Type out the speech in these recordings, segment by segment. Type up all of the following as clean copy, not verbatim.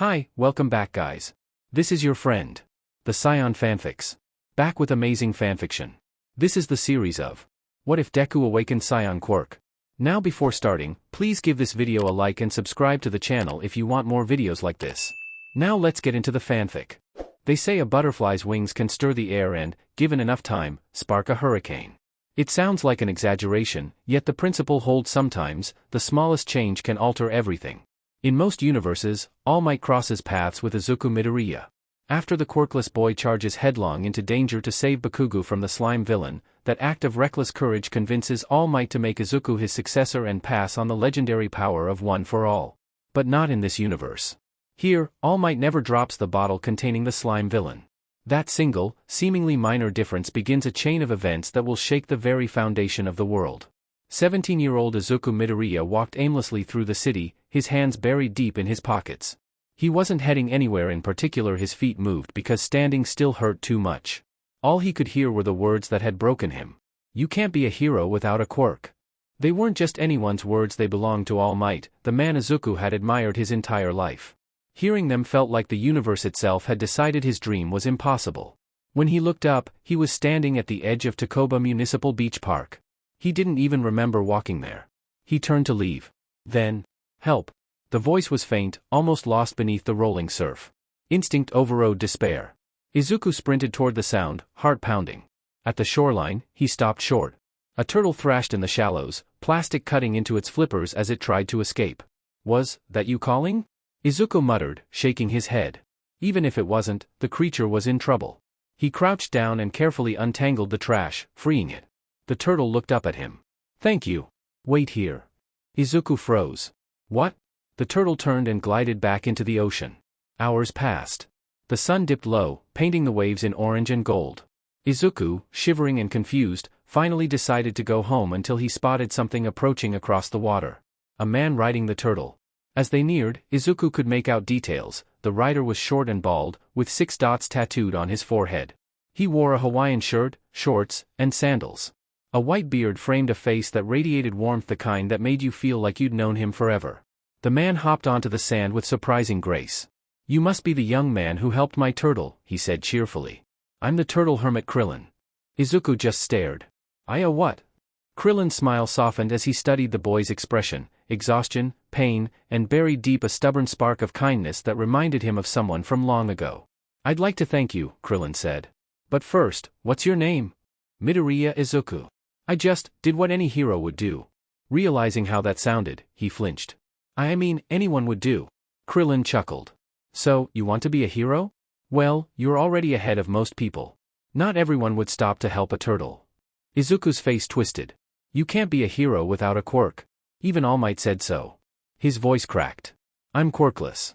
Hi, welcome back guys. This is your friend, the Saiyan Fanfics. Back with amazing fanfiction. This is the series of What If Deku Awaken Saiyan Quirk. Now before starting, please give this video a like and subscribe to the channel if you want more videos like this. Now let's get into the fanfic. They say a butterfly's wings can stir the air and, given enough time, spark a hurricane. It sounds like an exaggeration, yet the principle holds sometimes. The smallest change can alter everything. In most universes, All Might crosses paths with Izuku Midoriya. After the quirkless boy charges headlong into danger to save Bakugo from the slime villain, that act of reckless courage convinces All Might to make Izuku his successor and pass on the legendary power of One for All. But not in this universe. Here, All Might never drops the bottle containing the slime villain. That single, seemingly minor difference begins a chain of events that will shake the very foundation of the world. 17-year-old Izuku Midoriya walked aimlessly through the city, his hands buried deep in his pockets. He wasn't heading anywhere in particular. His feet moved because standing still hurt too much. All he could hear were the words that had broken him. You can't be a hero without a quirk. They weren't just anyone's words, they belonged to All Might, the man Izuku had admired his entire life. Hearing them felt like the universe itself had decided his dream was impossible. When he looked up, he was standing at the edge of Takoba Municipal Beach Park. He didn't even remember walking there. He turned to leave. Then, help. The voice was faint, almost lost beneath the rolling surf. Instinct overrode despair. Izuku sprinted toward the sound, heart pounding. At the shoreline, he stopped short. A turtle thrashed in the shallows, plastic cutting into its flippers as it tried to escape. Was that you calling? Izuku muttered, shaking his head. Even if it wasn't, the creature was in trouble. He crouched down and carefully untangled the trash, freeing it. The turtle looked up at him. Thank you. Wait here. Izuku froze. What? The turtle turned and glided back into the ocean. Hours passed. The sun dipped low, painting the waves in orange and gold. Izuku, shivering and confused, finally decided to go home until he spotted something approaching across the water. A man riding the turtle. As they neared, Izuku could make out details. The rider was short and bald, with 6 dots tattooed on his forehead. He wore a Hawaiian shirt, shorts, and sandals. A white beard framed a face that radiated warmth, the kind that made you feel like you'd known him forever. The man hopped onto the sand with surprising grace. You must be the young man who helped my turtle, he said cheerfully. I'm the turtle hermit Krillin. Izuku just stared. I what? Krillin's smile softened as he studied the boy's expression, exhaustion, pain, and buried deep a stubborn spark of kindness that reminded him of someone from long ago. I'd like to thank you, Krillin said. But first, what's your name? Midoriya Izuku. I just did what any hero would do. Realizing how that sounded, he flinched. I mean, anyone would do. Krillin chuckled. So, you want to be a hero? Well, you're already ahead of most people. Not everyone would stop to help a turtle. Izuku's face twisted. You can't be a hero without a quirk. Even All Might said so. His voice cracked. I'm quirkless.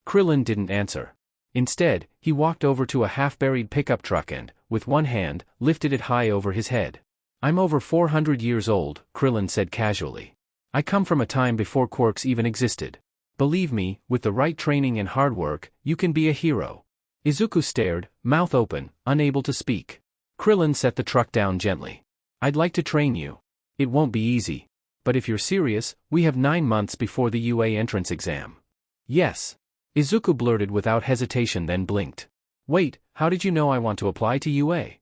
Krillin didn't answer. Instead, he walked over to a half-buried pickup truck and, with one hand, lifted it high over his head. I'm over 400 years old, Krillin said casually. I come from a time before quirks even existed. Believe me, with the right training and hard work, you can be a hero. Izuku stared, mouth open, unable to speak. Krillin set the truck down gently. I'd like to train you. It won't be easy. But if you're serious, we have 9 months before the UA entrance exam. Yes. Izuku blurted without hesitation, then blinked. Wait, how did you know I want to apply to UA?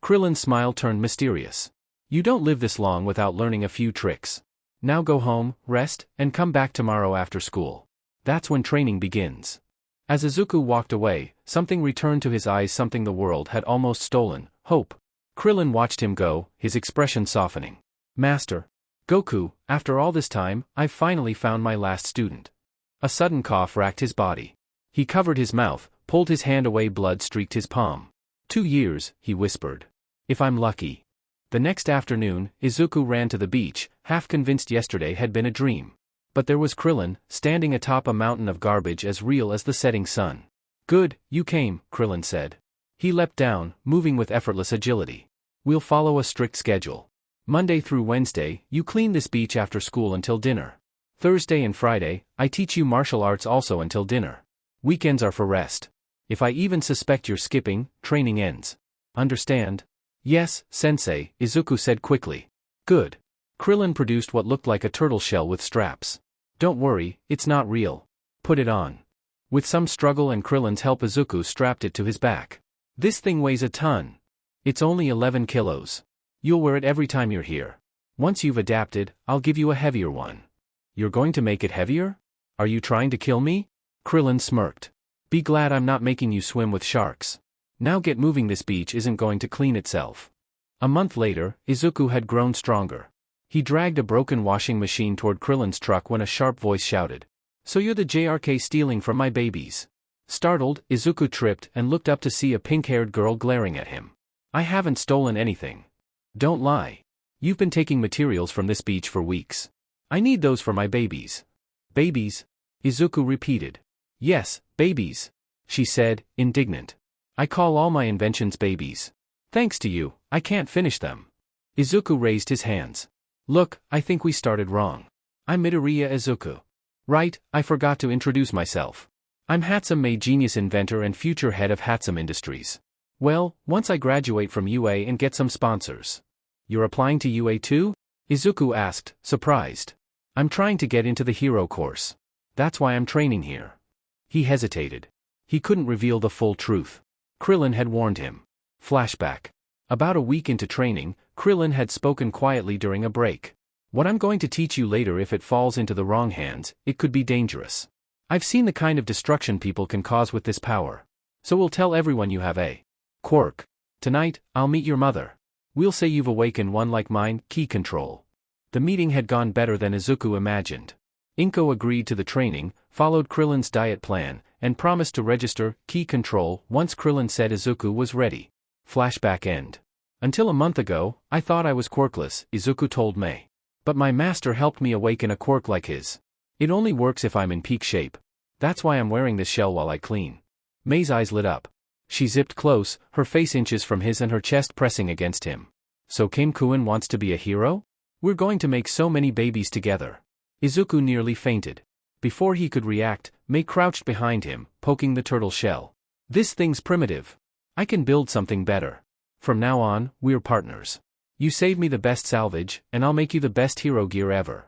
Krillin's smile turned mysterious. You don't live this long without learning a few tricks. Now go home, rest, and come back tomorrow after school. That's when training begins. As Izuku walked away, something returned to his eyes, something the world had almost stolen, hope. Krillin watched him go, his expression softening. Master. Goku, after all this time, I've finally found my last student. A sudden cough racked his body. He covered his mouth, pulled his hand away, blood streaked his palm. 2 years, he whispered. If I'm lucky. The next afternoon, Izuku ran to the beach, half convinced yesterday had been a dream. But there was Krillin, standing atop a mountain of garbage as real as the setting sun. Good, you came, Krillin said. He leapt down, moving with effortless agility. We'll follow a strict schedule. Monday through Wednesday, you clean this beach after school until dinner. Thursday and Friday, I teach you martial arts also until dinner. Weekends are for rest. If I even suspect you're skipping, training ends. Understand? Yes, sensei, Izuku said quickly. Good. Krillin produced what looked like a turtle shell with straps. Don't worry, it's not real. Put it on. With some struggle and Krillin's help, Izuku strapped it to his back. This thing weighs a ton. It's only 11 kilos. You'll wear it every time you're here. Once you've adapted, I'll give you a heavier one. You're going to make it heavier? Are you trying to kill me? Krillin smirked. Be glad I'm not making you swim with sharks. Now get moving, this beach isn't going to clean itself. A month later, Izuku had grown stronger. He dragged a broken washing machine toward Krillin's truck when a sharp voice shouted. So you're the JRK stealing from my babies. Startled, Izuku tripped and looked up to see a pink-haired girl glaring at him. I haven't stolen anything. Don't lie. You've been taking materials from this beach for weeks. I need those for my babies. Babies? Izuku repeated. Yes, babies, she said, indignant. I call all my inventions babies. Thanks to you, I can't finish them. Izuku raised his hands. Look, I think we started wrong. I'm Midoriya Izuku. Right, I forgot to introduce myself. I'm Hatsum genius inventor and future head of Hatsum Industries. Well, once I graduate from UA and get some sponsors. You're applying to UA too? Izuku asked, surprised. I'm trying to get into the hero course. That's why I'm training here. He hesitated. He couldn't reveal the full truth. Krillin had warned him. Flashback. About a week into training, Krillin had spoken quietly during a break. What I'm going to teach you later, if it falls into the wrong hands, it could be dangerous. I've seen the kind of destruction people can cause with this power. So we'll tell everyone you have a quirk. Tonight, I'll meet your mother. We'll say you've awakened one like mine, Ki control. The meeting had gone better than Izuku imagined. Inko agreed to the training, followed Krillin's diet plan, and promised to register Ki control once Krillin said Izuku was ready. Flashback end. Until a month ago, I thought I was quirkless, Izuku told Mei. But my master helped me awaken a quirk like his. It only works if I'm in peak shape. That's why I'm wearing this shell while I clean. Mei's eyes lit up. She zipped close, her face inches from his and her chest pressing against him. So Kim Kuin wants to be a hero? We're going to make so many babies together. Izuku nearly fainted. Before he could react, Mei crouched behind him, poking the turtle shell. This thing's primitive. I can build something better. From now on, we're partners. You save me the best salvage, and I'll make you the best hero gear ever.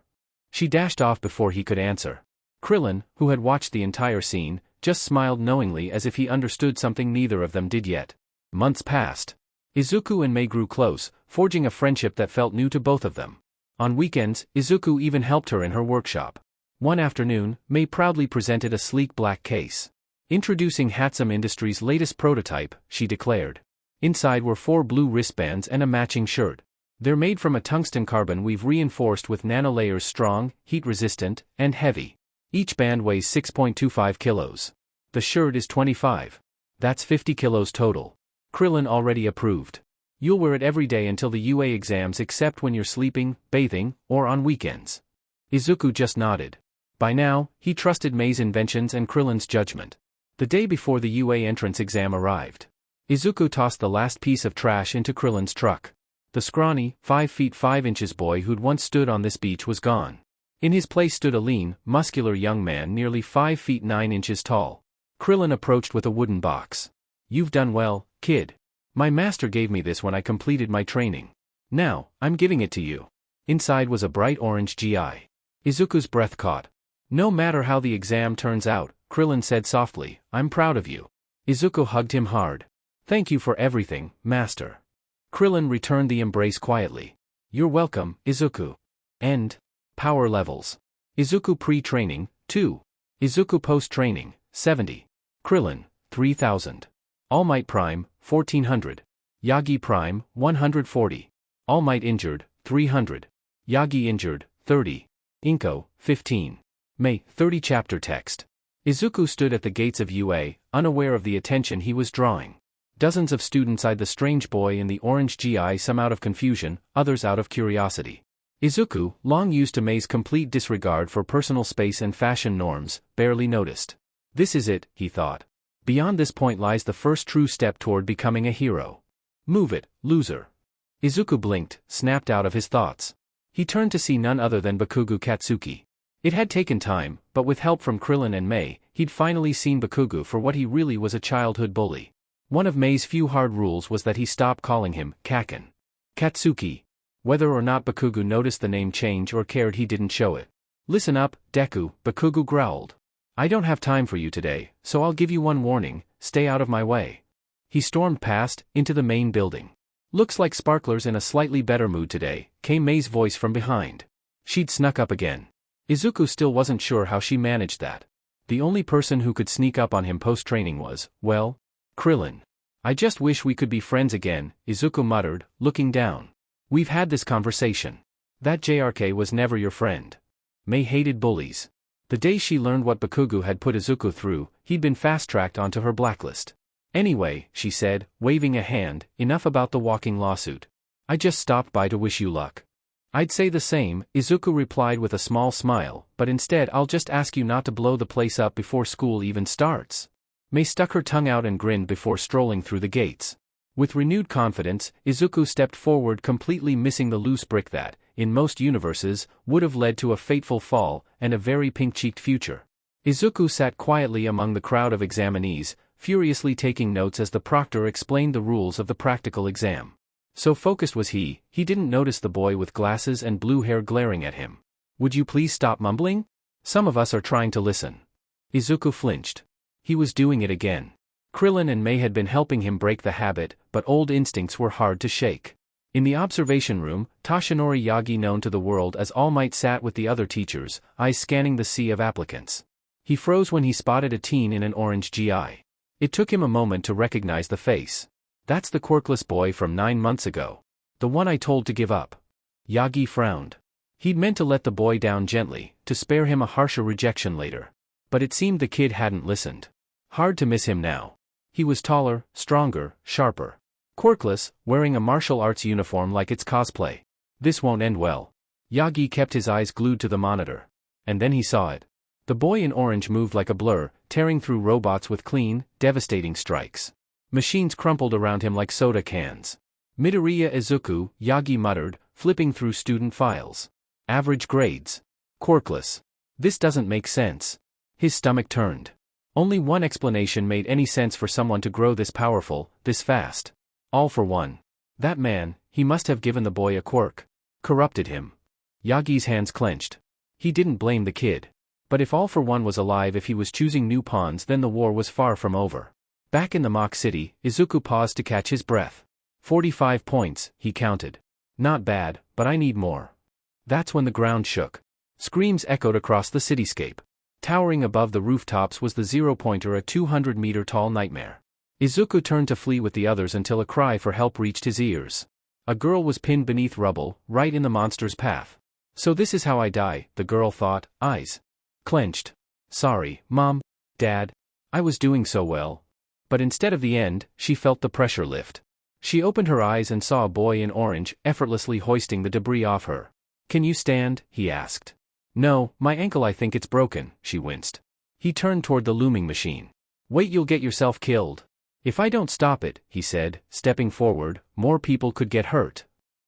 She dashed off before he could answer. Krillin, who had watched the entire scene, just smiled knowingly as if he understood something neither of them did yet. Months passed. Izuku and Mei grew close, forging a friendship that felt new to both of them. On weekends, Izuku even helped her in her workshop. One afternoon, Mei proudly presented a sleek black case. Introducing Hatsum Industries' latest prototype, she declared. Inside were 4 blue wristbands and a matching shirt. They're made from a tungsten carbon we've reinforced with nanolayers, strong, heat-resistant, and heavy. Each band weighs 6.25 kilos. The shirt is 25. That's 50 kilos total. Krillin already approved. You'll wear it every day until the UA exams except when you're sleeping, bathing, or on weekends. Izuku just nodded. By now, he trusted Mei's inventions and Krillin's judgment. The day before the UA entrance exam arrived, Izuku tossed the last piece of trash into Krillin's truck. The scrawny, 5 feet 5 inches boy who'd once stood on this beach was gone. In his place stood a lean, muscular young man nearly 5 feet 9 inches tall. Krillin approached with a wooden box. You've done well, kid. My master gave me this when I completed my training. Now, I'm giving it to you. Inside was a bright orange GI. Izuku's breath caught. No matter how the exam turns out, Krillin said softly, I'm proud of you. Izuku hugged him hard. Thank you for everything, master. Krillin returned the embrace quietly. You're welcome, Izuku. End. Power levels. Izuku pre-training, 2. Izuku post-training, 70. Krillin, 3000. All Might Prime, 1400. Yagi Prime, 140. All Might Injured, 300. Yagi Injured, 30. Inko, 15. Mei, 30. Chapter text. Izuku stood at the gates of UA, unaware of the attention he was drawing. Dozens of students eyed the strange boy in the orange GI, some out of confusion, others out of curiosity. Izuku, long used to Mei's complete disregard for personal space and fashion norms, barely noticed. This is it, he thought. Beyond this point lies the first true step toward becoming a hero. Move it, loser. Izuku blinked, snapped out of his thoughts. He turned to see none other than Bakugo Katsuki. It had taken time, but with help from Krillin and Mei, he'd finally seen Bakugo for what he really was, a childhood bully. One of Mei's few hard rules was that he stop calling him Kaken. Katsuki. Whether or not Bakugo noticed the name change or cared, he didn't show it. Listen up, Deku, Bakugo growled. I don't have time for you today, so I'll give you one warning, stay out of my way. He stormed past, into the main building. Looks like Sparkler's in a slightly better mood today, came Mei's voice from behind. She'd snuck up again. Izuku still wasn't sure how she managed that. The only person who could sneak up on him post-training was, well, Krillin. I just wish we could be friends again, Izuku muttered, looking down. We've had this conversation. That JRK was never your friend. Mei hated bullies. The day she learned what Bakugo had put Izuku through, he'd been fast-tracked onto her blacklist. Anyway, she said, waving a hand, enough about the walking lawsuit. I just stopped by to wish you luck. I'd say the same, Izuku replied with a small smile, but instead I'll just ask you not to blow the place up before school even starts. Mei stuck her tongue out and grinned before strolling through the gates. With renewed confidence, Izuku stepped forward, completely missing the loose brick that, in most universes, would have led to a fateful fall and a very pink-cheeked future. Izuku sat quietly among the crowd of examinees, furiously taking notes as the proctor explained the rules of the practical exam. So focused was he didn't notice the boy with glasses and blue hair glaring at him. Would you please stop mumbling? Some of us are trying to listen. Izuku flinched. He was doing it again. Krillin and Mei had been helping him break the habit, but old instincts were hard to shake. In the observation room, Toshinori Yagi, known to the world as All Might, sat with the other teachers, eyes scanning the sea of applicants. He froze when he spotted a teen in an orange GI. It took him a moment to recognize the face. That's the quirkless boy from 9 months ago. The one I told to give up. Yagi frowned. He'd meant to let the boy down gently, to spare him a harsher rejection later. But it seemed the kid hadn't listened. Hard to miss him now. He was taller, stronger, sharper. Quirkless, wearing a martial arts uniform like it's cosplay. This won't end well. Yagi kept his eyes glued to the monitor. And then he saw it. The boy in orange moved like a blur, tearing through robots with clean, devastating strikes. Machines crumpled around him like soda cans. Midoriya Izuku, Yagi muttered, flipping through student files. Average grades. Quirkless. This doesn't make sense. His stomach turned. Only one explanation made any sense for someone to grow this powerful, this fast. All for one. That man, he must have given the boy a quirk. Corrupted him. Yagi's hands clenched. He didn't blame the kid. But if All for One was alive, if he was choosing new pawns, then the war was far from over. Back in the mock city, Izuku paused to catch his breath. 45 points, he counted. Not bad, but I need more. That's when the ground shook. Screams echoed across the cityscape. Towering above the rooftops was the zero-pointer, a 200-meter-tall nightmare. Izuku turned to flee with the others until a cry for help reached his ears. A girl was pinned beneath rubble, right in the monster's path. So this is how I die, the girl thought, eyes clenched. Sorry, Mom, Dad. I was doing so well. But instead of the end, she felt the pressure lift. She opened her eyes and saw a boy in orange, effortlessly hoisting the debris off her. Can you stand? He asked. No, my ankle, I think it's broken, she winced. He turned toward the looming machine. Wait, you'll get yourself killed. If I don't stop it, he said, stepping forward, more people could get hurt.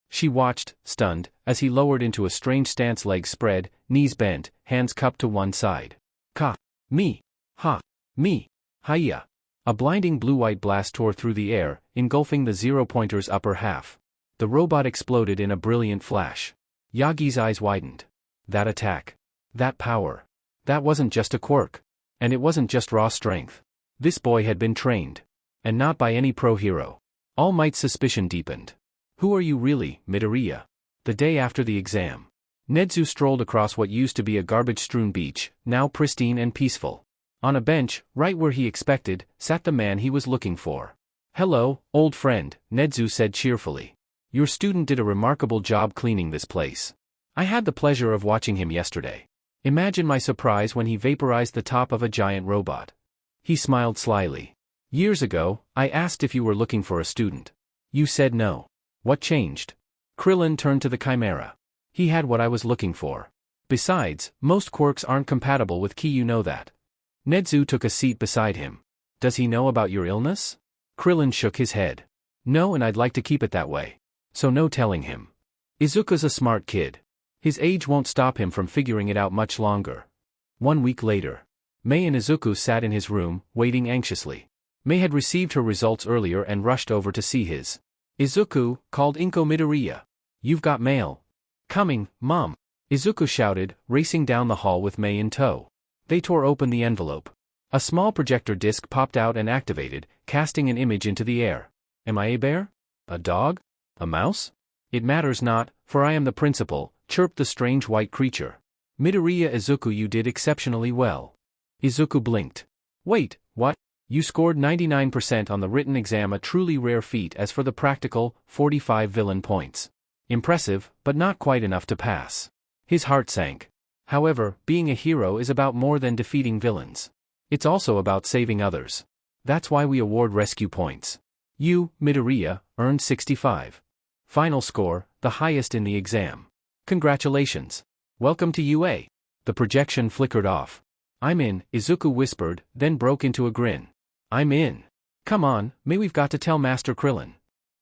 She watched, stunned, as he lowered into a strange stance, legs spread, knees bent, hands cupped to one side. Ka. Me. Ha. Me. Hiya. A blinding blue-white blast tore through the air, engulfing the zero-pointer's upper half. The robot exploded in a brilliant flash. Yagi's eyes widened. That attack. That power. That wasn't just a quirk. And it wasn't just raw strength. This boy had been trained. And not by any pro hero. All Might's suspicion deepened. Who are you really, Midoriya? The day after the exam. Nedzu strolled across what used to be a garbage-strewn beach, now pristine and peaceful. On a bench, right where he expected, sat the man he was looking for. Hello, old friend, Nedzu said cheerfully. Your student did a remarkable job cleaning this place. I had the pleasure of watching him yesterday. Imagine my surprise when he vaporized the top of a giant robot. He smiled slyly. Years ago, I asked if you were looking for a student. You said no. What changed? Krillin turned to the Chimera. He had what I was looking for. Besides, most quirks aren't compatible with Ki, you know that. Nedzu took a seat beside him. Does he know about your illness? Krillin shook his head. No, and I'd like to keep it that way. So no telling him. Izuku's a smart kid. His age won't stop him from figuring it out much longer. 1 week later. Mei and Izuku sat in his room, waiting anxiously. Mei had received her results earlier and rushed over to see his. Izuku, called Inko Midoriya. You've got mail. Coming, Mom. Izuku shouted, racing down the hall with Mei in tow. They tore open the envelope. A small projector disc popped out and activated, casting an image into the air. Am I a bear? A dog? A mouse? It matters not, for I am the principal, chirped the strange white creature. Midoriya Izuku, you did exceptionally well. Izuku blinked. Wait, what? You scored 99% on the written exam, a truly rare feat. As for the practical, 45 villain points. Impressive, but not quite enough to pass. His heart sank. However, being a hero is about more than defeating villains. It's also about saving others. That's why we award rescue points. You, Midoriya, earned 65. Final score, the highest in the exam. Congratulations. Welcome to UA. The projection flickered off. I'm in, Izuku whispered, then broke into a grin. I'm in. Come on, we've got to tell Master Krillin.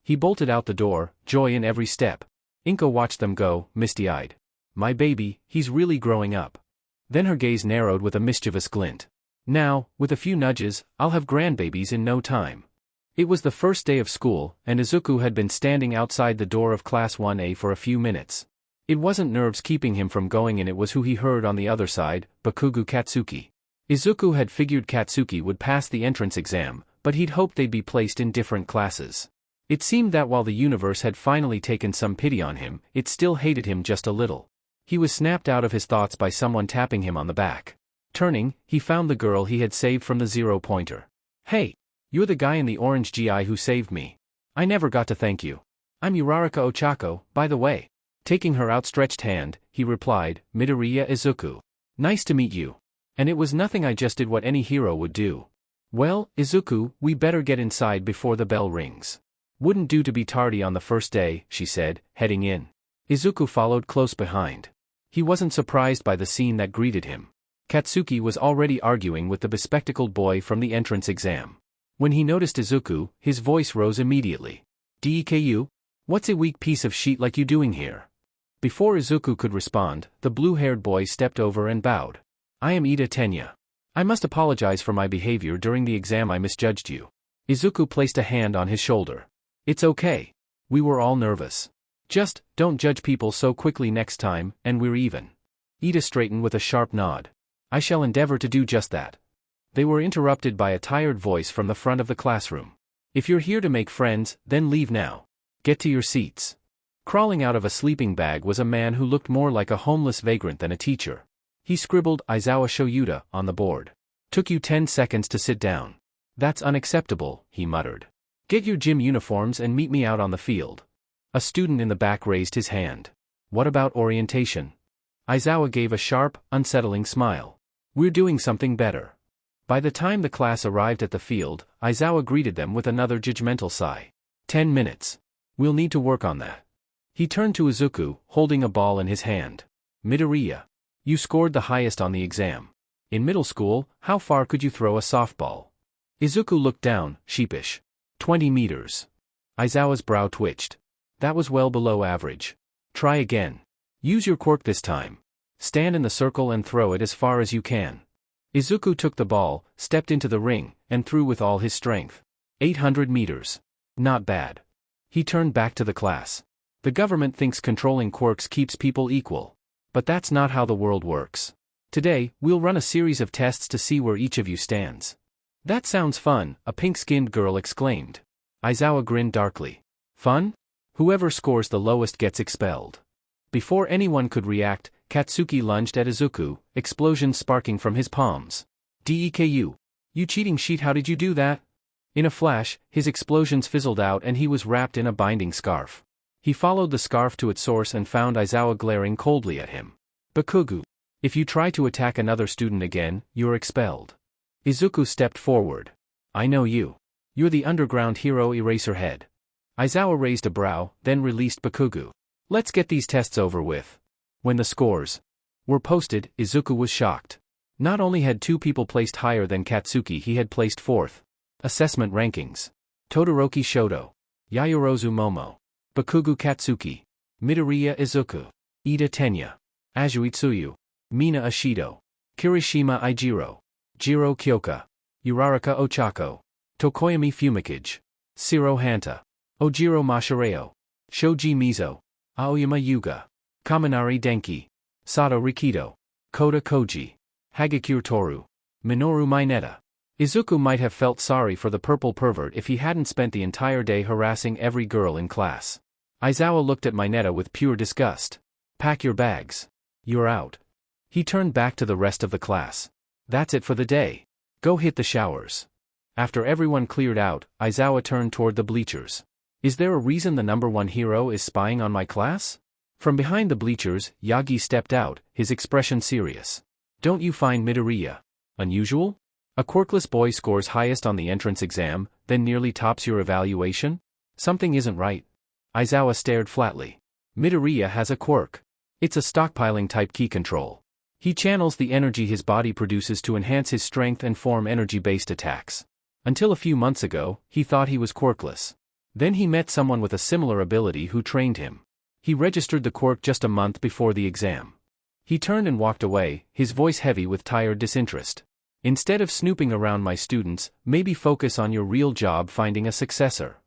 He bolted out the door, joy in every step. Inko watched them go, misty-eyed. My baby, he's really growing up. Then her gaze narrowed with a mischievous glint. Now, with a few nudges, I'll have grandbabies in no time. It was the first day of school, and Izuku had been standing outside the door of Class 1A for a few minutes. It wasn't nerves keeping him from going in, it was who he heard on the other side, Bakugo Katsuki. Izuku had figured Katsuki would pass the entrance exam, but he'd hoped they'd be placed in different classes. It seemed that while the universe had finally taken some pity on him, it still hated him just a little. He was snapped out of his thoughts by someone tapping him on the back. Turning, he found the girl he had saved from the zero-pointer. Hey! You're the guy in the orange GI who saved me. I never got to thank you. I'm Uraraka Ochako, by the way. Taking her outstretched hand, he replied, Midoriya Izuku. Nice to meet you. And it was nothing, I just did what any hero would do. Well, Izuku, we better get inside before the bell rings. Wouldn't do to be tardy on the first day, she said, heading in. Izuku followed close behind. He wasn't surprised by the scene that greeted him. Katsuki was already arguing with the bespectacled boy from the entrance exam. When he noticed Izuku, his voice rose immediately. Deku? What's a weak piece of shit like you doing here? Before Izuku could respond, the blue-haired boy stepped over and bowed. I am Ida Tenya. I must apologize for my behavior during the exam, I misjudged you. Izuku placed a hand on his shoulder. It's okay. We were all nervous. Just, don't judge people so quickly next time, and we're even. Ida straightened with a sharp nod. I shall endeavor to do just that. They were interrupted by a tired voice from the front of the classroom. If you're here to make friends, then leave now. Get to your seats. Crawling out of a sleeping bag was a man who looked more like a homeless vagrant than a teacher. He scribbled Aizawa Shoyuta on the board. Took you 10 seconds to sit down. That's unacceptable, he muttered. Get your gym uniforms and meet me out on the field. A student in the back raised his hand. What about orientation? Aizawa gave a sharp, unsettling smile. We're doing something better. By the time the class arrived at the field, Aizawa greeted them with another judgmental sigh. 10 minutes. We'll need to work on that. He turned to Izuku, holding a ball in his hand. Midoriya. You scored the highest on the exam. In middle school, how far could you throw a softball? Izuku looked down, sheepish. 20 meters. Aizawa's brow twitched. That was well below average. Try again. Use your quirk this time. Stand in the circle and throw it as far as you can. Izuku took the ball, stepped into the ring, and threw with all his strength. 800 meters. Not bad. He turned back to the class. The government thinks controlling quirks keeps people equal. But that's not how the world works. Today, we'll run a series of tests to see where each of you stands. That sounds fun, a pink-skinned girl exclaimed. Aizawa grinned darkly. Fun? Whoever scores the lowest gets expelled. Before anyone could react, Katsuki lunged at Izuku, explosions sparking from his palms. Deku. You cheating sheet, how did you do that? In a flash, his explosions fizzled out and he was wrapped in a binding scarf. He followed the scarf to its source and found Aizawa glaring coldly at him. Bakugo. If you try to attack another student again, you're expelled. Izuku stepped forward. I know you. You're the underground hero Eraserhead. Aizawa raised a brow, then released Bakugo. Let's get these tests over with. When the scores were posted, Izuku was shocked. Not only had 2 people placed higher than Katsuki, he had placed 4th. Assessment rankings. Todoroki Shoto. Yayorozu Momo. Bakugo Katsuki. Midoriya Izuku. Ida Tenya. Azui Tsuyu. Mina Ashido. Kirishima Ijiro. Jiro Kyoka. Uraraka Ochako. Tokoyami Fumikage. Shiro Hanta. Ojiro Mashireo. Shoji Mizo. Aoyama Yuga. Kaminari Denki. Sato Rikido. Koda Koji. Hagakure Toru. Minoru Mineta. Izuku might have felt sorry for the purple pervert if he hadn't spent the entire day harassing every girl in class. Aizawa looked at Mineta with pure disgust. Pack your bags. You're out. He turned back to the rest of the class. That's it for the day. Go hit the showers. After everyone cleared out, Aizawa turned toward the bleachers. Is there a reason the number one hero is spying on my class? From behind the bleachers, Yagi stepped out, his expression serious. Don't you find Midoriya unusual? A quirkless boy scores highest on the entrance exam, then nearly tops your evaluation? Something isn't right. Aizawa stared flatly. Midoriya has a quirk. It's a stockpiling type ki control. He channels the energy his body produces to enhance his strength and form energy-based attacks. Until a few months ago, he thought he was quirkless. Then he met someone with a similar ability who trained him. He registered the quirk just a month before the exam. He turned and walked away, his voice heavy with tired disinterest. Instead of snooping around my students, maybe focus on your real job finding a successor.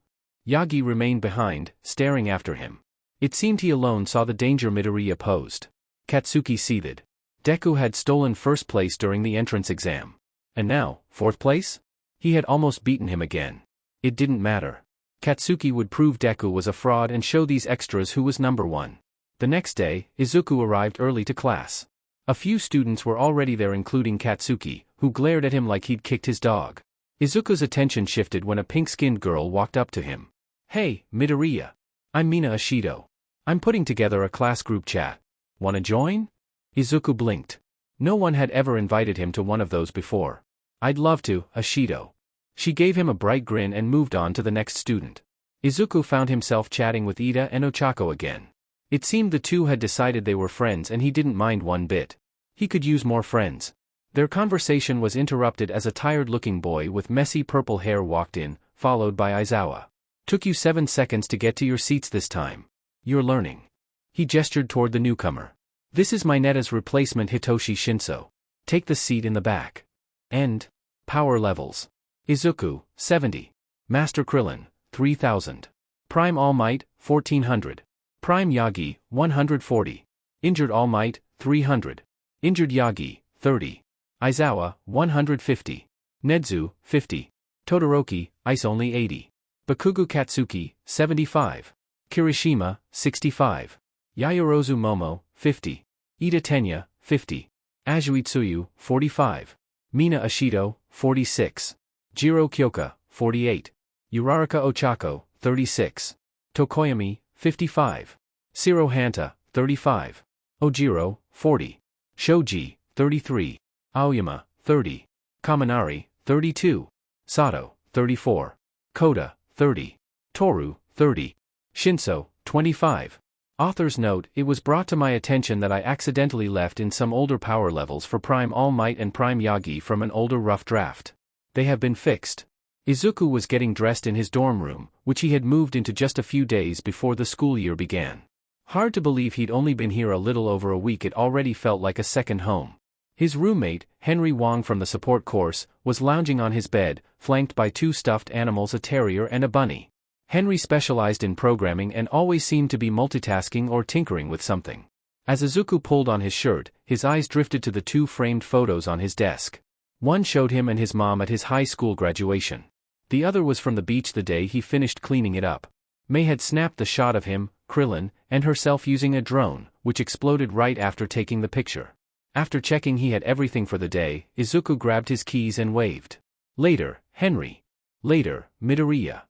Yagi remained behind, staring after him. It seemed he alone saw the danger Midoriya posed. Katsuki seethed. Deku had stolen first place during the entrance exam. And now, fourth place? He had almost beaten him again. It didn't matter. Katsuki would prove Deku was a fraud and show these extras who was number one. The next day, Izuku arrived early to class. A few students were already there including Katsuki, who glared at him like he'd kicked his dog. Izuku's attention shifted when a pink-skinned girl walked up to him. Hey, Midoriya. I'm Mina Ashido. I'm putting together a class group chat. Wanna join? Izuku blinked. No one had ever invited him to one of those before. I'd love to, Ashido. She gave him a bright grin and moved on to the next student. Izuku found himself chatting with Ida and Ochako again. It seemed the two had decided they were friends and he didn't mind one bit. He could use more friends. Their conversation was interrupted as a tired-looking boy with messy purple hair walked in, followed by Aizawa. Took you 7 seconds to get to your seats this time. You're learning. He gestured toward the newcomer. This is Mineta's replacement Hitoshi Shinso. Take the seat in the back. End. Power levels. Izuku, 70. Master Krillin, 3000. Prime All Might, 1400. Prime Yagi, 140. Injured All Might, 300. Injured Yagi, 30. Aizawa, 150. Nedzu, 50. Todoroki, Ice Only 80. Bakugo Katsuki, 75. Kirishima, 65. Yayorozu Momo, 50. Ida Tenya, 50. Azuitsuyu, 45. Mina Ashido, 46. Jiro Kyoka, 48. Uraraka Ochako, 36. Tokoyami, 55. Shiro Hanta, 35. Ojiro, 40. Shoji, 33. Aoyama, 30. Kaminari, 32. Sato, 34. Koda, 30. Toru, 30. Shinso, 25. Author's note: it was brought to my attention that I accidentally left in some older power levels for Prime All Might and Prime Yagi from an older rough draft. They have been fixed. Izuku was getting dressed in his dorm room, which he had moved into just a few days before the school year began. Hard to believe he'd only been here a little over a week. It already felt like a second home. His roommate, Henry Wong from the support course, was lounging on his bed, flanked by two stuffed animals, a terrier and a bunny. Henry specialized in programming and always seemed to be multitasking or tinkering with something. As Izuku pulled on his shirt, his eyes drifted to the two framed photos on his desk. One showed him and his mom at his high school graduation. The other was from the beach the day he finished cleaning it up. May had snapped the shot of him, Krillin, and herself using a drone, which exploded right after taking the picture. After checking he had everything for the day, Izuku grabbed his keys and waved. Later, Henry. Later, Midoriya.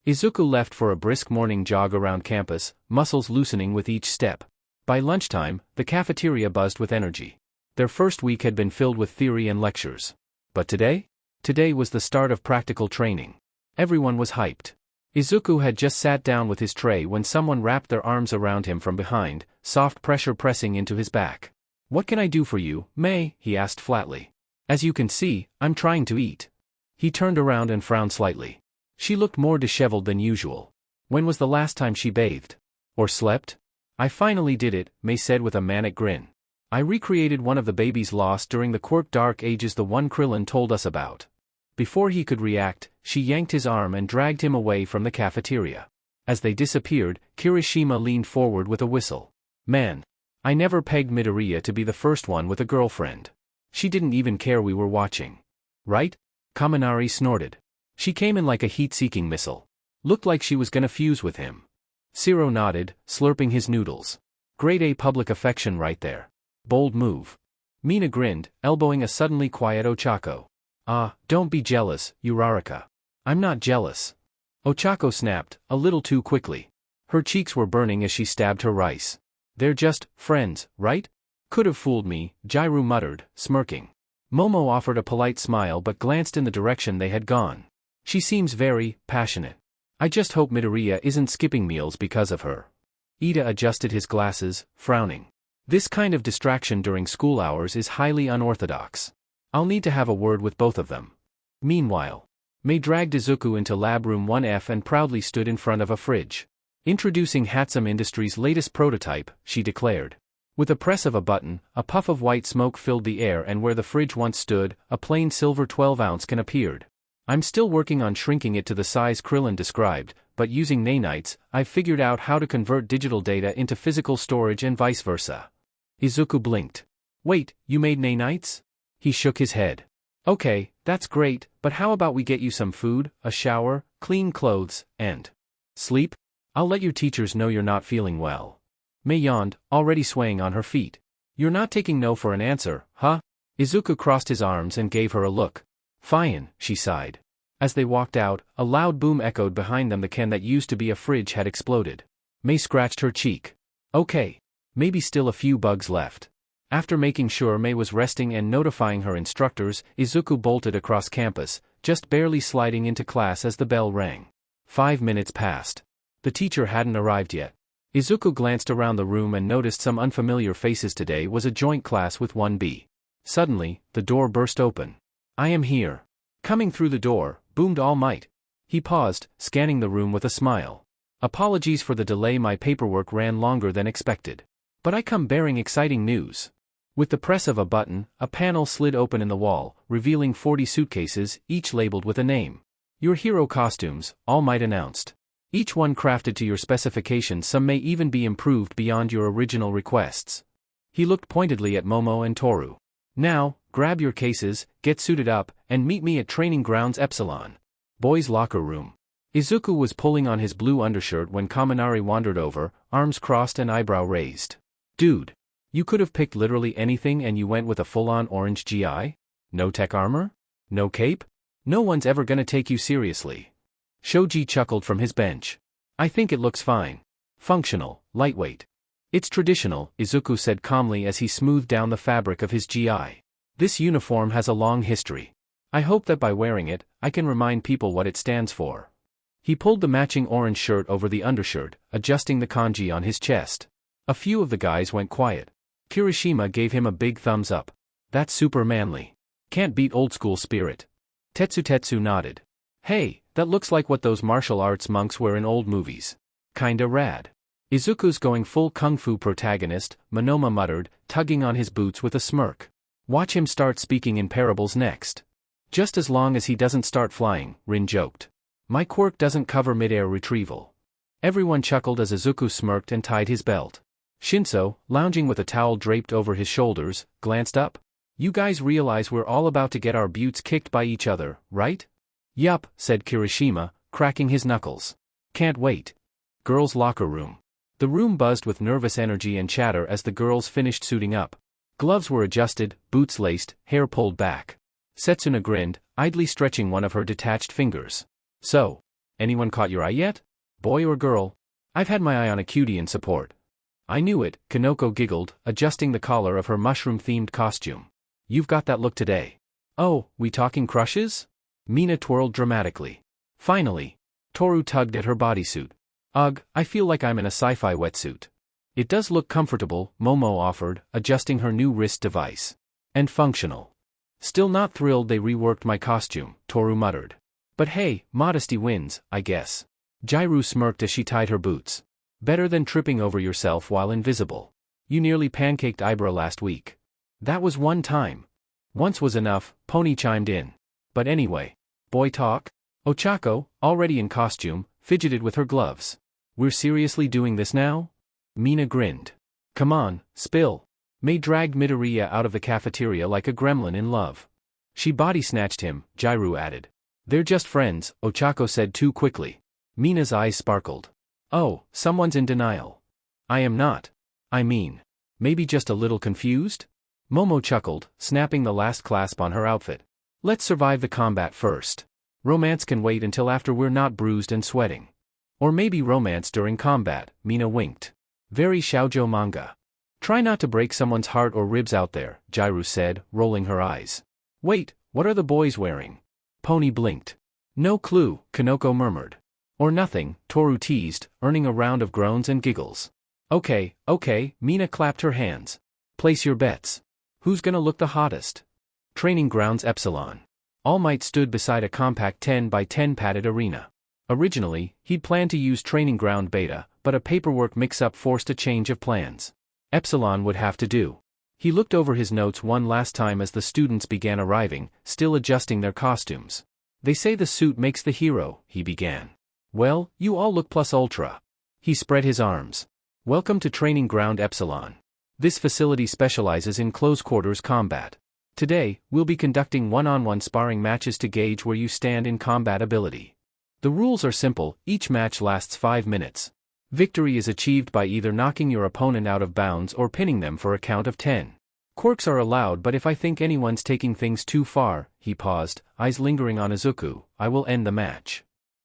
Izuku left for a brisk morning jog around campus, muscles loosening with each step. By lunchtime, the cafeteria buzzed with energy. Their first week had been filled with theory and lectures. But today? Today was the start of practical training. Everyone was hyped. Izuku had just sat down with his tray when someone wrapped their arms around him from behind, soft pressure pressing into his back. "What can I do for you, May?" he asked flatly. "As you can see, I'm trying to eat." He turned around and frowned slightly. She looked more disheveled than usual. When was the last time she bathed? Or slept? "I finally did it," May said with a manic grin. "I recreated one of the babies lost during the Quirk Dark Ages, the one Krillin told us about." Before he could react, she yanked his arm and dragged him away from the cafeteria. As they disappeared, Kirishima leaned forward with a whistle. "Man. I never pegged Midoriya to be the first one with a girlfriend. She didn't even care we were watching. Right? Kaminari snorted. She came in like a heat-seeking missile. Looked like she was gonna fuse with him. Zero nodded, slurping his noodles. Grade A public affection right there. Bold move. Mina grinned, elbowing a suddenly quiet Ochako. Ah, don't be jealous, Uraraka. I'm not jealous. Ochako snapped, a little too quickly. Her cheeks were burning as she stabbed her rice. They're just friends, right? Could have fooled me, Jairu muttered, smirking. Momo offered a polite smile but glanced in the direction they had gone. She seems very passionate. I just hope Midoriya isn't skipping meals because of her. Ida adjusted his glasses, frowning. This kind of distraction during school hours is highly unorthodox. I'll need to have a word with both of them. Meanwhile, Mei dragged Izuku into lab room 1F and proudly stood in front of a fridge. Introducing Hatsum Industries' latest prototype, she declared. With a press of a button, a puff of white smoke filled the air and where the fridge once stood, a plain silver 12-ounce can appeared. I'm still working on shrinking it to the size Krillin described, but using nanites, I've figured out how to convert digital data into physical storage and vice versa. Izuku blinked. Wait, you made nanites? He shook his head. Okay, that's great, but how about we get you some food, a shower, clean clothes, and sleep? I'll let your teachers know you're not feeling well. Mei yawned, already swaying on her feet. You're not taking no for an answer, huh? Izuku crossed his arms and gave her a look. Fine, she sighed. As they walked out, a loud boom echoed behind them. The can that used to be a fridge had exploded. Mei scratched her cheek. Okay. Maybe still a few bugs left. After making sure Mei was resting and notifying her instructors, Izuku bolted across campus, just barely sliding into class as the bell rang. 5 minutes passed. The teacher hadn't arrived yet. Izuku glanced around the room and noticed some unfamiliar faces. Today was a joint class with 1B. Suddenly, the door burst open. I am here. Coming through the door, boomed All Might. He paused, scanning the room with a smile. Apologies for the delay, my paperwork ran longer than expected. But I come bearing exciting news. With the press of a button, a panel slid open in the wall, revealing 40 suitcases, each labeled with a name. Your hero costumes, All Might announced. Each one crafted to your specifications, some may even be improved beyond your original requests. He looked pointedly at Momo and Toru. Now, grab your cases, get suited up, and meet me at Training Grounds Epsilon. Boys' locker room. Izuku was pulling on his blue undershirt when Kaminari wandered over, arms crossed and eyebrow raised. Dude. You could have picked literally anything and you went with a full-on orange GI? No tech armor? No cape? No one's ever gonna take you seriously. Shoji chuckled from his bench. I think it looks fine. Functional, lightweight. It's traditional, Izuku said calmly as he smoothed down the fabric of his GI. This uniform has a long history. I hope that by wearing it, I can remind people what it stands for. He pulled the matching orange shirt over the undershirt, adjusting the kanji on his chest. A few of the guys went quiet. Kirishima gave him a big thumbs up. That's super manly. Can't beat old school spirit. Tetsu nodded. Hey, that looks like what those martial arts monks wear in old movies. Kinda rad. Izuku's going full kung fu protagonist, Monoma muttered, tugging on his boots with a smirk. Watch him start speaking in parables next. Just as long as he doesn't start flying, Rin joked. My quirk doesn't cover mid-air retrieval. Everyone chuckled as Izuku smirked and tied his belt. Shinso, lounging with a towel draped over his shoulders, glanced up. You guys realize we're all about to get our butts kicked by each other, right? Yup, said Kirishima, cracking his knuckles. Can't wait. Girls' locker room. The room buzzed with nervous energy and chatter as the girls finished suiting up. Gloves were adjusted, boots laced, hair pulled back. Setsuna grinned, idly stretching one of her detached fingers. So, anyone caught your eye yet? Boy or girl? I've had my eye on a cutie in support. I knew it, Kanoko giggled, adjusting the collar of her mushroom-themed costume. You've got that look today. Oh, we talking crushes? Mina twirled dramatically. Finally. Toru tugged at her bodysuit. Ugh, I feel like I'm in a sci-fi wetsuit. It does look comfortable, Momo offered, adjusting her new wrist device. And functional. Still not thrilled they reworked my costume, Toru muttered. But hey, modesty wins, I guess. Jairu smirked as she tied her boots. Better than tripping over yourself while invisible. You nearly pancaked Ibra last week. That was one time. Once was enough, Pony chimed in. But anyway. Boy talk? Ochako, already in costume, fidgeted with her gloves. We're seriously doing this now? Mina grinned. Come on, spill. Mei dragged Midoriya out of the cafeteria like a gremlin in love. She body-snatched him, Jiraiya added. They're just friends, Ochako said too quickly. Mina's eyes sparkled. Oh, someone's in denial. I am not. I mean, maybe just a little confused? Momo chuckled, snapping the last clasp on her outfit. Let's survive the combat first. Romance can wait until after we're not bruised and sweating. Or maybe romance during combat, Mina winked. Very shoujo manga. Try not to break someone's heart or ribs out there, Jiraiya said, rolling her eyes. Wait, what are the boys wearing? Pony blinked. No clue, Kanoko murmured. Or nothing, Toru teased, earning a round of groans and giggles. Okay, Mina clapped her hands. Place your bets. Who's gonna look the hottest? Training Grounds Epsilon. All Might stood beside a compact 10 by 10 padded arena. Originally, he'd planned to use Training Ground Beta, but a paperwork mix-up forced a change of plans. Epsilon would have to do. He looked over his notes one last time as the students began arriving, still adjusting their costumes. They say the suit makes the hero, he began. Well, you all look plus ultra. He spread his arms. Welcome to Training Ground Epsilon. This facility specializes in close-quarters combat. Today, we'll be conducting one-on-one sparring matches to gauge where you stand in combat ability. The rules are simple, each match lasts 5 minutes. Victory is achieved by either knocking your opponent out of bounds or pinning them for a count of 10. Quirks are allowed, but if I think anyone's taking things too far, he paused, eyes lingering on Izuku, I will end the match.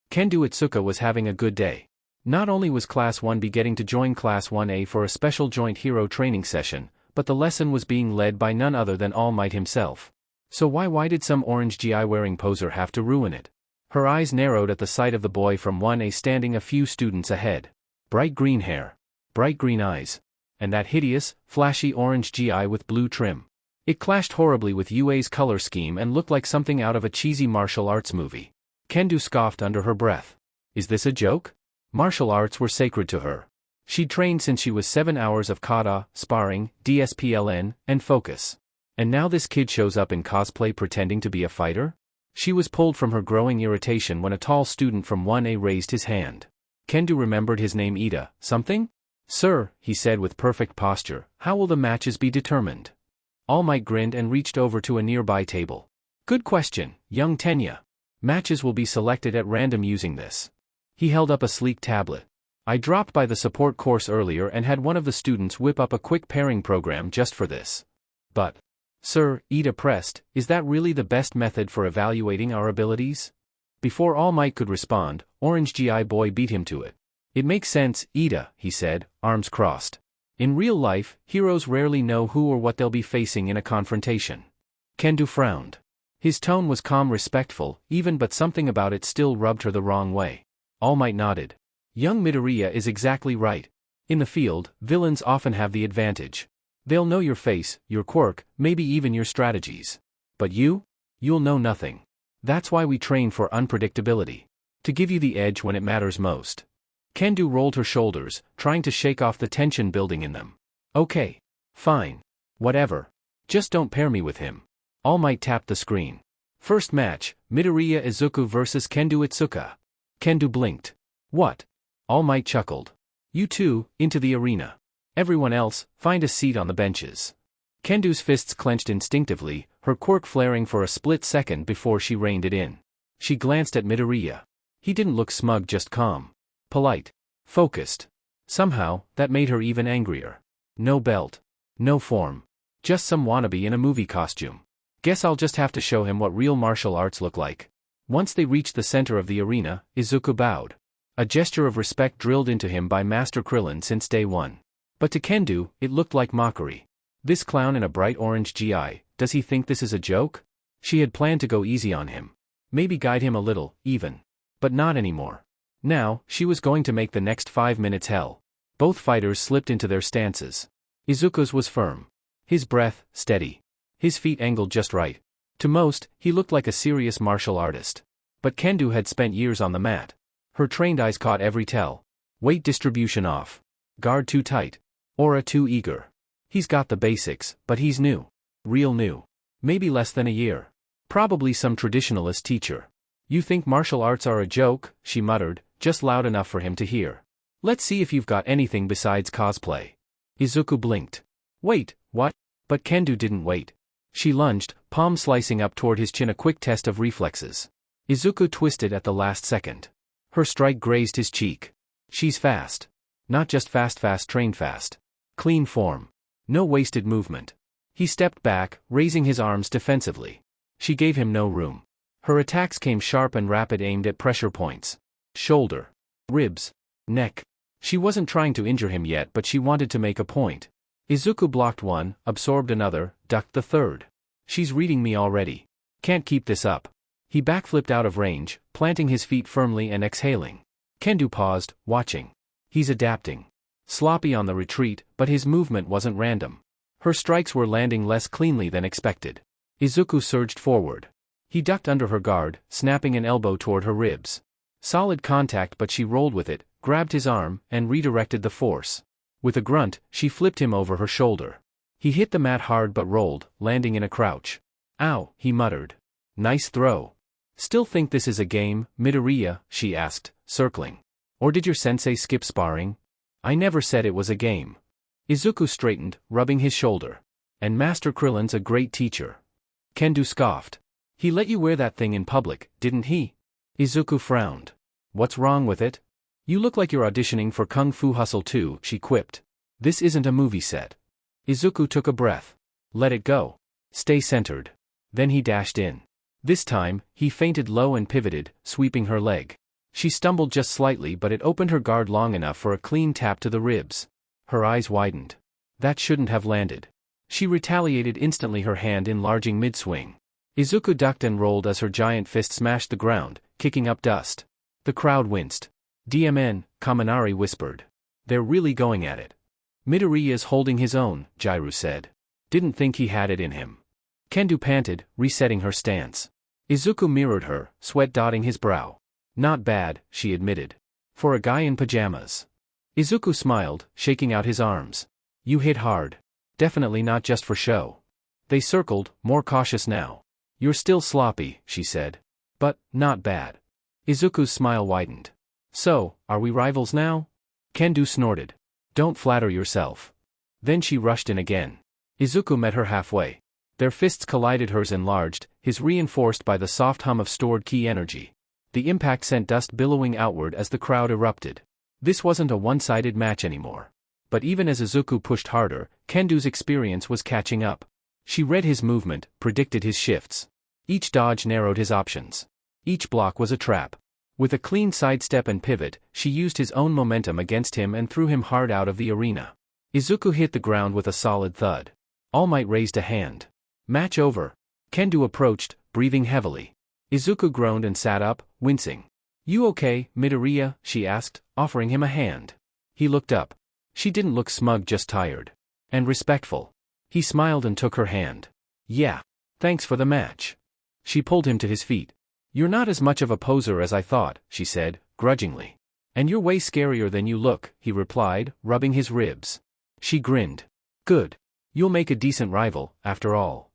Kendo Itsuka was having a good day. Not only was Class 1B getting to join Class 1A for a special joint hero training session, but the lesson was being led by none other than All Might himself. So why did some orange GI-wearing poser have to ruin it? Her eyes narrowed at the sight of the boy from 1A standing a few students ahead. Bright green hair. Bright green eyes. And that hideous, flashy orange GI with blue trim. It clashed horribly with UA's color scheme and looked like something out of a cheesy martial arts movie. Kendo scoffed under her breath. Is this a joke? Martial arts were sacred to her. She'd trained since she was 7 hours of kata, sparring, DSPLN, and focus. And now this kid shows up in cosplay pretending to be a fighter? She was pulled from her growing irritation when a tall student from 1A raised his hand. Kendo remembered his name Ida, something? Sir, he said with perfect posture, how will the matches be determined? All Might grinned and reached over to a nearby table. Good question, young Tenya. Matches will be selected at random using this. He held up a sleek tablet. I dropped by the support course earlier and had one of the students whip up a quick pairing program just for this. But, sir, Ida pressed, is that really the best method for evaluating our abilities? Before All Might could respond, Orange GI Boy beat him to it. It makes sense, Ida, he said, arms crossed. In real life, heroes rarely know who or what they'll be facing in a confrontation. Kendo frowned. His tone was calm, respectful, even, but something about it still rubbed her the wrong way. All Might nodded. Young Midoriya is exactly right. In the field, villains often have the advantage. They'll know your face, your quirk, maybe even your strategies. But you'll know nothing. That's why we train for unpredictability. To give you the edge when it matters most. Kendo rolled her shoulders, trying to shake off the tension building in them. Okay. Fine. Whatever. Just don't pair me with him. All Might tapped the screen. First match, Midoriya Izuku vs Kendo Itsuka. Kendo blinked. What? All Might chuckled. You two, into the arena. Everyone else, find a seat on the benches. Kendo's fists clenched instinctively, her quirk flaring for a split second before she reined it in. She glanced at Midoriya. He didn't look smug, just calm. Polite. Focused. Somehow, that made her even angrier. No belt. No form. Just some wannabe in a movie costume. Guess I'll just have to show him what real martial arts look like. Once they reached the center of the arena, Izuku bowed. A gesture of respect drilled into him by Master Krillin since day one. But to Kendo, it looked like mockery. This clown in a bright orange GI, does he think this is a joke? She had planned to go easy on him. Maybe guide him a little, even. But not anymore. Now, she was going to make the next 5 minutes hell. Both fighters slipped into their stances. Izuku's was firm. His breath, steady. His feet angled just right. To most, he looked like a serious martial artist. But Kendo had spent years on the mat. Her trained eyes caught every tell. Weight distribution off. Guard too tight. Aura too eager. He's got the basics, but he's new. Real new. Maybe less than a year. Probably some traditionalist teacher. You think martial arts are a joke, she muttered, just loud enough for him to hear. Let's see if you've got anything besides cosplay. Izuku blinked. Wait, what? But Kendo didn't wait. She lunged, palm slicing up toward his chin, a quick test of reflexes. Izuku twisted at the last second. Her strike grazed his cheek. She's fast. Not just fast, trained fast. Clean form. No wasted movement. He stepped back, raising his arms defensively. She gave him no room. Her attacks came sharp and rapid, aimed at pressure points. Shoulder. Ribs. Neck. She wasn't trying to injure him yet, but she wanted to make a point. Izuku blocked one, absorbed another, ducked the third. She's reading me already. Can't keep this up. He backflipped out of range, planting his feet firmly and exhaling. Kendo paused, watching. He's adapting. Sloppy on the retreat, but his movement wasn't random. Her strikes were landing less cleanly than expected. Izuku surged forward. He ducked under her guard, snapping an elbow toward her ribs. Solid contact, but she rolled with it, grabbed his arm, and redirected the force. With a grunt, she flipped him over her shoulder. He hit the mat hard but rolled, landing in a crouch. Ow, he muttered. Nice throw. Still think this is a game, Midoriya? She asked, circling. Or did your sensei skip sparring? I never said it was a game. Izuku straightened, rubbing his shoulder. And Master Krillin's a great teacher. Kendo scoffed. He let you wear that thing in public, didn't he? Izuku frowned. What's wrong with it? You look like you're auditioning for Kung Fu Hustle 2, she quipped. This isn't a movie set. Izuku took a breath. Let it go. Stay centered. Then he dashed in. This time, he feinted low and pivoted, sweeping her leg. She stumbled just slightly, but it opened her guard long enough for a clean tap to the ribs. Her eyes widened. That shouldn't have landed. She retaliated instantly, her hand enlarging mid-swing. Izuku ducked and rolled as her giant fist smashed the ground, kicking up dust. The crowd winced. DMN, Kaminari whispered. They're really going at it. Midoriya is holding his own, Jiraiya said. Didn't think he had it in him. Kendo panted, resetting her stance. Izuku mirrored her, sweat dotting his brow. Not bad, she admitted. For a guy in pajamas. Izuku smiled, shaking out his arms. You hit hard. Definitely not just for show. They circled, more cautious now. You're still sloppy, she said. But, not bad. Izuku's smile widened. So, are we rivals now? Kendo snorted. Don't flatter yourself. Then she rushed in again. Izuku met her halfway. Their fists collided, hers enlarged, his reinforced by the soft hum of stored ki energy. The impact sent dust billowing outward as the crowd erupted. This wasn't a one-sided match anymore. But even as Izuku pushed harder, Kendo's experience was catching up. She read his movement, predicted his shifts. Each dodge narrowed his options. Each block was a trap. With a clean sidestep and pivot, she used his own momentum against him and threw him hard out of the arena. Izuku hit the ground with a solid thud. All Might raised a hand. Match over. Kendo approached, breathing heavily. Izuku groaned and sat up, wincing. You okay, Midoriya? She asked, offering him a hand. He looked up. She didn't look smug, just tired. And respectful. He smiled and took her hand. Yeah. Thanks for the match. She pulled him to his feet. You're not as much of a poser as I thought, she said, grudgingly. And you're way scarier than you look, he replied, rubbing his ribs. She grinned. Good. You'll make a decent rival, after all.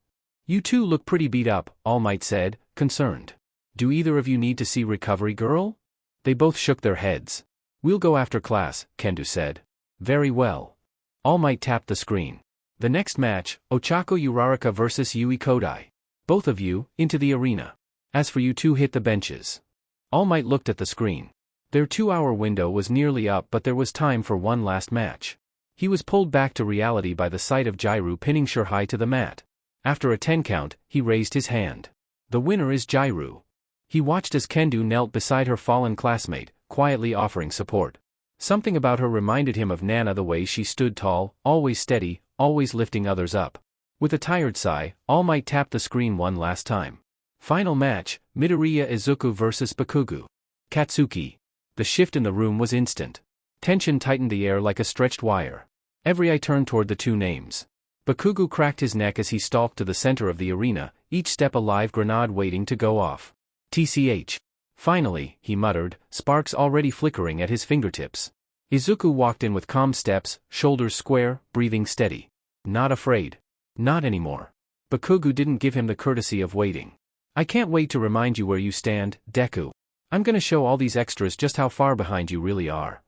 You two look pretty beat up, All Might said, concerned. Do either of you need to see Recovery Girl? They both shook their heads. We'll go after class, Kendo said. Very well. All Might tapped the screen. The next match, Ochako Uraraka vs Yui Kodai. Both of you, into the arena. As for you two, hit the benches. All Might looked at the screen. Their 2-hour window was nearly up, but there was time for one last match. He was pulled back to reality by the sight of Jiraiya pinning Shirhai to the mat. After a 10 count, he raised his hand. The winner is Jiraiya. He watched as Kendo knelt beside her fallen classmate, quietly offering support. Something about her reminded him of Nana, the way she stood tall, always steady, always lifting others up. With a tired sigh, All Might tapped the screen one last time. Final match, Midoriya Izuku vs Bakugo. Katsuki. The shift in the room was instant. Tension tightened the air like a stretched wire. Every eye turned toward the two names. Bakugo cracked his neck as he stalked to the center of the arena, each step a live grenade waiting to go off. TCH. Finally, he muttered, sparks already flickering at his fingertips. Izuku walked in with calm steps, shoulders square, breathing steady. Not afraid. Not anymore. Bakugo didn't give him the courtesy of waiting. I can't wait to remind you where you stand, Deku. I'm gonna show all these extras just how far behind you really are.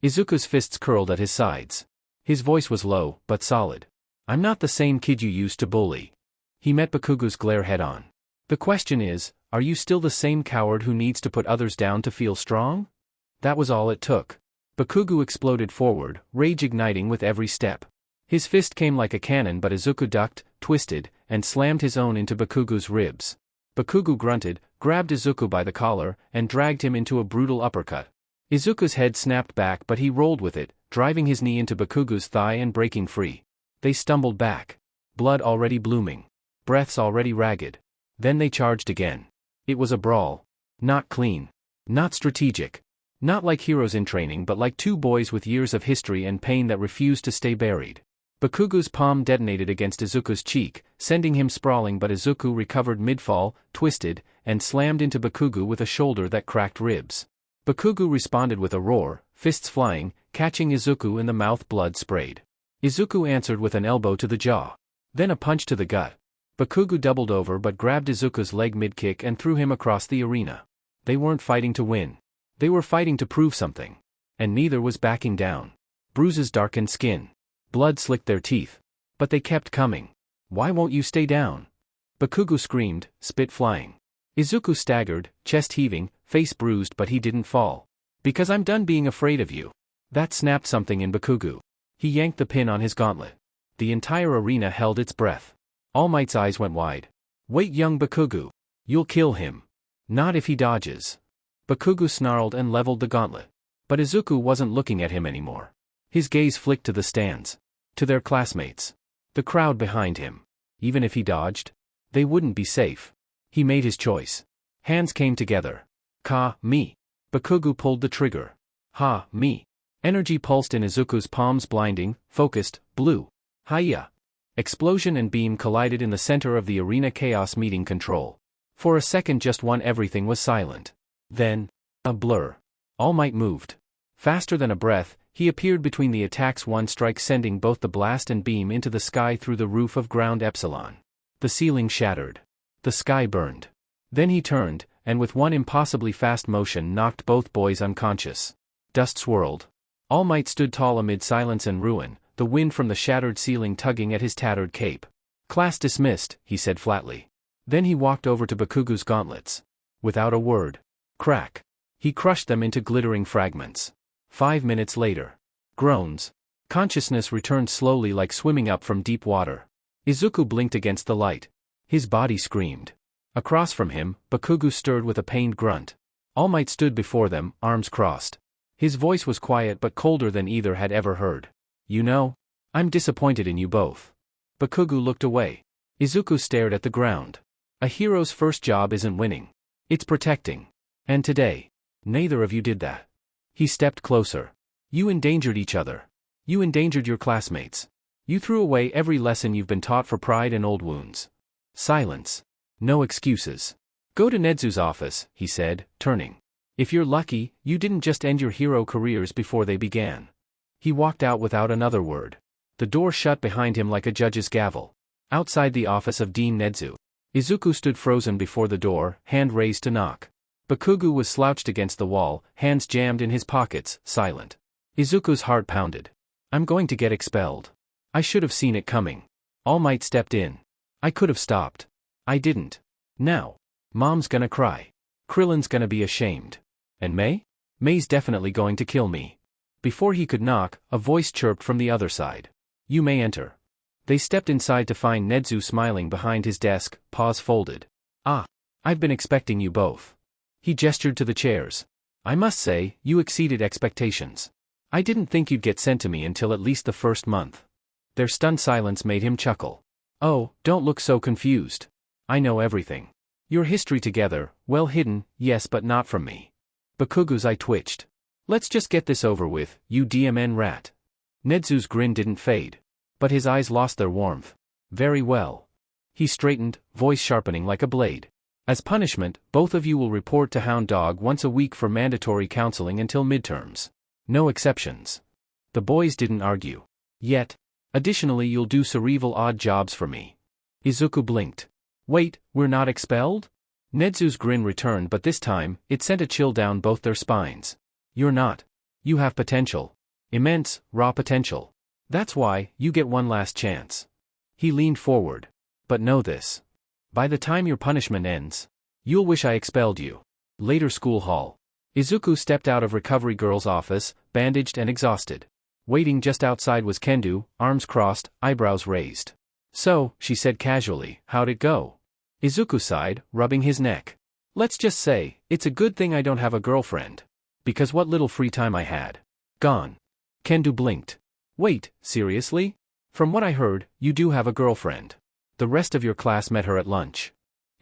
Izuku's fists curled at his sides. His voice was low, but solid. I'm not the same kid you used to bully. He met Bakugu's glare head-on. The question is, are you still the same coward who needs to put others down to feel strong? That was all it took. Bakugu exploded forward, rage igniting with every step. His fist came like a cannon, but Izuku ducked, twisted, and slammed his own into Bakugu's ribs. Bakugu grunted, grabbed Izuku by the collar, and dragged him into a brutal uppercut. Izuku's head snapped back, but he rolled with it, driving his knee into Bakugu's thigh and breaking free. They stumbled back. Blood already blooming. Breaths already ragged. Then they charged again. It was a brawl. Not clean. Not strategic. Not like heroes in training, but like two boys with years of history and pain that refused to stay buried. Bakugu's palm detonated against Izuku's cheek, sending him sprawling, but Izuku recovered mid-fall, twisted, and slammed into Bakugu with a shoulder that cracked ribs. Bakugu responded with a roar, fists flying, catching Izuku in the mouth. Blood sprayed. Izuku answered with an elbow to the jaw. Then a punch to the gut. Bakugu doubled over but grabbed Izuku's leg mid-kick and threw him across the arena. They weren't fighting to win. They were fighting to prove something. And neither was backing down. Bruises darkened skin. Blood slicked their teeth. But they kept coming. Why won't you stay down? Bakugu screamed, spit flying. Izuku staggered, chest heaving, face bruised, but he didn't fall. Because I'm done being afraid of you. That snapped something in Bakugu. He yanked the pin on his gauntlet. The entire arena held its breath. All Might's eyes went wide. Wait, young Bakugu. You'll kill him. Not if he dodges. Bakugu snarled and leveled the gauntlet. But Izuku wasn't looking at him anymore. His gaze flicked to the stands. To their classmates. The crowd behind him. Even if he dodged, they wouldn't be safe. He made his choice. Hands came together. Me. Bakugu pulled the trigger. Me. Energy pulsed in Izuku's palms, blinding, focused, blue. Hiya. Explosion and beam collided in the center of the arena. Chaos meeting control. For a second, just one, everything was silent. Then, a blur. All Might moved. Faster than a breath, he appeared between the attacks, one strike sending both the blast and beam into the sky through the roof of ground Epsilon. The ceiling shattered. The sky burned. Then he turned, and with one impossibly fast motion knocked both boys unconscious. Dust swirled. All Might stood tall amid silence and ruin, the wind from the shattered ceiling tugging at his tattered cape. Class dismissed, he said flatly. Then he walked over to Bakugu's gauntlets. Without a word. Crack. He crushed them into glittering fragments. 5 minutes later. Groans. Consciousness returned slowly, like swimming up from deep water. Izuku blinked against the light. His body screamed. Across from him, Bakugu stirred with a pained grunt. All Might stood before them, arms crossed. His voice was quiet but colder than either had ever heard. You know, I'm disappointed in you both. Bakugu looked away. Izuku stared at the ground. A hero's first job isn't winning. It's protecting. And today, neither of you did that. He stepped closer. You endangered each other. You endangered your classmates. You threw away every lesson you've been taught for pride and old wounds. Silence. No excuses. Go to Nedzu's office, he said, turning. If you're lucky, you didn't just end your hero careers before they began. He walked out without another word. The door shut behind him like a judge's gavel. Outside the office of Dean Nedzu, Izuku stood frozen before the door, hand raised to knock. Bakugu was slouched against the wall, hands jammed in his pockets, silent. Izuku's heart pounded. I'm going to get expelled. I should have seen it coming. All Might stepped in. I could have stopped. I didn't. Now. Mom's gonna cry. Krillin's gonna be ashamed. And May? May's definitely going to kill me. Before he could knock, a voice chirped from the other side. You may enter. They stepped inside to find Nedzu smiling behind his desk, paws folded. I've been expecting you both. He gestured to the chairs. I must say, you exceeded expectations. I didn't think you'd get sent to me until at least the first month. Their stunned silence made him chuckle. Oh, don't look so confused. I know everything. Your history together, well hidden, yes, but not from me. Bakugu's eye twitched. Let's just get this over with, you DMN rat. Nedzu's grin didn't fade. But his eyes lost their warmth. Very well. He straightened, voice sharpening like a blade. As punishment, both of you will report to Hound Dog once a week for mandatory counseling until midterms. No exceptions. The boys didn't argue. Yet. Additionally, you'll do cerebral odd jobs for me. Izuku blinked. Wait, we're not expelled? Nedzu's grin returned, but this time, it sent a chill down both their spines. You're not. You have potential. Immense, raw potential. That's why, you get one last chance. He leaned forward. But know this. By the time your punishment ends, you'll wish I expelled you. Later school hall. Izuku stepped out of Recovery Girl's office, bandaged and exhausted. Waiting just outside was Kendo, arms crossed, eyebrows raised. So, she said casually, how'd it go? Izuku sighed, rubbing his neck. Let's just say, it's a good thing I don't have a girlfriend. Because what little free time I had. Gone. Kendo blinked. Wait, seriously? From what I heard, you do have a girlfriend. The rest of your class met her at lunch.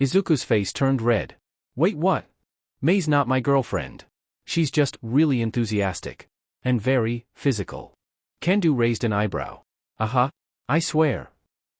Izuku's face turned red. Wait, what? Mei's not my girlfriend. She's just really enthusiastic. And very physical. Kendo raised an eyebrow. I swear.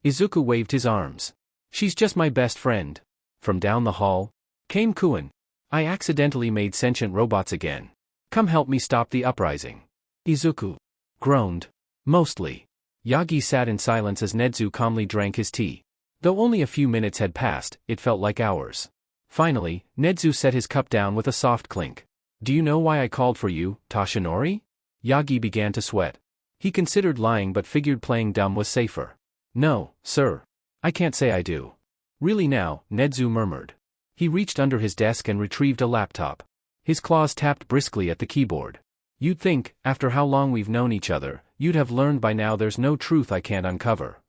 Izuku waved his arms. She's just my best friend. From down the hall came Kuin. I accidentally made sentient robots again. Come help me stop the uprising. Izuku groaned. Mostly. Yagi sat in silence as Nedzu calmly drank his tea. Though only a few minutes had passed, it felt like hours. Finally, Nedzu set his cup down with a soft clink. Do you know why I called for you, Toshinori? Yagi began to sweat. He considered lying but figured playing dumb was safer. No, sir. I can't say I do. Really now, Nedzu murmured. He reached under his desk and retrieved a laptop. His claws tapped briskly at the keyboard. You'd think, after how long we've known each other, you'd have learned by now there's no truth I can't uncover.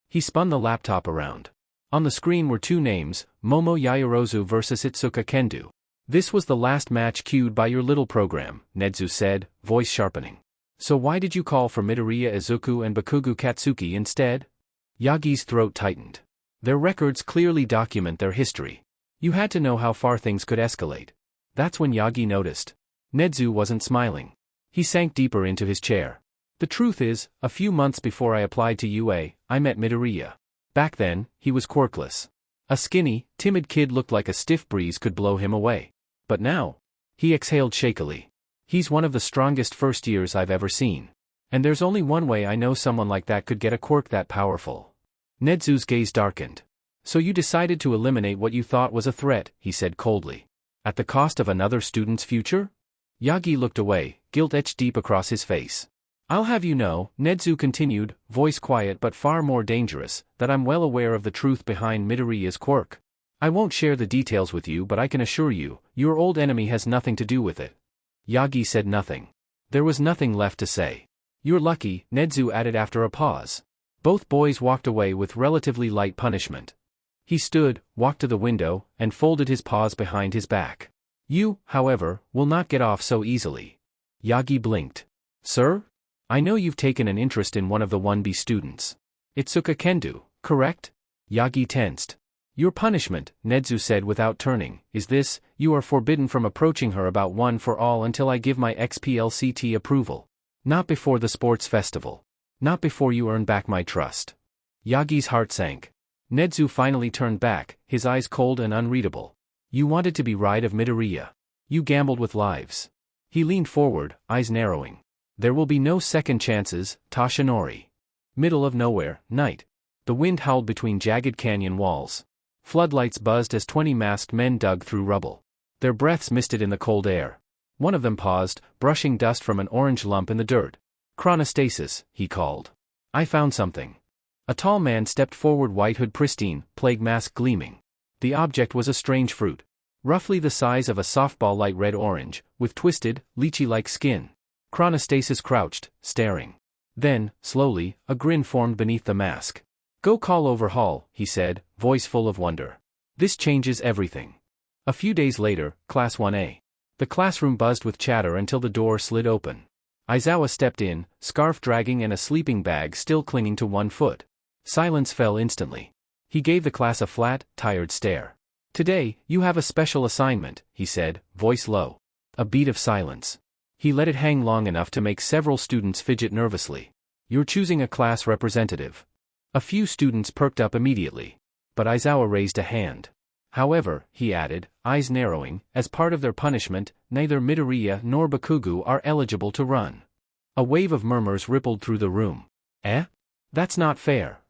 He spun the laptop around. On the screen were two names, Momo Yaoyorozu versus Itsuka Kendo. This was the last match queued by your little program, Nedzu said, voice sharpening. So why did you call for Midoriya Izuku and Bakugo Katsuki instead? Yagi's throat tightened. Their records clearly document their history. You had to know how far things could escalate. That's when Yagi noticed. Nedzu wasn't smiling. He sank deeper into his chair. The truth is, a few months before I applied to UA, I met Midoriya. Back then, he was quirkless. A skinny, timid kid looked like a stiff breeze could blow him away. But now, he exhaled shakily. He's one of the strongest first years I've ever seen. And there's only one way I know someone like that could get a quirk that powerful. Nedzu's gaze darkened. So you decided to eliminate what you thought was a threat, he said coldly. At the cost of another student's future? Yagi looked away, guilt etched deep across his face. I'll have you know, Nedzu continued, voice quiet but far more dangerous, that I'm well aware of the truth behind Midoriya's quirk. I won't share the details with you but I can assure you, your old enemy has nothing to do with it. Yagi said nothing. There was nothing left to say. You're lucky, Nedzu added after a pause. Both boys walked away with relatively light punishment. He stood, walked to the window, and folded his paws behind his back. You, however, will not get off so easily. Yagi blinked. Sir? I know you've taken an interest in one of the 1B students. Itsuka Kendo, correct? Yagi tensed. Your punishment, Nedzu said without turning, is this: you are forbidden from approaching her about one for all until I give my XPLCT approval. Not before the sports festival. Not before you earn back my trust. Yagi's heart sank. Nedzu finally turned back, his eyes cold and unreadable. You wanted to be rid of Midoriya. You gambled with lives. He leaned forward, eyes narrowing. There will be no second chances, Toshinori. Middle of nowhere, night. The wind howled between jagged canyon walls. Floodlights buzzed as 20 masked men dug through rubble. Their breaths misted in the cold air. One of them paused, brushing dust from an orange lump in the dirt. Chronostasis, he called. I found something. A tall man stepped forward, white hood pristine, plague mask gleaming. The object was a strange fruit. Roughly the size of a softball, light red-orange, with twisted, lychee-like skin. Chronostasis crouched, staring. Then, slowly, a grin formed beneath the mask. Go call over Hall, he said, voice full of wonder. This changes everything. A few days later, Class 1A. The classroom buzzed with chatter until the door slid open. Aizawa stepped in, scarf dragging and a sleeping bag still clinging to one foot. Silence fell instantly. He gave the class a flat, tired stare. Today, you have a special assignment, he said, voice low. A beat of silence. He let it hang long enough to make several students fidget nervously. You're choosing a class representative. A few students perked up immediately. But Aizawa raised a hand. However, he added, eyes narrowing, as part of their punishment, neither Midoriya nor Bakugo are eligible to run. A wave of murmurs rippled through the room. Eh? That's not fair.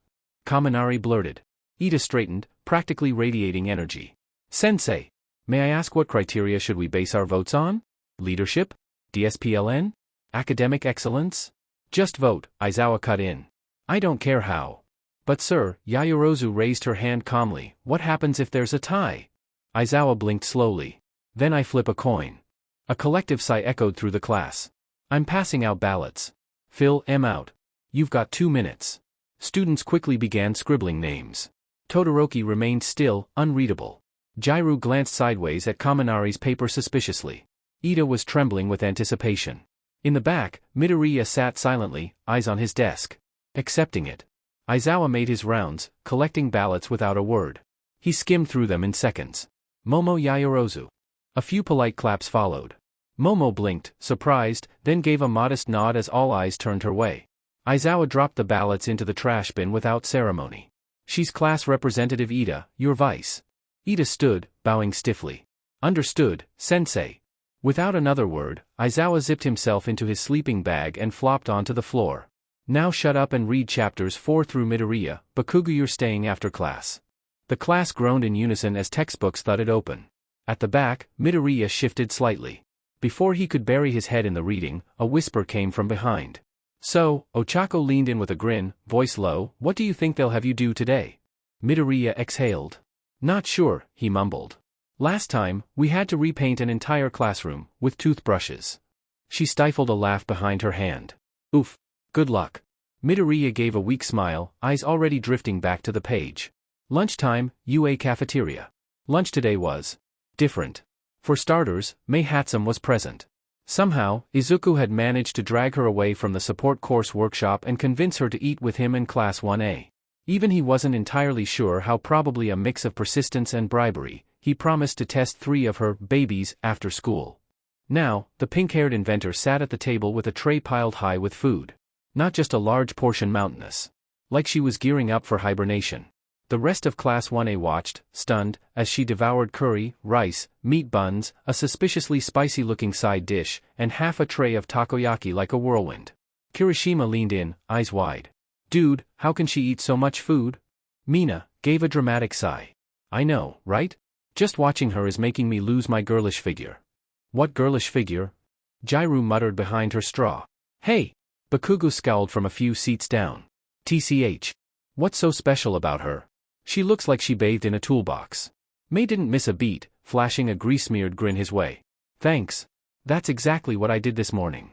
Kaminari blurted. Ida straightened, practically radiating energy. Sensei, may I ask what criteria should we base our votes on? Leadership? DSPLN? Academic excellence? Just vote, Aizawa cut in. I don't care how. But sir, Yaoyorozu raised her hand calmly, what happens if there's a tie? Aizawa blinked slowly. Then I flip a coin. A collective sigh echoed through the class. I'm passing out ballots. Fill M out. You've got 2 minutes. Students quickly began scribbling names. Todoroki remained still, unreadable. Jairu glanced sideways at Kaminari's paper suspiciously. Ida was trembling with anticipation. In the back, Midoriya sat silently, eyes on his desk. Accepting it. Aizawa made his rounds, collecting ballots without a word. He skimmed through them in seconds. Momo Yaoyorozu. A few polite claps followed. Momo blinked, surprised, then gave a modest nod as all eyes turned her way. Aizawa dropped the ballots into the trash bin without ceremony. She's class representative Ida, your vice. Ida stood, bowing stiffly. Understood, sensei. Without another word, Aizawa zipped himself into his sleeping bag and flopped onto the floor. Now shut up and read chapters 4 through Midoriya, Bakugo, you're staying after class. The class groaned in unison as textbooks thudded open. At the back, Midoriya shifted slightly. Before he could bury his head in the reading, a whisper came from behind. So, Ochako leaned in with a grin, voice low, what do you think they'll have you do today? Midoriya exhaled. Not sure, he mumbled. Last time, we had to repaint an entire classroom, with toothbrushes. She stifled a laugh behind her hand. Oof. Good luck. Midoriya gave a weak smile, eyes already drifting back to the page. Lunchtime, UA cafeteria. Lunch today was different. For starters, Mei Hatsum was present. Somehow, Izuku had managed to drag her away from the support course workshop and convince her to eat with him in Class 1A. Even he wasn't entirely sure how, probably a mix of persistence and bribery, he promised to test 3 of her babies after school. Now, the pink-haired inventor sat at the table with a tray piled high with food. Not just a large portion mountainous. Like she was gearing up for hibernation. The rest of Class 1A watched, stunned, as she devoured curry, rice, meat buns, a suspiciously spicy-looking side dish, and half a tray of takoyaki like a whirlwind. Kirishima leaned in, eyes wide. Dude, how can she eat so much food? Mina gave a dramatic sigh. I know, right? Just watching her is making me lose my girlish figure. What girlish figure? Jairu muttered behind her straw. Hey! Bakugo scowled from a few seats down. TCH. What's so special about her? She looks like she bathed in a toolbox. Mei didn't miss a beat, flashing a grease-smeared grin his way. Thanks. That's exactly what I did this morning.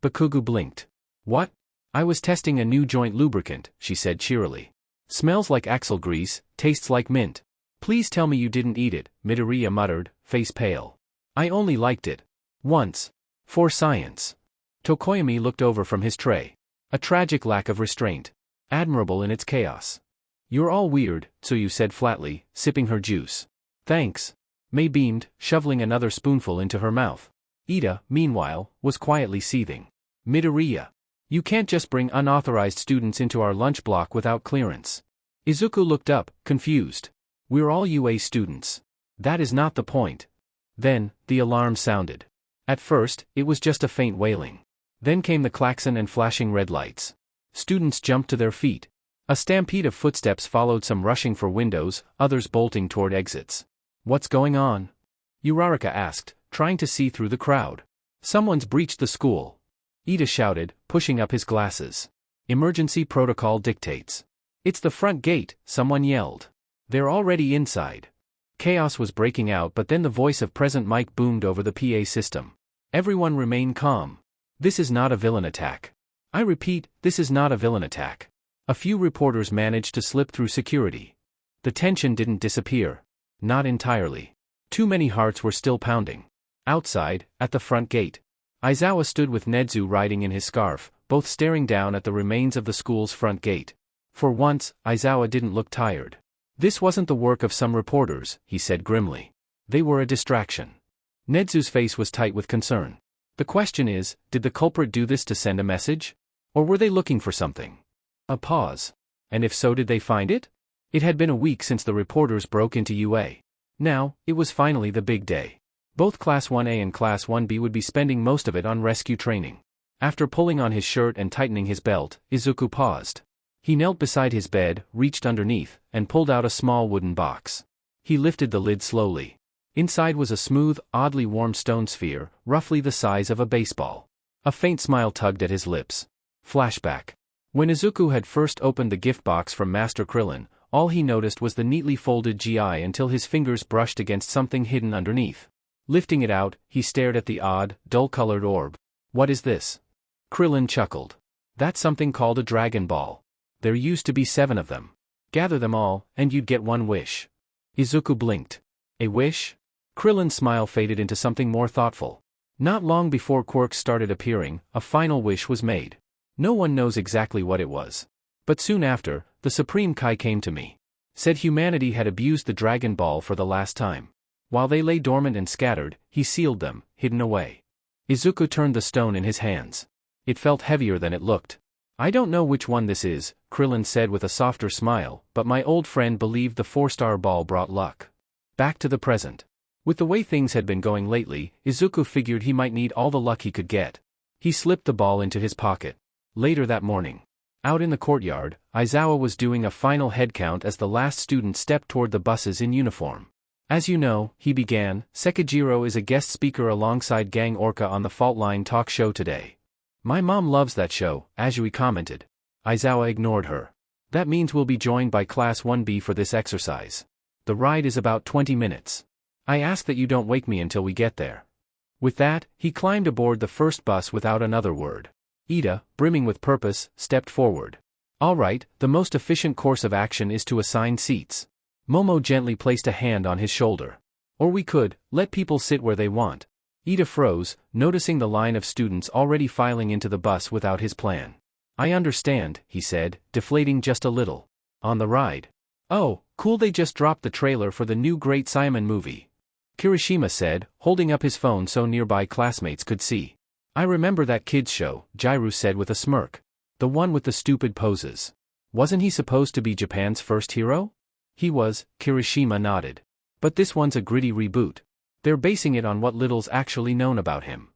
Bakugo blinked. What? I was testing a new joint lubricant, she said cheerily. Smells like axle grease, tastes like mint. Please tell me you didn't eat it, Midoriya muttered, face pale. I only liked it. Once. For science. Tokoyami looked over from his tray. A tragic lack of restraint. Admirable in its chaos. You're all weird, Tsuyu said flatly, sipping her juice. Thanks. Mei beamed, shoveling another spoonful into her mouth. Ida, meanwhile, was quietly seething. Midoriya. You can't just bring unauthorized students into our lunch block without clearance. Izuku looked up, confused. We're all UA students. That is not the point. Then, the alarm sounded. At first, it was just a faint wailing. Then came the klaxon and flashing red lights. Students jumped to their feet. A stampede of footsteps followed, some rushing for windows, others bolting toward exits. What's going on? Uraraka asked, trying to see through the crowd. Someone's breached the school. Ida shouted, pushing up his glasses. Emergency protocol dictates. It's the front gate, someone yelled. They're already inside. Chaos was breaking out, but then the voice of President Mike boomed over the PA system. Everyone remain calm. This is not a villain attack. I repeat, this is not a villain attack. A few reporters managed to slip through security. The tension didn't disappear. Not entirely. Too many hearts were still pounding. Outside, at the front gate, Aizawa stood with Nedzu riding in his scarf, both staring down at the remains of the school's front gate. For once, Aizawa didn't look tired. This wasn't the work of some reporters, he said grimly. They were a distraction. Nedzu's face was tight with concern. The question is, did the culprit do this to send a message? Or were they looking for something? A pause. And if so, did they find it? It had been a week since the reporters broke into UA. Now, it was finally the big day. Both Class 1A and Class 1B would be spending most of it on rescue training. After pulling on his shirt and tightening his belt, Izuku paused. He knelt beside his bed, reached underneath, and pulled out a small wooden box. He lifted the lid slowly. Inside was a smooth, oddly warm stone sphere, roughly the size of a baseball. A faint smile tugged at his lips. Flashback. When Izuku had first opened the gift box from Master Krillin, all he noticed was the neatly folded GI until his fingers brushed against something hidden underneath. Lifting it out, he stared at the odd, dull-colored orb. "What is this?" Krillin chuckled. "That's something called a Dragon Ball. There used to be 7 of them. Gather them all, and you'd get one wish." Izuku blinked. "A wish?" Krillin's smile faded into something more thoughtful. Not long before quirks started appearing, a final wish was made. No one knows exactly what it was. But soon after, the Supreme Kai came to me. Said humanity had abused the Dragon Ball for the last time. While they lay dormant and scattered, he sealed them, hidden away. Izuku turned the stone in his hands. It felt heavier than it looked. "I don't know which one this is," Krillin said with a softer smile, "but my old friend believed the 4-star ball brought luck." Back to the present. With the way things had been going lately, Izuku figured he might need all the luck he could get. He slipped the ball into his pocket. Later that morning, out in the courtyard, Aizawa was doing a final head count as the last student stepped toward the buses in uniform. "As you know," he began, "Sekijiro is a guest speaker alongside Gang Orca on the Fault Line talk show today. My mom loves that show," Azui commented. Aizawa ignored her. "That means we'll be joined by Class 1B for this exercise. The ride is about 20 minutes. I ask that you don't wake me until we get there." With that, he climbed aboard the first bus without another word. Ida, brimming with purpose, stepped forward. "All right, the most efficient course of action is to assign seats." Momo gently placed a hand on his shoulder. "Or we could, let people sit where they want." Ida froze, noticing the line of students already filing into the bus without his plan. "I understand," he said, deflating just a little. "On the ride." "Oh, cool, they just dropped the trailer for the new Great Saiyan movie," Kirishima said, holding up his phone so nearby classmates could see. "I remember that kids show," Jairu said with a smirk. "The one with the stupid poses. Wasn't he supposed to be Japan's first hero?" "He was," Kirishima nodded. "But this one's a gritty reboot. They're basing it on what little's actually known about him."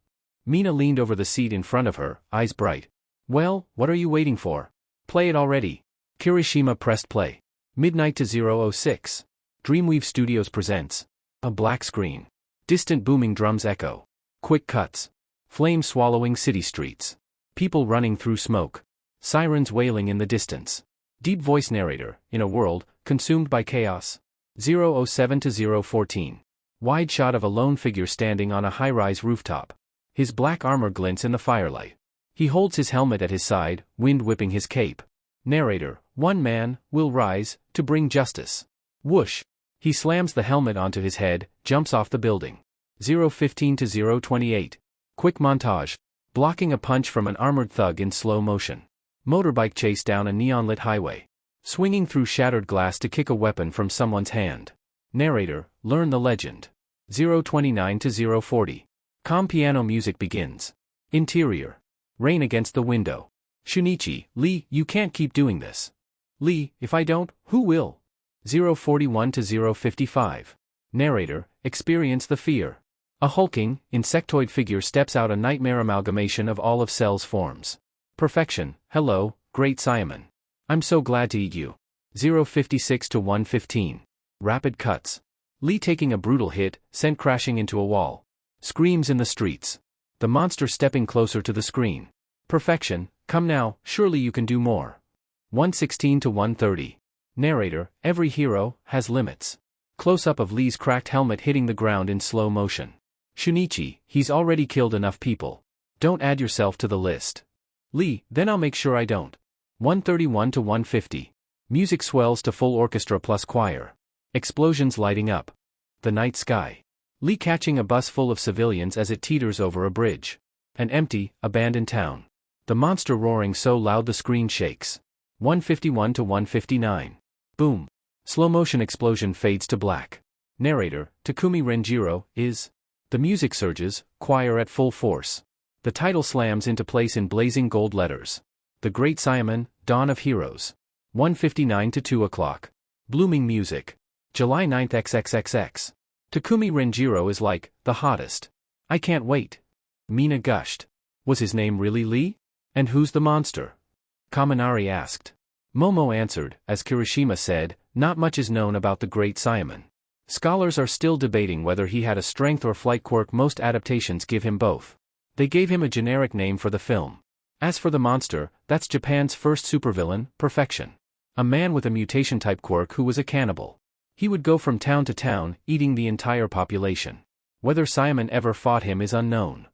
Mina leaned over the seat in front of her, eyes bright. "Well, what are you waiting for? Play it already." Kirishima pressed play. Midnight to 006. Dreamweave Studios presents. A black screen. Distant booming drums echo. Quick cuts. Flames swallowing city streets. People running through smoke. Sirens wailing in the distance. Deep voice narrator, in a world consumed by chaos. 007 to 014. Wide shot of a lone figure standing on a high-rise rooftop. His black armor glints in the firelight. He holds his helmet at his side, wind whipping his cape. Narrator, "One man will rise to bring justice." Whoosh. He slams the helmet onto his head, jumps off the building. 015 to 028. Quick montage. Blocking a punch from an armored thug in slow motion. Motorbike chase down a neon-lit highway. Swinging through shattered glass to kick a weapon from someone's hand. Narrator, learn the legend. 029 to 040. Calm piano music begins. Interior. Rain against the window. Shunichi, Lee, you can't keep doing this. Lee, if I don't, who will? 041 to 055. Narrator, experience the fear. A hulking, insectoid figure steps out, a nightmare amalgamation of all of Cell's forms. Perfection, hello, Great Saiyan. I'm so glad to eat you. 056 to 115. Rapid cuts. Lee taking a brutal hit, sent crashing into a wall. Screams in the streets. The monster stepping closer to the screen. Perfection, come now, surely you can do more. 116 to 130. Narrator, every hero has limits. Close-up of Lee's cracked helmet hitting the ground in slow motion. Shunichi, he's already killed enough people. Don't add yourself to the list. Lee, then I'll make sure I don't. 131 to 150. Music swells to full orchestra plus choir. Explosions lighting up the night sky. Lee catching a bus full of civilians as it teeters over a bridge. An empty, abandoned town. The monster roaring so loud the screen shakes. 151 to 159. Boom. Slow motion explosion fades to black. Narrator, Takumi Renjiro, is. The music surges, choir at full force. The title slams into place in blazing gold letters. The Great Saiyan, Dawn of Heroes. 159 to 2 o'clock. Blooming music. July 9th XXXX. Takumi Renjiro is like, the hottest. I can't wait. Mina gushed. Was his name really Lee? And who's the monster? Kaminari asked. Momo answered, as Kirishima said, not much is known about the Great Saiyan. Scholars are still debating whether he had a strength or flight quirk. Most adaptations give him both. They gave him a generic name for the film. As for the monster, that's Japan's first supervillain, Perfection. A man with a mutation-type quirk who was a cannibal. He would go from town to town, eating the entire population. Whether Simon ever fought him is unknown.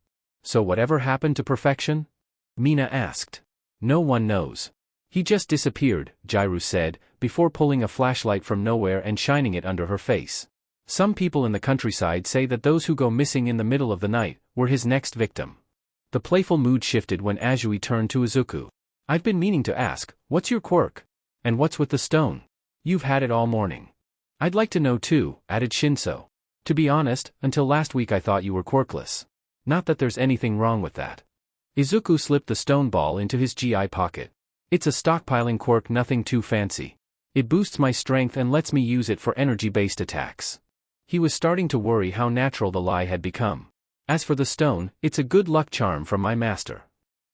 So whatever happened to Perfection? Mina asked. No one knows. He just disappeared, Jairu said, before pulling a flashlight from nowhere and shining it under her face. Some people in the countryside say that those who go missing in the middle of the night were his next victim. The playful mood shifted when Azui turned to Izuku. I've been meaning to ask, what's your quirk? And what's with the stone? You've had it all morning. I'd like to know too, added Shinso. To be honest, until last week I thought you were quirkless. Not that there's anything wrong with that. Izuku slipped the stone ball into his GI pocket. It's a stockpiling quirk, nothing too fancy. It boosts my strength and lets me use it for energy-based attacks. He was starting to worry how natural the lie had become. As for the stone, it's a good luck charm from my master.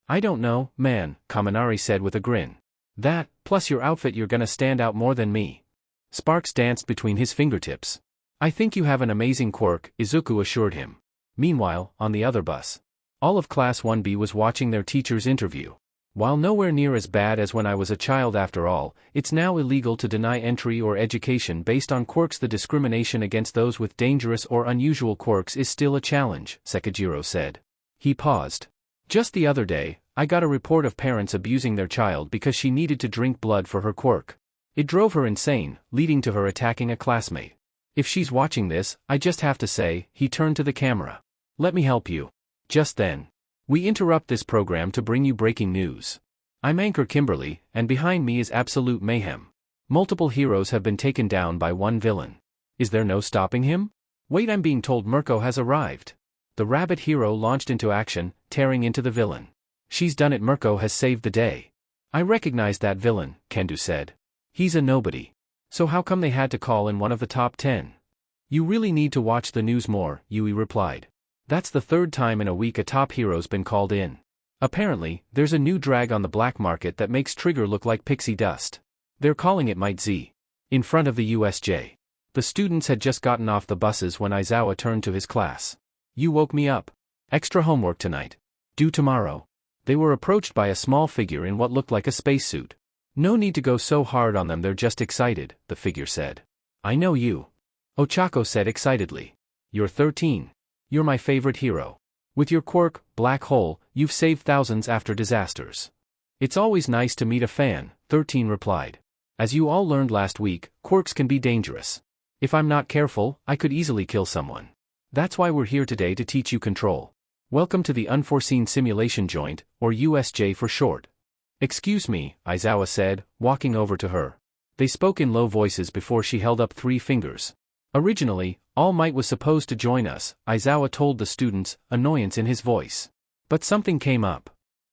I don't know, man, Kaminari said with a grin. That, plus your outfit, you're gonna stand out more than me. Sparks danced between his fingertips. I think you have an amazing quirk, Izuku assured him. Meanwhile, on the other bus, all of Class 1B was watching their teacher's interview. While nowhere near as bad as when I was a child after all, it's now illegal to deny entry or education based on quirks. The discrimination against those with dangerous or unusual quirks is still a challenge, Sekijiro said. He paused. Just the other day, I got a report of parents abusing their child because she needed to drink blood for her quirk. It drove her insane, leading to her attacking a classmate. If she's watching this, I just have to say, he turned to the camera. Let me help you. Just then, we interrupt this program to bring you breaking news. I'm Anchor Kimberly, and behind me is absolute mayhem. Multiple heroes have been taken down by one villain. Is there no stopping him? Wait, I'm being told Mirko has arrived. The rabbit hero launched into action, tearing into the villain. She's done it. Mirko has saved the day. I recognize that villain, Kendo said. He's a nobody. So how come they had to call in one of the top 10? You really need to watch the news more, Yui replied. That's the third time in a week a top hero's been called in. Apparently, there's a new drag on the black market that makes Trigger look like pixie dust. They're calling it Might Z. In front of the USJ. The students had just gotten off the buses when Aizawa turned to his class. You woke me up. Extra homework tonight. Due tomorrow. They were approached by a small figure in what looked like a spacesuit. No need to go so hard on them, they're just excited, the figure said. I know you. Ochako said excitedly. You're 13. You're my favorite hero. With your quirk, Black Hole, you've saved thousands after disasters. It's always nice to meet a fan, 13 replied. As you all learned last week, quirks can be dangerous. If I'm not careful, I could easily kill someone. That's why we're here today, to teach you control. Welcome to the Unforeseen Simulation Joint, or USJ for short. Excuse me, Aizawa said, walking over to her. They spoke in low voices before she held up 3 fingers. Originally, All Might was supposed to join us, Aizawa told the students, annoyance in his voice. But something came up.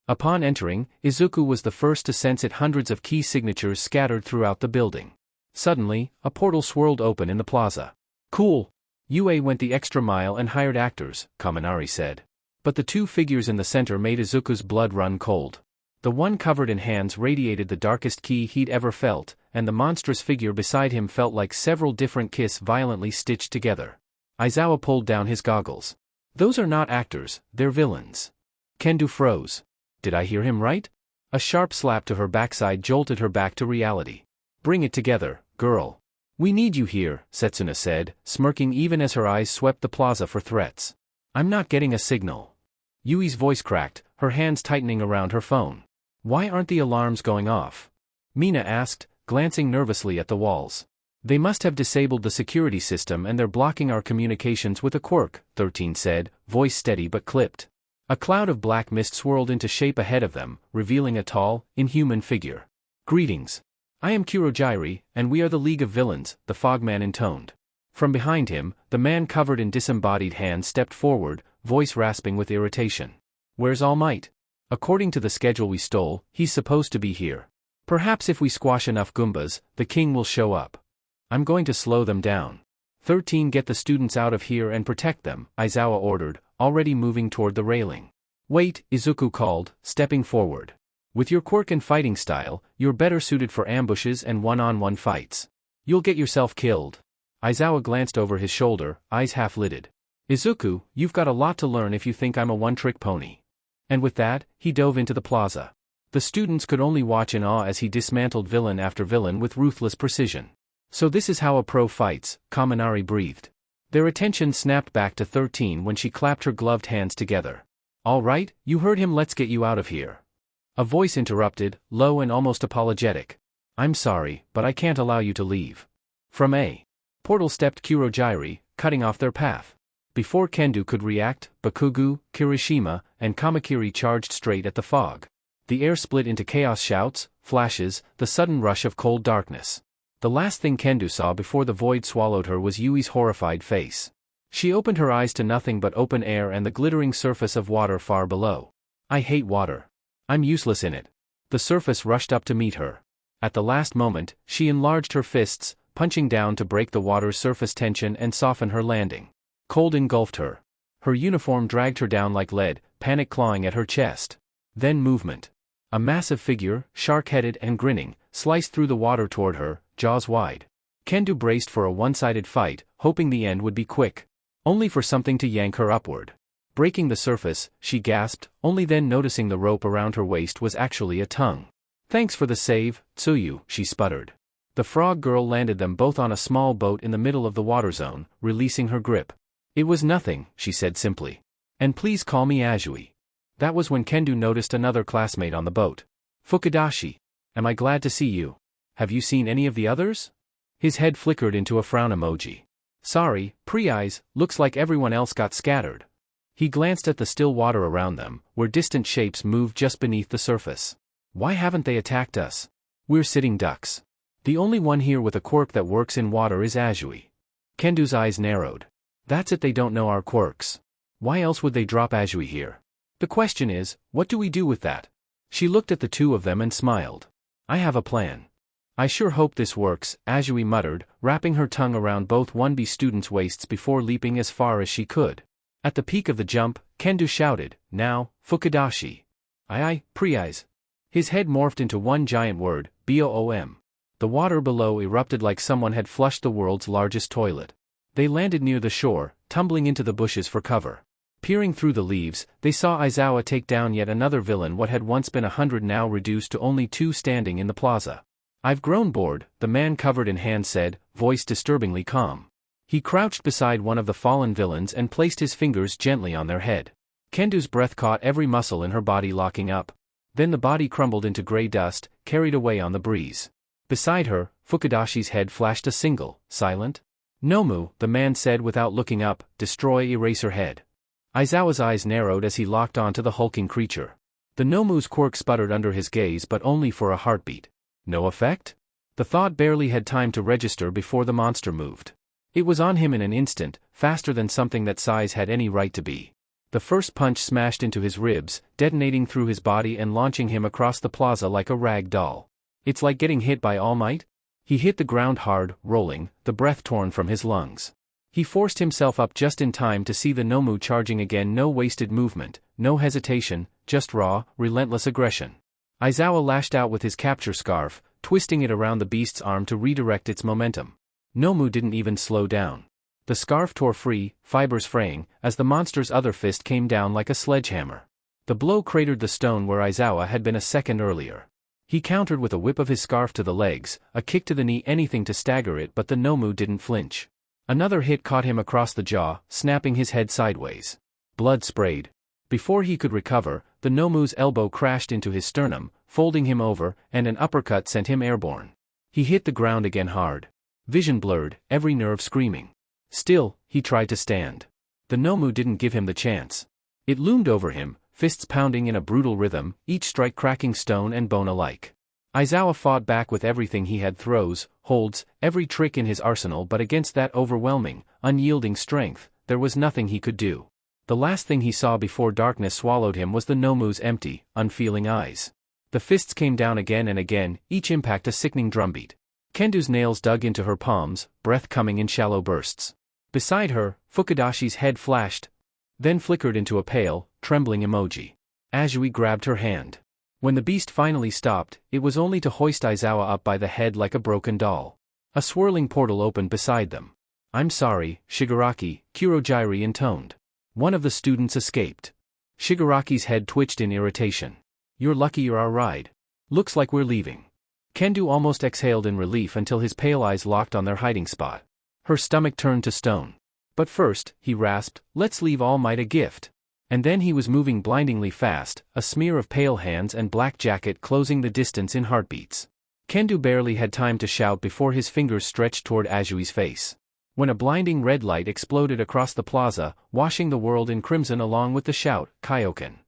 Upon entering, Izuku was the first to sense it. Hundreds of key signatures scattered throughout the building. Suddenly, a portal swirled open in the plaza. Cool. UA went the extra mile and hired actors, Kaminari said. But the 2 figures in the center made Izuku's blood run cold. The one covered in hands radiated the darkest ki he'd ever felt, and the monstrous figure beside him felt like several different kiss violently stitched together. Aizawa pulled down his goggles. Those are not actors, they're villains. Kendo froze. Did I hear him right? A sharp slap to her backside jolted her back to reality. Bring it together, girl. We need you here, Setsuna said, smirking even as her eyes swept the plaza for threats. I'm not getting a signal. Yui's voice cracked, her hands tightening around her phone. Why aren't the alarms going off? Mina asked, glancing nervously at the walls. They must have disabled the security system and they're blocking our communications with a quirk, 13 said, voice steady but clipped. A cloud of black mist swirled into shape ahead of them, revealing a tall, inhuman figure. Greetings. I am Kurojairi, and we are the League of Villains, the Fogman intoned. From behind him, the man covered in disembodied hands stepped forward, voice rasping with irritation. Where's All Might? According to the schedule we stole, he's supposed to be here. Perhaps if we squash enough Goombas, the king will show up. I'm going to slow them down. 13 Get the students out of here and protect them, Aizawa ordered, already moving toward the railing. Wait, Izuku called, stepping forward. With your quirk and fighting style, you're better suited for ambushes and one-on-one fights. You'll get yourself killed. Aizawa glanced over his shoulder, eyes half-lidded. Izuku, you've got a lot to learn if you think I'm a one-trick pony. And with that, he dove into the plaza. The students could only watch in awe as he dismantled villain after villain with ruthless precision. So this is how a pro fights, Kaminari breathed. Their attention snapped back to 13 when she clapped her gloved hands together. All right, you heard him, let's get you out of here. A voice interrupted, low and almost apologetic. I'm sorry, but I can't allow you to leave. From a portal stepped Kurojairi, cutting off their path. Before Kendo could react, Bakugo, Kirishima, and Kamakiri charged straight at the fog. The air split into chaos shouts, flashes, the sudden rush of cold darkness. The last thing Kendo saw before the void swallowed her was Yui's horrified face. She opened her eyes to nothing but open air and the glittering surface of water far below. I hate water. I'm useless in it. The surface rushed up to meet her. At the last moment, she enlarged her fists, punching down to break the water's surface tension and soften her landing. Cold engulfed her. Her uniform dragged her down like lead, panic clawing at her chest. Then movement. A massive figure, shark-headed and grinning, sliced through the water toward her, jaws wide. Kendo braced for a one-sided fight, hoping the end would be quick. Only for something to yank her upward. Breaking the surface, she gasped, only then noticing the rope around her waist was actually a tongue. Thanks for the save, Tsuyu, she sputtered. The frog girl landed them both on a small boat in the middle of the water zone, releasing her grip. It was nothing, she said simply. And please call me Azui. That was when Kendo noticed another classmate on the boat. Fukudashi. Am I glad to see you? Have you seen any of the others? His head flickered into a frown emoji. Sorry, pre-eyes, looks like everyone else got scattered. He glanced at the still water around them, where distant shapes moved just beneath the surface. Why haven't they attacked us? We're sitting ducks. The only one here with a quirk that works in water is Azui. Kendo's eyes narrowed. That's it, they don't know our quirks. Why else would they drop Azui here? The question is, what do we do with that? She looked at the two of them and smiled. I have a plan. I sure hope this works, Azui muttered, wrapping her tongue around both 1B students' waists before leaping as far as she could. At the peak of the jump, Kendo shouted, now, Fukudashi. Aye, pre-eyes. His head morphed into one giant word, BOOM. The water below erupted like someone had flushed the world's largest toilet. They landed near the shore, tumbling into the bushes for cover. Peering through the leaves, they saw Aizawa take down yet another villain. What had once been 100 now reduced to only 2 standing in the plaza. I've grown bored, the man covered in hands said, voice disturbingly calm. He crouched beside one of the fallen villains and placed his fingers gently on their head. Kendo's breath caught every muscle in her body locking up. Then the body crumbled into gray dust, carried away on the breeze. Beside her, Fukudashi's head flashed a single, silent. Nomu, the man said without looking up, destroy eraser head. Aizawa's eyes narrowed as he locked onto the hulking creature. The Nomu's quirk sputtered under his gaze but only for a heartbeat. No effect? The thought barely had time to register before the monster moved. It was on him in an instant, faster than something that size had any right to be. The first punch smashed into his ribs, detonating through his body and launching him across the plaza like a rag doll. It's like getting hit by All Might? He hit the ground hard, rolling, the breath torn from his lungs. He forced himself up just in time to see the Nomu charging again. No wasted movement, no hesitation, just raw, relentless aggression. Aizawa lashed out with his capture scarf, twisting it around the beast's arm to redirect its momentum. Nomu didn't even slow down. The scarf tore free, fibers fraying, as the monster's other fist came down like a sledgehammer. The blow cratered the stone where Aizawa had been a second earlier. He countered with a whip of his scarf to the legs, a kick to the knee, anything to stagger it, but the Nomu didn't flinch. Another hit caught him across the jaw, snapping his head sideways. Blood sprayed. Before he could recover, the Nomu's elbow crashed into his sternum, folding him over, and an uppercut sent him airborne. He hit the ground again hard. Vision blurred, every nerve screaming. Still, he tried to stand. The Nomu didn't give him the chance. It loomed over him, fists pounding in a brutal rhythm, each strike cracking stone and bone alike. Aizawa fought back with everything he had, throws, holds, every trick in his arsenal, but against that overwhelming, unyielding strength, there was nothing he could do. The last thing he saw before darkness swallowed him was the Nomu's empty, unfeeling eyes. The fists came down again and again, each impact a sickening drumbeat. Kendo's nails dug into her palms, breath coming in shallow bursts. Beside her, Fukudashi's head flashed, then flickered into a pale, trembling emoji. Azui grabbed her hand. When the beast finally stopped, it was only to hoist Aizawa up by the head like a broken doll. A swirling portal opened beside them. I'm sorry, Shigaraki, Kurojairi intoned. One of the students escaped. Shigaraki's head twitched in irritation. You're lucky you're our ride. Looks like we're leaving. Kendo almost exhaled in relief until his pale eyes locked on their hiding spot. Her stomach turned to stone. But first, he rasped, let's leave All Might a gift. And then he was moving blindingly fast, a smear of pale hands and black jacket closing the distance in heartbeats. Kendo barely had time to shout before his fingers stretched toward Azui's face. When a blinding red light exploded across the plaza, washing the world in crimson along with the shout, Kaioken.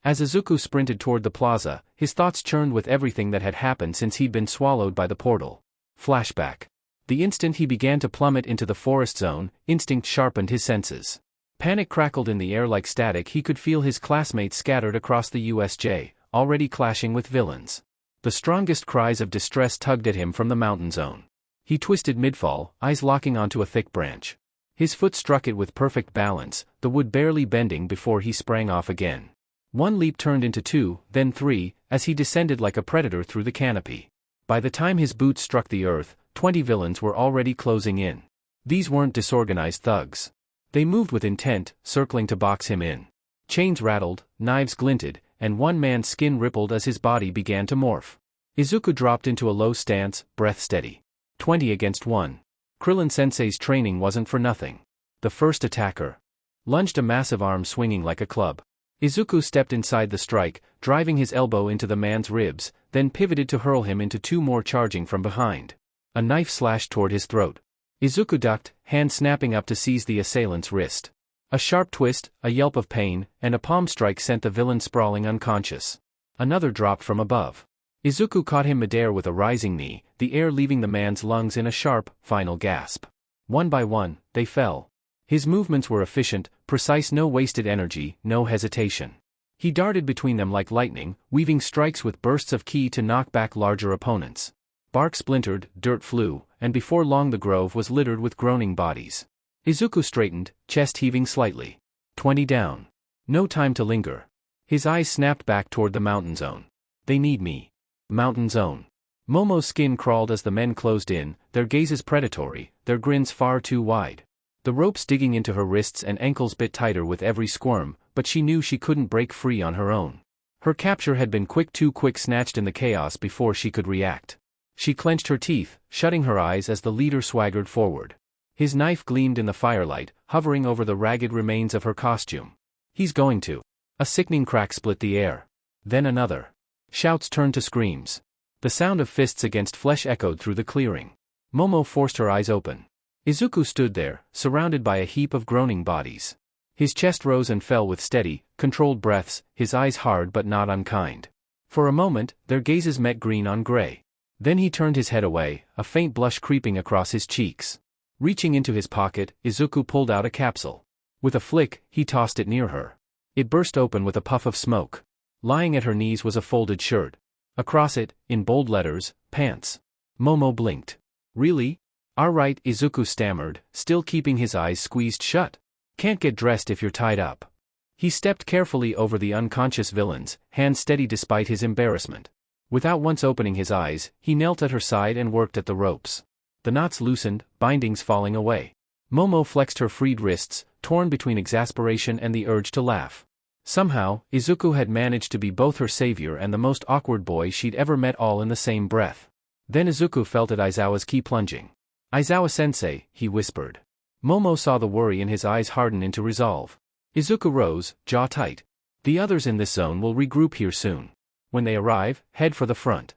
As Izuku sprinted toward the plaza, his thoughts churned with everything that had happened since he'd been swallowed by the portal. Flashback. The instant he began to plummet into the forest zone, instinct sharpened his senses. Panic crackled in the air like static. He could feel his classmates scattered across the USJ, already clashing with villains. The strongest cries of distress tugged at him from the mountain zone. He twisted midfall, eyes locking onto a thick branch. His foot struck it with perfect balance, the wood barely bending before he sprang off again. One leap turned into two, then three, as he descended like a predator through the canopy. By the time his boots struck the earth, 20 villains were already closing in. These weren't disorganized thugs. They moved with intent, circling to box him in. Chains rattled, knives glinted, and one man's skin rippled as his body began to morph. Izuku dropped into a low stance, breath steady. 20 against 1. Krillin-sensei's training wasn't for nothing. The first attacker lunged, a massive arm swinging like a club. Izuku stepped inside the strike, driving his elbow into the man's ribs, then pivoted to hurl him into two more charging from behind. A knife slashed toward his throat. Izuku ducked, hand snapping up to seize the assailant's wrist. A sharp twist, a yelp of pain, and a palm strike sent the villain sprawling unconscious. Another dropped from above. Izuku caught him midair with a rising knee, the air leaving the man's lungs in a sharp, final gasp. One by one, they fell. His movements were efficient, precise, no wasted energy, no hesitation. He darted between them like lightning, weaving strikes with bursts of ki to knock back larger opponents. Bark splintered, dirt flew, and before long the grove was littered with groaning bodies. Izuku straightened, chest heaving slightly. 20 down. No time to linger. His eyes snapped back toward the mountain zone. They need me. Mountain zone. Momo's skin crawled as the men closed in, their gazes predatory, their grins far too wide. The ropes digging into her wrists and ankles bit tighter with every squirm, but she knew she couldn't break free on her own. Her capture had been quick, too quick, snatched in the chaos before she could react. She clenched her teeth, shutting her eyes as the leader swaggered forward. His knife gleamed in the firelight, hovering over the ragged remains of her costume. He's going to. A sickening crack split the air. Then another. Shouts turned to screams. The sound of fists against flesh echoed through the clearing. Momo forced her eyes open. Izuku stood there, surrounded by a heap of groaning bodies. His chest rose and fell with steady, controlled breaths, his eyes hard but not unkind. For a moment, their gazes met green on gray. Then he turned his head away, a faint blush creeping across his cheeks. Reaching into his pocket, Izuku pulled out a capsule. With a flick, he tossed it near her. It burst open with a puff of smoke. Lying at her knees was a folded shirt. Across it, in bold letters, pants. Momo blinked. Really? All right, Izuku stammered, still keeping his eyes squeezed shut. Can't get dressed if you're tied up. He stepped carefully over the unconscious villains, hands steady despite his embarrassment. Without once opening his eyes, he knelt at her side and worked at the ropes. The knots loosened, bindings falling away. Momo flexed her freed wrists, torn between exasperation and the urge to laugh. Somehow, Izuku had managed to be both her savior and the most awkward boy she'd ever met all in the same breath. Then Izuku felt at Aizawa's ki plunging. Aizawa-sensei, he whispered. Momo saw the worry in his eyes harden into resolve. Izuku rose, jaw tight. The others in this zone will regroup here soon. When they arrive, head for the front.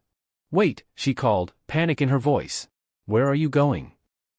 Wait, she called, panic in her voice. Where are you going?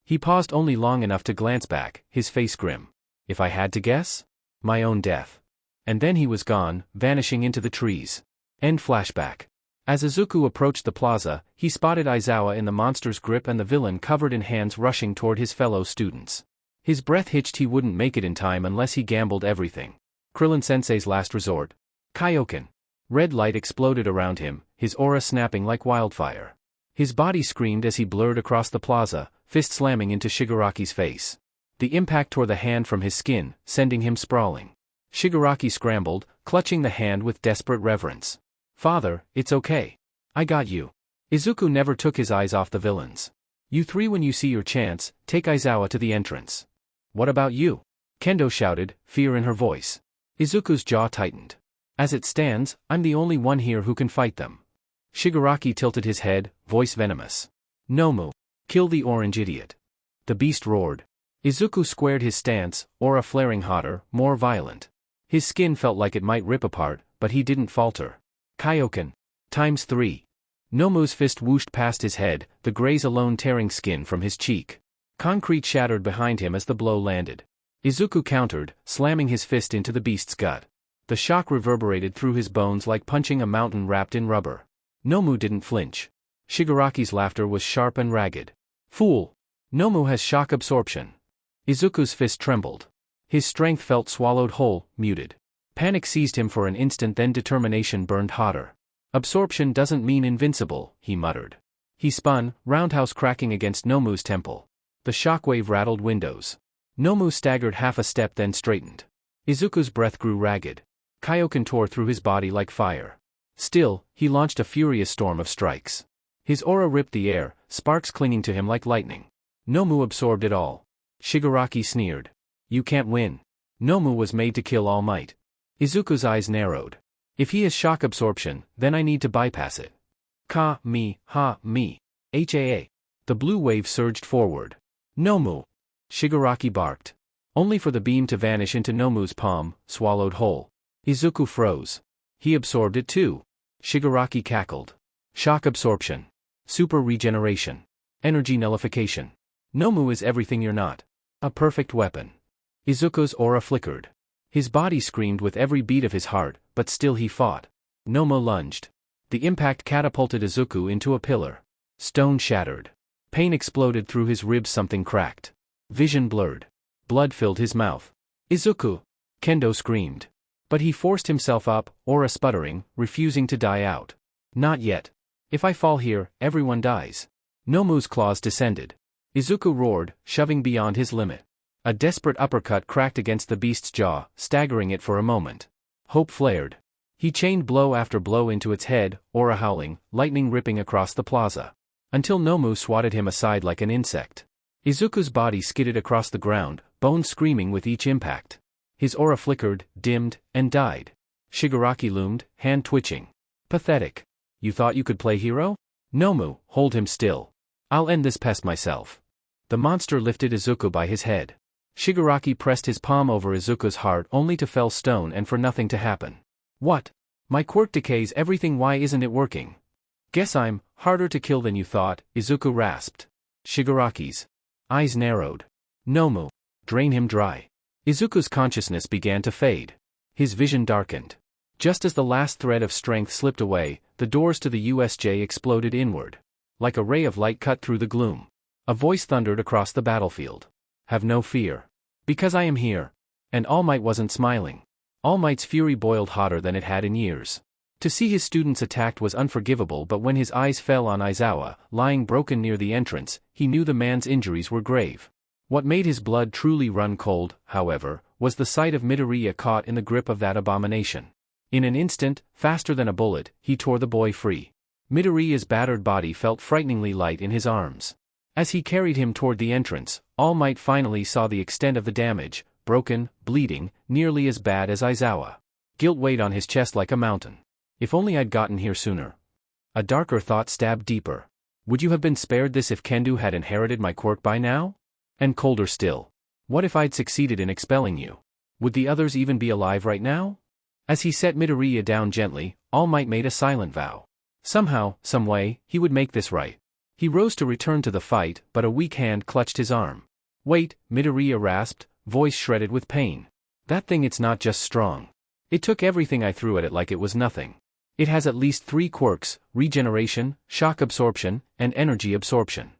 He paused only long enough to glance back, his face grim. If I had to guess? My own death. And then he was gone, vanishing into the trees. End flashback. As Izuku approached the plaza, he spotted Aizawa in the monster's grip and the villain covered in hands rushing toward his fellow students. His breath hitched. He wouldn't make it in time unless he gambled everything. Krillin-sensei's last resort. Kaioken. Red light exploded around him, his aura snapping like wildfire. His body screamed as he blurred across the plaza, fist slamming into Shigaraki's face. The impact tore the hand from his skin, sending him sprawling. Shigaraki scrambled, clutching the hand with desperate reverence. Father, it's okay. I got you. Izuku never took his eyes off the villains. You three, when you see your chance, take Aizawa to the entrance. What about you? Kendo shouted, fear in her voice. Izuku's jaw tightened. As it stands, I'm the only one here who can fight them. Shigaraki tilted his head, voice venomous. Nomu. Kill the orange idiot. The beast roared. Izuku squared his stance, aura flaring hotter, more violent. His skin felt like it might rip apart, but he didn't falter. Kaioken. ×3. Nomu's fist whooshed past his head, the graze alone tearing skin from his cheek. Concrete shattered behind him as the blow landed. Izuku countered, slamming his fist into the beast's gut. The shock reverberated through his bones like punching a mountain wrapped in rubber. Nomu didn't flinch. Shigaraki's laughter was sharp and ragged. Fool! Nomu has shock absorption. Izuku's fist trembled. His strength felt swallowed whole, muted. Panic seized him for an instant, then determination burned hotter. Absorption doesn't mean invincible, he muttered. He spun, roundhouse cracking against Nomu's temple. The shockwave rattled windows. Nomu staggered half a step then straightened. Izuku's breath grew ragged. Kaioken tore through his body like fire. Still, he launched a furious storm of strikes. His aura ripped the air, sparks clinging to him like lightning. Nomu absorbed it all. Shigaraki sneered. You can't win. Nomu was made to kill All Might. Izuku's eyes narrowed. If he has shock absorption, then I need to bypass it. Me. HAA. The blue wave surged forward. Nomu! Shigaraki barked. Only for the beam to vanish into Nomu's palm, swallowed whole. Izuku froze. He absorbed it too. Shigaraki cackled. Shock absorption. Super regeneration. Energy nullification. Nomu is everything you're not. A perfect weapon. Izuku's aura flickered. His body screamed with every beat of his heart, but still he fought. Nomu lunged. The impact catapulted Izuku into a pillar. Stone shattered. Pain exploded through his ribs, something cracked. Vision blurred. Blood filled his mouth. Izuku! Kendo screamed. But he forced himself up, aura sputtering, refusing to die out. Not yet. If I fall here, everyone dies. Nomu's claws descended. Izuku roared, shoving beyond his limit. A desperate uppercut cracked against the beast's jaw, staggering it for a moment. Hope flared. He chained blow after blow into its head, aura howling, lightning ripping across the plaza. Until Nomu swatted him aside like an insect. Izuku's body skidded across the ground, bones screaming with each impact. His aura flickered, dimmed, and died. Shigaraki loomed, hand twitching. Pathetic. You thought you could play hero? Nomu, hold him still. I'll end this pest myself. The monster lifted Izuku by his head. Shigaraki pressed his palm over Izuku's heart only to fell stone and for nothing to happen. What? My quirk decays everything, why isn't it working? Guess I'm harder to kill than you thought, Izuku rasped. Shigaraki's eyes narrowed. Nomu, drain him dry. Izuku's consciousness began to fade. His vision darkened. Just as the last thread of strength slipped away, the doors to the USJ exploded inward. Like a ray of light cut through the gloom. A voice thundered across the battlefield. Have no fear. Because I am here. And All Might wasn't smiling. All Might's fury boiled hotter than it had in years. To see his students attacked was unforgivable, but when his eyes fell on Aizawa, lying broken near the entrance, he knew the man's injuries were grave. What made his blood truly run cold, however, was the sight of Midoriya caught in the grip of that abomination. In an instant, faster than a bullet, he tore the boy free. Midoriya's battered body felt frighteningly light in his arms. As he carried him toward the entrance, All Might finally saw the extent of the damage, broken, bleeding, nearly as bad as Aizawa. Guilt weighed on his chest like a mountain. If only I'd gotten here sooner. A darker thought stabbed deeper. Would you have been spared this if Kendo had inherited my quirk by now? And colder still. What if I'd succeeded in expelling you? Would the others even be alive right now? As he set Midoriya down gently, All Might made a silent vow. Somehow, some way, he would make this right. He rose to return to the fight, but a weak hand clutched his arm. Wait, Midoriya rasped, voice shredded with pain. That thing, it's not just strong. It took everything I threw at it like it was nothing. It has at least 3 quirks: regeneration, shock absorption, and energy absorption.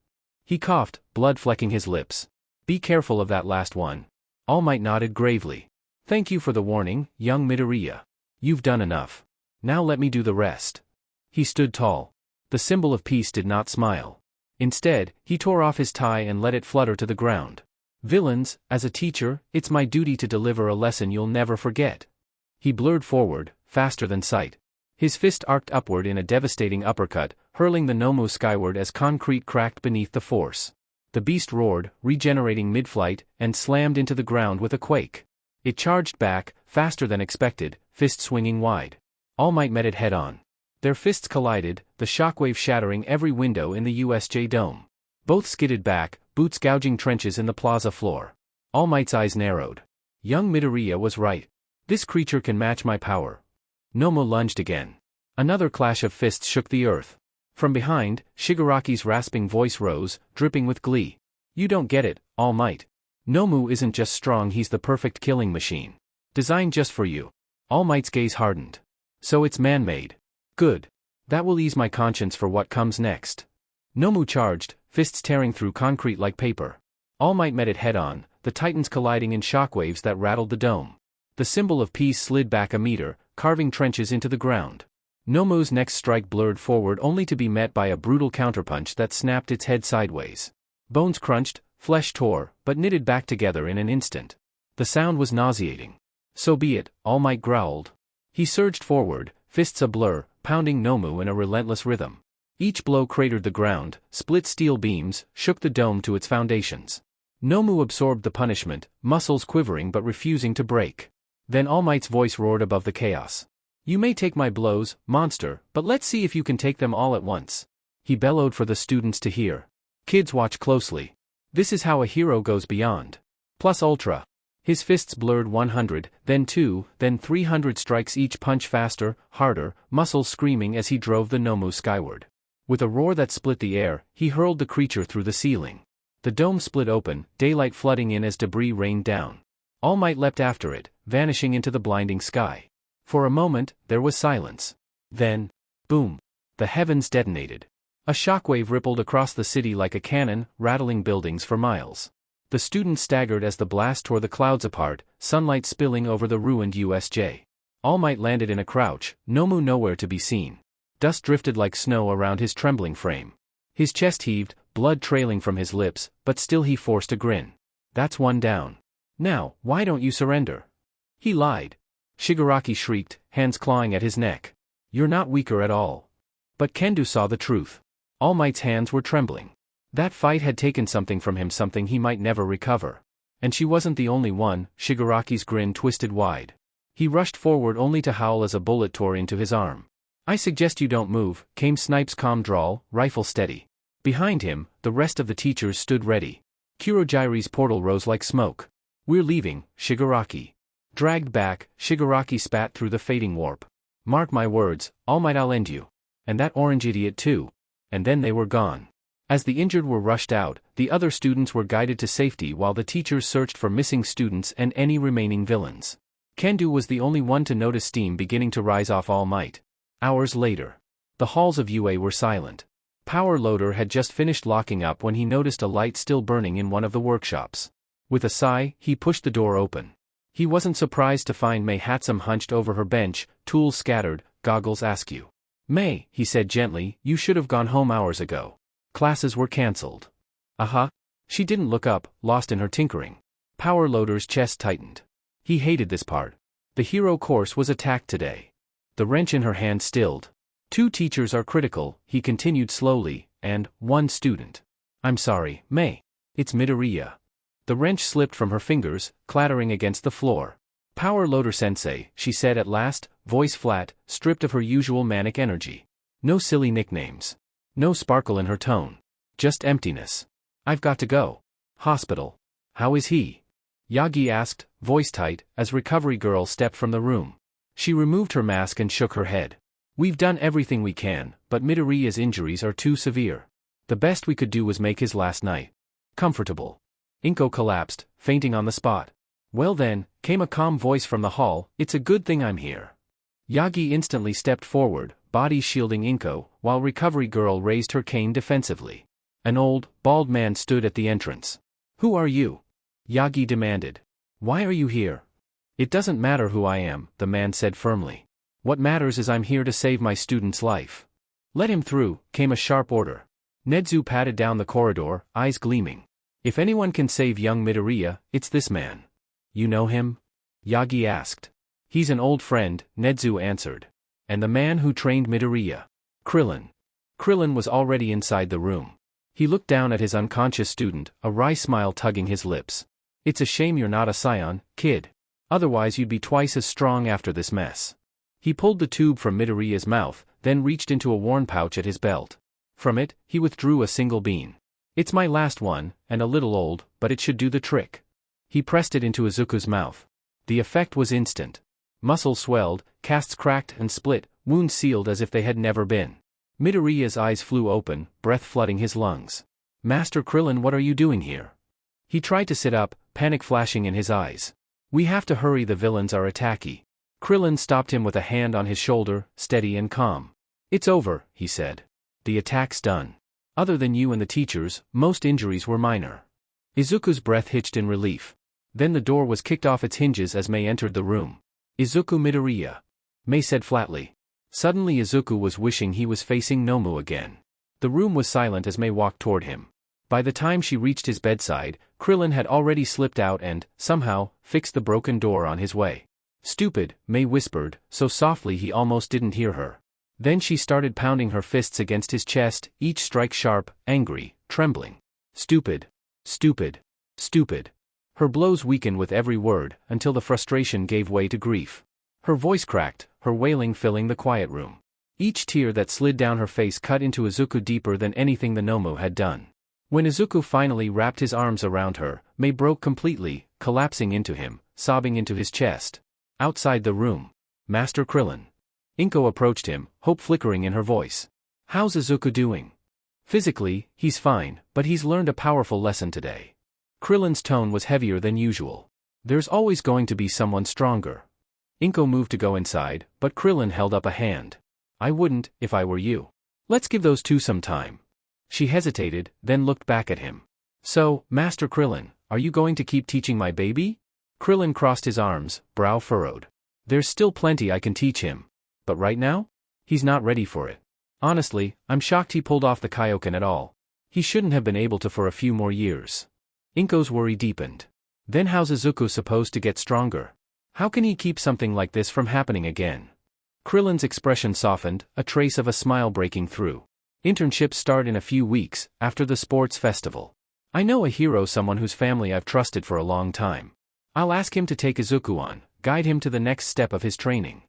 He coughed, blood flecking his lips. Be careful of that last one. All Might nodded gravely. Thank you for the warning, young Midoriya. You've done enough. Now let me do the rest. He stood tall. The symbol of peace did not smile. Instead, he tore off his tie and let it flutter to the ground. Villains, as a teacher, it's my duty to deliver a lesson you'll never forget. He blurred forward, faster than sight. His fist arced upward in a devastating uppercut, hurling the Nomu skyward as concrete cracked beneath the force. The beast roared, regenerating mid-flight, and slammed into the ground with a quake. It charged back, faster than expected, fist swinging wide. All Might met it head-on. Their fists collided, the shockwave shattering every window in the USJ dome. Both skidded back, boots gouging trenches in the plaza floor. All Might's eyes narrowed. Young Midoriya was right. This creature can match my power. Nomu lunged again. Another clash of fists shook the earth. From behind, Shigaraki's rasping voice rose, dripping with glee. You don't get it, All Might. Nomu isn't just strong, he's the perfect killing machine. Designed just for you. All Might's gaze hardened. So it's man-made. Good. That will ease my conscience for what comes next. Nomu charged, fists tearing through concrete like paper. All Might met it head-on, the titans colliding in shockwaves that rattled the dome. The symbol of peace slid back a meter, carving trenches into the ground. Nomu's next strike blurred forward only to be met by a brutal counterpunch that snapped its head sideways. Bones crunched, flesh tore, but knitted back together in an instant. The sound was nauseating. So be it, All Might growled. He surged forward, fists a blur, pounding Nomu in a relentless rhythm. Each blow cratered the ground, split steel beams, shook the dome to its foundations. Nomu absorbed the punishment, muscles quivering but refusing to break. Then All Might's voice roared above the chaos. You may take my blows, monster, but let's see if you can take them all at once. He bellowed for the students to hear. Kids, watch closely. This is how a hero goes beyond. Plus ultra. His fists blurred 100, then 2, then 300 strikes, each punch faster, harder, muscles screaming as he drove the Nomu skyward. With a roar that split the air, he hurled the creature through the ceiling. The dome split open, daylight flooding in as debris rained down. All Might leapt after it, vanishing into the blinding sky. For a moment, there was silence. Then, boom! The heavens detonated. A shockwave rippled across the city like a cannon, rattling buildings for miles. The students staggered as the blast tore the clouds apart, sunlight spilling over the ruined USJ. All Might landed in a crouch, Nomu nowhere to be seen. Dust drifted like snow around his trembling frame. His chest heaved, blood trailing from his lips, but still he forced a grin. That's one down. Now, why don't you surrender? He lied. Shigaraki shrieked, hands clawing at his neck. You're not weaker at all. But Kendo saw the truth. All Might's hands were trembling. That fight had taken something from him, something he might never recover. And she wasn't the only one. Shigaraki's grin twisted wide. He rushed forward only to howl as a bullet tore into his arm. I suggest you don't move, came Snipe's calm drawl, rifle steady. Behind him, the rest of the teachers stood ready. Kurogiri's portal rose like smoke. We're leaving, Shigaraki. Dragged back, Shigaraki spat through the fading warp. Mark my words, All Might, I'll end you. And that orange idiot too. And then they were gone. As the injured were rushed out, the other students were guided to safety while the teachers searched for missing students and any remaining villains. Kendo was the only one to notice steam beginning to rise off All Might. Hours later. The halls of UA were silent. Power Loader had just finished locking up when he noticed a light still burning in one of the workshops. With a sigh, he pushed the door open. He wasn't surprised to find Mei Hatsum hunched over her bench, tools scattered, goggles askew. Mei, he said gently, you should have gone home hours ago. Classes were cancelled. She didn't look up, lost in her tinkering. Power Loader's chest tightened. He hated this part. The hero course was attacked today. The wrench in her hand stilled. 2 teachers are critical, he continued slowly, and 1 student. I'm sorry, Mei. It's Midoriya. The wrench slipped from her fingers, clattering against the floor. Power Loader Sensei, she said at last, voice flat, stripped of her usual manic energy. No silly nicknames. No sparkle in her tone. Just emptiness. I've got to go. Hospital. How is he? Yagi asked, voice tight, as Recovery Girl stepped from the room. She removed her mask and shook her head. We've done everything we can, but Midoriya's injuries are too severe. The best we could do was make his last night comfortable. Inko collapsed, fainting on the spot. Well then, came a calm voice from the hall, it's a good thing I'm here. Yagi instantly stepped forward, body shielding Inko, while Recovery Girl raised her cane defensively. An old, bald man stood at the entrance. Who are you? Yagi demanded. Why are you here? It doesn't matter who I am, the man said firmly. What matters is I'm here to save my student's life. Let him through, came a sharp order. Nedzu padded down the corridor, eyes gleaming. If anyone can save young Midoriya, it's this man. You know him? Yagi asked. He's an old friend, Nedzu answered. And the man who trained Midoriya. Krillin. Krillin was already inside the room. He looked down at his unconscious student, a wry smile tugging his lips. It's a shame you're not a Saiyan, kid. Otherwise you'd be twice as strong after this mess. He pulled the tube from Midoriya's mouth, then reached into a worn pouch at his belt. From it, he withdrew a single bean. It's my last one, and a little old, but it should do the trick. He pressed it into Izuku's mouth. The effect was instant. Muscles swelled, casts cracked and split, wounds sealed as if they had never been. Midoriya's eyes flew open, breath flooding his lungs. Master Krillin, what are you doing here? He tried to sit up, panic flashing in his eyes. We have to hurry, the villains are attacking. Krillin stopped him with a hand on his shoulder, steady and calm. It's over, he said. The attack's done. Other than you and the teachers, most injuries were minor. Izuku's breath hitched in relief. Then the door was kicked off its hinges as Mei entered the room. Izuku, Midoriya. Mei said flatly. Suddenly Izuku was wishing he was facing Nomu again. The room was silent as Mei walked toward him. By the time she reached his bedside, Krillin had already slipped out and, somehow, fixed the broken door on his way. Stupid, Mei whispered, so softly he almost didn't hear her. Then she started pounding her fists against his chest, each strike sharp, angry, trembling. Stupid. Stupid. Stupid. Her blows weakened with every word, until the frustration gave way to grief. Her voice cracked, her wailing filling the quiet room. Each tear that slid down her face cut into Izuku deeper than anything the Nomu had done. When Izuku finally wrapped his arms around her, Mei broke completely, collapsing into him, sobbing into his chest. Outside the room. Master Krillin. Inko approached him, hope flickering in her voice. How's Izuku doing? Physically, he's fine, but he's learned a powerful lesson today. Krillin's tone was heavier than usual. There's always going to be someone stronger. Inko moved to go inside, but Krillin held up a hand. I wouldn't, if I were you. Let's give those two some time. She hesitated, then looked back at him. So, Master Krillin, are you going to keep teaching my baby? Krillin crossed his arms, brow furrowed. There's still plenty I can teach him. But right now? He's not ready for it. Honestly, I'm shocked he pulled off the Kaioken at all. He shouldn't have been able to for a few more years. Inko's worry deepened. Then how's Izuku supposed to get stronger? How can he keep something like this from happening again? Krillin's expression softened, a trace of a smile breaking through. Internships start in a few weeks, after the sports festival. I know a hero, someone whose family I've trusted for a long time. I'll ask him to take Izuku on, guide him to the next step of his training.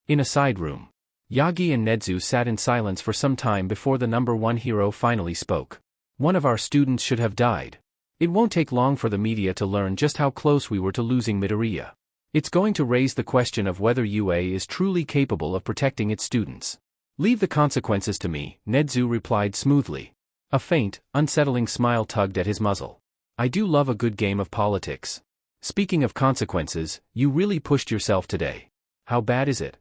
In a side room. Yagi and Nedzu sat in silence for some time before the number one hero finally spoke. One of our students should have died. It won't take long for the media to learn just how close we were to losing Midoriya. It's going to raise the question of whether UA is truly capable of protecting its students. Leave the consequences to me, Nedzu replied smoothly. A faint, unsettling smile tugged at his muzzle. I do love a good game of politics. Speaking of consequences, you really pushed yourself today. How bad is it?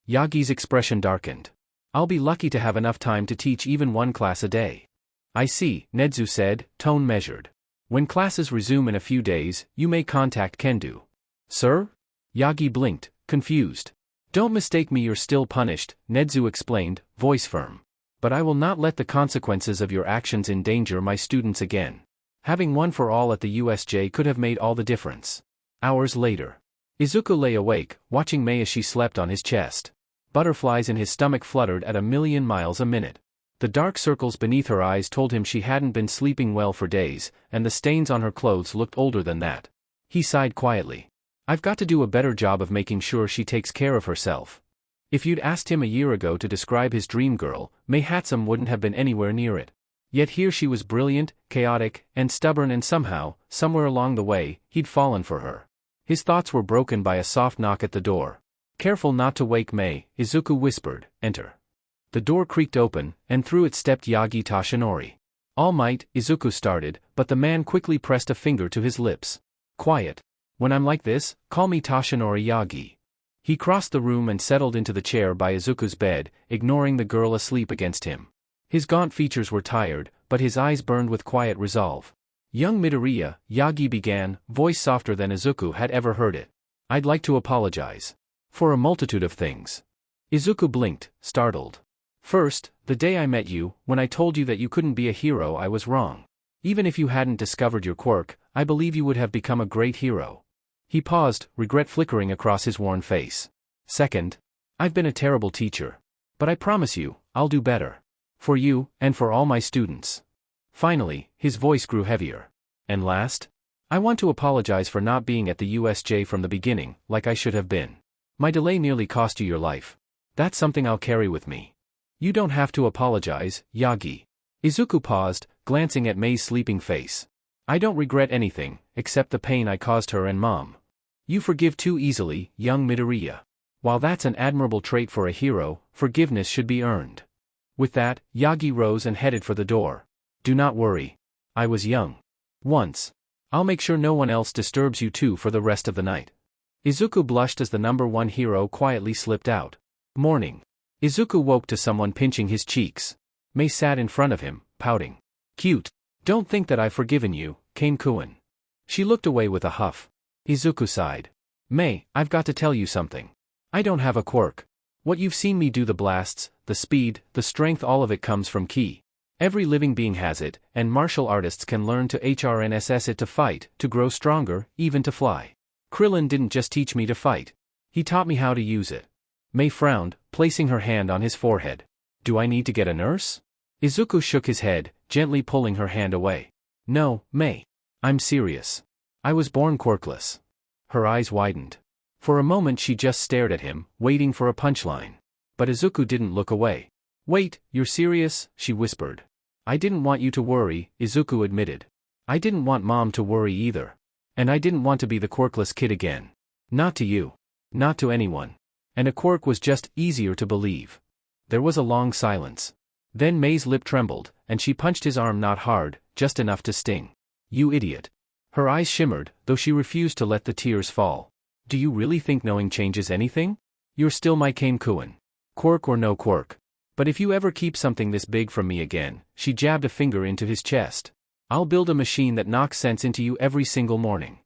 Yagi's expression darkened. I'll be lucky to have enough time to teach even one class a day. I see, Nedzu said, tone measured. When classes resume in a few days, you may contact Kendo. Sir? Yagi blinked, confused. Don't mistake me, you're still punished, Nedzu explained, voice firm. But I will not let the consequences of your actions endanger my students again. Having one for all at the USJ could have made all the difference. Hours later. Izuku lay awake, watching Mei as she slept on his chest. Butterflies in his stomach fluttered at 1,000,000 miles a minute. The dark circles beneath her eyes told him she hadn't been sleeping well for days, and the stains on her clothes looked older than that. He sighed quietly. I've got to do a better job of making sure she takes care of herself. If you'd asked him a year ago to describe his dream girl, Mei Hatsum wouldn't have been anywhere near it. Yet here she was, brilliant, chaotic, and stubborn, and somehow, somewhere along the way, he'd fallen for her. His thoughts were broken by a soft knock at the door. Careful not to wake Mei, Izuku whispered, enter. The door creaked open, and through it stepped Yagi Tashinori. All might, Izuku started, but the man quickly pressed a finger to his lips. Quiet. When I'm like this, call me Tashinori Yagi. He crossed the room and settled into the chair by Izuku's bed, ignoring the girl asleep against him. His gaunt features were tired, but his eyes burned with quiet resolve. Young Midoriya, Yagi began, voice softer than Izuku had ever heard it. I'd like to apologize. For a multitude of things. Izuku blinked, startled. First, the day I met you, when I told you that you couldn't be a hero, I was wrong. Even if you hadn't discovered your quirk, I believe you would have become a great hero. He paused, regret flickering across his worn face. Second, I've been a terrible teacher. But I promise you, I'll do better. For you, and for all my students. Finally, his voice grew heavier. And last? I want to apologize for not being at the USJ from the beginning, like I should have been. My delay nearly cost you your life. That's something I'll carry with me. You don't have to apologize, Yagi. Izuku paused, glancing at Mei's sleeping face. I don't regret anything, except the pain I caused her and Mom. You forgive too easily, young Midoriya. While that's an admirable trait for a hero, forgiveness should be earned. With that, Yagi rose and headed for the door. Do not worry. I was young. Once. I'll make sure no one else disturbs you too for the rest of the night. Izuku blushed as the #1 hero quietly slipped out. Morning. Izuku woke to someone pinching his cheeks. Mei sat in front of him, pouting. Cute. Don't think that I've forgiven you, Kain-kun. She looked away with a huff. Izuku sighed. Mei, I've got to tell you something. I don't have a quirk. What you've seen me do, the blasts, the speed, the strength, all of it comes from ki. Every living being has it, and martial artists can learn to HRNSS it to fight, to grow stronger, even to fly. Krillin didn't just teach me to fight. He taught me how to use it. Mei frowned, placing her hand on his forehead. Do I need to get a nurse? Izuku shook his head, gently pulling her hand away. No, Mei. I'm serious. I was born quirkless. Her eyes widened. For a moment she just stared at him, waiting for a punchline. But Izuku didn't look away. Wait, you're serious? She whispered. I didn't want you to worry, Izuku admitted. I didn't want Mom to worry either. And I didn't want to be the quirkless kid again. Not to you. Not to anyone. And a quirk was just easier to believe. There was a long silence. Then Mei's lip trembled, and she punched his arm, not hard, just enough to sting. You idiot. Her eyes shimmered, though she refused to let the tears fall. Do you really think knowing changes anything? You're still my Kain-kun. Quirk or no quirk. But if you ever keep something this big from me again, she jabbed a finger into his chest. I'll build a machine that knocks sense into you every single morning.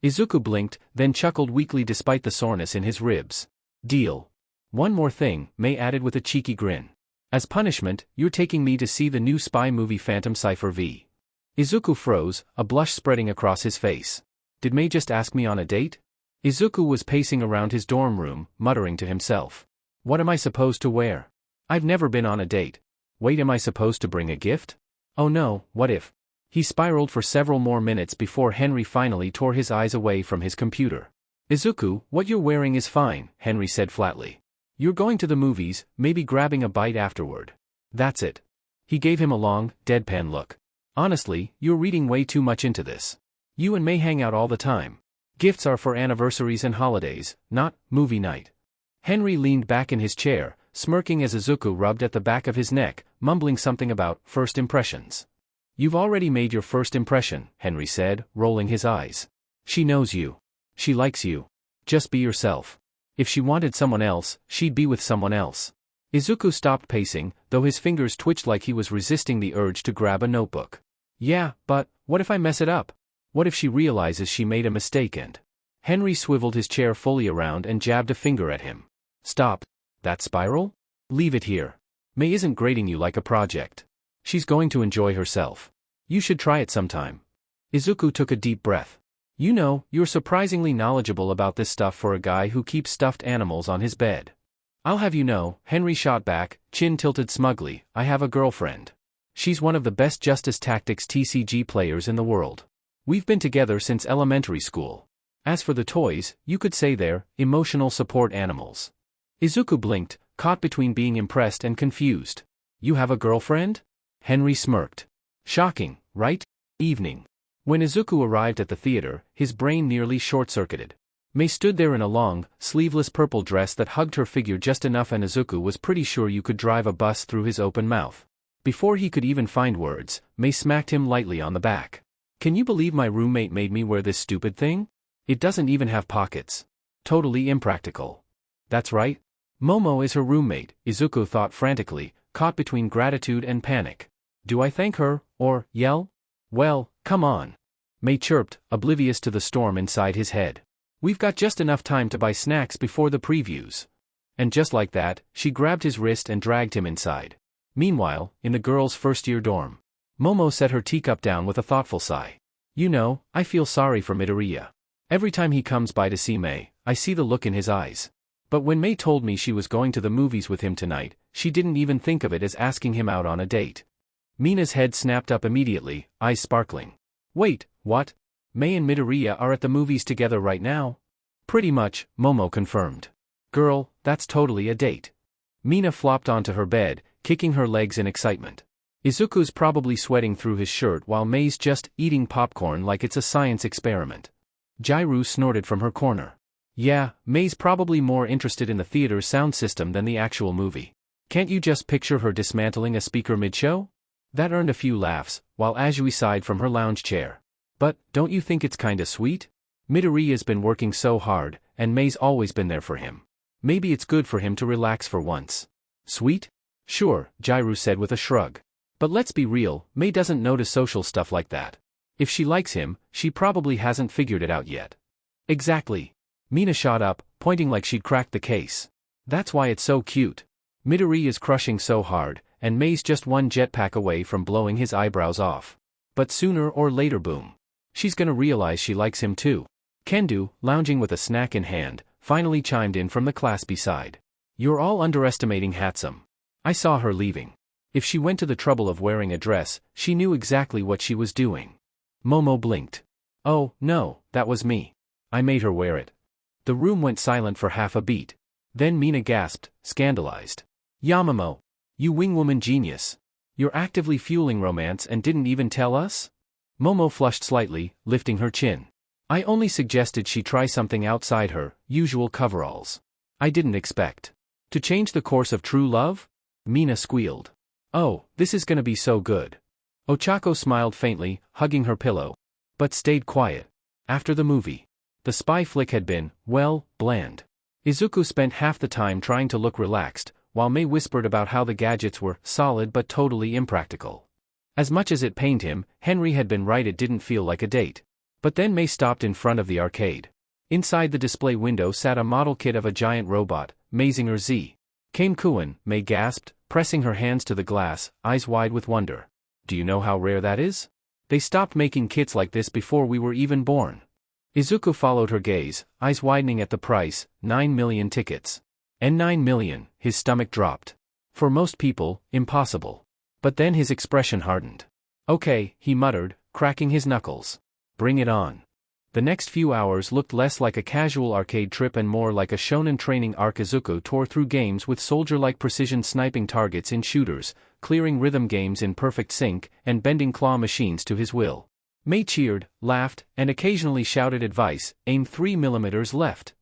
Izuku blinked, then chuckled weakly despite the soreness in his ribs. Deal. One more thing, Mei added with a cheeky grin. As punishment, you're taking me to see the new spy movie Phantom Cypher V. Izuku froze, a blush spreading across his face. Did Mei just ask me on a date? Izuku was pacing around his dorm room, muttering to himself. What am I supposed to wear? I've never been on a date. Wait, am I supposed to bring a gift? Oh no, what if? He spiraled for several more minutes before Henry finally tore his eyes away from his computer. Izuku, what you're wearing is fine, Henry said flatly. You're going to the movies, maybe grabbing a bite afterward. That's it. He gave him a long, deadpan look. Honestly, you're reading way too much into this. You and Mei hang out all the time. Gifts are for anniversaries and holidays, not movie night. Henry leaned back in his chair, smirking as Izuku rubbed at the back of his neck, mumbling something about first impressions. You've already made your first impression, Henry said, rolling his eyes. She knows you. She likes you. Just be yourself. If she wanted someone else, she'd be with someone else. Izuku stopped pacing, though his fingers twitched like he was resisting the urge to grab a notebook. Yeah, but what if I mess it up? What if she realizes she made a mistake and... Henry swiveled his chair fully around and jabbed a finger at him. Stop. That spiral? Leave it here. Mei isn't grading you like a project. She's going to enjoy herself. You should try it sometime. Izuku took a deep breath. You know, you're surprisingly knowledgeable about this stuff for a guy who keeps stuffed animals on his bed. I'll have you know, Henry shot back, chin tilted smugly, I have a girlfriend. She's one of the best Justice Tactics TCG players in the world. We've been together since elementary school. As for the toys, you could say they're emotional support animals. Izuku blinked, caught between being impressed and confused. You have a girlfriend? Henry smirked. Shocking, right? Evening. When Izuku arrived at the theater, his brain nearly short-circuited. Mei stood there in a long, sleeveless purple dress that hugged her figure just enough, and Izuku was pretty sure you could drive a bus through his open mouth. Before he could even find words, Mei smacked him lightly on the back. Can you believe my roommate made me wear this stupid thing? It doesn't even have pockets. Totally impractical. That's right. Momo is her roommate, Izuku thought frantically, caught between gratitude and panic. Do I thank her, or yell? Well, come on. Mei chirped, oblivious to the storm inside his head. We've got just enough time to buy snacks before the previews. And just like that, she grabbed his wrist and dragged him inside. Meanwhile, in the girls' first-year dorm, Momo set her teacup down with a thoughtful sigh. You know, I feel sorry for Midoriya. Every time he comes by to see Mei, I see the look in his eyes. But when Mei told me she was going to the movies with him tonight, she didn't even think of it as asking him out on a date. Mina's head snapped up immediately, eyes sparkling. Wait, what? Mei and Midoriya are at the movies together right now? Pretty much, Momo confirmed. Girl, that's totally a date. Mina flopped onto her bed, kicking her legs in excitement. Izuku's probably sweating through his shirt while Mei's just eating popcorn like it's a science experiment. Jairu snorted from her corner. Yeah, Mei's probably more interested in the theater's sound system than the actual movie. Can't you just picture her dismantling a speaker mid-show? That earned a few laughs, while Azui sighed from her lounge chair. But, don't you think it's kinda sweet? Midoriya's been working so hard, and Mei's always been there for him. Maybe it's good for him to relax for once. Sweet? Sure, Jairu said with a shrug. But let's be real, Mei doesn't notice social stuff like that. If she likes him, she probably hasn't figured it out yet. Exactly. Mina shot up, pointing like she'd cracked the case. That's why it's so cute. Midori is crushing so hard, and Mei's just one jetpack away from blowing his eyebrows off. But sooner or later, boom. She's gonna realize she likes him too. Kendo, lounging with a snack in hand, finally chimed in from the class beside. You're all underestimating Hatsum. I saw her leaving. If she went to the trouble of wearing a dress, she knew exactly what she was doing. Momo blinked. Oh, no, that was me. I made her wear it. The room went silent for half a beat. Then Mina gasped, scandalized. Yamamoto, you wingwoman genius. You're actively fueling romance and didn't even tell us? Momo flushed slightly, lifting her chin. I only suggested she try something outside her usual coveralls. I didn't expect. To change the course of true love? Mina squealed. Oh, this is gonna be so good. Ochako smiled faintly, hugging her pillow. But stayed quiet. After the movie. The spy flick had been, well, bland. Izuku spent half the time trying to look relaxed, while Mei whispered about how the gadgets were solid but totally impractical. As much as it pained him, Henry had been right, it didn't feel like a date. But then Mei stopped in front of the arcade. Inside the display window sat a model kit of a giant robot, Mazinger Z. Kamekuan, Mei gasped, pressing her hands to the glass, eyes wide with wonder. Do you know how rare that is? They stopped making kits like this before we were even born. Izuku followed her gaze, eyes widening at the price, 9 million tickets. And 9 million, his stomach dropped. For most people, impossible. But then his expression hardened. Okay, he muttered, cracking his knuckles. Bring it on. The next few hours looked less like a casual arcade trip and more like a shonen training arc. Izuku tore through games with soldier-like precision, sniping targets in shooters, clearing rhythm games in perfect sync, and bending claw machines to his will. Mei cheered, laughed, and occasionally shouted advice, aim 3 millimeters left.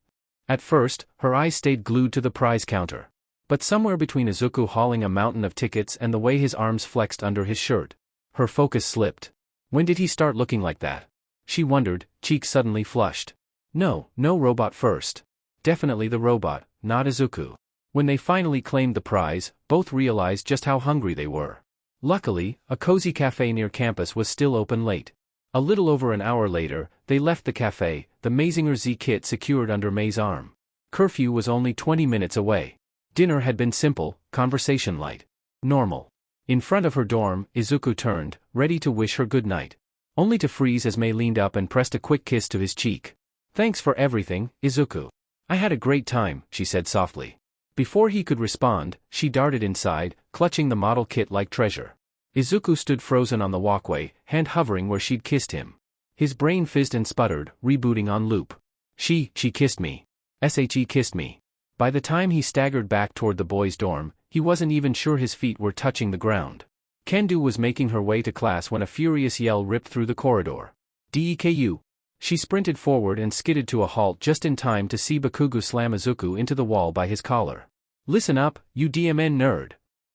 At first, her eyes stayed glued to the prize counter. But somewhere between Izuku hauling a mountain of tickets and the way his arms flexed under his shirt, her focus slipped. When did he start looking like that? She wondered, cheeks suddenly flushed. No robot first. Definitely the robot, not Izuku. When they finally claimed the prize, both realized just how hungry they were. Luckily, a cozy cafe near campus was still open late. A little over an hour later, they left the cafe, the Mazinger Z kit secured under Mei's arm. Curfew was only 20 minutes away. Dinner had been simple, conversation light. Normal. In front of her dorm, Izuku turned, ready to wish her good night. Only to freeze as Mei leaned up and pressed a quick kiss to his cheek. Thanks for everything, Izuku. I had a great time, she said softly. Before he could respond, she darted inside, clutching the model kit like treasure. Izuku stood frozen on the walkway, hand hovering where she'd kissed him. His brain fizzed and sputtered, rebooting on loop. She kissed me. She kissed me. By the time he staggered back toward the boys' dorm, he wasn't even sure his feet were touching the ground. Kendo was making her way to class when a furious yell ripped through the corridor. Deku! She sprinted forward and skidded to a halt just in time to see Bakugo slam Izuku into the wall by his collar. Listen up, you DMN nerd!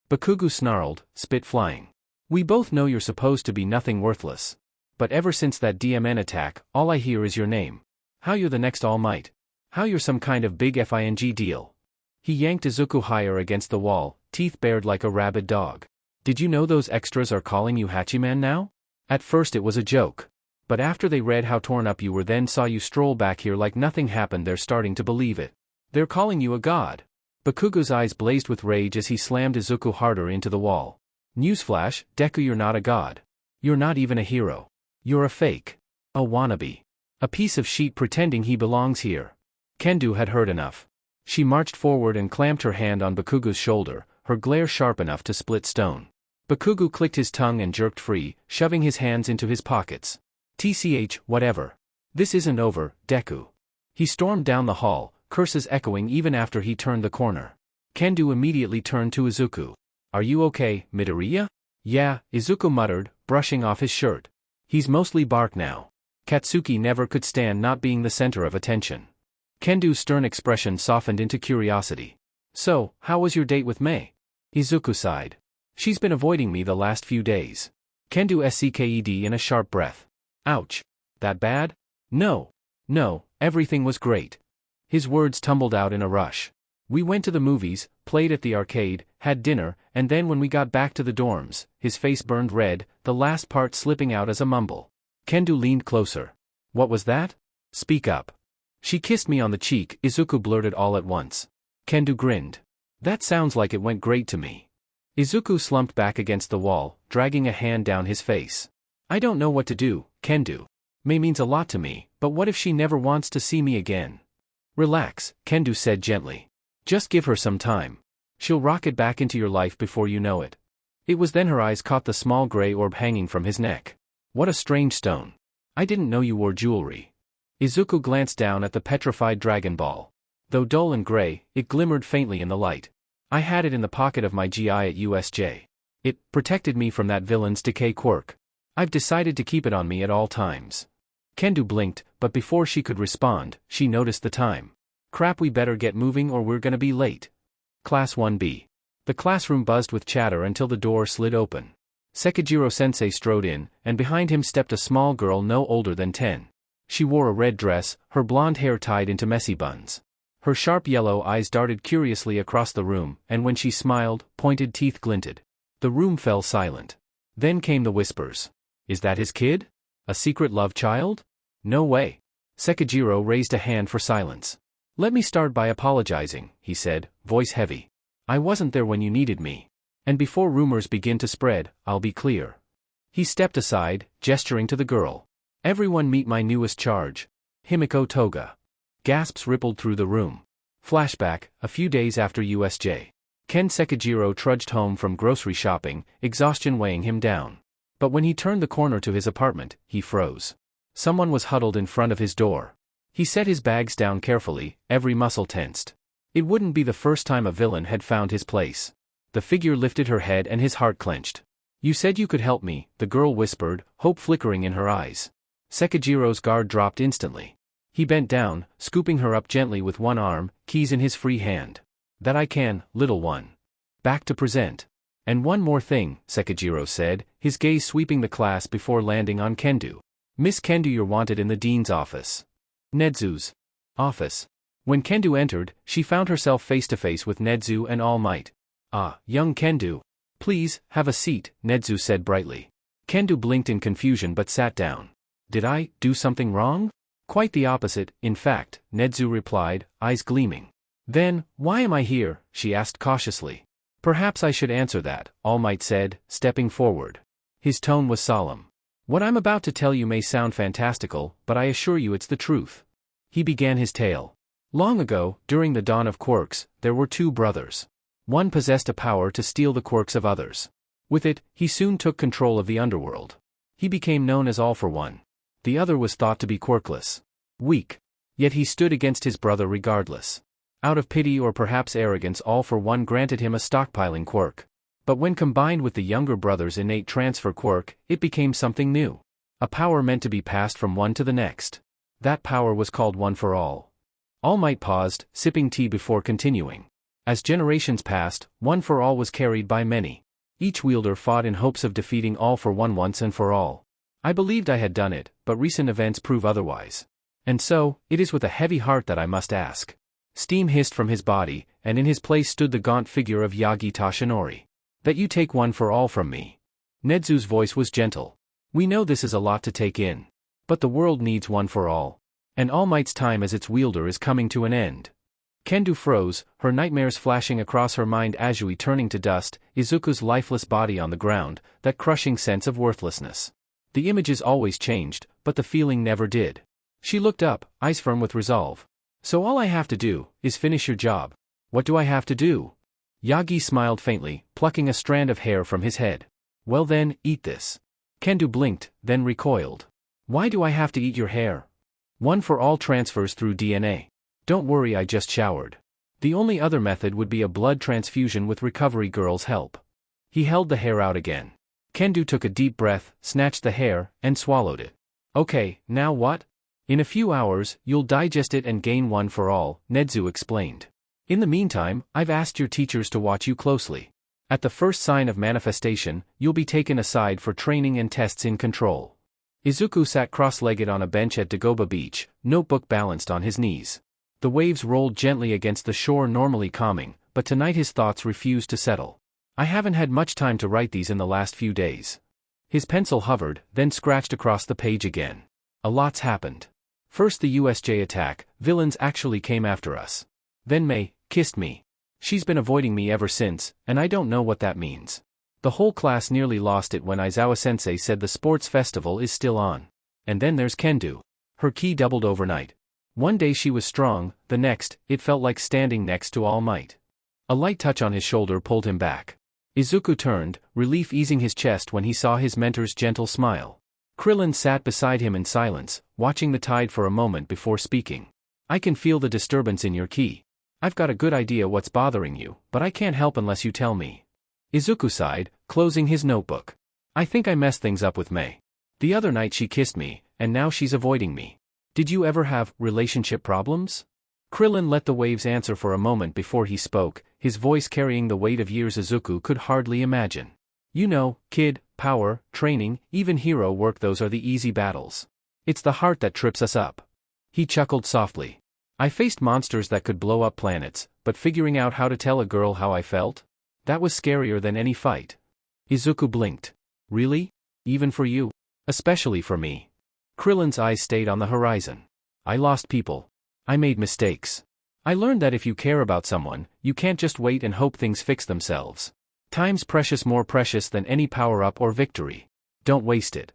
Bakugo snarled, spit flying. We both know you're supposed to be nothing worthless. But ever since that DMN attack, all I hear is your name. How you're the next All Might. How you're some kind of big FING deal. He yanked Izuku higher against the wall, teeth bared like a rabid dog. Did you know those extras are calling you Hachiman now? At first it was a joke. But after they read how torn up you were, then saw you stroll back here like nothing happened, they're starting to believe it. They're calling you a god. Bakugo's eyes blazed with rage as he slammed Izuku harder into the wall. Newsflash, Deku, you're not a god. You're not even a hero. You're a fake. A wannabe. A piece of sheet pretending he belongs here. Kendo had heard enough. She marched forward and clamped her hand on Bakugo's shoulder, her glare sharp enough to split stone. Bakugo clicked his tongue and jerked free, shoving his hands into his pockets. TCH, whatever. This isn't over, Deku. He stormed down the hall, curses echoing even after he turned the corner. Kendo immediately turned to Izuku. Are you okay, Midoriya? Yeah, Izuku muttered, brushing off his shirt. He's mostly bark now. Katsuki never could stand not being the center of attention. Kendo's stern expression softened into curiosity. So, how was your date with Mei? Izuku sighed. She's been avoiding me the last few days. Kendo sked in a sharp breath. Ouch. That bad? No, everything was great. His words tumbled out in a rush. We went to the movies, played at the arcade, had dinner, and then when we got back to the dorms, his face burned red, the last part slipping out as a mumble. Kendo leaned closer. What was that? Speak up. She kissed me on the cheek, Izuku blurted all at once. Kendo grinned. That sounds like it went great to me. Izuku slumped back against the wall, dragging a hand down his face. I don't know what to do, Kendo. Mei means a lot to me, but what if she never wants to see me again? Relax, Kendo said gently. Just give her some time. She'll rocket back into your life before you know it. It was then her eyes caught the small gray orb hanging from his neck. What a strange stone. I didn't know you wore jewelry. Izuku glanced down at the petrified Dragon Ball. Though dull and gray, it glimmered faintly in the light. I had it in the pocket of my GI at USJ. It protected me from that villain's decay quirk. I've decided to keep it on me at all times. Kendo blinked, but before she could respond, she noticed the time. Crap, we better get moving or we're gonna be late. Class 1B. The classroom buzzed with chatter until the door slid open. Sekijiro-sensei strode in, and behind him stepped a small girl no older than 10. She wore a red dress, her blonde hair tied into messy buns. Her sharp yellow eyes darted curiously across the room, and when she smiled, pointed teeth glinted. The room fell silent. Then came the whispers. Is that his kid? A secret love child? No way. Sekijiro raised a hand for silence. Let me start by apologizing, he said, voice heavy. I wasn't there when you needed me. And before rumors begin to spread, I'll be clear. He stepped aside, gesturing to the girl. Everyone meet my newest charge. Himiko Toga. Gasps rippled through the room. Flashback, a few days after USJ. Ken Sekijiro trudged home from grocery shopping, exhaustion weighing him down. But when he turned the corner to his apartment, he froze. Someone was huddled in front of his door. He set his bags down carefully, every muscle tensed. It wouldn't be the first time a villain had found his place. The figure lifted her head and his heart clenched. You said you could help me, the girl whispered, hope flickering in her eyes. Sekijiro's guard dropped instantly. He bent down, scooping her up gently with one arm, keys in his free hand. That I can, little one. Back to present. And one more thing, Sekijiro said, his gaze sweeping the class before landing on Kendo. Miss Kendo, you're wanted in the dean's office. Nedzu's office. When Kendo entered, she found herself face to face with Nedzu and All Might. Ah, young Kendo. Please, have a seat, Nedzu said brightly. Kendo blinked in confusion but sat down. Did I do something wrong? Quite the opposite, in fact, Nedzu replied, eyes gleaming. Then, why am I here? She asked cautiously. Perhaps I should answer that, All Might said, stepping forward. His tone was solemn. What I'm about to tell you may sound fantastical, but I assure you it's the truth. He began his tale. Long ago, during the dawn of quirks, there were two brothers. One possessed a power to steal the quirks of others. With it, he soon took control of the underworld. He became known as All for One. The other was thought to be quirkless. Weak. Yet he stood against his brother regardless. Out of pity or perhaps arrogance, All for One granted him a stockpiling quirk. But when combined with the younger brother's innate transfer quirk, it became something new. A power meant to be passed from one to the next. That power was called One for All. All Might paused, sipping tea before continuing. As generations passed, One for All was carried by many. Each wielder fought in hopes of defeating All for One once and for all. I believed I had done it, but recent events prove otherwise. And so, it is with a heavy heart that I must ask. Steam hissed from his body, and in his place stood the gaunt figure of Yagi Tashinori. That you take One for All from me. Nedzu's voice was gentle. We know this is a lot to take in. But the world needs One for All. And All Might's time as its wielder is coming to an end. Kendo froze, her nightmares flashing across her mind. Azui turning to dust, Izuku's lifeless body on the ground, that crushing sense of worthlessness. The images always changed, but the feeling never did. She looked up, eyes firm with resolve. So all I have to do, is finish your job. What do I have to do? Yagi smiled faintly, plucking a strand of hair from his head. Well then, eat this. Kendo blinked, then recoiled. Why do I have to eat your hair? One for all transfers through DNA. Don't worry, I just showered. The only other method would be a blood transfusion with recovery girl's help. He held the hair out again. Kendo took a deep breath, snatched the hair, and swallowed it. Okay, now what? In a few hours, you'll digest it and gain one for all, Nezu explained. In the meantime, I've asked your teachers to watch you closely. At the first sign of manifestation, you'll be taken aside for training and tests in control. Izuku sat cross-legged on a bench at Dagoba Beach, notebook balanced on his knees. The waves rolled gently against the shore, normally calming, but tonight his thoughts refused to settle. I haven't had much time to write these in the last few days. His pencil hovered, then scratched across the page again. A lot's happened. First the USJ attack, villains actually came after us. Then Mei kissed me. She's been avoiding me ever since, and I don't know what that means. The whole class nearly lost it when Aizawa-sensei said the sports festival is still on. And then there's Kendo. Her ki doubled overnight. One day she was strong, the next, it felt like standing next to All Might. A light touch on his shoulder pulled him back. Izuku turned, relief easing his chest when he saw his mentor's gentle smile. Krillin sat beside him in silence, watching the tide for a moment before speaking. I can feel the disturbance in your ki. I've got a good idea what's bothering you, but I can't help unless you tell me. Izuku sighed, closing his notebook. I think I messed things up with Mei. The other night she kissed me, and now she's avoiding me. Did you ever have relationship problems? Krillin let the waves answer for a moment before he spoke, his voice carrying the weight of years Izuku could hardly imagine. You know, kid, power, training, even hero work, those are the easy battles. It's the heart that trips us up. He chuckled softly. I faced monsters that could blow up planets, but figuring out how to tell a girl how I felt? That was scarier than any fight. Izuku blinked. Really? Even for you? Especially for me. Krillin's eyes stayed on the horizon. I lost people. I made mistakes. I learned that if you care about someone, you can't just wait and hope things fix themselves. Time's precious, more precious than any power-up or victory. Don't waste it.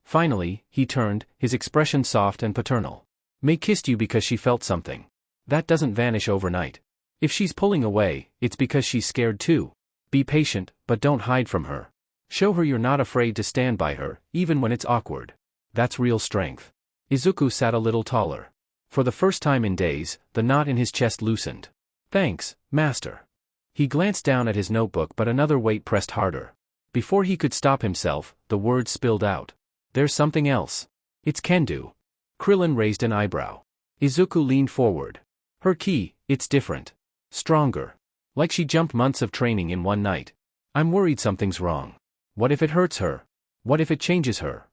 Finally, he turned, his expression soft and paternal. Mei kissed you because she felt something. That doesn't vanish overnight. If she's pulling away, it's because she's scared too. Be patient, but don't hide from her. Show her you're not afraid to stand by her, even when it's awkward. That's real strength. Izuku sat a little taller. For the first time in days, the knot in his chest loosened. Thanks, master. He glanced down at his notebook, but another weight pressed harder. Before he could stop himself, the words spilled out. There's something else. It's Kendo. Krillin raised an eyebrow. Izuku leaned forward. Her ki, it's different. Stronger. Like she jumped months of training in one night. I'm worried something's wrong. What if it hurts her? What if it changes her?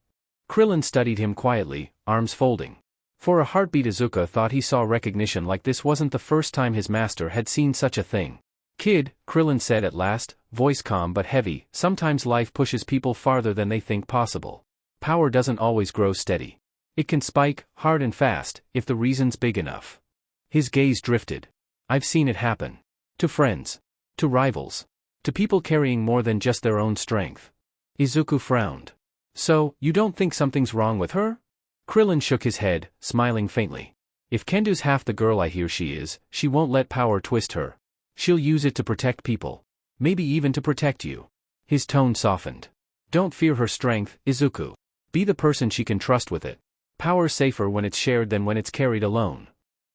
Krillin studied him quietly, arms folding. For a heartbeat, Izuku thought he saw recognition like this wasn't the first time his master had seen such a thing. Kid, Krillin said at last, voice calm but heavy, sometimes life pushes people farther than they think possible. Power doesn't always grow steady. It can spike, hard and fast, if the reason's big enough. His gaze drifted. I've seen it happen. To friends. To rivals. To people carrying more than just their own strength. Izuku frowned. So, you don't think something's wrong with her? Krillin shook his head, smiling faintly. If Kendo's half the girl I hear she is, she won't let power twist her. She'll use it to protect people. Maybe even to protect you. His tone softened. Don't fear her strength, Izuku. Be the person she can trust with it. Power's safer when it's shared than when it's carried alone.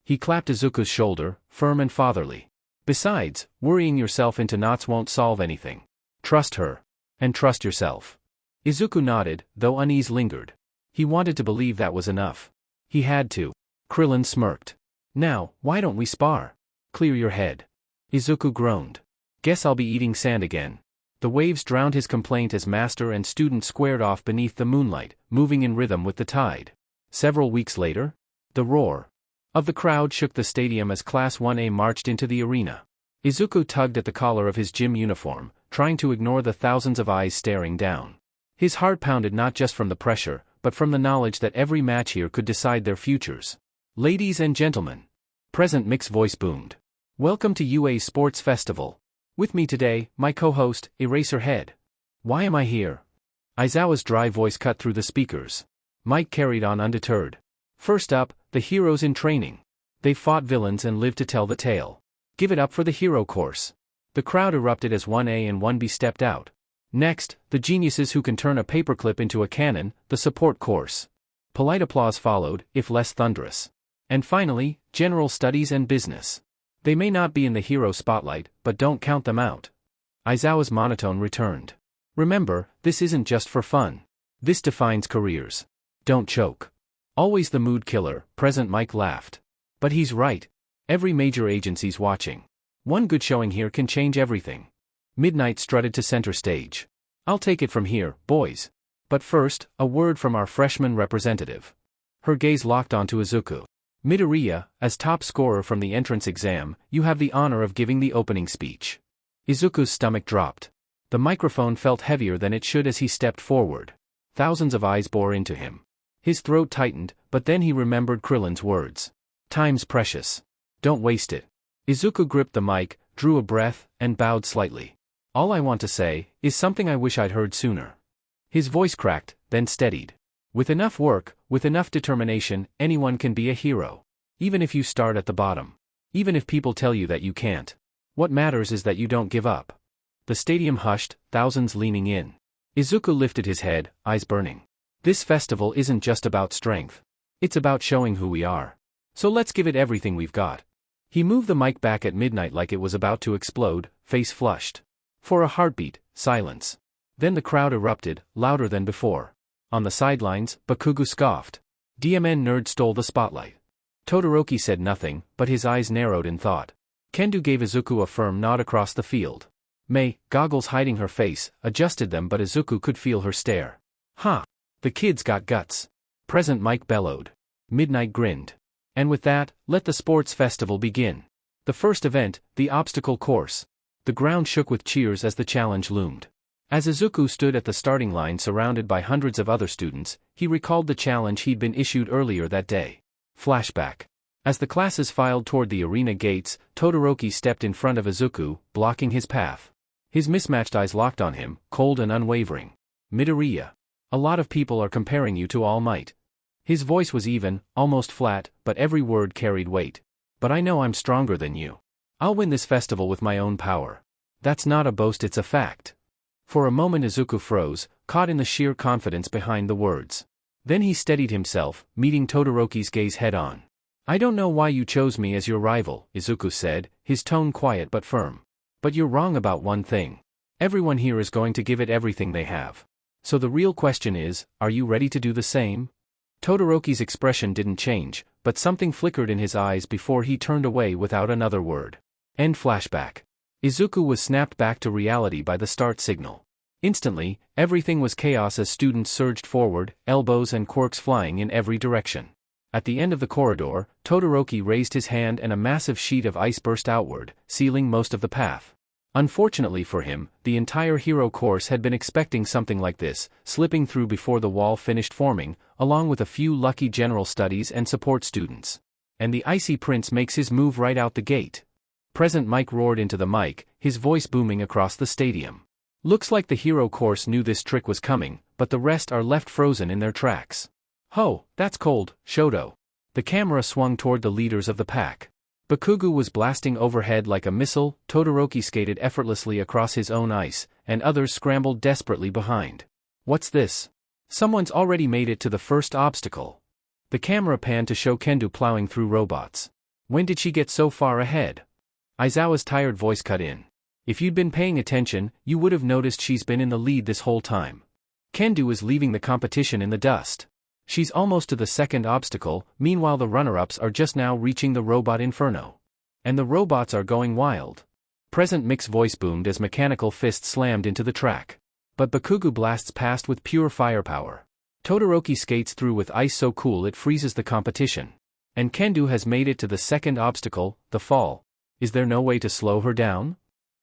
He clapped Izuku's shoulder, firm and fatherly. Besides, worrying yourself into knots won't solve anything. Trust her. And trust yourself. Izuku nodded, though unease lingered. He wanted to believe that was enough. He had to. Krillin smirked. Now, why don't we spar? Clear your head. Izuku groaned. Guess I'll be eating sand again. The waves drowned his complaint as master and student squared off beneath the moonlight, moving in rhythm with the tide. Several weeks later, the roar of the crowd shook the stadium as Class 1A marched into the arena. Izuku tugged at the collar of his gym uniform, trying to ignore the thousands of eyes staring down. His heart pounded not just from the pressure, but from the knowledge that every match here could decide their futures. Ladies and gentlemen. Present Mick's voice boomed. Welcome to UA's Sports Festival. With me today, my co-host, Eraserhead. Why am I here? Aizawa's dry voice cut through the speakers. Mike carried on undeterred. First up, the heroes in training. They fought villains and lived to tell the tale. Give it up for the hero course. The crowd erupted as 1A and 1B stepped out. Next, the geniuses who can turn a paperclip into a cannon, the support course. Polite applause followed, if less thunderous. And finally, general studies and business. They may not be in the hero spotlight, but don't count them out. Aizawa's monotone returned. Remember, this isn't just for fun. This defines careers. Don't choke. Always the mood killer, President Mike laughed. But he's right. Every major agency's watching. One good showing here can change everything. Midnight strutted to center stage. I'll take it from here, boys. But first, a word from our freshman representative. Her gaze locked onto Izuku. Midoriya, as top scorer from the entrance exam, you have the honor of giving the opening speech. Izuku's stomach dropped. The microphone felt heavier than it should as he stepped forward. Thousands of eyes bore into him. His throat tightened, but then he remembered Krillin's words. Time's precious. Don't waste it. Izuku gripped the mic, drew a breath, and bowed slightly. All I want to say is something I wish I'd heard sooner. His voice cracked, then steadied. With enough work, with enough determination, anyone can be a hero. Even if you start at the bottom. Even if people tell you that you can't. What matters is that you don't give up. The stadium hushed, thousands leaning in. Izuku lifted his head, eyes burning. This festival isn't just about strength. It's about showing who we are. So let's give it everything we've got. He moved the mic back at midnight like it was about to explode, face flushed. For a heartbeat, silence. Then the crowd erupted, louder than before. On the sidelines, Bakugo scoffed. DMN nerd stole the spotlight. Todoroki said nothing, but his eyes narrowed in thought. Kendo gave Izuku a firm nod across the field. Mei, goggles hiding her face, adjusted them but Izuku could feel her stare. Huh. The kid's got guts. President Mike bellowed. Midnight grinned. And with that, let the sports festival begin. The first event, the obstacle course. The ground shook with cheers as the challenge loomed. As Izuku stood at the starting line surrounded by hundreds of other students, he recalled the challenge he'd been issued earlier that day. Flashback. As the classes filed toward the arena gates, Todoroki stepped in front of Izuku, blocking his path. His mismatched eyes locked on him, cold and unwavering. Midoriya. A lot of people are comparing you to All Might. His voice was even, almost flat, but every word carried weight. But I know I'm stronger than you. I'll win this festival with my own power. That's not a boast, it's a fact. For a moment Izuku froze, caught in the sheer confidence behind the words. Then he steadied himself, meeting Todoroki's gaze head-on. I don't know why you chose me as your rival, Izuku said, his tone quiet but firm. But you're wrong about one thing. Everyone here is going to give it everything they have. So the real question is, are you ready to do the same? Todoroki's expression didn't change, but something flickered in his eyes before he turned away without another word. End flashback. Izuku was snapped back to reality by the start signal. Instantly, everything was chaos as students surged forward, elbows and quirks flying in every direction. At the end of the corridor, Todoroki raised his hand and a massive sheet of ice burst outward, sealing most of the path. Unfortunately for him, the entire hero course had been expecting something like this, slipping through before the wall finished forming, along with a few lucky general studies and support students. And the icy prince makes his move right out the gate. President Mike roared into the mic, his voice booming across the stadium. Looks like the hero course knew this trick was coming, but the rest are left frozen in their tracks. Ho, that's cold, Shoto. The camera swung toward the leaders of the pack. Bakugo was blasting overhead like a missile, Todoroki skated effortlessly across his own ice, and others scrambled desperately behind. What's this? Someone's already made it to the first obstacle. The camera panned to show Kendo plowing through robots. When did she get so far ahead? Aizawa's tired voice cut in. If you'd been paying attention, you would have noticed she's been in the lead this whole time. Kendo is leaving the competition in the dust. She's almost to the second obstacle, meanwhile the runner-ups are just now reaching the robot inferno. And the robots are going wild. President Mick's voice boomed as mechanical fists slammed into the track. But Bakugo blasts past with pure firepower. Todoroki skates through with ice so cool it freezes the competition. And Kendo has made it to the second obstacle, the fall. Is there no way to slow her down?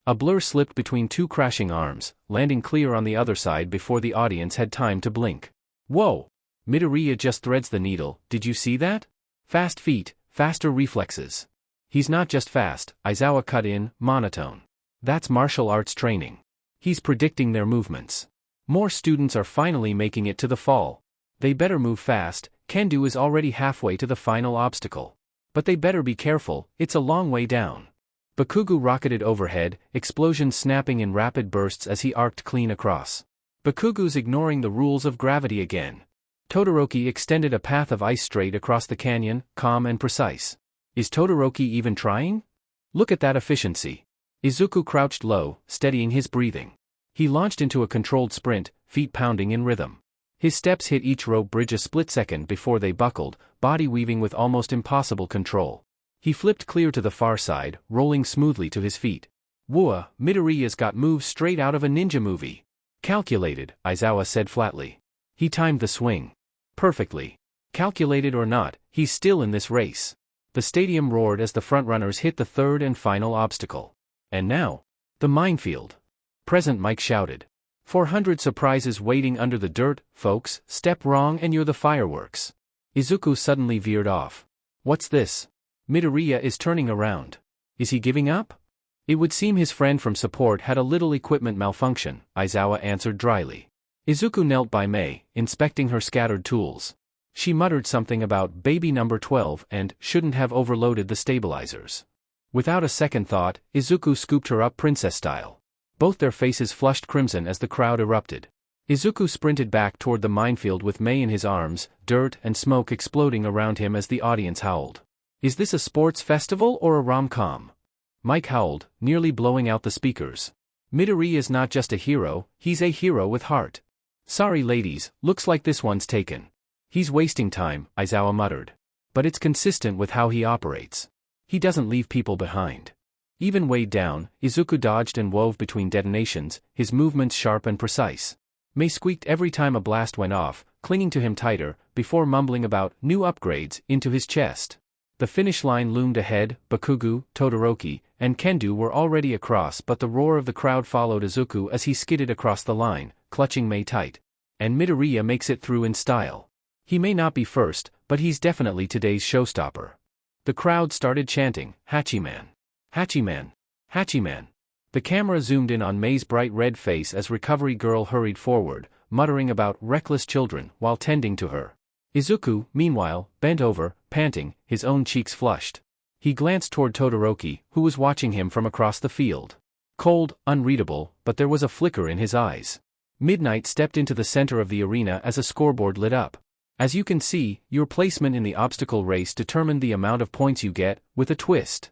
A blur slipped between two crashing arms, landing clear on the other side before the audience had time to blink. Whoa! Midoriya just threads the needle, did you see that? Fast feet, faster reflexes. He's not just fast, Aizawa cut in, monotone. That's martial arts training. He's predicting their movements. More students are finally making it to the fall. They better move fast, Kendo is already halfway to the final obstacle. But they better be careful, it's a long way down. Bakugo rocketed overhead, explosions snapping in rapid bursts as he arced clean across. Bakugo's ignoring the rules of gravity again. Todoroki extended a path of ice straight across the canyon, calm and precise. Is Todoroki even trying? Look at that efficiency. Izuku crouched low, steadying his breathing. He launched into a controlled sprint, feet pounding in rhythm. His steps hit each rope bridge a split second before they buckled, body weaving with almost impossible control. He flipped clear to the far side, rolling smoothly to his feet. Whoa, Midoriya's got moves straight out of a ninja movie. Calculated, Aizawa said flatly. He timed the swing perfectly. Calculated or not, he's still in this race. The stadium roared as the frontrunners hit the third and final obstacle. And now, the minefield. Present Mike shouted. 400 surprises waiting under the dirt, folks, step wrong and you're the fireworks. Izuku suddenly veered off. What's this? Midoriya is turning around. Is he giving up? It would seem his friend from support had a little equipment malfunction, Aizawa answered dryly. Izuku knelt by Mei, inspecting her scattered tools. She muttered something about baby number 12 and shouldn't have overloaded the stabilizers. Without a second thought, Izuku scooped her up princess style. Both their faces flushed crimson as the crowd erupted. Izuku sprinted back toward the minefield with Mei in his arms, dirt and smoke exploding around him as the audience howled. Is this a sports festival or a rom-com? Mike howled, nearly blowing out the speakers. Midoriya is not just a hero, he's a hero with heart. Sorry ladies, looks like this one's taken. He's wasting time, Aizawa muttered. But it's consistent with how he operates. He doesn't leave people behind. Even weighed down, Izuku dodged and wove between detonations, his movements sharp and precise. Mei squeaked every time a blast went off, clinging to him tighter, before mumbling about new upgrades into his chest. The finish line loomed ahead, Bakugo, Todoroki, and Kendo were already across, but the roar of the crowd followed Izuku as he skidded across the line, clutching Mei tight. And Midoriya makes it through in style. He may not be first, but he's definitely today's showstopper. The crowd started chanting, Hachiman. Hachiman. Hachiman. The camera zoomed in on Mei's bright red face as Recovery Girl hurried forward, muttering about reckless children while tending to her. Izuku, meanwhile, bent over, panting, his own cheeks flushed. He glanced toward Todoroki, who was watching him from across the field. Cold, unreadable, but there was a flicker in his eyes. Midnight stepped into the center of the arena as a scoreboard lit up. As you can see, your placement in the obstacle race determined the amount of points you get, with a twist.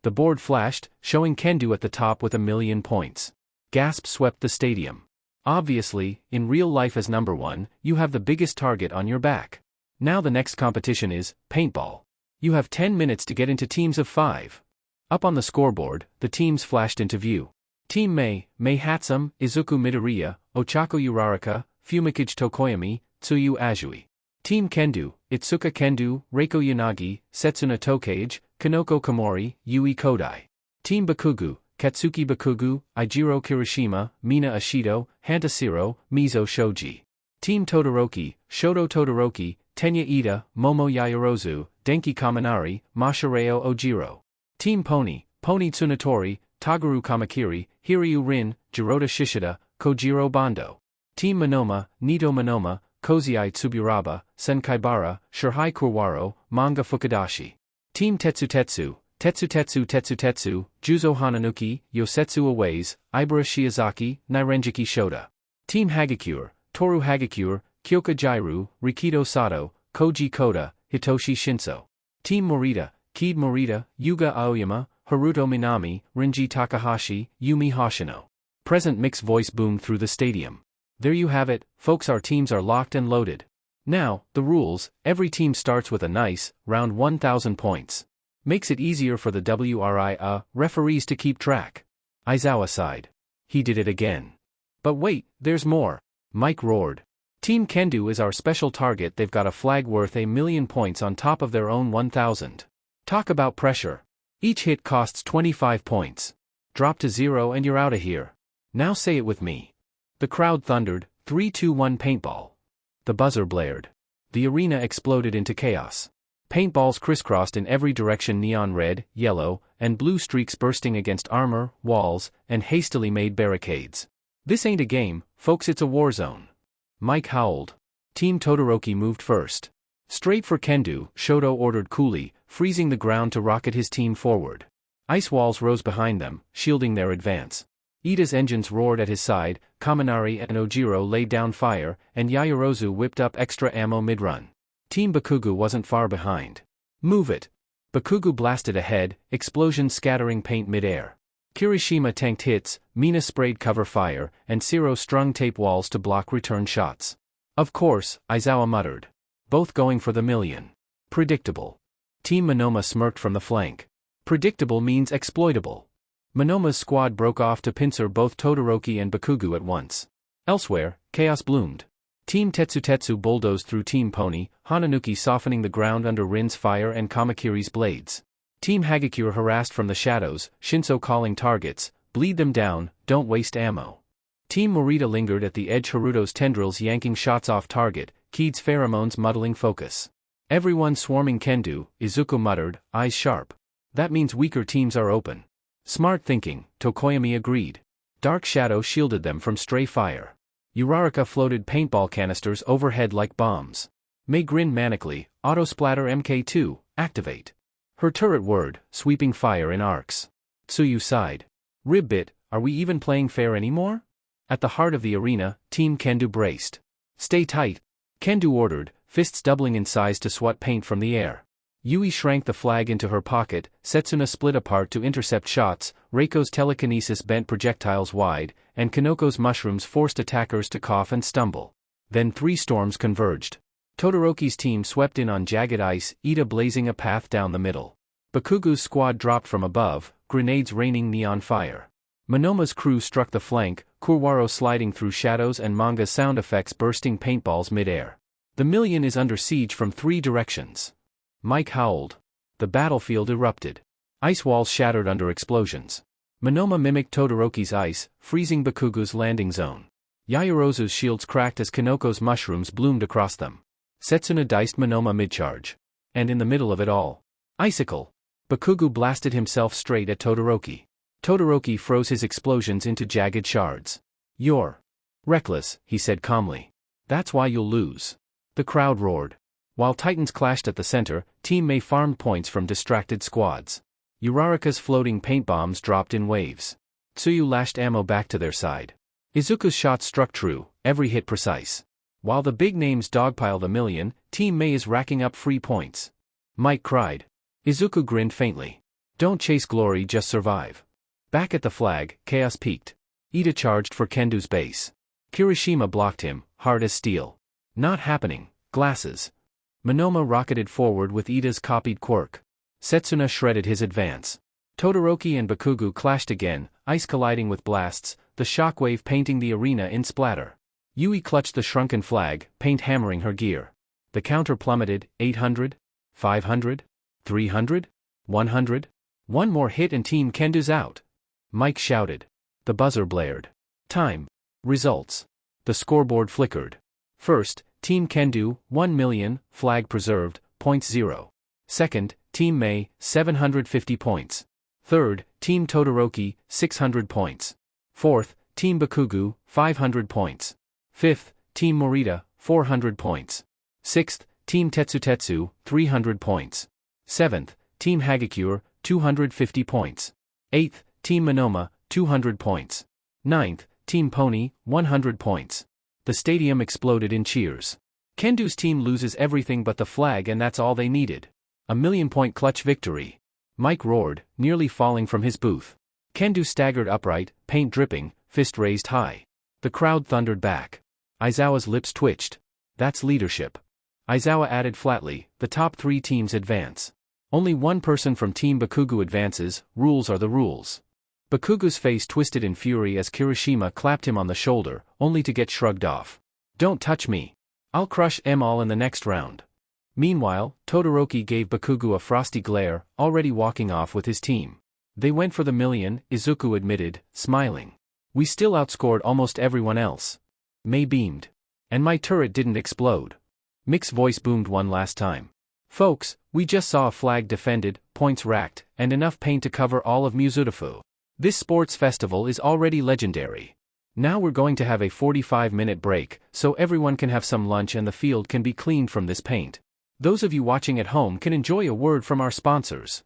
The board flashed, showing Kendo at the top with 1,000,000 points. Gasps swept the stadium. Obviously, in real life as number one, you have the biggest target on your back. Now the next competition is paintball. You have 10 minutes to get into teams of 5. Up on the scoreboard, the teams flashed into view. Team Mei, Mei Hatsum, Izuku Midoriya, Ochako Uraraka, Fumikage Tokoyami, Tsuyu Azui. Team Kendo, Itsuka Kendo, Reiko Yanagi, Setsuna Tokage, Kanoko Komori, Yui Kodai. Team Bakugo, Katsuki Bakugo, Eijiro Kirishima, Mina Ashido, Hantashiro, Mizo Shoji. Team Todoroki, Shoto Todoroki, Tenya Ida, Momo Yaoyorozu, Denki Kaminari, Masahiro Ojiro. Team Pony, Pony Tsunatori, Toguro Kamakiri, Hiryu Rin, Jirota Shishida, Kojiro Bando. Team Monoma, Nito Monoma, Kozai Tsuburaba, Senkaibara, Shirhai Kurwaro, Manga Fukudashi. Team Tetsutetsu, Tetsutetsu, Juzo Hananuki, Yosetsu Aways, Ibara Shiozaki, Nairenjiki Shota. Team Hagakure, Toru Hagakure, Kyoka Jairu, Rikido Sato, Koji Koda, Hitoshi Shinso. Team Morita, Kid Morita, Yuga Aoyama, Haruto Minami, Rinji Takahashi, Yumi Hoshino. Present mixed voice boomed through the stadium. There you have it, folks, our teams are locked and loaded. Now, the rules: every team starts with a nice, round 1,000 points. Makes it easier for the referees to keep track. Aizawa sighed. He did it again. But wait, there's more. Mike roared. Team Kendo is our special target. They've got a flag worth 1,000,000 points on top of their own 1,000. Talk about pressure. Each hit costs 25 points. Drop to 0 and you're out of here. Now say it with me. The crowd thundered, 3, 2, 1 paintball. The buzzer blared. The arena exploded into chaos. Paintballs crisscrossed in every direction, neon red, yellow, and blue streaks bursting against armor, walls, and hastily made barricades. This ain't a game, folks, it's a war zone. Mike howled. Team Todoroki moved first. Straight for Kendo, Shoto ordered coolly, freezing the ground to rocket his team forward. Ice walls rose behind them, shielding their advance. Ida's engines roared at his side, Kaminari and Ojiro laid down fire, and Yaoyorozu whipped up extra ammo mid-run. Team Bakugo wasn't far behind. Move it! Bakugo blasted ahead, explosions scattering paint mid-air. Kirishima tanked hits, Mina sprayed cover fire, and Siro strung tape walls to block return shots. Of course, Aizawa muttered. Both going for the million. Predictable. Team Monoma smirked from the flank. Predictable means exploitable. Monoma's squad broke off to pincer both Todoroki and Bakugo at once. Elsewhere, chaos bloomed. Team Tetsutetsu bulldozed through Team Pony, Hananuki softening the ground under Rin's fire and Kamakiri's blades. Team Hagakure harassed from the shadows, Shinso calling targets, bleed them down, don't waste ammo. Team Morita lingered at the edge, Haruto's tendrils yanking shots off target, Keed's pheromones muddling focus. Everyone swarming Kendo, Izuku muttered, eyes sharp. That means weaker teams are open. Smart thinking, Tokoyami agreed. Dark shadow shielded them from stray fire. Uraraka floated paintball canisters overhead like bombs. Mei grinned manically, auto-splatter MK2, activate. Her turret whirred, sweeping fire in arcs. Tsuyu sighed. Ribbit, are we even playing fair anymore? At the heart of the arena, Team Kendo braced. Stay tight. Kendo ordered, fists doubling in size to swat paint from the air. Yui shrank the flag into her pocket, Setsuna split apart to intercept shots, Reiko's telekinesis bent projectiles wide, and Kanoko's mushrooms forced attackers to cough and stumble. Then three storms converged. Todoroki's team swept in on jagged ice, Ida blazing a path down the middle. Bakugo's squad dropped from above, grenades raining neon fire. Monoma's crew struck the flank, Kurwaro sliding through shadows and manga sound effects bursting paintballs mid-air. The million is under siege from three directions. Mike howled. The battlefield erupted. Ice walls shattered under explosions. Monoma mimicked Todoroki's ice, freezing Bakugo's landing zone. Yaoyorozu's shields cracked as Kanoko's mushrooms bloomed across them. Setsuna diced Monoma mid-charge. And in the middle of it all, icicle! Bakugo blasted himself straight at Todoroki. Todoroki froze his explosions into jagged shards. You're reckless, he said calmly. That's why you'll lose. The crowd roared. While titans clashed at the center, Team Mei farmed points from distracted squads. Uraraka's floating paint bombs dropped in waves. Tsuyu lashed ammo back to their side. Izuku's shots struck true, every hit precise. While the big names dogpiled a million, Team Mei is racking up free points. Mike cried. Izuku grinned faintly. Don't chase glory, just survive. Back at the flag, chaos peaked. Ida charged for Kendo's base. Kirishima blocked him, hard as steel. Not happening, glasses. Monoma rocketed forward with Ida's copied quirk. Setsuna shredded his advance. Todoroki and Bakugo clashed again, ice colliding with blasts, the shockwave painting the arena in splatter. Yui clutched the shrunken flag, paint hammering her gear. The counter plummeted, 800, 500, 300, 100. One more hit and Team Kendo's out. Mike shouted. The buzzer blared. Time. Results. The scoreboard flickered. First, Team Kendo, 1 million, flag preserved, points 0. Second, Team Mei, 750 points. Third, Team Todoroki, 600 points. Fourth, Team Bakugo, 500 points. Fifth, Team Morita, 400 points. Sixth, Team Tetsutetsu, 300 points. Seventh, Team Hagakure, 250 points. Eighth, Team Monoma, 200 points. Ninth, Team Pony, 100 points. The stadium exploded in cheers. Kendo's team loses everything but the flag, and that's all they needed. A million-point clutch victory. Mike roared, nearly falling from his booth. Kendo staggered upright, paint dripping, fist raised high. The crowd thundered back. Aizawa's lips twitched. That's leadership. Aizawa added flatly, the top three teams advance. Only one person from Team Bakugo advances, rules are the rules. Bakugo's face twisted in fury as Kirishima clapped him on the shoulder, only to get shrugged off. Don't touch me. I'll crush them all in the next round. Meanwhile, Todoroki gave Bakugo a frosty glare, already walking off with his team. They went for the million, Izuku admitted, smiling. We still outscored almost everyone else. Mei beamed. And my turret didn't explode. Mick's voice boomed one last time. Folks, we just saw a flag defended, points racked, and enough paint to cover all of Mizudafu. This sports festival is already legendary. Now we're going to have a 45-minute break, so everyone can have some lunch and the field can be cleaned from this paint. Those of you watching at home can enjoy a word from our sponsors.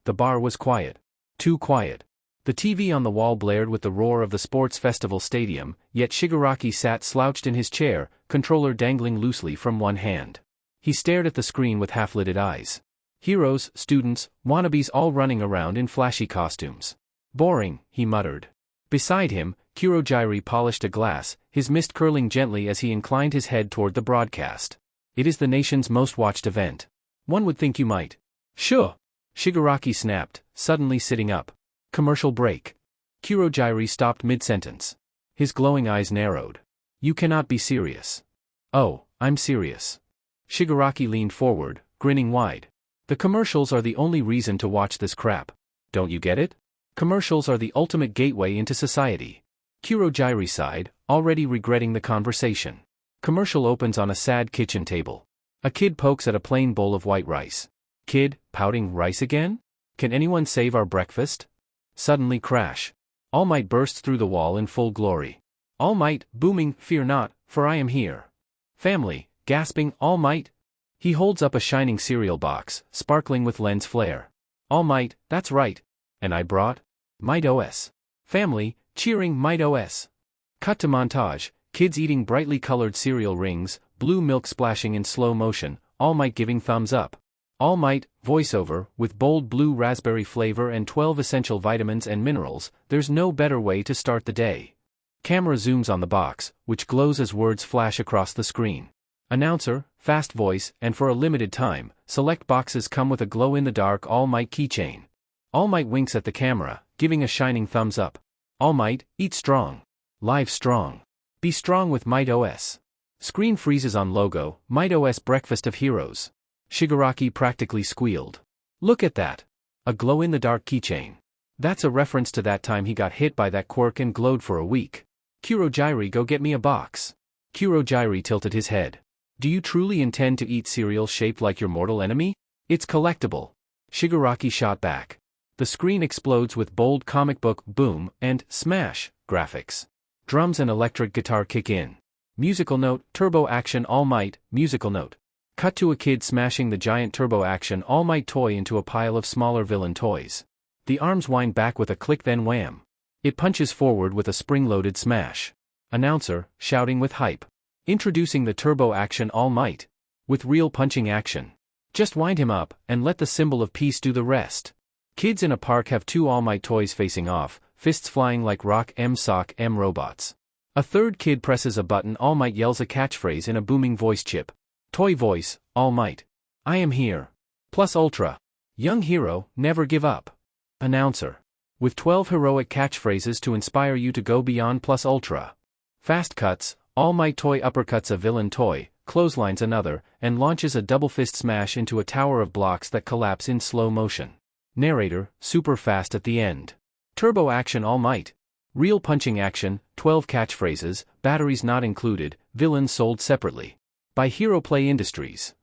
The bar was quiet. Too quiet. The TV on the wall blared with the roar of the sports festival stadium, yet Shigaraki sat slouched in his chair, controller dangling loosely from one hand. He stared at the screen with half-lidded eyes. Heroes, students, wannabes all running around in flashy costumes. Boring, he muttered. Beside him, Kurojairi polished a glass, his mist curling gently as he inclined his head toward the broadcast. It is the nation's most watched event. One would think you might. Sure. Shigaraki snapped, suddenly sitting up. Commercial break. Kurojairi stopped mid-sentence. His glowing eyes narrowed. You cannot be serious. Oh, I'm serious. Shigaraki leaned forward, grinning wide. The commercials are the only reason to watch this crap. Don't you get it? Commercials are the ultimate gateway into society. Kurojairi sighed, already regretting the conversation. Commercial opens on a sad kitchen table. A kid pokes at a plain bowl of white rice. Kid, pouting rice again? Can anyone save our breakfast? Suddenly crash. All Might bursts through the wall in full glory. All Might, booming, fear not, for I am here. Family, gasping, All Might. He holds up a shining cereal box, sparkling with lens flare. All Might, that's right. And I brought? Might OS. Family, cheering Might OS. Cut to montage, kids eating brightly colored cereal rings, blue milk splashing in slow motion, All Might giving thumbs up. All Might, voiceover, with bold blue raspberry flavor and 12 essential vitamins and minerals, there's no better way to start the day. Camera zooms on the box, which glows as words flash across the screen. Announcer, fast voice, and for a limited time, select boxes come with a glow-in-the-dark All Might keychain. All Might winks at the camera, giving a shining thumbs up. All Might, eat strong. Live strong. Be strong with Might OS. Screen freezes on logo, Might OS Breakfast of Heroes. Shigaraki practically squealed. Look at that. A glow-in-the-dark keychain. That's a reference to that time he got hit by that quirk and glowed for a week. Kurojairi, go get me a box. Kurojairi tilted his head. Do you truly intend to eat cereal shaped like your mortal enemy? It's collectible. Shigaraki shot back. The screen explodes with bold comic book boom and smash graphics. Drums and electric guitar kick in. Musical note, turbo action All Might, musical note. Cut to a kid smashing the giant turbo action All Might toy into a pile of smaller villain toys. The arms wind back with a click, then wham. It punches forward with a spring-loaded smash. Announcer, shouting with hype. Introducing the turbo action All Might. With real punching action. Just wind him up, and let the symbol of peace do the rest. Kids in a park have two All Might toys facing off, fists flying like Rock M Sock M robots. A third kid presses a button, All Might yells a catchphrase in a booming voice chip. Toy voice, All Might. I am here. Plus Ultra. Young hero, never give up. Announcer. With 12 heroic catchphrases to inspire you to go beyond plus Ultra. Fast cuts, All Might toy uppercuts a villain toy, clotheslines another, and launches a double fist smash into a tower of blocks that collapse in slow motion. Narrator, super fast at the end. Turbo action All Might. Real punching action, 12 catchphrases, batteries not included, villains sold separately. By Hero Play Industries.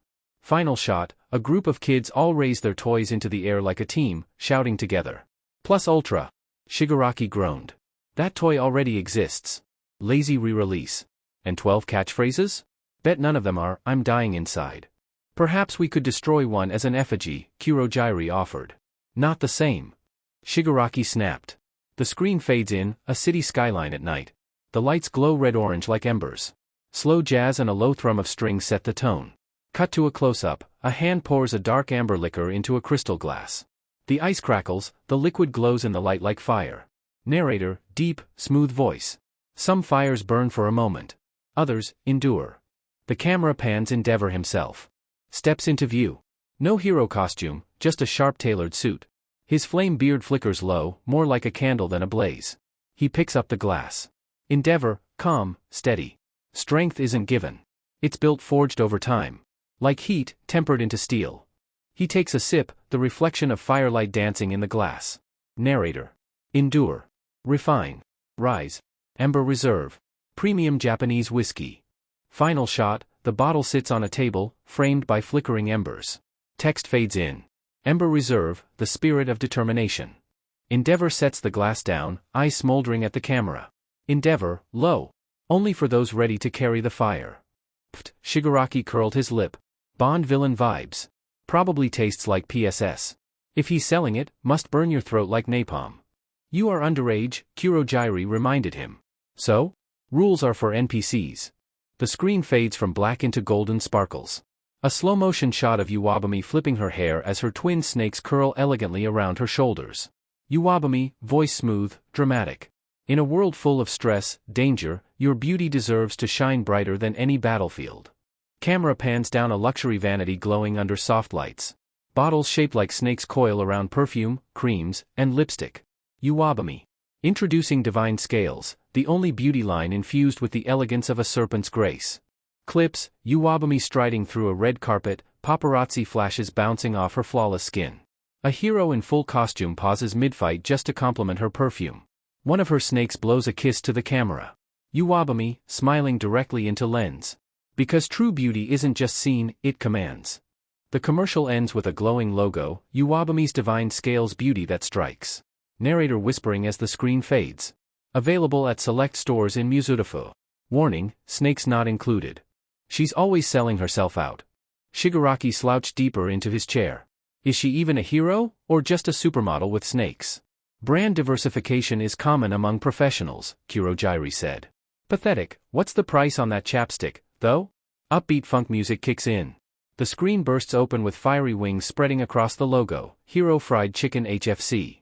Final shot, a group of kids all raise their toys into the air like a team, shouting together. Plus Ultra. Shigaraki groaned. That toy already exists. Lazy re-release. And 12 catchphrases? Bet none of them are, I'm dying inside. Perhaps we could destroy one as an effigy, Kurojairi offered. Not the same. Shigaraki snapped. The screen fades in, a city skyline at night. The lights glow red-orange like embers. Slow jazz and a low thrum of strings set the tone. Cut to a close-up, a hand pours a dark amber liquor into a crystal glass. The ice crackles, the liquid glows in the light like fire. Narrator, deep, smooth voice. Some fires burn for a moment. Others, endure. The camera pans Endeavor himself. Steps into view. No hero costume, just a sharp-tailored suit. His flame beard flickers low, more like a candle than a blaze. He picks up the glass. Endeavor, calm, steady. Strength isn't given. It's built forged over time. Like heat, tempered into steel. He takes a sip, the reflection of firelight dancing in the glass. Narrator. Endure. Refine. Rise. Ember Reserve. Premium Japanese whiskey. Final shot, the bottle sits on a table, framed by flickering embers. Text fades in. Ember Reserve, the spirit of determination. Endeavor sets the glass down, eyes smoldering at the camera. Endeavor, low. Only for those ready to carry the fire. Pfft, Shigaraki curled his lip. Bond villain vibes. Probably tastes like PSS. If he's selling it, must burn your throat like napalm. You are underage, Kurojairi reminded him. So? Rules are for NPCs. The screen fades from black into golden sparkles. A slow-motion shot of Uwabami flipping her hair as her twin snakes curl elegantly around her shoulders. Uwabami, voice smooth, dramatic. In a world full of stress, danger, your beauty deserves to shine brighter than any battlefield. Camera pans down a luxury vanity glowing under soft lights. Bottles shaped like snakes coil around perfume, creams, and lipstick. Uwabami. Introducing divine scales, the only beauty line infused with the elegance of a serpent's grace. Clips, Uwabami striding through a red carpet, paparazzi flashes bouncing off her flawless skin. A hero in full costume pauses mid-fight just to compliment her perfume. One of her snakes blows a kiss to the camera. Uwabami, smiling directly into lens. Because true beauty isn't just seen, it commands. The commercial ends with a glowing logo, Uwabami's divine scales beauty that strikes. Narrator whispering as the screen fades. Available at select stores in Mizutofu. Warning, snakes not included. She's always selling herself out. Shigaraki slouched deeper into his chair. Is she even a hero, or just a supermodel with snakes? Brand diversification is common among professionals, Kurojairi said. Pathetic, what's the price on that chapstick, though? Upbeat funk music kicks in. The screen bursts open with fiery wings spreading across the logo, Hero Fried Chicken HFC.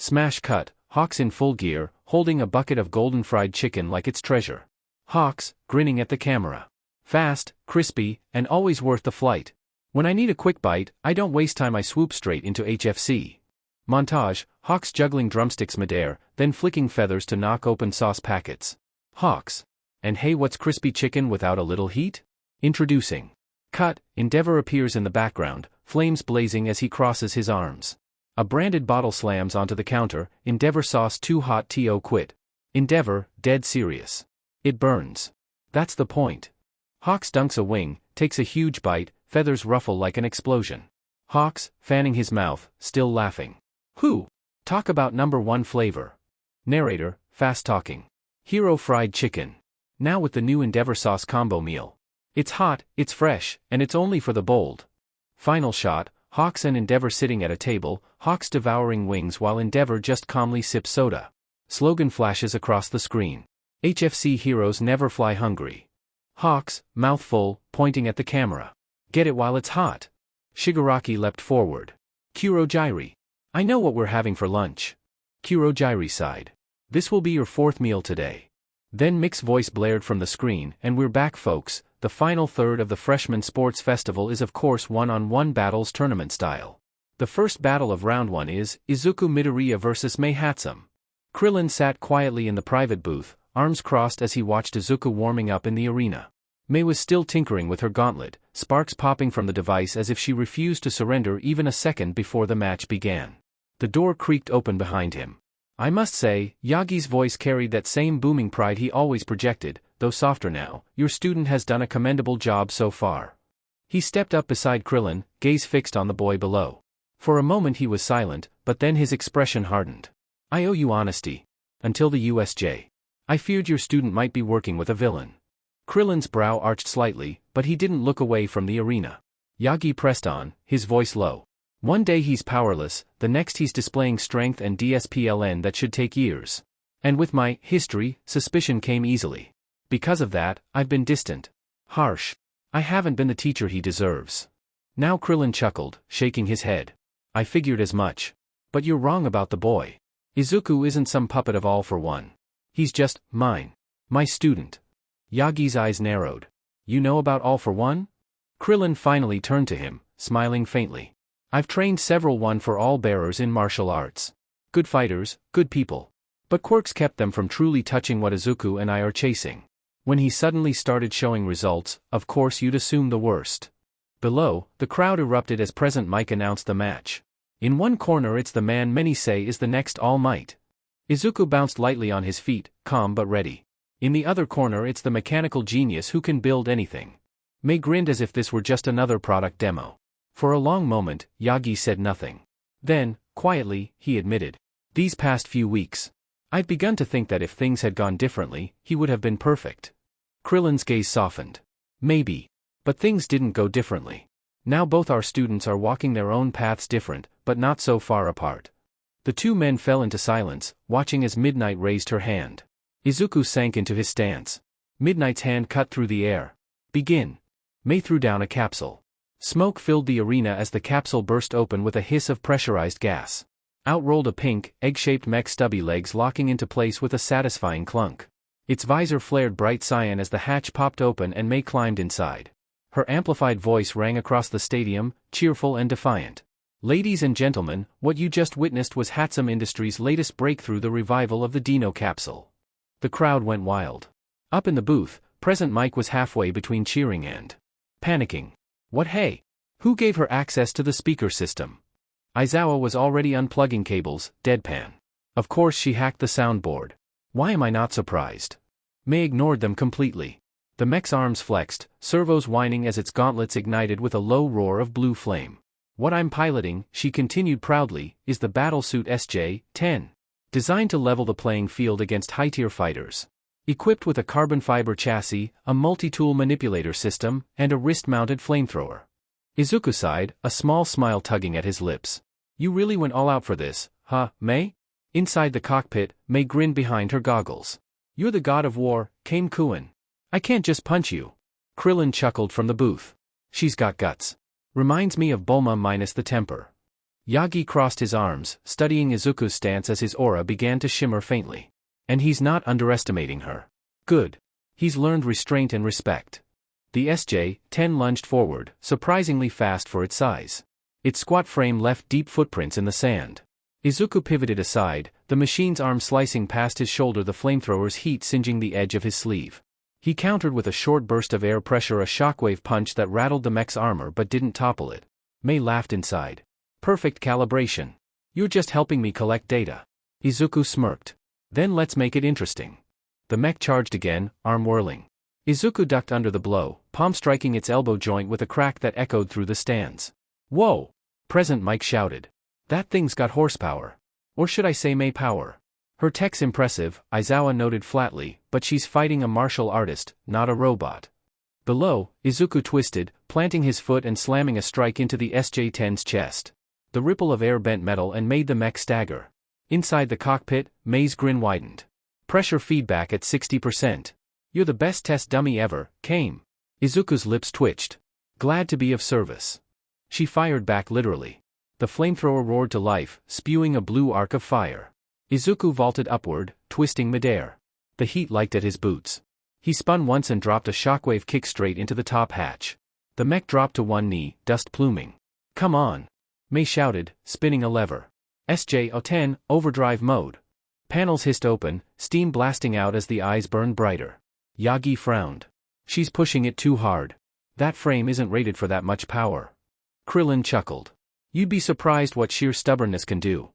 Smash cut, Hawks in full gear, holding a bucket of golden fried chicken like it's treasure. Hawks, grinning at the camera. Fast, crispy, and always worth the flight. When I need a quick bite, I don't waste time, I swoop straight into HFC. Montage, Hawks juggling drumsticks midair, then flicking feathers to knock open sauce packets. Hawks. And hey, what's crispy chicken without a little heat? Introducing. Cut, Endeavor appears in the background, flames blazing as he crosses his arms. A branded bottle slams onto the counter, Endeavor sauce too hot to quit. Endeavor, dead serious. It burns. That's the point. Hawks dunks a wing, takes a huge bite, feathers ruffle like an explosion. Hawks, fanning his mouth, still laughing. Who? Talk about number one flavor. Narrator, fast talking. Hero Fried Chicken. Now with the new Endeavor sauce combo meal. It's hot, it's fresh, and it's only for the bold. Final shot, Hawks and Endeavor sitting at a table, Hawks devouring wings while Endeavor just calmly sips soda. Slogan flashes across the screen. HFC heroes never fly hungry. Hawks, mouth full, pointing at the camera. Get it while it's hot. Shigaraki leapt forward. Kurojairi. I know what we're having for lunch. Kurojairi sighed. This will be your fourth meal today. Then Mick's voice blared from the screen, and we're back, folks. The final third of the Freshman Sports Festival is of course one-on-one battles tournament style. The first battle of round 1 is Izuku Midoriya vs. Mei Hatsum. Krillin sat quietly in the private booth, arms crossed as he watched Izuku warming up in the arena. Mei was still tinkering with her gauntlet, sparks popping from the device as if she refused to surrender even a second before the match began. The door creaked open behind him. I must say, Yagi's voice carried that same booming pride he always projected, though softer now. Your student has done a commendable job so far. He stepped up beside Krillin, gaze fixed on the boy below. For a moment he was silent, but then his expression hardened. I owe you honesty. Until the USJ. I feared your student might be working with a villain. Krillin's brow arched slightly, but he didn't look away from the arena. Yagi pressed on, his voice low. One day he's powerless, the next he's displaying strength and DSPLN that should take years. And with my history, suspicion came easily. Because of that, I've been distant. Harsh. I haven't been the teacher he deserves. Now Krillin chuckled, shaking his head. I figured as much. But you're wrong about the boy. Izuku isn't some puppet of All for One. He's just mine. My student. Yagi's eyes narrowed. You know about All for One? Krillin finally turned to him, smiling faintly. I've trained several One for All bearers in martial arts. Good fighters, good people. But quirks kept them from truly touching what Izuku and I are chasing. When he suddenly started showing results, of course you'd assume the worst. Below, the crowd erupted as Present Mike announced the match. In one corner it's the man many say is the next All Might. Izuku bounced lightly on his feet, calm but ready. In the other corner it's the mechanical genius who can build anything. Mei grinned as if this were just another product demo. For a long moment, Yagi said nothing. Then, quietly, he admitted. These past few weeks. I've begun to think that if things had gone differently, he would have been perfect. Krillin's gaze softened. Maybe. But things didn't go differently. Now both our students are walking their own paths different, but not so far apart. The two men fell into silence, watching as Midnight raised her hand. Izuku sank into his stance. Midnight's hand cut through the air. Begin. Mei threw down a capsule. Smoke filled the arena as the capsule burst open with a hiss of pressurized gas. Out rolled a pink, egg-shaped mech, stubby legs locking into place with a satisfying clunk. Its visor flared bright cyan as the hatch popped open and Mei climbed inside. Her amplified voice rang across the stadium, cheerful and defiant. Ladies and gentlemen, what you just witnessed was Hatsum Industries' latest breakthrough, the revival of the Dino capsule. The crowd went wild. Up in the booth, Present Mike was halfway between cheering and panicking. What, hey? Who gave her access to the speaker system? Aizawa was already unplugging cables, deadpan. Of course she hacked the soundboard. Why am I not surprised? Mei ignored them completely. The mech's arms flexed, servos whining as its gauntlets ignited with a low roar of blue flame. What I'm piloting, she continued proudly, is the battlesuit SJ-10. Designed to level the playing field against high-tier fighters. Equipped with a carbon fiber chassis, a multi-tool manipulator system, and a wrist-mounted flamethrower. Izuku sighed, a small smile tugging at his lips. You really went all out for this, huh, Mei? Inside the cockpit, Mei grinned behind her goggles. You're the god of war, Kame Kuin. I can't just punch you. Krillin chuckled from the booth. She's got guts. Reminds me of Bulma minus the temper. Yagi crossed his arms, studying Izuku's stance as his aura began to shimmer faintly. And he's not underestimating her. Good. He's learned restraint and respect. The SJ-10 lunged forward, surprisingly fast for its size. Its squat frame left deep footprints in the sand. Izuku pivoted aside, the machine's arm slicing past his shoulder, the flamethrower's heat singeing the edge of his sleeve. He countered with a short burst of air pressure, a shockwave punch that rattled the mech's armor but didn't topple it. Mei laughed inside. Perfect calibration. You're just helping me collect data. Izuku smirked. Then let's make it interesting. The mech charged again, arm whirling. Izuku ducked under the blow, palm striking its elbow joint with a crack that echoed through the stands. Whoa! Present Mike shouted. That thing's got horsepower. Or should I say Mei power? Her tech's impressive, Aizawa noted flatly, but she's fighting a martial artist, not a robot. Below, Izuku twisted, planting his foot and slamming a strike into the SJ-10's chest. The ripple of air bent metal and made the mech stagger. Inside the cockpit, Mei's grin widened. Pressure feedback at 60%. You're the best test dummy ever, Kame. Izuku's lips twitched. Glad to be of service. She fired back literally. The flamethrower roared to life, spewing a blue arc of fire. Izuku vaulted upward, twisting midair. The heat licked at his boots. He spun once and dropped a shockwave kick straight into the top hatch. The mech dropped to one knee, dust pluming. Come on. Mei shouted, spinning a lever. SJ-10, overdrive mode. Panels hissed open, steam blasting out as the eyes burned brighter. Yagi frowned. She's pushing it too hard. That frame isn't rated for that much power. Krillin chuckled. You'd be surprised what sheer stubbornness can do.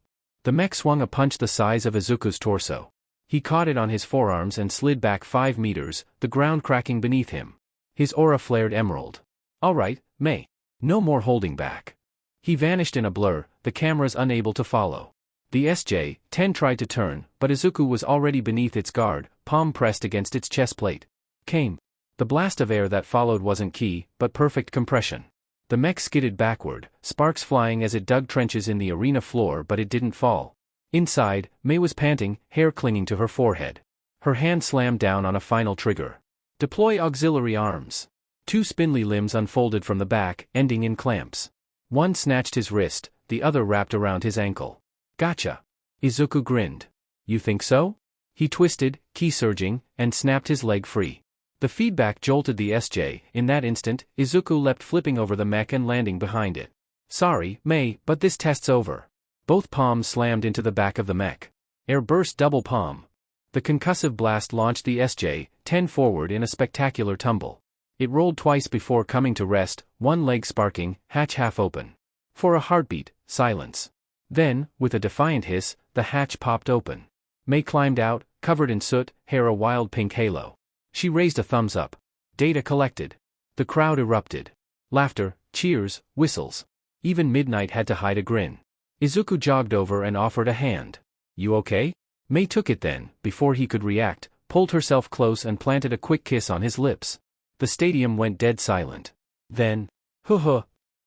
The mech swung a punch the size of Izuku's torso. He caught it on his forearms and slid back 5 meters, the ground cracking beneath him. His aura flared emerald. All right, Mei. No more holding back. He vanished in a blur, the cameras unable to follow. The SJ-10 tried to turn, but Izuku was already beneath its guard, palm pressed against its chest plate. Came. The blast of air that followed wasn't key, but perfect compression. The mech skidded backward, sparks flying as it dug trenches in the arena floor, but it didn't fall. Inside, Mei was panting, hair clinging to her forehead. Her hand slammed down on a final trigger. Deploy auxiliary arms. 2 spindly limbs unfolded from the back, ending in clamps. One snatched his wrist, the other wrapped around his ankle. Gotcha. Izuku grinned. You think so? He twisted, key surging, and snapped his leg free. The feedback jolted the SJ. In that instant, Izuku leapt, flipping over the mech and landing behind it. Sorry, Mei, but this test's over. Both palms slammed into the back of the mech. Air burst double palm. The concussive blast launched the SJ-10 forward in a spectacular tumble. It rolled twice before coming to rest, one leg sparking, hatch half open. For a heartbeat, silence. Then, with a defiant hiss, the hatch popped open. Mei climbed out, covered in soot, hair a wild pink halo. She raised a thumbs up. Data collected. The crowd erupted. Laughter, cheers, whistles. Even Midnight had to hide a grin. Izuku jogged over and offered a hand. You okay? Mei took it then, before he could react, pulled herself close and planted a quick kiss on his lips. The stadium went dead silent. Then,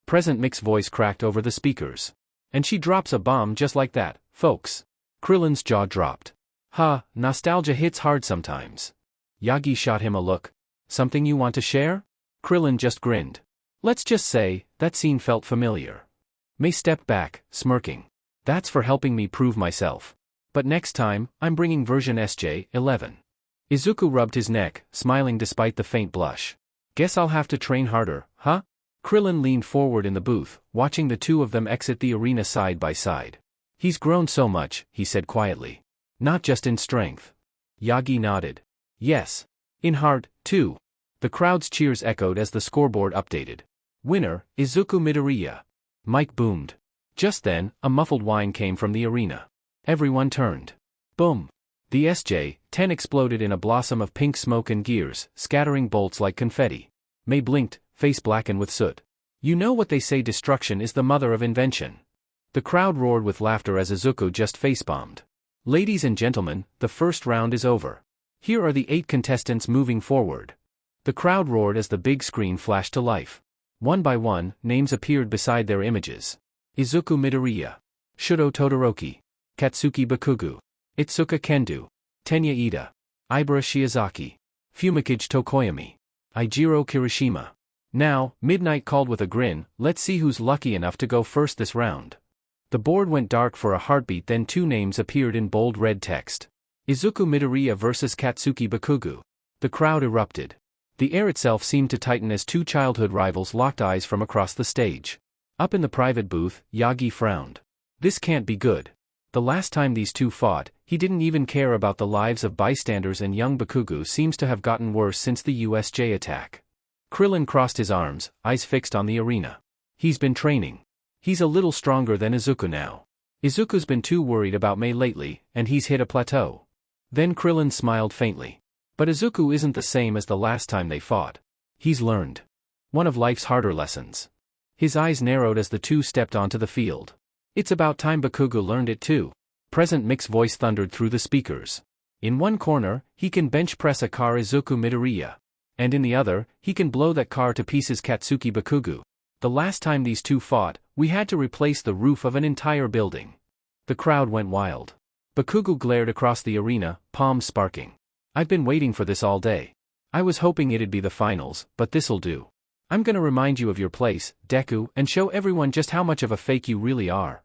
Present Mick's voice cracked over the speakers. And she drops a bomb just like that, folks. Krillin's jaw dropped. Nostalgia hits hard sometimes. Yagi shot him a look. Something you want to share? Krillin just grinned. Let's just say, that scene felt familiar. May stepped back, smirking. That's for helping me prove myself. But next time, I'm bringing version SJ-11. Izuku rubbed his neck, smiling despite the faint blush. Guess I'll have to train harder, huh? Krillin leaned forward in the booth, watching the two of them exit the arena side by side. He's grown so much, he said quietly. Not just in strength. Yagi nodded. Yes. In heart, too. The crowd's cheers echoed as the scoreboard updated. Winner, Izuku Midoriya. Mike boomed. Just then, a muffled whine came from the arena. Everyone turned. Boom. The SJ-10 exploded in a blossom of pink smoke and gears, scattering bolts like confetti. May blinked, face blackened with soot. You know what they say, destruction is the mother of invention. The crowd roared with laughter as Izuku just facepalmed. Ladies and gentlemen, the first round is over. Here are the 8 contestants moving forward. The crowd roared as the big screen flashed to life. One by one, names appeared beside their images. Izuku Midoriya. Shudo Todoroki. Katsuki Bakugo. Itsuka Kendo. Tenya Ida. Ibara Shiozaki. Fumikage Tokoyami. Eijiro Kirishima. Now, Midnight called with a grin, let's see who's lucky enough to go first this round. The board went dark for a heartbeat, then 2 names appeared in bold red text. Izuku Midoriya versus Katsuki Bakugo. The crowd erupted. The air itself seemed to tighten as 2 childhood rivals locked eyes from across the stage. Up in the private booth, Yagi frowned. This can't be good. The last time these two fought, he didn't even care about the lives of bystanders, and young Bakugo seems to have gotten worse since the USJ attack. Krillin crossed his arms, eyes fixed on the arena. He's been training. He's a little stronger than Izuku now. Izuku's been too worried about May lately, and he's hit a plateau. Then Krillin smiled faintly. But Izuku isn't the same as the last time they fought. He's learned one of life's harder lessons. His eyes narrowed as the two stepped onto the field. It's about time Bakugo learned it too. Present Mick's voice thundered through the speakers. In one corner, he can bench press a car Izuku Midoriya. And in the other, he can blow that car to pieces Katsuki Bakugo. The last time these two fought, we had to replace the roof of an entire building. The crowd went wild. Bakugo glared across the arena, palms sparking. I've been waiting for this all day. I was hoping it'd be the finals, but this'll do. I'm gonna remind you of your place, Deku, and show everyone just how much of a fake you really are.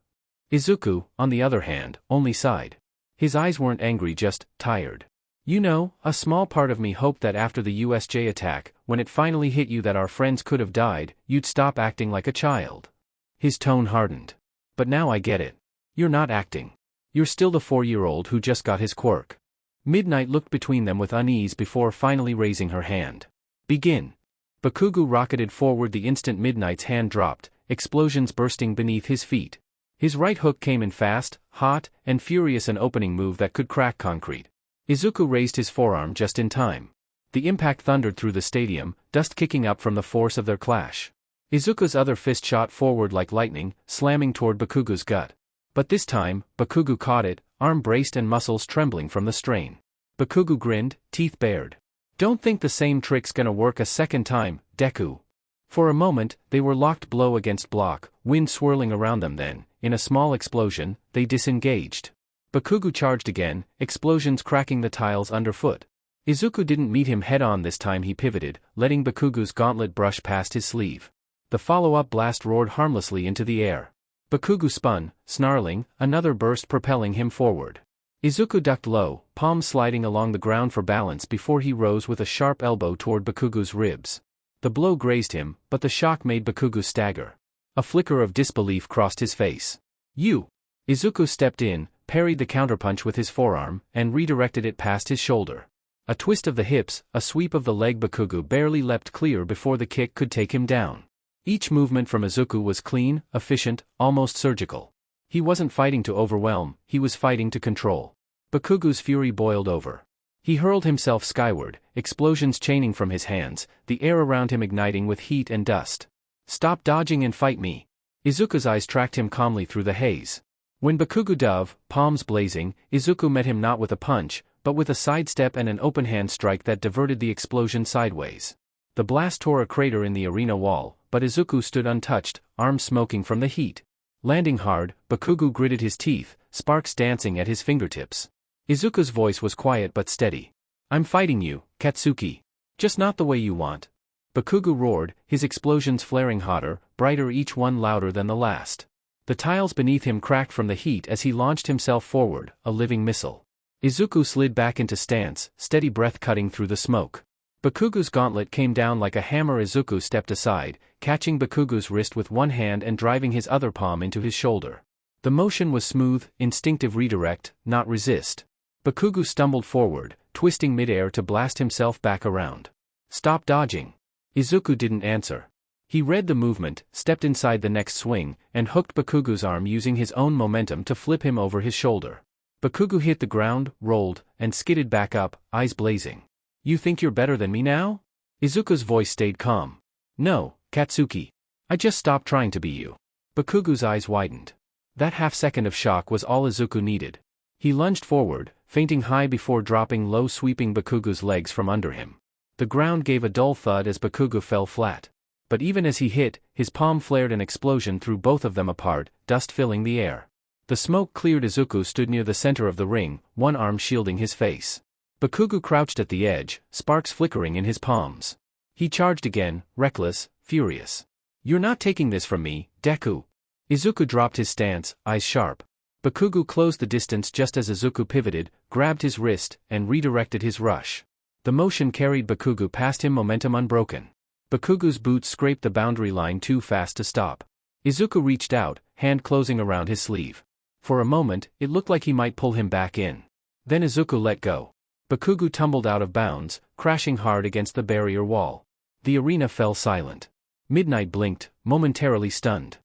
Izuku, on the other hand, only sighed. His eyes weren't angry, just tired. You know, a small part of me hoped that after the USJ attack, when it finally hit you that our friends could have died, you'd stop acting like a child. His tone hardened. But now I get it. You're not acting. You're still the 4-year-old who just got his quirk. Midnight looked between them with unease before finally raising her hand. Begin. Bakugo rocketed forward the instant Midnight's hand dropped, explosions bursting beneath his feet. His right hook came in fast, hot, and furious, an opening move that could crack concrete. Izuku raised his forearm just in time. The impact thundered through the stadium, dust kicking up from the force of their clash. Izuku's other fist shot forward like lightning, slamming toward Bakugo's gut. But this time, Bakugo caught it, arm braced and muscles trembling from the strain. Bakugo grinned, teeth bared. Don't think the same trick's gonna work a second time, Deku. For a moment, they were locked blow against block, wind swirling around them, then, in a small explosion, they disengaged. Bakugo charged again, explosions cracking the tiles underfoot. Izuku didn't meet him head-on this time. He pivoted, letting Bakugo's gauntlet brush past his sleeve. The follow-up blast roared harmlessly into the air. Bakugo spun, snarling, another burst propelling him forward. Izuku ducked low, palms sliding along the ground for balance before he rose with a sharp elbow toward Bakugo's ribs. The blow grazed him, but the shock made Bakugo stagger. A flicker of disbelief crossed his face. You! Izuku stepped in, parried the counterpunch with his forearm, and redirected it past his shoulder. A twist of the hips, a sweep of the leg. Bakugo barely leapt clear before the kick could take him down. Each movement from Izuku was clean, efficient, almost surgical. He wasn't fighting to overwhelm, he was fighting to control. Bakugo's fury boiled over. He hurled himself skyward, explosions chaining from his hands, the air around him igniting with heat and dust. Stop dodging and fight me. Izuku's eyes tracked him calmly through the haze. When Bakugo dove, palms blazing, Izuku met him not with a punch, but with a sidestep and an open hand strike that diverted the explosion sideways. The blast tore a crater in the arena wall, but Izuku stood untouched, arms smoking from the heat. Landing hard, Bakugo gritted his teeth, sparks dancing at his fingertips. Izuku's voice was quiet but steady. I'm fighting you, Katsuki. Just not the way you want. Bakugo roared, his explosions flaring hotter, brighter, each one louder than the last. The tiles beneath him cracked from the heat as he launched himself forward, a living missile. Izuku slid back into stance, steady breath cutting through the smoke. Bakugo's gauntlet came down like a hammer. Izuku stepped aside, catching Bakugo's wrist with one hand and driving his other palm into his shoulder. The motion was smooth, instinctive redirect, not resist. Bakugo stumbled forward, twisting midair to blast himself back around. Stop dodging. Izuku didn't answer. He read the movement, stepped inside the next swing, and hooked Bakugo's arm using his own momentum to flip him over his shoulder. Bakugo hit the ground, rolled, and skidded back up, eyes blazing. You think you're better than me now? Izuku's voice stayed calm. No, Katsuki. I just stopped trying to be you. Bakugo's eyes widened. That half-second of shock was all Izuku needed. He lunged forward, feinting high before dropping low, sweeping Bakugo's legs from under him. The ground gave a dull thud as Bakugo fell flat. But even as he hit, his palm flared. An explosion threw both of them apart, dust filling the air. The smoke cleared. Izuku stood near the center of the ring, one arm shielding his face. Bakugo crouched at the edge, sparks flickering in his palms. He charged again, reckless, furious. You're not taking this from me, Deku. Izuku dropped his stance, eyes sharp. Bakugo closed the distance just as Izuku pivoted, grabbed his wrist, and redirected his rush. The motion carried Bakugo past him, momentum unbroken. Bakugo's boots scraped the boundary line too fast to stop. Izuku reached out, hand closing around his sleeve. For a moment, it looked like he might pull him back in. Then Izuku let go. Bakugo tumbled out of bounds, crashing hard against the barrier wall. The arena fell silent. Midnight blinked, momentarily stunned.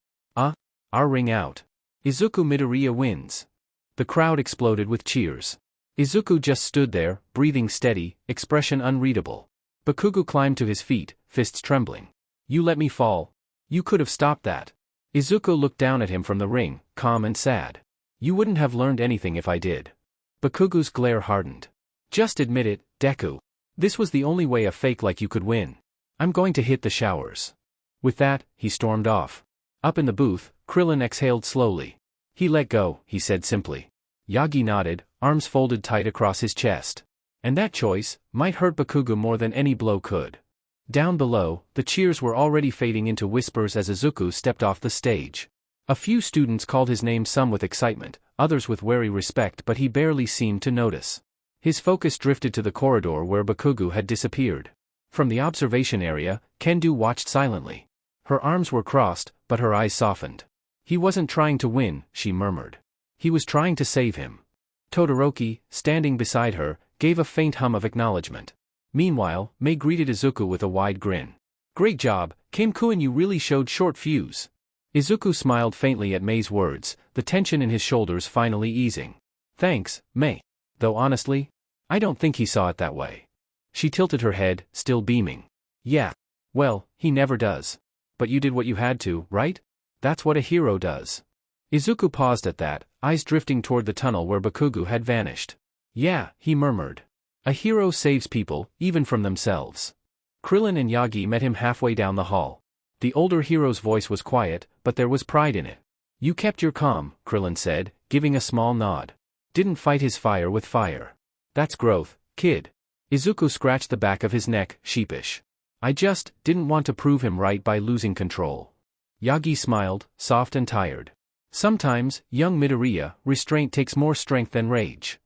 Our ring out. Izuku Midoriya wins. The crowd exploded with cheers. Izuku just stood there, breathing steady, expression unreadable. Bakugo climbed to his feet, fists trembling. You let me fall. You could have stopped that. Izuku looked down at him from the ring, calm and sad. You wouldn't have learned anything if I did. Bakugo's glare hardened. Just admit it, Deku. This was the only way a fake like you could win. I'm going to hit the showers. With that, he stormed off. Up in the booth, Krillin exhaled slowly. He let go, he said simply. Yagi nodded, arms folded tight across his chest. And that choice might hurt Bakugo more than any blow could. Down below, the cheers were already fading into whispers as Izuku stepped off the stage. A few students called his name, some with excitement, others with wary respect, but he barely seemed to notice. His focus drifted to the corridor where Bakugo had disappeared. From the observation area, Kendo watched silently. Her arms were crossed, but her eyes softened. He wasn't trying to win, she murmured. He was trying to save him. Todoroki, standing beside her, gave a faint hum of acknowledgement. Meanwhile, Mei greeted Izuku with a wide grin. Great job, Kim-kun, you really showed short fuse. Izuku smiled faintly at Mei's words, the tension in his shoulders finally easing. Thanks, Mei. Though honestly, I don't think he saw it that way. She tilted her head, still beaming. Yeah. Well, he never does. But you did what you had to, right? That's what a hero does. Izuku paused at that, eyes drifting toward the tunnel where Bakugo had vanished. Yeah, he murmured. A hero saves people, even from themselves. Krillin and Yagi met him halfway down the hall. The older hero's voice was quiet, but there was pride in it. You kept your calm, Krillin said, giving a small nod. Didn't fight his fire with fire. That's growth, kid. Izuku scratched the back of his neck, sheepish. I just didn't want to prove him right by losing control. Yagi smiled, soft and tired. Sometimes, young Midoriya, restraint takes more strength than rage.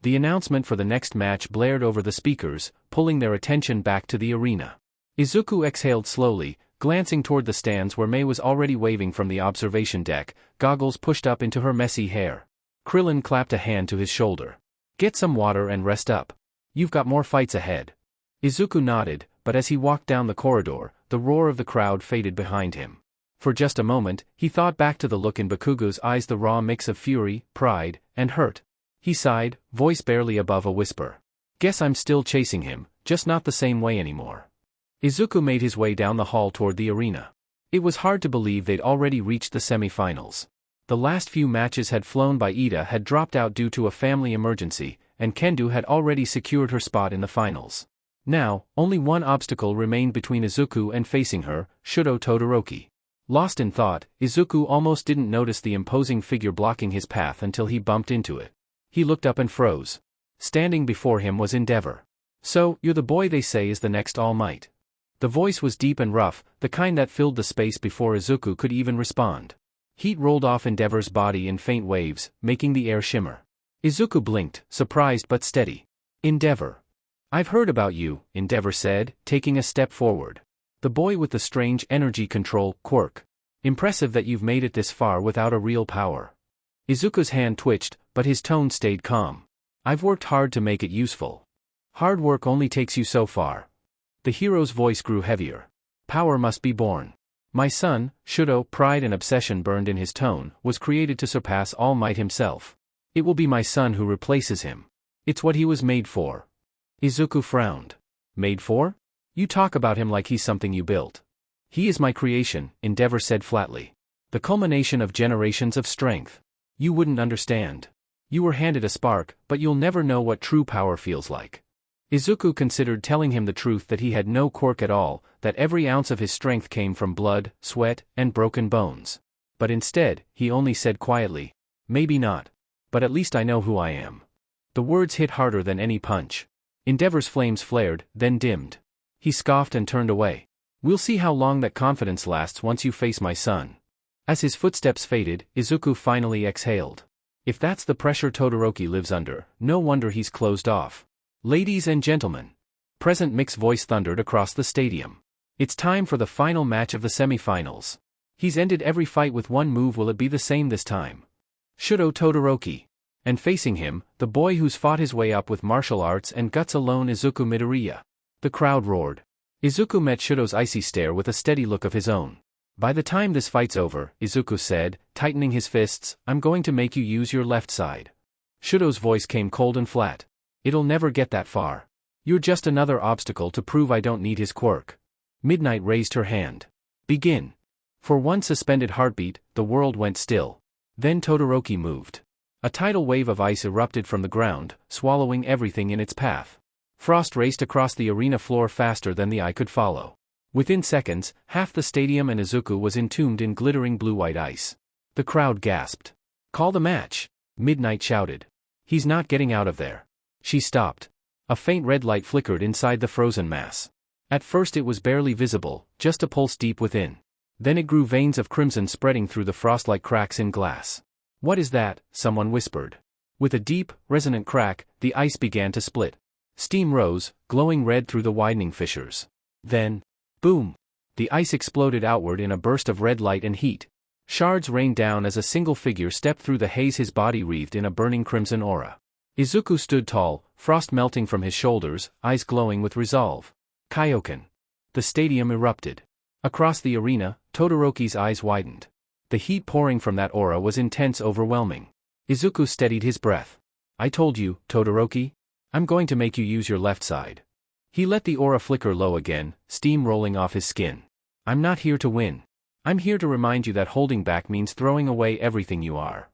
The announcement for the next match blared over the speakers, pulling their attention back to the arena. Izuku exhaled slowly, glancing toward the stands where Mei was already waving from the observation deck, goggles pushed up into her messy hair. Krillin clapped a hand to his shoulder. Get some water and rest up. You've got more fights ahead. Izuku nodded, but as he walked down the corridor, the roar of the crowd faded behind him. For just a moment, he thought back to the look in Bakugo's eyes, the raw mix of fury, pride, and hurt. He sighed, voice barely above a whisper. Guess I'm still chasing him, just not the same way anymore. Izuku made his way down the hall toward the arena. It was hard to believe they'd already reached the semi-finals. The last few matches had flown by. Ida had dropped out due to a family emergency, and Kendo had already secured her spot in the finals. Now, only one obstacle remained between Izuku and facing her, Shudo Todoroki. Lost in thought, Izuku almost didn't notice the imposing figure blocking his path until he bumped into it. He looked up and froze. Standing before him was Endeavor. "So, you're the boy they say is the next All Might." The voice was deep and rough, the kind that filled the space before Izuku could even respond. Heat rolled off Endeavor's body in faint waves, making the air shimmer. Izuku blinked, surprised but steady. "Endeavor. I've heard about you," Endeavor said, taking a step forward. "The boy with the strange energy control quirk. Impressive that you've made it this far without a real power." Izuku's hand twitched, but his tone stayed calm. "I've worked hard to make it useful. Hard work only takes you so far." The hero's voice grew heavier. "Power must be born. My son, Shudo," pride and obsession burned in his tone, "was created to surpass All Might himself. It will be my son who replaces him. It's what he was made for." Izuku frowned. "Made for? You talk about him like he's something you built." "He is my creation," Endeavor said flatly. "The culmination of generations of strength. You wouldn't understand. You were handed a spark, but you'll never know what true power feels like." Izuku considered telling him the truth that he had no quirk at all, that every ounce of his strength came from blood, sweat, and broken bones. But instead, he only said quietly, "Maybe not. But at least I know who I am." The words hit harder than any punch. Endeavor's flames flared, then dimmed. He scoffed and turned away. "We'll see how long that confidence lasts once you face my son." As his footsteps faded, Izuku finally exhaled. If that's the pressure Todoroki lives under, no wonder he's closed off. "Ladies and gentlemen." Present Mick's voice thundered across the stadium. "It's time for the final match of the semi-finals. He's ended every fight with one move. Will it be the same this time? Shudo Todoroki." And facing him, the boy who's fought his way up with martial arts and guts alone, Izuku Midoriya. The crowd roared. Izuku met Shudo's icy stare with a steady look of his own. "By the time this fight's over," Izuku said, tightening his fists, "I'm going to make you use your left side." Shudo's voice came cold and flat. "It'll never get that far. You're just another obstacle to prove I don't need his quirk." Midnight raised her hand. "Begin." For one suspended heartbeat, the world went still. Then Todoroki moved. A tidal wave of ice erupted from the ground, swallowing everything in its path. Frost raced across the arena floor faster than the eye could follow. Within seconds, half the stadium and Izuku was entombed in glittering blue-white ice. The crowd gasped. "Call the match!" Midnight shouted. "He's not getting out of there." She stopped. A faint red light flickered inside the frozen mass. At first it was barely visible, just a pulse deep within. Then it grew, veins of crimson spreading through the frost-like cracks in glass. "What is that?" someone whispered. With a deep, resonant crack, the ice began to split. Steam rose, glowing red through the widening fissures. Then, boom! The ice exploded outward in a burst of red light and heat. Shards rained down as a single figure stepped through the haze, his body wreathed in a burning crimson aura. Izuku stood tall, frost melting from his shoulders, eyes glowing with resolve. Kaioken. The stadium erupted. Across the arena, Todoroki's eyes widened. The heat pouring from that aura was intense, overwhelming. Izuku steadied his breath. "I told you, Todoroki. I'm going to make you use your left side." He let the aura flicker low again, steam rolling off his skin. "I'm not here to win. I'm here to remind you that holding back means throwing away everything you are."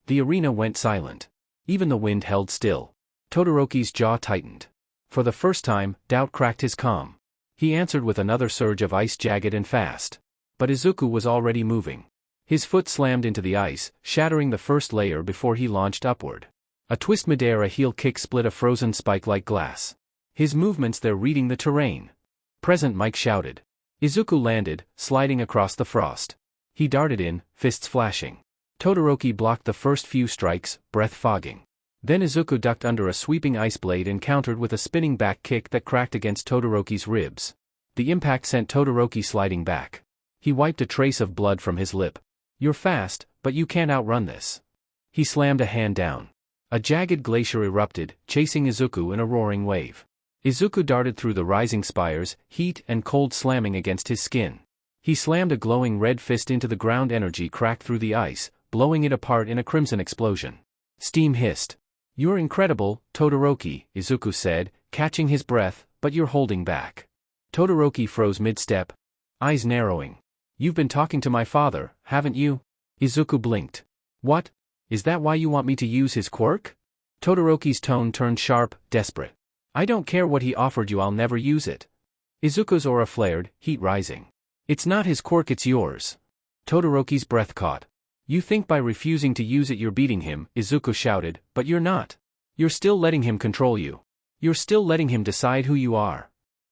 The arena went silent. Even the wind held still. Todoroki's jaw tightened. For the first time, doubt cracked his calm. He answered with another surge of ice, jagged and fast. But Izuku was already moving. His foot slammed into the ice, shattering the first layer before he launched upward. A twist midair, a heel kick split a frozen spike like glass. His movements there reading the terrain. Present Mike shouted. Izuku landed, sliding across the frost. He darted in, fists flashing. Todoroki blocked the first few strikes, breath fogging. Then Izuku ducked under a sweeping ice blade and countered with a spinning back kick that cracked against Todoroki's ribs. The impact sent Todoroki sliding back. He wiped a trace of blood from his lip. "You're fast, but you can't outrun this." He slammed a hand down. A jagged glacier erupted, chasing Izuku in a roaring wave. Izuku darted through the rising spires, heat and cold slamming against his skin. He slammed a glowing red fist into the ground, energy cracked through the ice, blowing it apart in a crimson explosion. Steam hissed. "You're incredible, Todoroki," Izuku said, catching his breath, "but you're holding back." Todoroki froze mid-step, eyes narrowing. "You've been talking to my father, haven't you?" Izuku blinked. "What? Is that why you want me to use his quirk?" Todoroki's tone turned sharp, desperate. "I don't care what he offered you, I'll never use it." Izuku's aura flared, heat rising. "It's not his quirk, it's yours." Todoroki's breath caught. You think by refusing to use it you're beating him, Izuku shouted, but you're not. You're still letting him control you. You're still letting him decide who you are.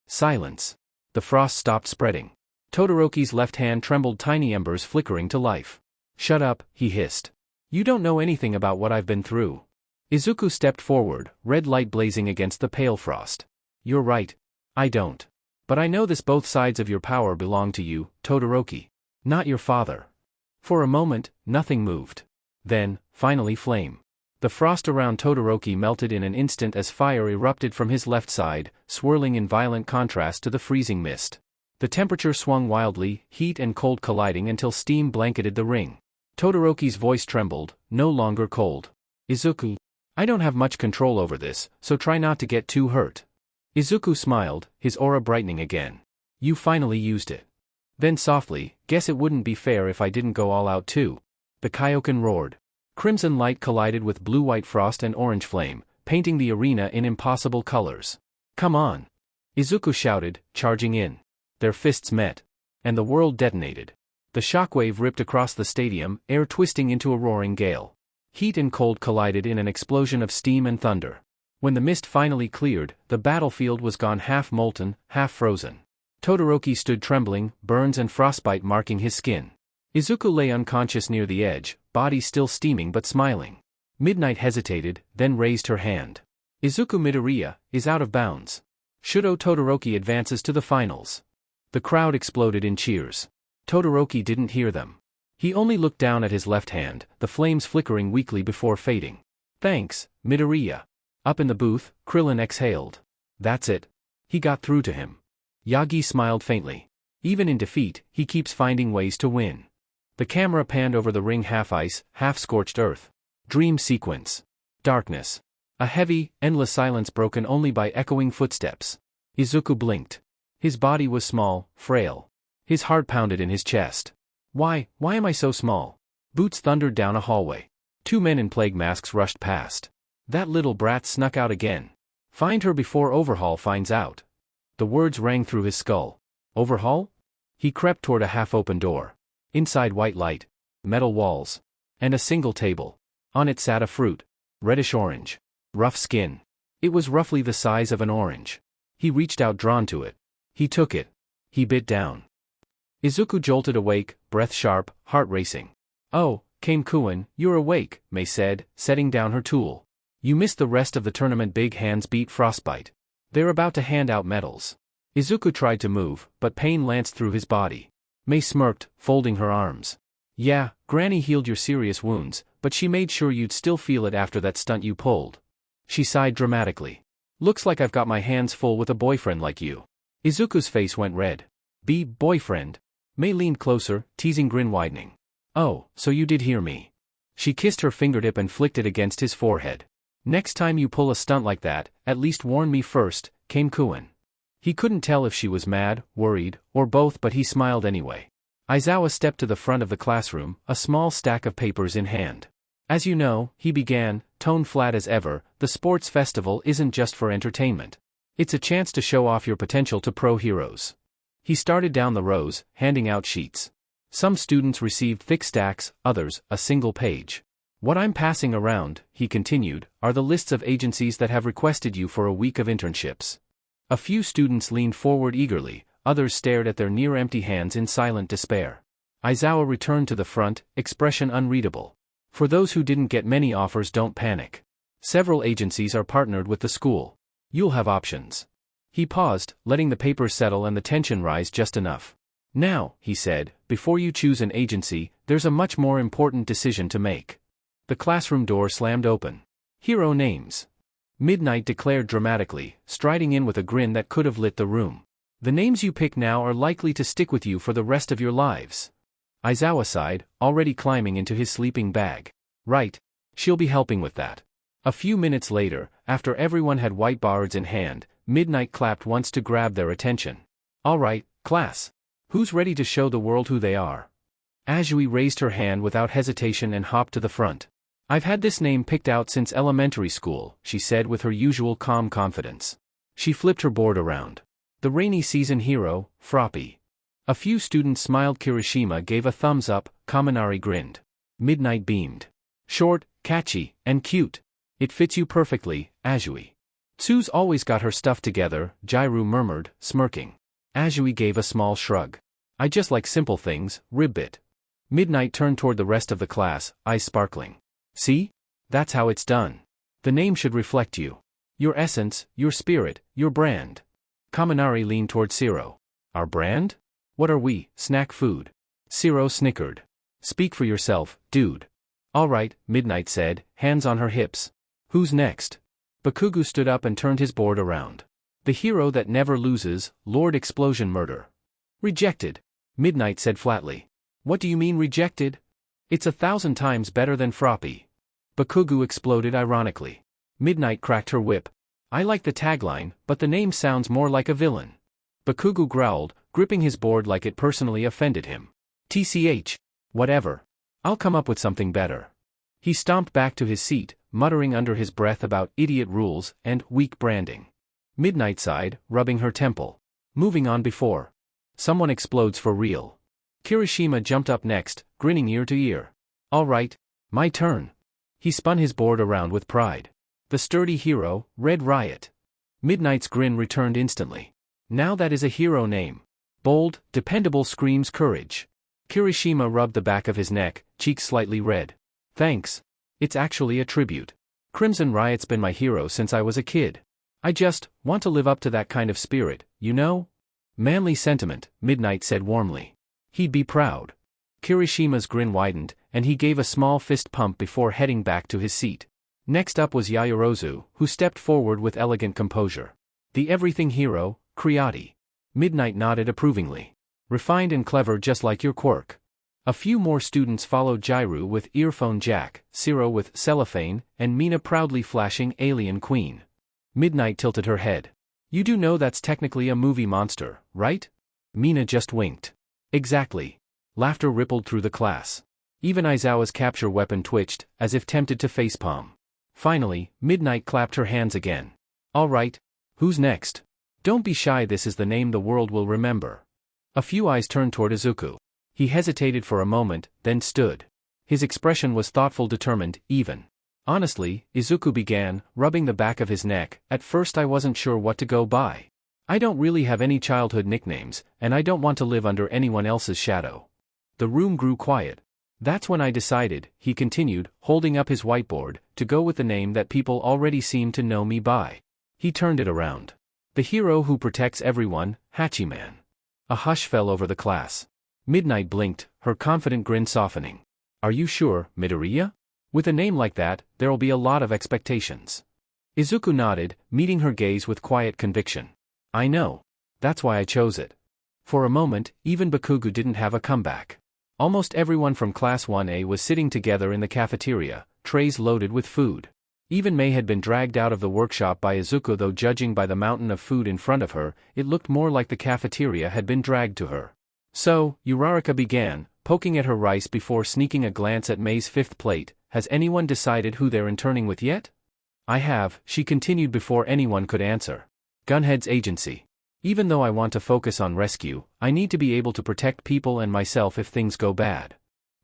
Silence. The frost stopped spreading. Todoroki's left hand trembled, tiny embers flickering to life. Shut up, he hissed. You don't know anything about what I've been through. Izuku stepped forward, red light blazing against the pale frost. You're right. I don't. But I know this, both sides of your power belong to you, Todoroki. Not your father. For a moment, nothing moved. Then, finally, flame. The frost around Todoroki melted in an instant as fire erupted from his left side, swirling in violent contrast to the freezing mist. The temperature swung wildly, heat and cold colliding until steam blanketed the ring. Todoroki's voice trembled, no longer cold. Izuku, I don't have much control over this, so try not to get too hurt. Izuku smiled, his aura brightening again. You finally used it. Then softly, guess it wouldn't be fair if I didn't go all out too. The Kaioken roared. Crimson light collided with blue-white frost and orange flame, painting the arena in impossible colors. Come on! Izuku shouted, charging in. Their fists met. And the world detonated. The shockwave ripped across the stadium, air twisting into a roaring gale. Heat and cold collided in an explosion of steam and thunder. When the mist finally cleared, the battlefield was gone, half molten, half frozen. Todoroki stood trembling, burns and frostbite marking his skin. Izuku lay unconscious near the edge, body still steaming but smiling. Midnight hesitated, then raised her hand. Izuku Midoriya is out of bounds. Shudo Todoroki advances to the finals. The crowd exploded in cheers. Todoroki didn't hear them. He only looked down at his left hand, the flames flickering weakly before fading. Thanks, Midoriya. Up in the booth, Krillin exhaled. That's it. He got through to him. Yagi smiled faintly. Even in defeat, he keeps finding ways to win. The camera panned over the ring, half ice, half scorched earth. Dream sequence. Darkness. A heavy, endless silence broken only by echoing footsteps. Izuku blinked. His body was small, frail. His heart pounded in his chest. Why am I so small? Boots thundered down a hallway. Two men in plague masks rushed past. That little brat snuck out again. Find her before Overhaul finds out. The words rang through his skull. Overhaul? He crept toward a half-open door. Inside, white light, metal walls, and a single table. On it sat a fruit. Reddish-orange. Rough skin. It was roughly the size of an orange. He reached out, drawn to it. He took it. He bit down. Izuku jolted awake, breath sharp, heart racing. Oh, Kamekuin, you're awake, Mei said, setting down her tool. You missed the rest of the tournament. Big hands beat frostbite. They're about to hand out medals. Izuku tried to move, but pain lanced through his body. Mei smirked, folding her arms. Yeah, Granny healed your serious wounds, but she made sure you'd still feel it after that stunt you pulled. She sighed dramatically. Looks like I've got my hands full with a boyfriend like you. Izuku's face went red. Boyfriend? Mei leaned closer, teasing grin widening. Oh, so you did hear me. She kissed her fingertip and flicked it against his forehead. Next time you pull a stunt like that, at least warn me first, Kamekuin. He couldn't tell if she was mad, worried, or both, but he smiled anyway. Aizawa stepped to the front of the classroom, a small stack of papers in hand. As you know, he began, tone flat as ever, the sports festival isn't just for entertainment. It's a chance to show off your potential to pro heroes. He started down the rows, handing out sheets. Some students received thick stacks, others, a single page. What I'm passing around, he continued, are the lists of agencies that have requested you for a week of internships. A few students leaned forward eagerly, others stared at their near-empty hands in silent despair. Aizawa returned to the front, expression unreadable. For those who didn't get many offers, don't panic. Several agencies are partnered with the school. You'll have options. He paused, letting the papers settle and the tension rise just enough. Now, he said, before you choose an agency, there's a much more important decision to make. The classroom door slammed open. Hero names. Midnight declared dramatically, striding in with a grin that could have lit the room. The names you pick now are likely to stick with you for the rest of your lives. Aizawa sighed, already climbing into his sleeping bag. Right. She'll be helping with that. A few minutes later, after everyone had whiteboards in hand, Midnight clapped once to grab their attention. All right, class. Who's ready to show the world who they are? Azui raised her hand without hesitation and hopped to the front. I've had this name picked out since elementary school, she said with her usual calm confidence. She flipped her board around. The rainy season hero, Froppy. A few students smiled. Kirishima gave a thumbs up, Kaminari grinned. Midnight beamed. Short, catchy, and cute. It fits you perfectly, Azui. Tsu's always got her stuff together, Jairu murmured, smirking. Azui gave a small shrug. I just like simple things, ribbit. Midnight turned toward the rest of the class, eyes sparkling. See? That's how it's done. The name should reflect you. Your essence, your spirit, your brand. Kaminari leaned toward Siro. Our brand? What are we, snack food? Siro snickered. Speak for yourself, dude. All right, Midnight said, hands on her hips. Who's next? Bakugu stood up and turned his board around. The hero that never loses, Lord Explosion Murder. Rejected. Midnight said flatly. What do you mean rejected? It's 1,000 times better than Froppy. Bakugu exploded ironically. Midnight cracked her whip. I like the tagline, but the name sounds more like a villain. Bakugu growled, gripping his board like it personally offended him. TCH. Whatever. I'll come up with something better. He stomped back to his seat, muttering under his breath about idiot rules and weak branding. Midnight sighed, rubbing her temple. Moving on before someone explodes for real. Kirishima jumped up next, grinning ear to ear. All right, my turn. He spun his board around with pride. The sturdy hero, Red Riot. Midnight's grin returned instantly. Now that is a hero name. Bold, dependable screams courage. Kirishima rubbed the back of his neck, cheeks slightly red. Thanks. It's actually a tribute. Crimson Riot's been my hero since I was a kid. I just want to live up to that kind of spirit, you know? Manly sentiment, Midnight said warmly. He'd be proud. Kirishima's grin widened, and he gave a small fist pump before heading back to his seat. Next up was Yaoyorozu, who stepped forward with elegant composure. The everything hero, Creati. Midnight nodded approvingly. Refined and clever just like your quirk. A few more students followed Jairu with Earphone Jack, Siro with Cellophane, and Mina proudly flashing Alien Queen. Midnight tilted her head. You do know that's technically a movie monster, right? Mina just winked. Exactly. Laughter rippled through the class. Even Aizawa's capture weapon twitched, as if tempted to facepalm. Finally, Midnight clapped her hands again. All right. Who's next? Don't be shy, this is the name the world will remember. A few eyes turned toward Izuku. He hesitated for a moment, then stood. His expression was thoughtful, determined, even. Honestly, Izuku began, rubbing the back of his neck, at first I wasn't sure what to go by. I don't really have any childhood nicknames, and I don't want to live under anyone else's shadow. The room grew quiet. That's when I decided, he continued, holding up his whiteboard, to go with the name that people already seem to know me by. He turned it around. The hero who protects everyone, Hachiman. A hush fell over the class. Midnight blinked, her confident grin softening. Are you sure, Midoriya? With a name like that, there'll be a lot of expectations. Izuku nodded, meeting her gaze with quiet conviction. I know. That's why I chose it. For a moment, even Bakugu didn't have a comeback. Almost everyone from Class 1A was sitting together in the cafeteria, trays loaded with food. Even Mei had been dragged out of the workshop by Izuku, though judging by the mountain of food in front of her, it looked more like the cafeteria had been dragged to her. So, Uraraka began, poking at her rice before sneaking a glance at Mei's fifth plate. Has anyone decided who they're interning with yet? I have, she continued before anyone could answer. Gunhead's agency. Even though I want to focus on rescue, I need to be able to protect people and myself if things go bad.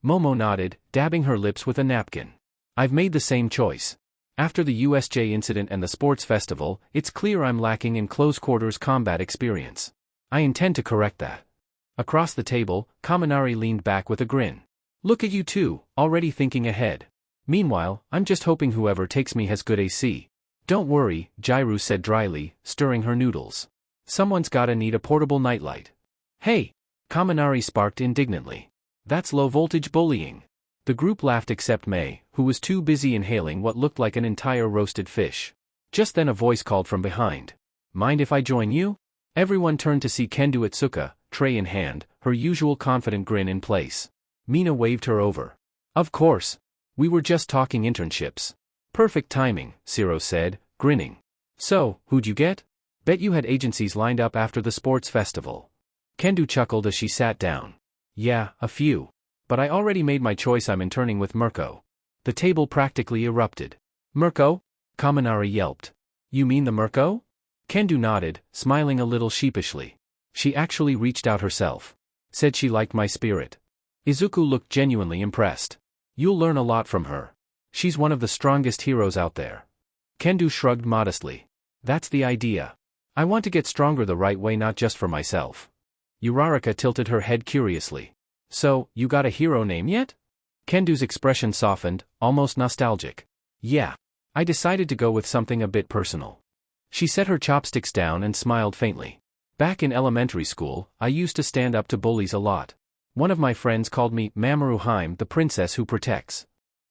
Momo nodded, dabbing her lips with a napkin. I've made the same choice. After the USJ incident and the sports festival, it's clear I'm lacking in close-quarters combat experience. I intend to correct that. Across the table, Kaminari leaned back with a grin. Look at you two, already thinking ahead. Meanwhile, I'm just hoping whoever takes me has good AC. Don't worry, Jairu said dryly, stirring her noodles. Someone's gotta need a portable nightlight. Hey! Kaminari sparked indignantly. That's low-voltage bullying. The group laughed except Mei, who was too busy inhaling what looked like an entire roasted fish. Just then a voice called from behind. Mind if I join you? Everyone turned to see Kendo Itsuka, tray in hand, her usual confident grin in place. Mina waved her over. Of course. We were just talking internships. Perfect timing, Siro said, grinning. So, who'd you get? Bet you had agencies lined up after the sports festival. Kendo chuckled as she sat down. Yeah, a few. But I already made my choice, I'm interning with Mirko. The table practically erupted. Mirko? Kaminari yelped. You mean the Mirko? Kendo nodded, smiling a little sheepishly. She actually reached out herself. Said she liked my spirit. Izuku looked genuinely impressed. You'll learn a lot from her. She's one of the strongest heroes out there. Kendo shrugged modestly. That's the idea. I want to get stronger the right way, not just for myself. Uraraka tilted her head curiously. So, you got a hero name yet? Kendo's expression softened, almost nostalgic. Yeah. I decided to go with something a bit personal. She set her chopsticks down and smiled faintly. Back in elementary school, I used to stand up to bullies a lot. One of my friends called me Mamoru, the princess who protects.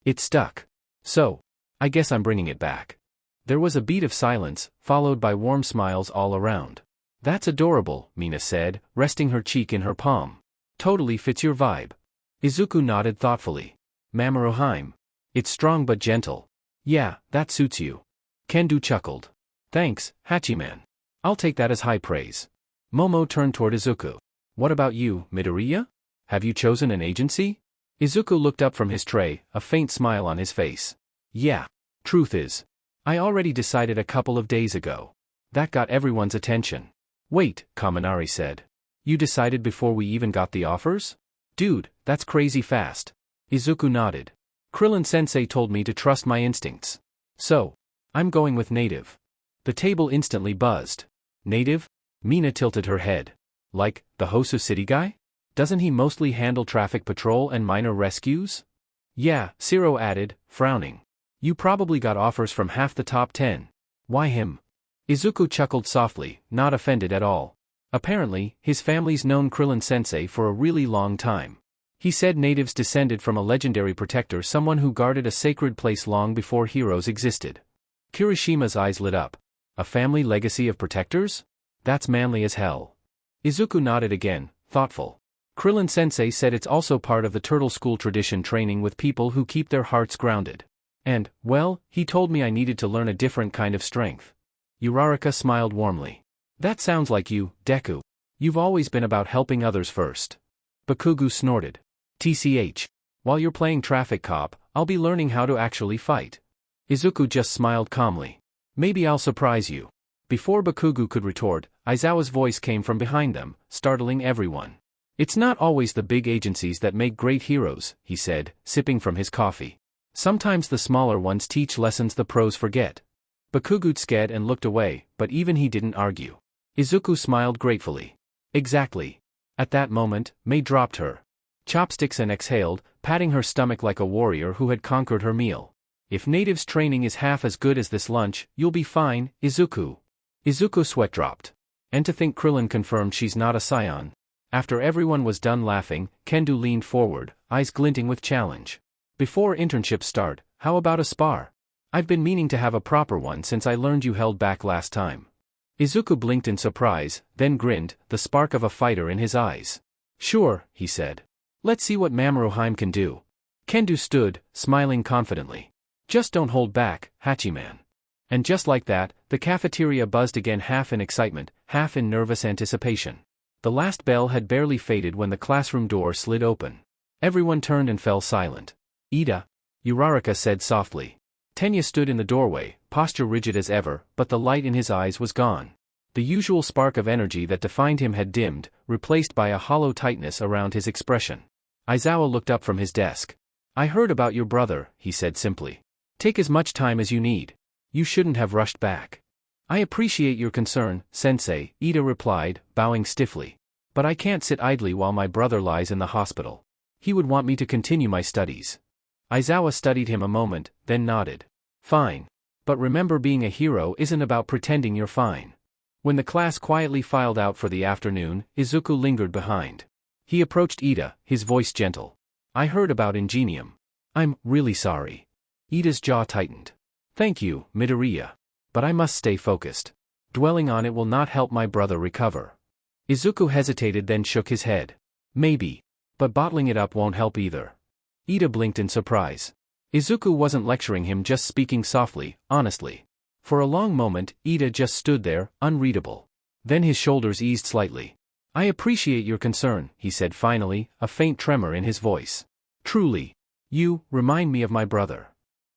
It stuck. So, I guess I'm bringing it back. There was a beat of silence, followed by warm smiles all around. That's adorable, Mina said, resting her cheek in her palm. Totally fits your vibe. Izuku nodded thoughtfully. Mamoru. It's strong but gentle. Yeah, that suits you. Kendo chuckled. Thanks, Hachiman. I'll take that as high praise. Momo turned toward Izuku. What about you, Midoriya? Have you chosen an agency? Izuku looked up from his tray, a faint smile on his face. Yeah. Truth is, I already decided a couple of days ago. That got everyone's attention. Wait, Kaminari said. You decided before we even got the offers? Dude, that's crazy fast. Izuku nodded. Krillin-sensei told me to trust my instincts. So, I'm going with native. The table instantly buzzed. Native? Mina tilted her head. Like, the Hosu City guy? Doesn't he mostly handle traffic patrol and minor rescues? Yeah, Zero added, frowning. You probably got offers from half the top 10. Why him? Izuku chuckled softly, not offended at all. Apparently, his family's known Krillin-sensei for a really long time. He said natives descended from a legendary protector, someone who guarded a sacred place long before heroes existed. Kirishima's eyes lit up. A family legacy of protectors? That's manly as hell. Izuku nodded again, thoughtful. Krillin-sensei said it's also part of the Turtle School tradition, training with people who keep their hearts grounded. And, well, he told me I needed to learn a different kind of strength. Uraraka smiled warmly. That sounds like you, Deku. You've always been about helping others first. Bakugo snorted. TCH. While you're playing traffic cop, I'll be learning how to actually fight. Izuku just smiled calmly. Maybe I'll surprise you. Before Bakugo could retort, Aizawa's voice came from behind them, startling everyone. It's not always the big agencies that make great heroes, he said, sipping from his coffee. Sometimes the smaller ones teach lessons the pros forget. Bakugo scared and looked away, but even he didn't argue. Izuku smiled gratefully. Exactly. At that moment, Mei dropped her chopsticks and exhaled, patting her stomach like a warrior who had conquered her meal. If native's training is half as good as this lunch, you'll be fine, Izuku. Izuku's sweat dropped. And to think Krillin confirmed she's not a Saiyan. After everyone was done laughing, Kendo leaned forward, eyes glinting with challenge. Before internships start, how about a spar? I've been meaning to have a proper one since I learned you held back last time. Izuku blinked in surprise, then grinned, the spark of a fighter in his eyes. Sure, he said. Let's see what Mamoru can do. Kendo stood, smiling confidently. Just don't hold back, Hachiman. And just like that, the cafeteria buzzed again, half in excitement, half in nervous anticipation. The last bell had barely faded when the classroom door slid open. Everyone turned and fell silent. Ida, Uraraka said softly. Tenya stood in the doorway, posture rigid as ever, but the light in his eyes was gone. The usual spark of energy that defined him had dimmed, replaced by a hollow tightness around his expression. Aizawa looked up from his desk. I heard about your brother, he said simply. Take as much time as you need. You shouldn't have rushed back. I appreciate your concern, sensei, Ida replied, bowing stiffly. But I can't sit idly while my brother lies in the hospital. He would want me to continue my studies. Aizawa studied him a moment, then nodded. Fine. But remember, being a hero isn't about pretending you're fine. When the class quietly filed out for the afternoon, Izuku lingered behind. He approached Ida, his voice gentle. I heard about Ingenium. I'm really sorry. Ida's jaw tightened. Thank you, Midoriya. But I must stay focused. Dwelling on it will not help my brother recover. Izuku hesitated, then shook his head. Maybe. But bottling it up won't help either. Ida blinked in surprise. Izuku wasn't lecturing him, just speaking softly, honestly. For a long moment, Ida just stood there, unreadable. Then his shoulders eased slightly. I appreciate your concern, he said finally, a faint tremor in his voice. Truly. You remind me of my brother.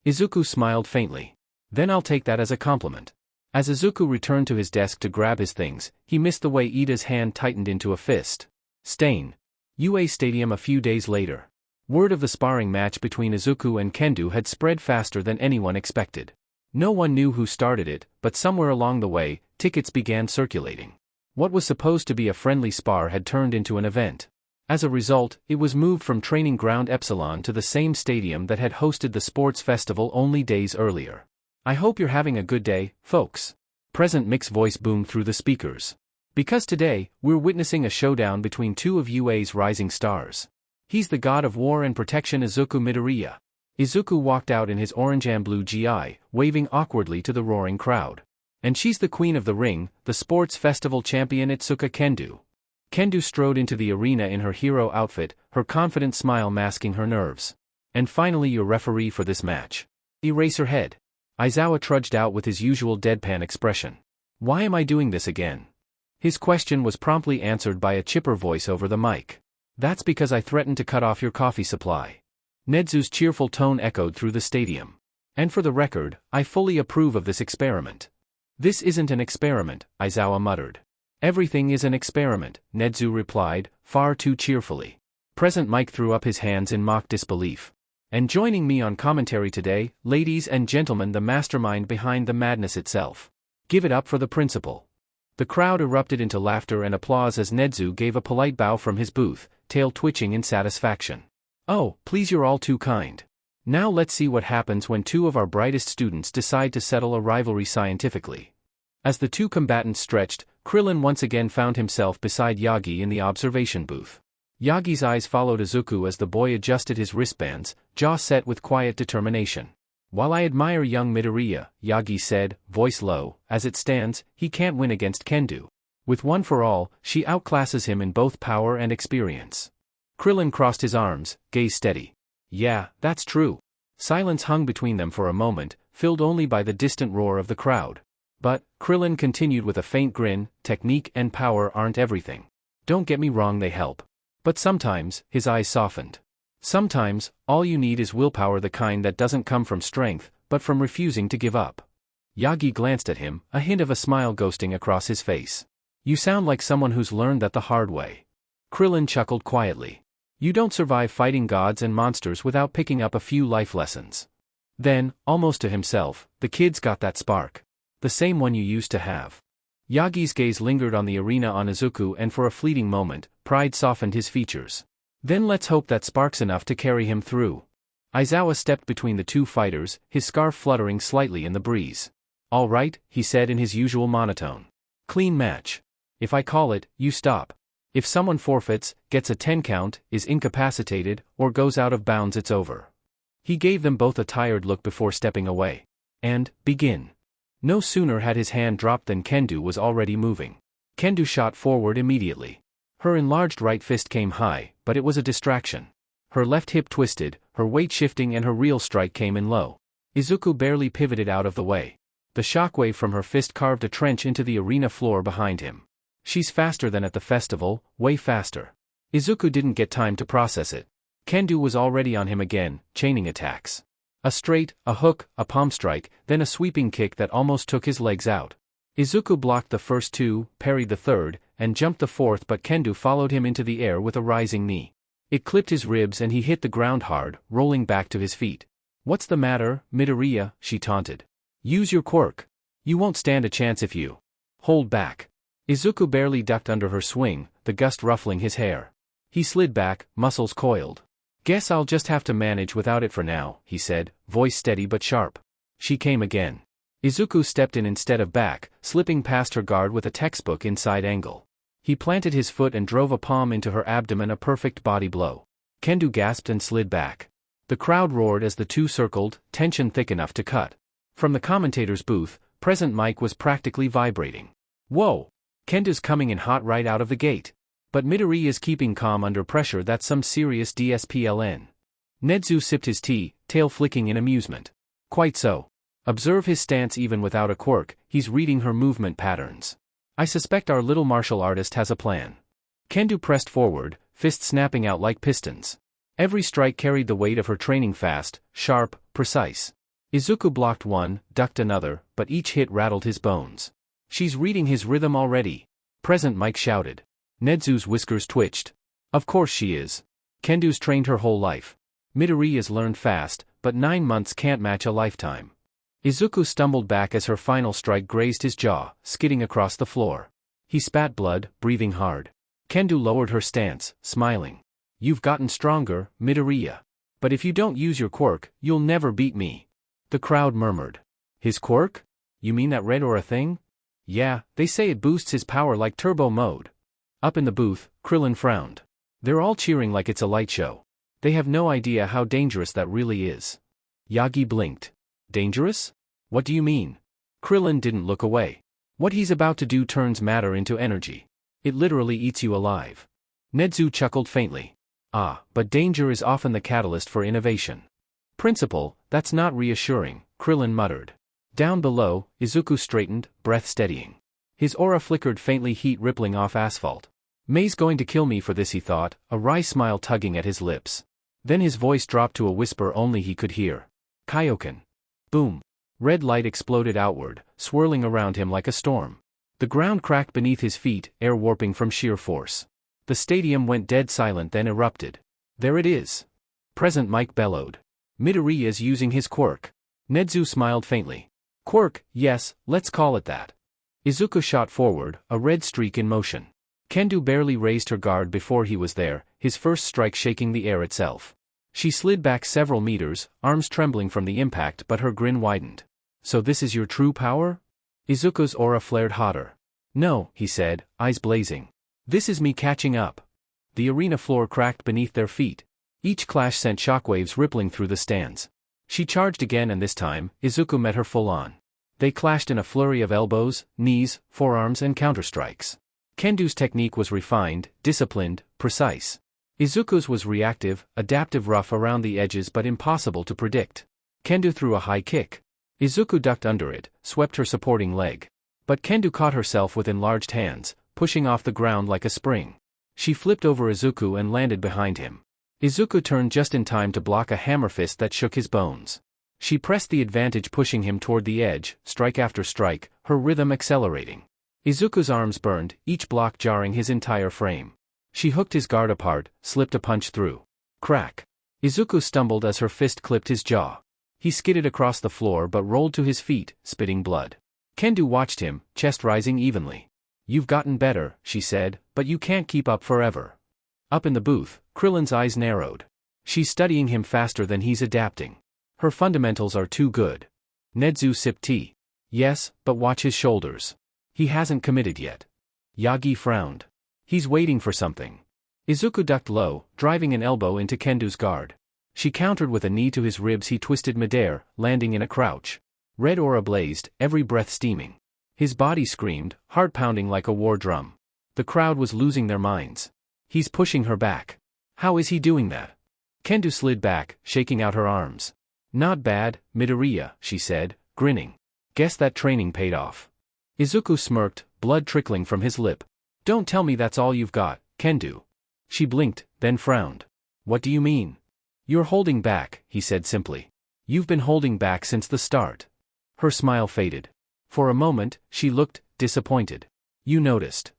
Izuku smiled faintly. Then I'll take that as a compliment. As Izuku returned to his desk to grab his things, he missed the way Ida's hand tightened into a fist. Stain. UA Stadium a few days later. Word of the sparring match between Izuku and Kendo had spread faster than anyone expected. No one knew who started it, but somewhere along the way, tickets began circulating. What was supposed to be a friendly spar had turned into an event. As a result, it was moved from Training Ground Epsilon to the same stadium that had hosted the sports festival only days earlier. I hope you're having a good day, folks. Present Mick's voice boomed through the speakers. Because today, we're witnessing a showdown between two of UA's rising stars. He's the god of war and protection Izuku Midoriya. Izuku walked out in his orange and blue GI, waving awkwardly to the roaring crowd. And she's the queen of the ring, the sports festival champion Itsuka Kendo. Kendo strode into the arena in her hero outfit, her confident smile masking her nerves. And finally your referee for this match. Eraserhead. Aizawa trudged out with his usual deadpan expression. Why am I doing this again? His question was promptly answered by a chipper voice over the mic. That's because I threatened to cut off your coffee supply. Nedzu's cheerful tone echoed through the stadium. And for the record, I fully approve of this experiment. This isn't an experiment, Aizawa muttered. Everything is an experiment, Nedzu replied, far too cheerfully. Present Mike threw up his hands in mock disbelief. And joining me on commentary today, ladies and gentlemen, the mastermind behind the madness itself. Give it up for the principal. The crowd erupted into laughter and applause as Nedzu gave a polite bow from his booth, tail twitching in satisfaction. Oh, please, you're all too kind. Now let's see what happens when two of our brightest students decide to settle a rivalry scientifically. As the two combatants stretched, Krillin once again found himself beside Yagi in the observation booth. Yagi's eyes followed Izuku as the boy adjusted his wristbands, jaw set with quiet determination. While I admire young Midoriya, Yagi said, voice low, as it stands, he can't win against Kendo. With one for all, she outclasses him in both power and experience. Krillin crossed his arms, gaze steady. Yeah, that's true. Silence hung between them for a moment, filled only by the distant roar of the crowd. But, Krillin continued with a faint grin, technique and power aren't everything. Don't get me wrong, they help. But sometimes, his eyes softened. Sometimes, all you need is willpower, the kind that doesn't come from strength, but from refusing to give up. Yagi glanced at him, a hint of a smile ghosting across his face. You sound like someone who's learned that the hard way. Krillin chuckled quietly. You don't survive fighting gods and monsters without picking up a few life lessons. Then, almost to himself, the kid's got that spark. The same one you used to have. Yagi's gaze lingered on the arena on Izuku, and for a fleeting moment, pride softened his features. Then let's hope that spark's enough to carry him through. Aizawa stepped between the two fighters, his scarf fluttering slightly in the breeze. All right, he said in his usual monotone. Clean match. If I call it, you stop. If someone forfeits, gets a 10 count, is incapacitated, or goes out of bounds, it's over. He gave them both a tired look before stepping away. And, begin. No sooner had his hand dropped than Kendo was already moving. Kendo shot forward immediately. Her enlarged right fist came high, but it was a distraction. Her left hip twisted, her weight shifting, and her real strike came in low. Izuku barely pivoted out of the way. The shockwave from her fist carved a trench into the arena floor behind him. She's faster than at the festival, way faster. Izuku didn't get time to process it. Kendo was already on him again, chaining attacks. A straight, a hook, a palm strike, then a sweeping kick that almost took his legs out. Izuku blocked the first two, parried the third, and jumped the fourth, but Kendo followed him into the air with a rising knee. It clipped his ribs and he hit the ground hard, rolling back to his feet. What's the matter, Midoriya? She taunted. Use your quirk. You won't stand a chance if you hold back. Izuku barely ducked under her swing, the gust ruffling his hair. He slid back, muscles coiled. Guess I'll just have to manage without it for now, he said, voice steady but sharp. She came again. Izuku stepped in instead of back, slipping past her guard with a textbook inside angle. He planted his foot and drove a palm into her abdomen, a perfect body blow. Kendo gasped and slid back. The crowd roared as the two circled, tension thick enough to cut. From the commentator's booth, Present Mike was practically vibrating. Whoa! Kendo's coming in hot right out of the gate. But Midoriya is keeping calm under pressure. That's some serious DSPLN. Nedzu sipped his tea, tail flicking in amusement. Quite so. Observe his stance. Even without a quirk, he's reading her movement patterns. I suspect our little martial artist has a plan. Kendo pressed forward, fists snapping out like pistons. Every strike carried the weight of her training, fast, sharp, precise. Izuku blocked one, ducked another, but each hit rattled his bones. She's reading his rhythm already. Present Mike shouted. Nedzu's whiskers twitched. Of course she is. Kendu's trained her whole life. Midoriya's learned fast, but 9 months can't match a lifetime. Izuku stumbled back as her final strike grazed his jaw, skidding across the floor. He spat blood, breathing hard. Kendu lowered her stance, smiling. You've gotten stronger, Midoriya. But if you don't use your quirk, you'll never beat me. The crowd murmured. His quirk? You mean that red aura thing? Yeah, they say it boosts his power like turbo mode. Up in the booth, Krillin frowned. They're all cheering like it's a light show. They have no idea how dangerous that really is. Yagi blinked. Dangerous? What do you mean? Krillin didn't look away. What he's about to do turns matter into energy. It literally eats you alive. Nedzu chuckled faintly. Ah, but danger is often the catalyst for innovation. Principal, that's not reassuring, Krillin muttered. Down below, Izuku straightened, breath steadying. His aura flickered faintly, heat rippling off asphalt. May's going to kill me for this, he thought, a wry smile tugging at his lips. Then his voice dropped to a whisper only he could hear. Kaioken. Boom. Red light exploded outward, swirling around him like a storm. The ground cracked beneath his feet, air warping from sheer force. The stadium went dead silent, then erupted. There it is. Present Mike bellowed. Midoriya's using his quirk. Nedzu smiled faintly. Quirk, yes, let's call it that. Izuku shot forward, a red streak in motion. Kendu barely raised her guard before he was there, his first strike shaking the air itself. She slid back several meters, arms trembling from the impact, but her grin widened. So this is your true power? Izuku's aura flared hotter. No, he said, eyes blazing. This is me catching up. The arena floor cracked beneath their feet. Each clash sent shockwaves rippling through the stands. She charged again, and this time, Izuku met her full on. They clashed in a flurry of elbows, knees, forearms and counterstrikes. Kendu's technique was refined, disciplined, precise. Izuku's was reactive, adaptive, rough around the edges but impossible to predict. Kendu threw a high kick. Izuku ducked under it, swept her supporting leg. But Kendu caught herself with enlarged hands, pushing off the ground like a spring. She flipped over Izuku and landed behind him. Izuku turned just in time to block a hammer fist that shook his bones. She pressed the advantage, pushing him toward the edge, strike after strike, her rhythm accelerating. Izuku's arms burned, each block jarring his entire frame. She hooked his guard apart, slipped a punch through. Crack. Izuku stumbled as her fist clipped his jaw. He skidded across the floor but rolled to his feet, spitting blood. Kendu watched him, chest rising evenly. You've gotten better, she said, but you can't keep up forever. Up in the booth, Krillin's eyes narrowed. She's studying him faster than he's adapting. Her fundamentals are too good. Nedzu sipped tea. Yes, but watch his shoulders. He hasn't committed yet. Yagi frowned. He's waiting for something. Izuku ducked low, driving an elbow into Kendu's guard. She countered with a knee to his ribs. He twisted midair, landing in a crouch. Red aura blazed, every breath steaming. His body screamed, heart pounding like a war drum. The crowd was losing their minds. He's pushing her back. How is he doing that? Kendu slid back, shaking out her arms. Not bad, Midoriya, she said, grinning. Guess that training paid off. Izuku smirked, blood trickling from his lip. Don't tell me that's all you've got, Kendu. She blinked, then frowned. What do you mean? You're holding back, he said simply. You've been holding back since the start. Her smile faded. For a moment, she looked disappointed. You noticed.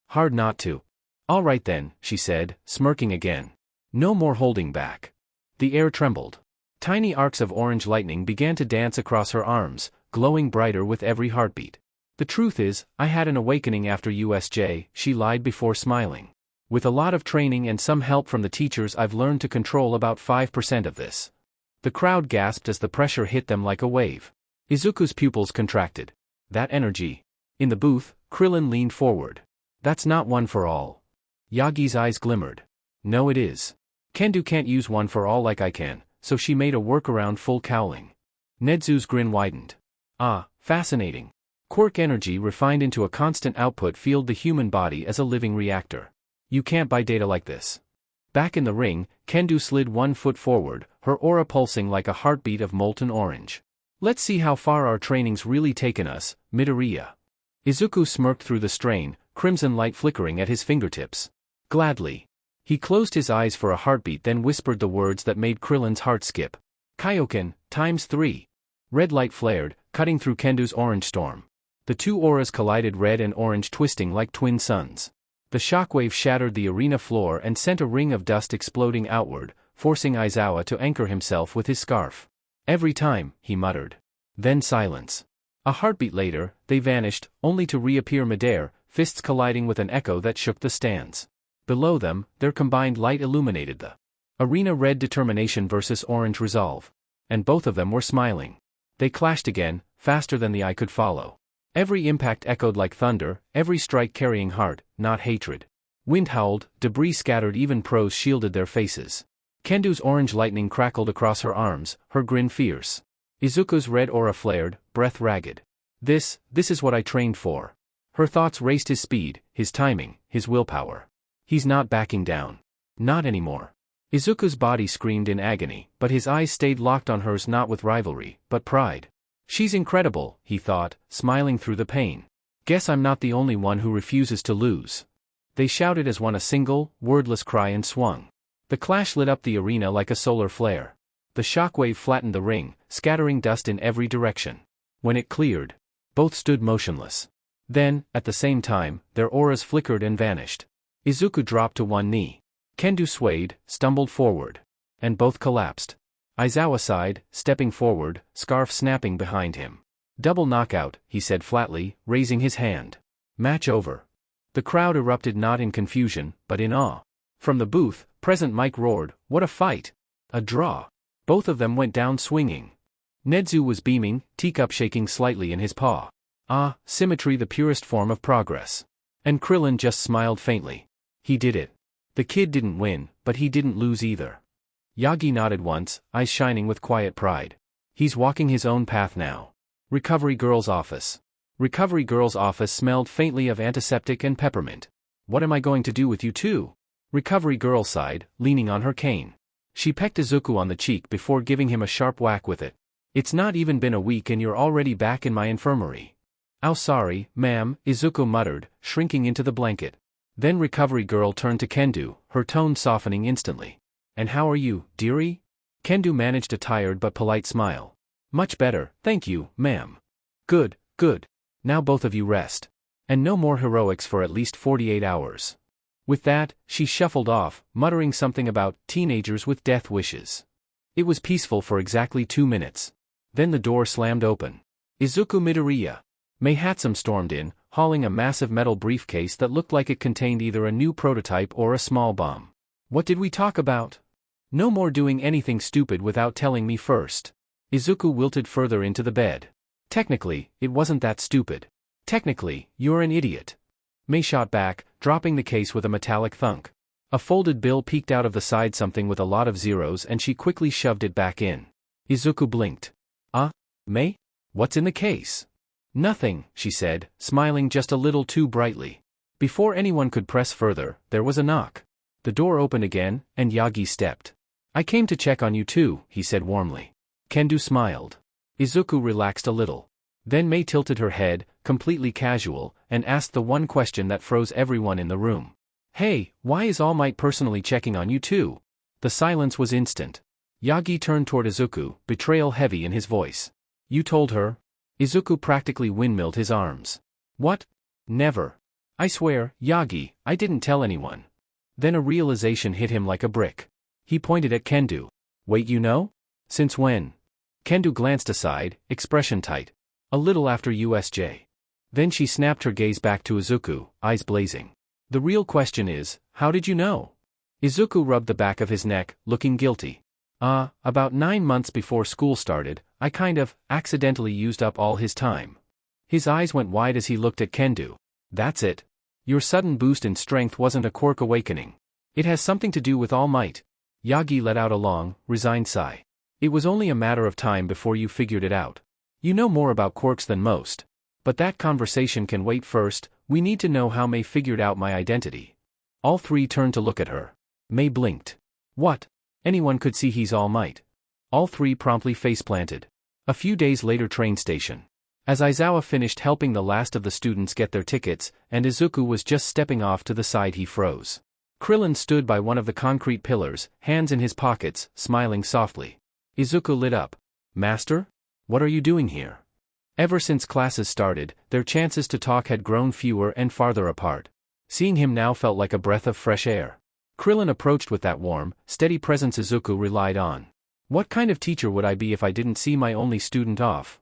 Hard not to. All right then, she said, smirking again. No more holding back. The air trembled. Tiny arcs of orange lightning began to dance across her arms, glowing brighter with every heartbeat. The truth is, I had an awakening after USJ, she lied before smiling. With a lot of training and some help from the teachers, I've learned to control about 5% of this. The crowd gasped as the pressure hit them like a wave. Izuku's pupils contracted. That energy. In the booth, Krillin leaned forward. That's not one for all. Yagi's eyes glimmered. No, it is. Kendu can't use one for all like I can, so she made a workaround. Full cowling. Nedzu's grin widened. Ah, fascinating. Quirk energy refined into a constant output field, the human body as a living reactor. You can't buy data like this. Back in the ring, Kendu slid 1 foot forward, her aura pulsing like a heartbeat of molten orange. Let's see how far our training's really taken us, Midoriya. Izuku smirked through the strain, crimson light flickering at his fingertips. Gladly. He closed his eyes for a heartbeat, then whispered the words that made Krillin's heart skip. Kaioken, ×3. Red light flared, cutting through Kendu's orange storm. The two auras collided, red and orange twisting like twin suns. The shockwave shattered the arena floor and sent a ring of dust exploding outward, forcing Aizawa to anchor himself with his scarf. "Every time," he muttered. Then silence. A heartbeat later, they vanished, only to reappear midair, fists colliding with an echo that shook the stands. Below them, their combined light illuminated the arena. Red determination versus orange resolve. And both of them were smiling. They clashed again, faster than the eye could follow. Every impact echoed like thunder, every strike carrying heart, not hatred. Wind howled, debris scattered, even pros shielded their faces. Kendu's orange lightning crackled across her arms, her grin fierce. Izuku's red aura flared, breath ragged. This is what I trained for." Her thoughts raced his speed, his timing, his willpower. He's not backing down. Not anymore. Izuku's body screamed in agony, but his eyes stayed locked on hers, not with rivalry, but pride. "She's incredible," he thought, smiling through the pain. "Guess I'm not the only one who refuses to lose." They shouted as one, a single, wordless cry, and swung. The clash lit up the arena like a solar flare. The shockwave flattened the ring, scattering dust in every direction. When it cleared, both stood motionless. Then, at the same time, their auras flickered and vanished. Izuku dropped to one knee. Kendu swayed, stumbled forward. And both collapsed. Aizawa sighed, stepping forward, scarf snapping behind him. "Double knockout," he said flatly, raising his hand. "Match over." The crowd erupted, not in confusion, but in awe. From the booth, present Mike roared, "What a fight! A draw!" Both of them went down swinging. Nedzu was beaming, teacup shaking slightly in his paw. "Ah, symmetry, the purest form of progress." And Krillin just smiled faintly. He did it. The kid didn't win, but he didn't lose either. Yagi nodded once, eyes shining with quiet pride. He's walking his own path now. Recovery Girl's office. Recovery Girl's office smelled faintly of antiseptic and peppermint. "What am I going to do with you two?" Recovery Girl sighed, leaning on her cane. She pecked Izuku on the cheek before giving him a sharp whack with it. "It's not even been a week and you're already back in my infirmary." "Oh, sorry, ma'am," Izuku muttered, shrinking into the blanket. Then Recovery Girl turned to Kendu, her tone softening instantly. "And how are you, dearie?" Kendu managed a tired but polite smile. "Much better, thank you, ma'am." Good. Now both of you rest. And no more heroics for at least 48 hours. With that, she shuffled off, muttering something about teenagers with death wishes. It was peaceful for exactly 2 minutes. Then the door slammed open. Izuku Midoriya. Mei Hatsum stormed in, hauling a massive metal briefcase that looked like it contained either a new prototype or a small bomb. "What did we talk about?" "No more doing anything stupid without telling me first." Izuku wilted further into the bed. "Technically, it wasn't that stupid. Technically, you're an idiot." Mei shot back, dropping the case with a metallic thunk. A folded bill peeked out of the side, something with a lot of zeros, and she quickly shoved it back in. Izuku blinked. Mei? What's in the case?" "Nothing," she said, smiling just a little too brightly. Before anyone could press further, there was a knock. The door opened again, and Yagi stepped. "I came to check on you too," he said warmly. Kendu smiled. Izuku relaxed a little. Then Mei tilted her head, completely casual, and asked the one question that froze everyone in the room. "Hey, why is All Might personally checking on you too?" The silence was instant. Yagi turned toward Izuku, betrayal heavy in his voice. "You told her?" Izuku practically windmilled his arms. "What? Never. I swear, Yagi, I didn't tell anyone." Then a realization hit him like a brick. He pointed at Kendu. "Wait, you know? Since when?" Kendu glanced aside, expression tight. "A little after USJ." Then she snapped her gaze back to Izuku, eyes blazing. "The real question is, how did you know?" Izuku rubbed the back of his neck, looking guilty. About 9 months before school started, I kind of accidentally used up all his time." His eyes went wide as he looked at Kendu. "That's it. Your sudden boost in strength wasn't a quirk awakening. It has something to do with All Might." Yagi let out a long, resigned sigh. "It was only a matter of time before you figured it out. You know more about quirks than most. But that conversation can wait. First, we need to know how Mei figured out my identity." All three turned to look at her. Mei blinked. "What? Anyone could see he's All Might." All three promptly face-planted. A few days later, train station. As Aizawa finished helping the last of the students get their tickets, and Izuku was just stepping off to the side, he froze. Krillin stood by one of the concrete pillars, hands in his pockets, smiling softly. Izuku lit up. "Master? What are you doing here?" Ever since classes started, their chances to talk had grown fewer and farther apart. Seeing him now felt like a breath of fresh air. Krillin approached with that warm, steady presence Izuku relied on. What kind of teacher would I be if I didn't see my only student off?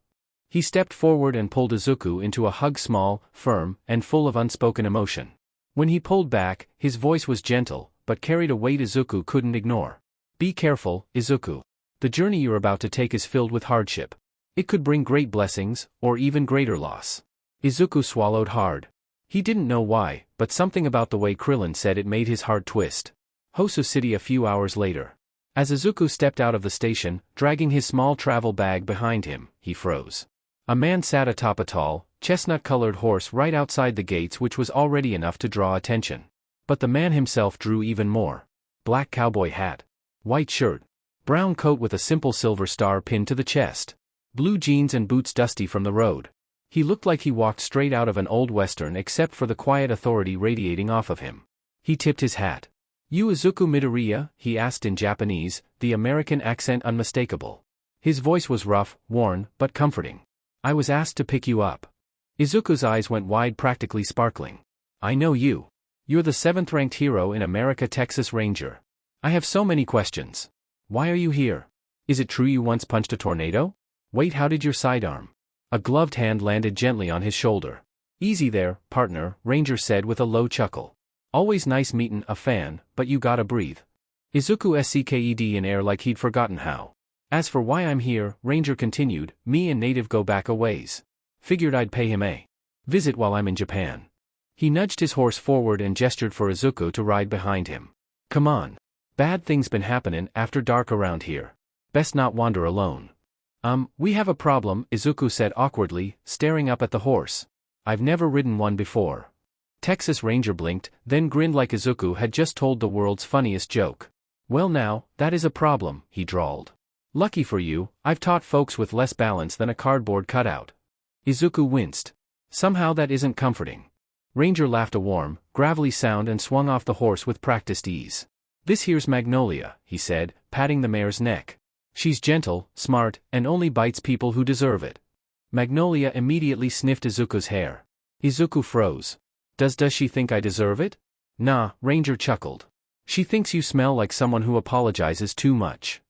He stepped forward and pulled Izuku into a hug, small, firm, and full of unspoken emotion. When he pulled back, his voice was gentle, but carried a weight Izuku couldn't ignore. Be careful, Izuku. The journey you're about to take is filled with hardship. It could bring great blessings, or even greater loss. Izuku swallowed hard. He didn't know why, but something about the way Krillin said it made his heart twist. Hosu City a few hours later. As Izuku stepped out of the station, dragging his small travel bag behind him, he froze. A man sat atop a tall, chestnut-colored horse right outside the gates, which was already enough to draw attention. But the man himself drew even more. Black cowboy hat. White shirt. Brown coat with a simple silver star pinned to the chest. Blue jeans and boots dusty from the road. He looked like he walked straight out of an old western except for the quiet authority radiating off of him. He tipped his hat. You Izuku Midoriya? He asked in Japanese, the American accent unmistakable. His voice was rough, worn, but comforting. I was asked to pick you up. Izuku's eyes went wide, practically sparkling. I know you. You're the 7th-ranked hero in America, Texas Ranger. I have so many questions. Why are you here? Is it true you once punched a tornado? Wait, how did your sidearm? A gloved hand landed gently on his shoulder. Easy there, partner, Ranger said with a low chuckle. Always nice meetin' a fan, but you gotta breathe. Izuku sked in air like he'd forgotten how. As for why I'm here, Ranger continued, me and Native go back a ways. Figured I'd pay him a visit while I'm in Japan. He nudged his horse forward and gestured for Izuku to ride behind him. Come on. Bad things been happenin' after dark around here. Best not wander alone. We have a problem, Izuku said awkwardly, staring up at the horse. I've never ridden one before. Texas Ranger blinked, then grinned like Izuku had just told the world's funniest joke. Well now, that is a problem, he drawled. Lucky for you, I've taught folks with less balance than a cardboard cutout. Izuku winced. Somehow that isn't comforting. Ranger laughed a warm, gravelly sound and swung off the horse with practiced ease. This here's Magnolia, he said, patting the mare's neck. She's gentle, smart, and only bites people who deserve it. Magnolia immediately sniffed Izuku's hair. Izuku froze. Does she think I deserve it? Nah, Ranger chuckled. She thinks you smell like someone who apologizes too much.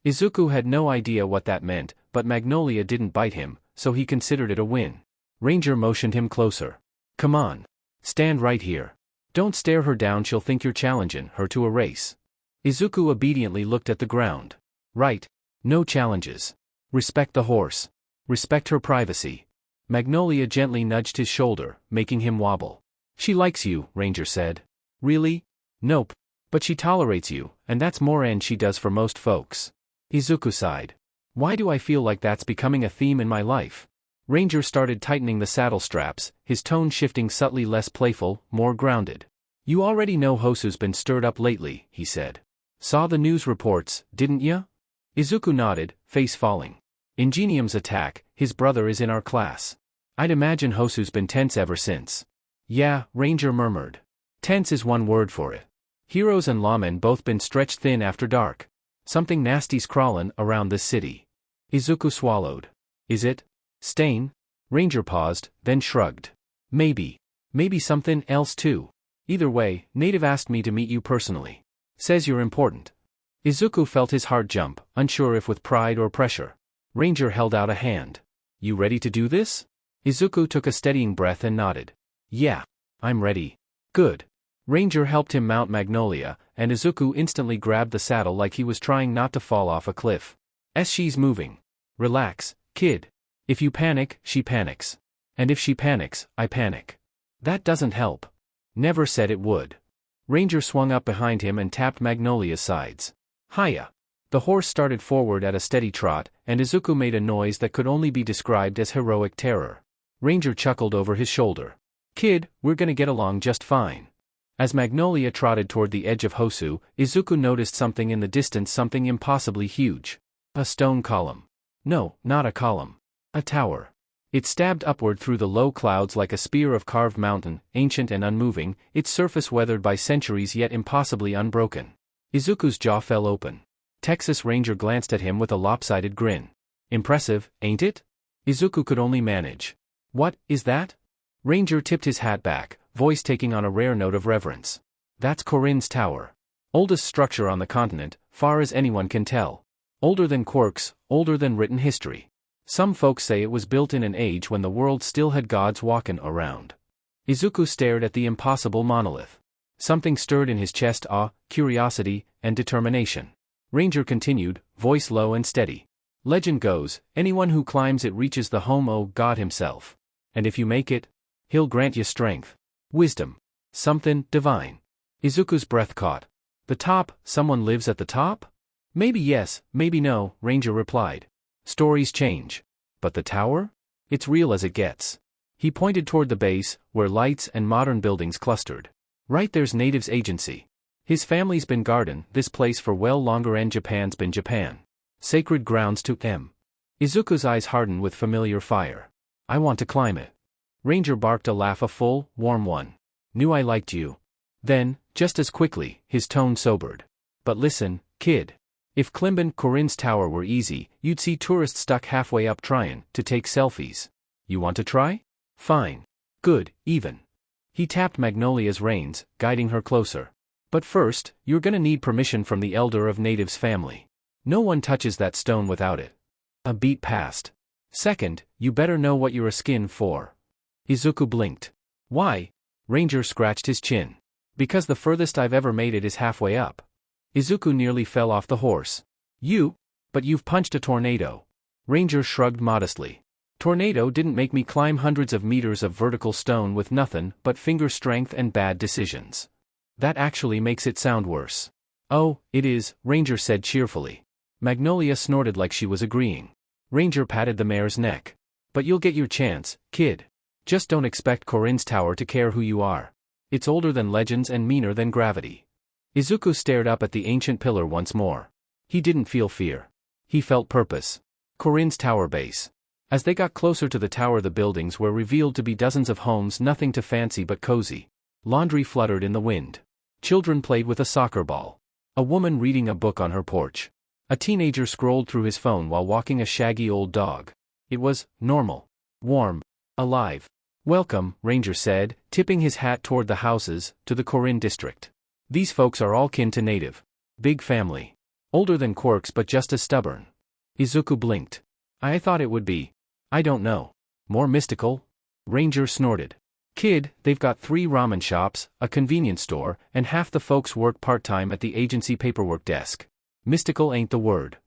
Izuku had no idea what that meant, but Magnolia didn't bite him, so he considered it a win. Ranger motioned him closer. Come on. Stand right here. Don't stare her down, she'll think you're challenging her to a race. Izuku obediently looked at the ground. Right. No challenges. Respect the horse. Respect her privacy. Magnolia gently nudged his shoulder, making him wobble. She likes you, Ranger said. Really? Nope. But she tolerates you, and that's more than she does for most folks. Izuku sighed. Why do I feel like that's becoming a theme in my life? Ranger started tightening the saddle straps, his tone shifting subtly, less playful, more grounded. You already know Hosu's been stirred up lately, he said. Saw the news reports, didn't ya? Izuku nodded, face falling. Ingenium's attack, his brother is in our class. I'd imagine Hosu's been tense ever since. Yeah, Ranger murmured. Tense is one word for it. Heroes and lawmen both been stretched thin after dark. Something nasty's crawlin' around this city. Izuku swallowed. Is it? Stain? Ranger paused, then shrugged. Maybe. Maybe something else too. Either way, Native asked me to meet you personally. Says you're important. Izuku felt his heart jump, unsure if with pride or pressure. Ranger held out a hand. You ready to do this? Izuku took a steadying breath and nodded. Yeah. I'm ready. Good. Ranger helped him mount Magnolia, and Izuku instantly grabbed the saddle like he was trying not to fall off a cliff. She's moving. Relax, kid. If you panic, she panics. And if she panics, I panic. That doesn't help. Never said it would. Ranger swung up behind him and tapped Magnolia's sides. Hiya. The horse started forward at a steady trot, and Izuku made a noise that could only be described as heroic terror. Ranger chuckled over his shoulder. Kid, we're gonna get along just fine. As Magnolia trotted toward the edge of Hosu, Izuku noticed something in the distance, something impossibly huge. A stone column. No, not a column. A tower. It stabbed upward through the low clouds like a spear of carved mountain, ancient and unmoving, its surface weathered by centuries yet impossibly unbroken. Izuku's jaw fell open. Texas Ranger glanced at him with a lopsided grin. Impressive, ain't it? Izuku could only manage. What is that? Ranger tipped his hat back, voice taking on a rare note of reverence. That's Corinne's tower. Oldest structure on the continent, far as anyone can tell. Older than Quirk's, older than written history. Some folks say it was built in an age when the world still had gods walkin' around. Izuku stared at the impossible monolith. Something stirred in his chest: awe, curiosity, and determination. Ranger continued, voice low and steady. Legend goes, anyone who climbs it reaches the home o' God himself. And if you make it, he'll grant you strength, wisdom, something divine. Izuku's breath caught. The top, someone lives at the top? Maybe yes, maybe no, Ranger replied. Stories change. But the tower? It's real as it gets. He pointed toward the base, where lights and modern buildings clustered. Right there's Native's agency. His family's been guardin' this place for well longer and Japan's been Japan. Sacred grounds to them. Izuku's eyes hardened with familiar fire. I want to climb it. Ranger barked a laugh, a full, warm one. Knew I liked you. Then, just as quickly, his tone sobered. But listen, kid. If climbin' Corinne's tower were easy, you'd see tourists stuck halfway up tryin' to take selfies. You want to try? Fine. Good, even. He tapped Magnolia's reins, guiding her closer. But first, you're gonna need permission from the elder of Native's family. No one touches that stone without it. A beat passed. Second, you better know what you're a skin for. Izuku blinked. Why? Ranger scratched his chin. Because the furthest I've ever made it is halfway up. Izuku nearly fell off the horse. But you've punched a tornado. Ranger shrugged modestly. Tornado didn't make me climb hundreds of meters of vertical stone with nothin' but finger strength and bad decisions. That actually makes it sound worse. Oh, it is, Ranger said cheerfully. Magnolia snorted like she was agreeing. Ranger patted the mare's neck. But you'll get your chance, kid. Just don't expect Corinne's tower to care who you are. It's older than legends and meaner than gravity. Izuku stared up at the ancient pillar once more. He didn't feel fear. He felt purpose. Corinne's tower base. As they got closer to the tower, the buildings were revealed to be dozens of homes, nothing too fancy but cozy. Laundry fluttered in the wind. Children played with a soccer ball. A woman reading a book on her porch. A teenager scrolled through his phone while walking a shaggy old dog. It was normal. Warm. Alive. Welcome, Ranger said, tipping his hat toward the houses, to the Corinne district. These folks are all kin to Native. Big family. Older than Quirk's but just as stubborn. Izuku blinked. I thought it would be. I don't know. More mystical? Ranger snorted. Kid, they've got 3 ramen shops, a convenience store, and half the folks work part-time at the agency paperwork desk. Mystical ain't the word.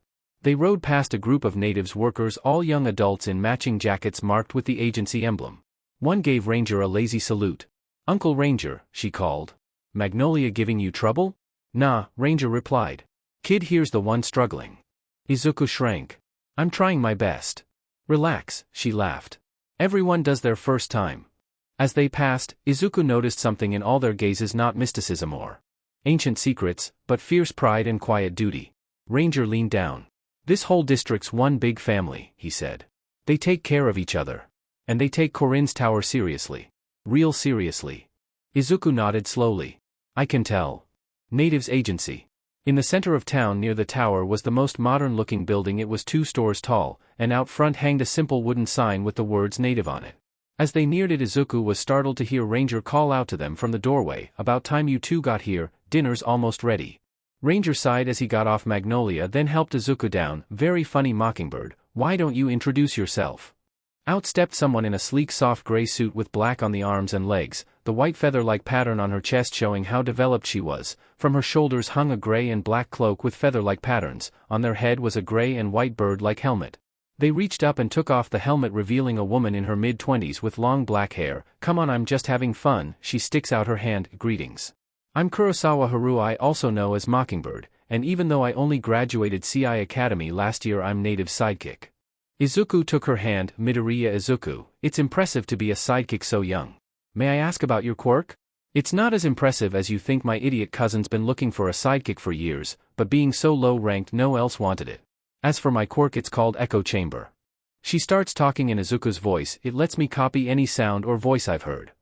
They rode past a group of Natives workers, all young adults in matching jackets marked with the agency emblem. One gave Ranger a lazy salute. Uncle Ranger, she called. Magnolia giving you trouble? Nah, Ranger replied. Kid here's the one struggling. Izuku shrank. I'm trying my best. Relax, she laughed. Everyone does their first time. As they passed, Izuku noticed something in all their gazes, not mysticism or ancient secrets, but fierce pride and quiet duty. Ranger leaned down. This whole district's one big family, he said. They take care of each other. And they take Corinne's tower seriously. Real seriously. Izuku nodded slowly. I can tell. Native's agency. In the center of town near the tower was the most modern-looking building. It was 2 stories tall, and out front hanged a simple wooden sign with the words Native on it. As they neared it, Izuku was startled to hear Ranger call out to them from the doorway, about time you 2 got here, dinner's almost ready. Ranger sighed as he got off Magnolia, then helped Izuku down. Very funny, Mockingbird, why don't you introduce yourself? Out stepped someone in a sleek soft gray suit with black on the arms and legs, the white feather-like pattern on her chest showing how developed she was. From her shoulders hung a gray and black cloak with feather-like patterns. On their head was a gray and white bird-like helmet. They reached up and took off the helmet, revealing a woman in her mid-20s with long black hair. Come on, I'm just having fun. She sticks out her hand. Greetings. I'm Kurosawa Haru, I also know as Mockingbird, and even though I only graduated CI Academy last year, I'm Native's sidekick. Izuku took her hand. Midoriya Izuku, it's impressive to be a sidekick so young. May I ask about your quirk? It's not as impressive as you think. My idiot cousin's been looking for a sidekick for years, but being so low-ranked no else wanted it. As for my quirk, it's called Echo Chamber. She starts talking in Izuku's voice. It lets me copy any sound or voice I've heard.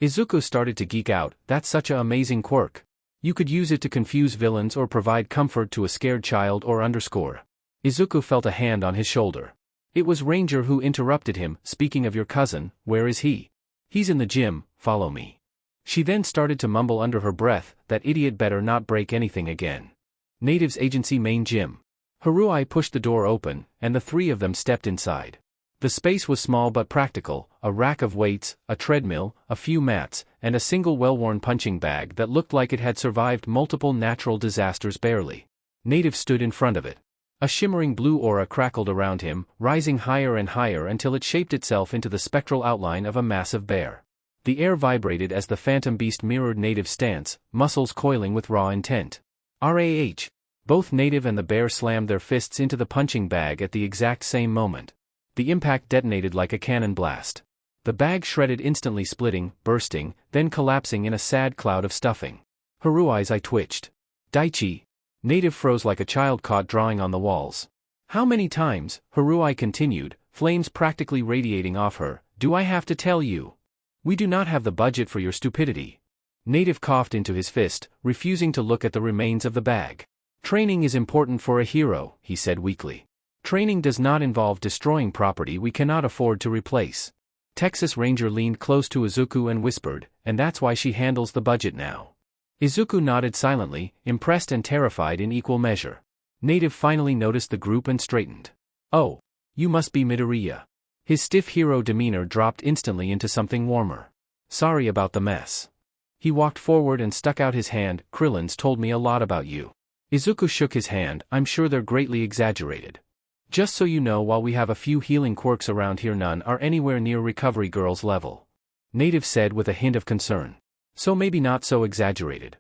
Izuku started to geek out. That's such an amazing quirk. You could use it to confuse villains or provide comfort to a scared child or underscore. Izuku felt a hand on his shoulder. It was Ranger who interrupted him. Speaking of your cousin, where is he? He's in the gym, follow me. She then started to mumble under her breath, "That idiot better not break anything again." Native's agency main gym. Haruai pushed the door open, and the three of them stepped inside. The space was small but practical, a rack of weights, a treadmill, a few mats, and a single well-worn punching bag that looked like it had survived multiple natural disasters barely. Native stood in front of it. A shimmering blue aura crackled around him, rising higher and higher until it shaped itself into the spectral outline of a massive bear. The air vibrated as the phantom beast mirrored Native's stance, muscles coiling with raw intent. RAH! Both Native and the bear slammed their fists into the punching bag at the exact same moment. The impact detonated like a cannon blast. The bag shredded, instantly splitting, bursting, then collapsing in a sad cloud of stuffing. Haruai's eye twitched. Daichi! Native froze like a child caught drawing on the walls. "How many times," Haruai continued, flames practically radiating off her, "do I have to tell you? We do not have the budget for your stupidity." Native coughed into his fist, refusing to look at the remains of the bag. "Training is important for a hero," he said weakly. "Training does not involve destroying property we cannot afford to replace." Texas Ranger leaned close to Izuku and whispered, "And that's why she handles the budget now." Izuku nodded silently, impressed and terrified in equal measure. Native finally noticed the group and straightened. "Oh, you must be Midoriya." His stiff hero demeanor dropped instantly into something warmer. "Sorry about the mess." He walked forward and stuck out his hand. "Krillin's told me a lot about you." Izuku shook his hand. "I'm sure they're greatly exaggerated. Just so you know, while we have a few healing quirks around here, none are anywhere near Recovery Girl's level." Native said with a hint of concern. "So maybe not so exaggerated."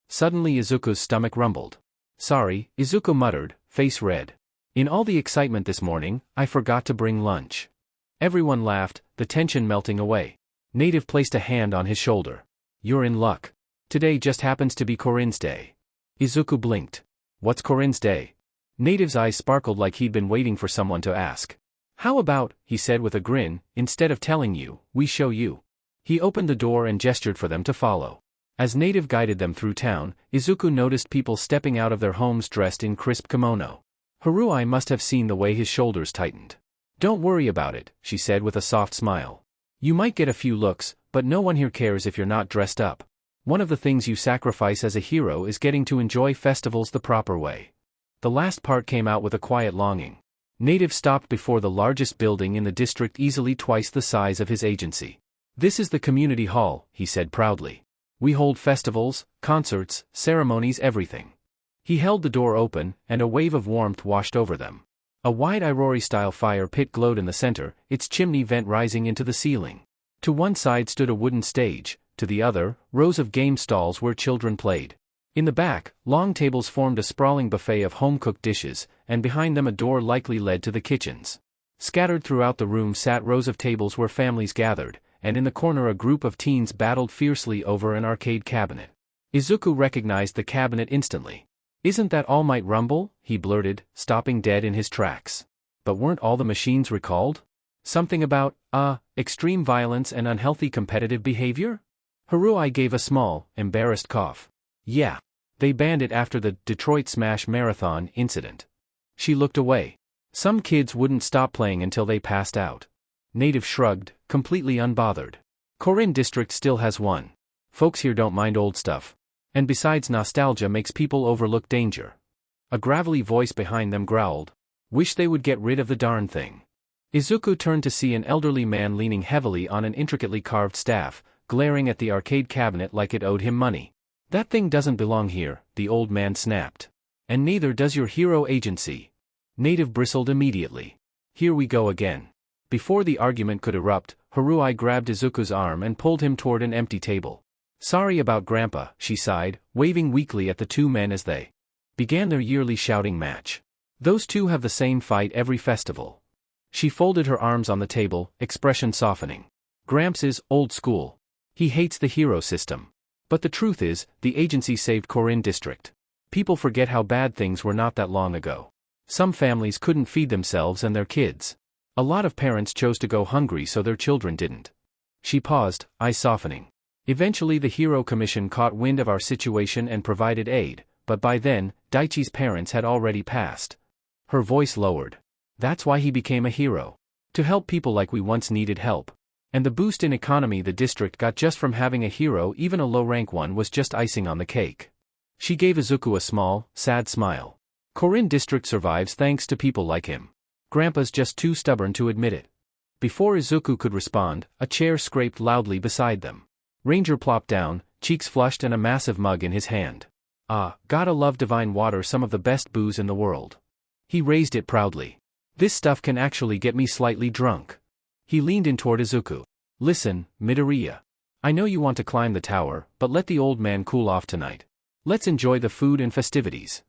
Suddenly Izuku's stomach rumbled. "Sorry," Izuku muttered, face red. "In all the excitement this morning, I forgot to bring lunch." Everyone laughed, the tension melting away. Native placed a hand on his shoulder. "You're in luck. Today just happens to be Korin's day." Izuku blinked. "What's Korin's day?" Native's eyes sparkled like he'd been waiting for someone to ask. "How about," he said with a grin, "instead of telling you, we show you." He opened the door and gestured for them to follow. As Native guided them through town, Izuku noticed people stepping out of their homes dressed in crisp kimono. Haruai must have seen the way his shoulders tightened. "Don't worry about it," she said with a soft smile. "You might get a few looks, but no one here cares if you're not dressed up. One of the things you sacrifice as a hero is getting to enjoy festivals the proper way." The last part came out with a quiet longing. Native stopped before the largest building in the district, easily twice the size of his agency. "This is the community hall," he said proudly. "We hold festivals, concerts, ceremonies, everything." He held the door open, and a wave of warmth washed over them. A wide Irori-style fire pit glowed in the center, its chimney vent rising into the ceiling. To one side stood a wooden stage, to the other, rows of game stalls where children played. In the back, long tables formed a sprawling buffet of home-cooked dishes, and behind them a door likely led to the kitchens. Scattered throughout the room sat rows of tables where families gathered, and in the corner a group of teens battled fiercely over an arcade cabinet. Izuku recognized the cabinet instantly. "Isn't that All Might Rumble?" he blurted, stopping dead in his tracks. "But weren't all the machines recalled? Something about, extreme violence and unhealthy competitive behavior?" Haruai gave a small, embarrassed cough. "Yeah. They banned it after the Detroit Smash Marathon incident." She looked away. "Some kids wouldn't stop playing until they passed out." Native shrugged, completely unbothered. "Korin District still has one. Folks here don't mind old stuff. And besides, nostalgia makes people overlook danger." A gravelly voice behind them growled. "Wish they would get rid of the darn thing." Izuku turned to see an elderly man leaning heavily on an intricately carved staff, glaring at the arcade cabinet like it owed him money. "That thing doesn't belong here," the old man snapped. "And neither does your hero agency." Native bristled immediately. "Here we go again." Before the argument could erupt, Haruai grabbed Izuku's arm and pulled him toward an empty table. "Sorry about Grandpa," she sighed, waving weakly at the two men as they began their yearly shouting match. "Those two have the same fight every festival." She folded her arms on the table, expression softening. "Gramps is old school. He hates the hero system. But the truth is, the agency saved Korin District. People forget how bad things were not that long ago. Some families couldn't feed themselves and their kids. A lot of parents chose to go hungry so their children didn't." She paused, eyes softening. "Eventually the Hero Commission caught wind of our situation and provided aid, but by then, Daichi's parents had already passed." Her voice lowered. "That's why he became a hero. To help people like we once needed help." And the boost in economy the district got just from having a hero, even a low-rank one, was just icing on the cake. She gave Izuku a small, sad smile. Korin district survives thanks to people like him. Grandpa's just too stubborn to admit it. Before Izuku could respond, a chair scraped loudly beside them. Ranger plopped down, cheeks flushed and a massive mug in his hand. Ah, gotta love divine water, some of the best booze in the world. He raised it proudly. This stuff can actually get me slightly drunk. He leaned in toward Izuku. Listen, Midoriya. I know you want to climb the tower, but let the old man cool off tonight. Let's enjoy the food and festivities.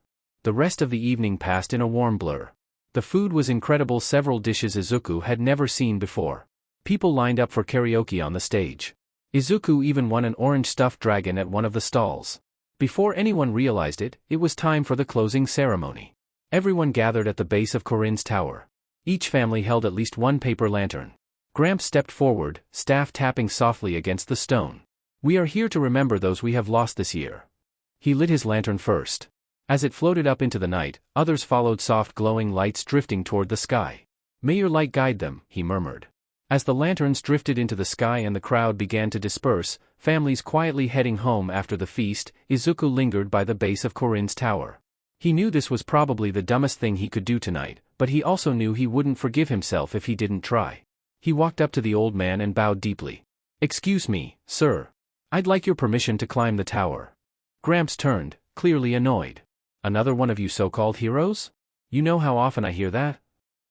The rest of the evening passed in a warm blur. The food was incredible, several dishes Izuku had never seen before. People lined up for karaoke on the stage. Izuku even won an orange stuffed dragon at one of the stalls. Before anyone realized it, it was time for the closing ceremony. Everyone gathered at the base of Korin's tower. Each family held at least one paper lantern. Gramps stepped forward, staff tapping softly against the stone. We are here to remember those we have lost this year. He lit his lantern first. As it floated up into the night, others followed, soft glowing lights drifting toward the sky. May your light guide them, he murmured. As the lanterns drifted into the sky and the crowd began to disperse, families quietly heading home after the feast, Izuku lingered by the base of Korin's tower. He knew this was probably the dumbest thing he could do tonight, but he also knew he wouldn't forgive himself if he didn't try. He walked up to the old man and bowed deeply. Excuse me, sir. I'd like your permission to climb the tower. Gramps turned, clearly annoyed. Another one of you so-called heroes? You know how often I hear that?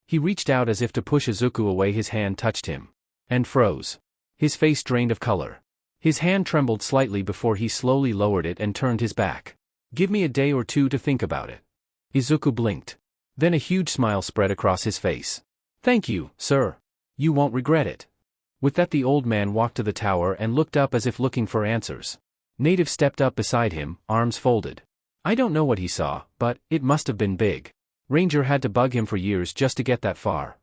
He reached out as if to push Izuku away. His hand touched him. And froze. His face drained of color. His hand trembled slightly before he slowly lowered it and turned his back. Give me a day or two to think about it. Izuku blinked. Then a huge smile spread across his face. Thank you, sir. You won't regret it. With that, the old man walked to the tower and looked up as if looking for answers. Native stepped up beside him, arms folded. I don't know what he saw, but it must have been big. Ranger had to bug him for years just to get that far.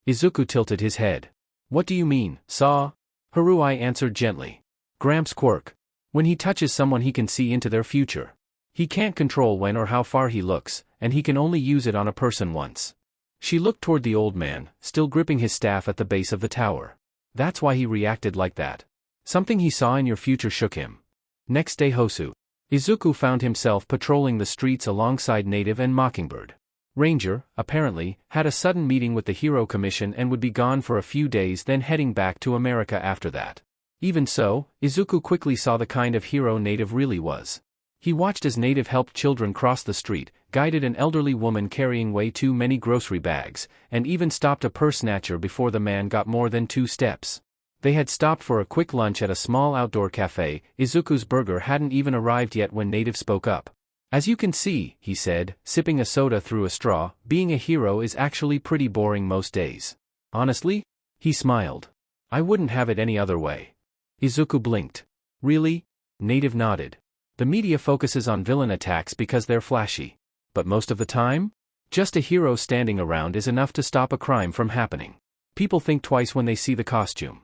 Izuku tilted his head. What do you mean, saw? Harui answered gently. Gramps' quirk. When he touches someone he can see into their future. He can't control when or how far he looks, and he can only use it on a person once. She looked toward the old man, still gripping his staff at the base of the tower. That's why he reacted like that. Something he saw in your future shook him. Next day, Hosu. Izuku found himself patrolling the streets alongside Native and Mockingbird. Ranger, apparently, had a sudden meeting with the Hero Commission and would be gone for a few days, then heading back to America after that. Even so, Izuku quickly saw the kind of hero Native really was. He watched as Native helped children cross the street, guided an elderly woman carrying way too many grocery bags, and even stopped a purse snatcher before the man got more than 2 steps. They had stopped for a quick lunch at a small outdoor cafe. Izuku's burger hadn't even arrived yet when Native spoke up. As you can see, he said, sipping a soda through a straw, being a hero is actually pretty boring most days. Honestly? He smiled. I wouldn't have it any other way. Izuku blinked. Really? Native nodded. The media focuses on villain attacks because they're flashy. But most of the time? Just a hero standing around is enough to stop a crime from happening. People think twice when they see the costume.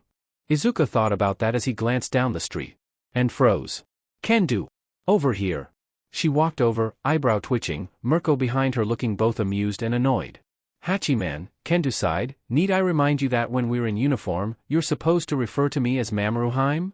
Izuku thought about that as he glanced down the street. And froze. Can-do. Over here. She walked over, eyebrow twitching, Mirko behind her looking both amused and annoyed. Hachiman, Kendo sighed, need I remind you that when we're in uniform, you're supposed to refer to me as Mamoruheim?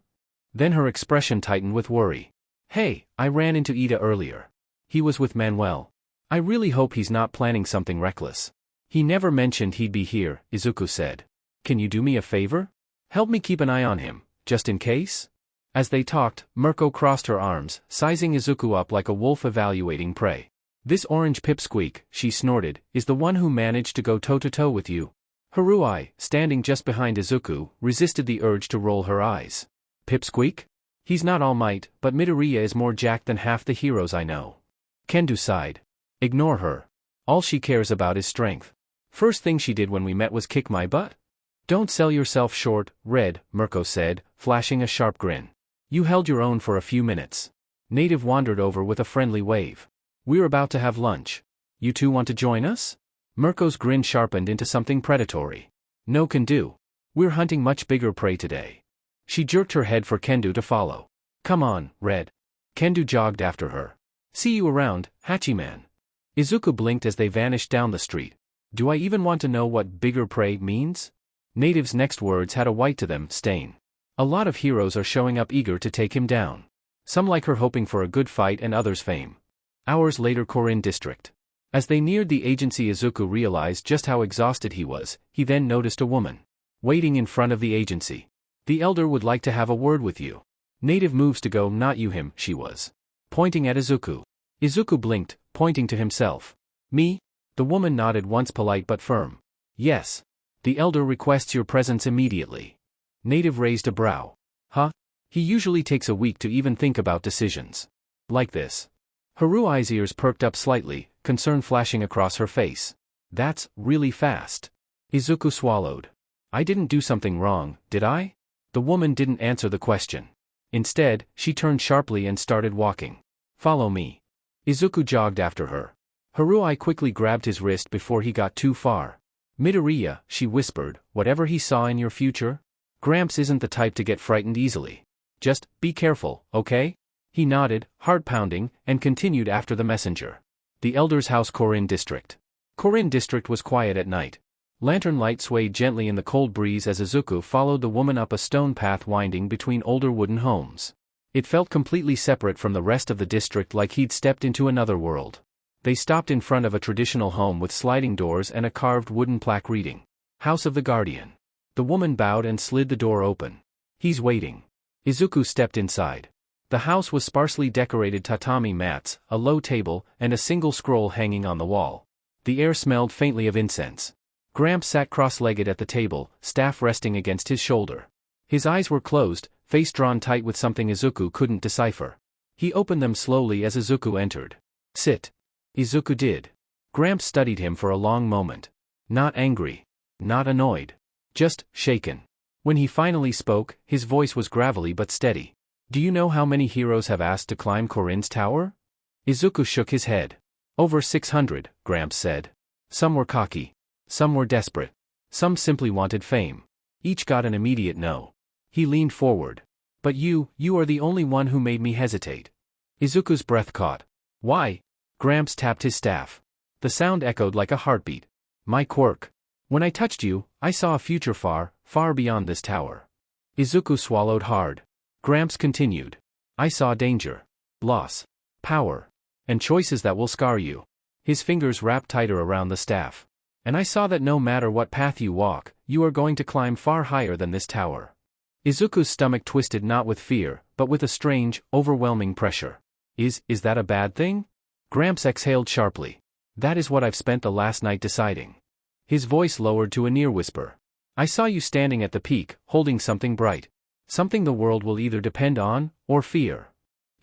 Then her expression tightened with worry. Hey, I ran into Ida earlier. He was with Manuel. I really hope he's not planning something reckless. He never mentioned he'd be here, Izuku said. Can you do me a favor? Help me keep an eye on him, just in case? As they talked, Mirko crossed her arms, sizing Izuku up like a wolf evaluating prey. This orange pipsqueak, she snorted, is the one who managed to go toe-to-toe with you. Harui, standing just behind Izuku, resisted the urge to roll her eyes. Pipsqueak? He's not All Might, but Midoriya is more jacked than half the heroes I know. Kendo sighed. Ignore her. All she cares about is strength. First thing she did when we met was kick my butt? Don't sell yourself short, Red, Mirko said, flashing a sharp grin. You held your own for a few minutes. Native wandered over with a friendly wave. We're about to have lunch. You two want to join us? Mirko's grin sharpened into something predatory. No can do. We're hunting much bigger prey today. She jerked her head for Kendo to follow. Come on, Red. Kendo jogged after her. See you around, Hachiman. Izuku blinked as they vanished down the street. Do I even want to know what bigger prey means? Native's next words had a white to them stain. A lot of heroes are showing up eager to take him down. Some like her hoping for a good fight and others fame. Hours later, Korin District. As they neared the agency, Izuku realized just how exhausted he was. He then noticed a woman waiting in front of the agency. The elder would like to have a word with you. Native moves to go. Not you, him, she was. Pointing at Izuku. Izuku blinked, pointing to himself. Me? The woman nodded once, polite but firm. Yes. The elder requests your presence immediately. Native raised a brow. Huh? He usually takes a week to even think about decisions like this. Harui's ears perked up slightly, concern flashing across her face. That's really fast. Izuku swallowed. I didn't do something wrong, did I? The woman didn't answer the question. Instead, she turned sharply and started walking. Follow me. Izuku jogged after her. Harui quickly grabbed his wrist before he got too far. Midoriya, she whispered, whatever he saw in your future? Gramps isn't the type to get frightened easily. Just, be careful, okay? He nodded, heart pounding, and continued after the messenger. The Elder's House, Korin District. Korin District was quiet at night. Lantern light swayed gently in the cold breeze as Izuku followed the woman up a stone path winding between older wooden homes. It felt completely separate from the rest of the district, like he'd stepped into another world. They stopped in front of a traditional home with sliding doors and a carved wooden plaque reading, House of the Guardian. The woman bowed and slid the door open. He's waiting. Izuku stepped inside. The house was sparsely decorated: tatami mats, a low table, and a single scroll hanging on the wall. The air smelled faintly of incense. Gramps sat cross-legged at the table, staff resting against his shoulder. His eyes were closed, face drawn tight with something Izuku couldn't decipher. He opened them slowly as Izuku entered. Sit. Izuku did. Gramps studied him for a long moment. Not angry. Not annoyed. Just shaken. When he finally spoke, his voice was gravelly but steady. Do you know how many heroes have asked to climb Korin's tower? Izuku shook his head. Over 600, Gramps said. Some were cocky. Some were desperate. Some simply wanted fame. Each got an immediate no. He leaned forward. But you are the only one who made me hesitate. Izuku's breath caught. Why? Gramps tapped his staff. The sound echoed like a heartbeat. My quirk. When I touched you, I saw a future far, far beyond this tower. Izuku swallowed hard. Gramps continued. I saw danger, loss, power, and choices that will scar you. His fingers wrapped tighter around the staff. And I saw that no matter what path you walk, you are going to climb far higher than this tower. Izuku's stomach twisted, not with fear, but with a strange, overwhelming pressure. Is that a bad thing? Gramps exhaled sharply. That is what I've spent the last night deciding. His voice lowered to a near whisper. I saw you standing at the peak, holding something bright. Something the world will either depend on, or fear.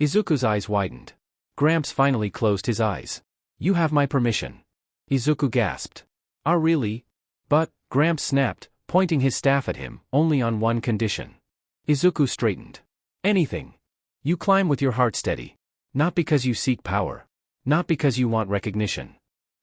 Izuku's eyes widened. Gramps finally closed his eyes. You have my permission. Izuku gasped. Ah, really? But, Gramps snapped, pointing his staff at him, only on one condition. Izuku straightened. Anything. You climb with your heart steady. Not because you seek power. Not because you want recognition.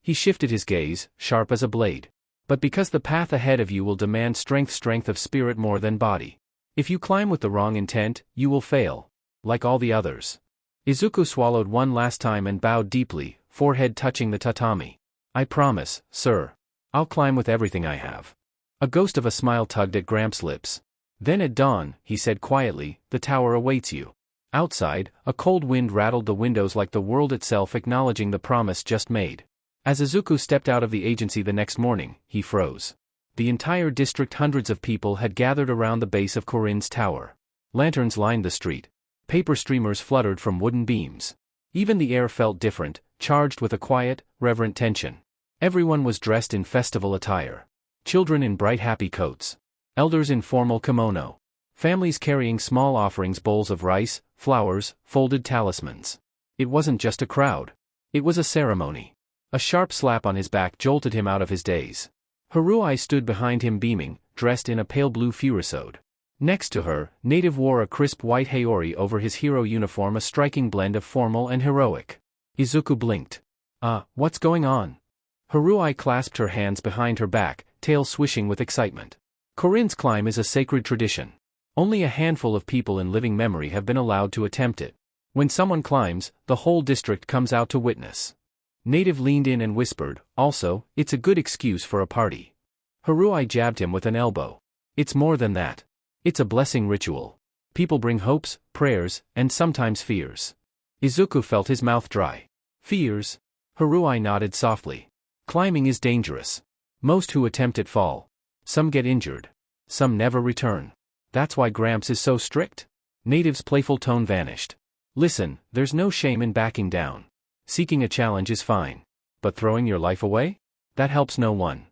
He shifted his gaze, sharp as a blade. But because the path ahead of you will demand strength of spirit more than body. If you climb with the wrong intent, you will fail. Like all the others. Izuku swallowed one last time and bowed deeply, forehead touching the tatami. I promise, sir. I'll climb with everything I have. A ghost of a smile tugged at Gramps' lips. Then at dawn, he said quietly, the tower awaits you. Outside, a cold wind rattled the windows like the world itself acknowledging the promise just made. As Izuku stepped out of the agency the next morning, he froze. The entire district, hundreds of people had gathered around the base of Korin's tower. Lanterns lined the street. Paper streamers fluttered from wooden beams. Even the air felt different, charged with a quiet, reverent tension. Everyone was dressed in festival attire. Children in bright happy coats. Elders in formal kimono. Families carrying small offerings, bowls of rice, flowers, folded talismans. It wasn't just a crowd. It was a ceremony. A sharp slap on his back jolted him out of his daze. Harui stood behind him beaming, dressed in a pale blue furisude. Next to her, Native wore a crisp white haori over his hero uniform, a striking blend of formal and heroic. Izuku blinked. What's going on? Harui clasped her hands behind her back, tail swishing with excitement. Korin's climb is a sacred tradition. Only a handful of people in living memory have been allowed to attempt it. When someone climbs, the whole district comes out to witness. Native leaned in and whispered, also, it's a good excuse for a party. Haruai jabbed him with an elbow. It's more than that. It's a blessing ritual. People bring hopes, prayers, and sometimes fears. Izuku felt his mouth dry. Fears? Haruai nodded softly. Climbing is dangerous. Most who attempt it fall. Some get injured. Some never return. That's why Gramps is so strict? Native's playful tone vanished. Listen, there's no shame in backing down. Seeking a challenge is fine. But throwing your life away? That helps no one.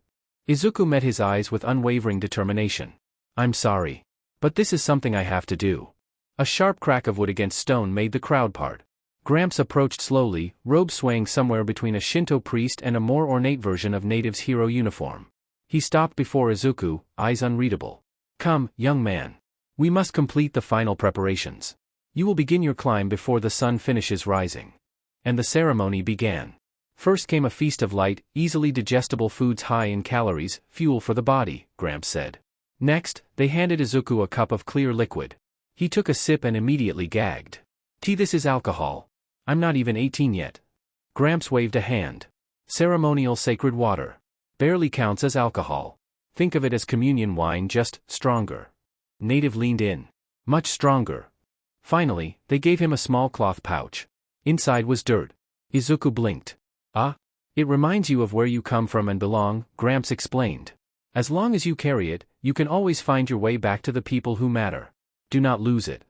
Izuku met his eyes with unwavering determination. I'm sorry. But this is something I have to do. A sharp crack of wood against stone made the crowd part. Gramps approached slowly, robe swaying somewhere between a Shinto priest and a more ornate version of Native's hero uniform. He stopped before Izuku, eyes unreadable. Come, young man. We must complete the final preparations. You will begin your climb before the sun finishes rising. And the ceremony began. First came a feast of light, easily digestible foods high in calories, fuel for the body, Gramps said. Next, they handed Izuku a cup of clear liquid. He took a sip and immediately gagged. This is alcohol. I'm not even 18 yet. Gramps waved a hand. Ceremonial sacred water. Barely counts as alcohol. Think of it as communion wine, just stronger. Native leaned in. Much stronger. Finally, they gave him a small cloth pouch. Inside was dirt. Izuku blinked. Ah? It reminds you of where you come from and belong, Gramps explained. As long as you carry it, you can always find your way back to the people who matter. Do not lose it.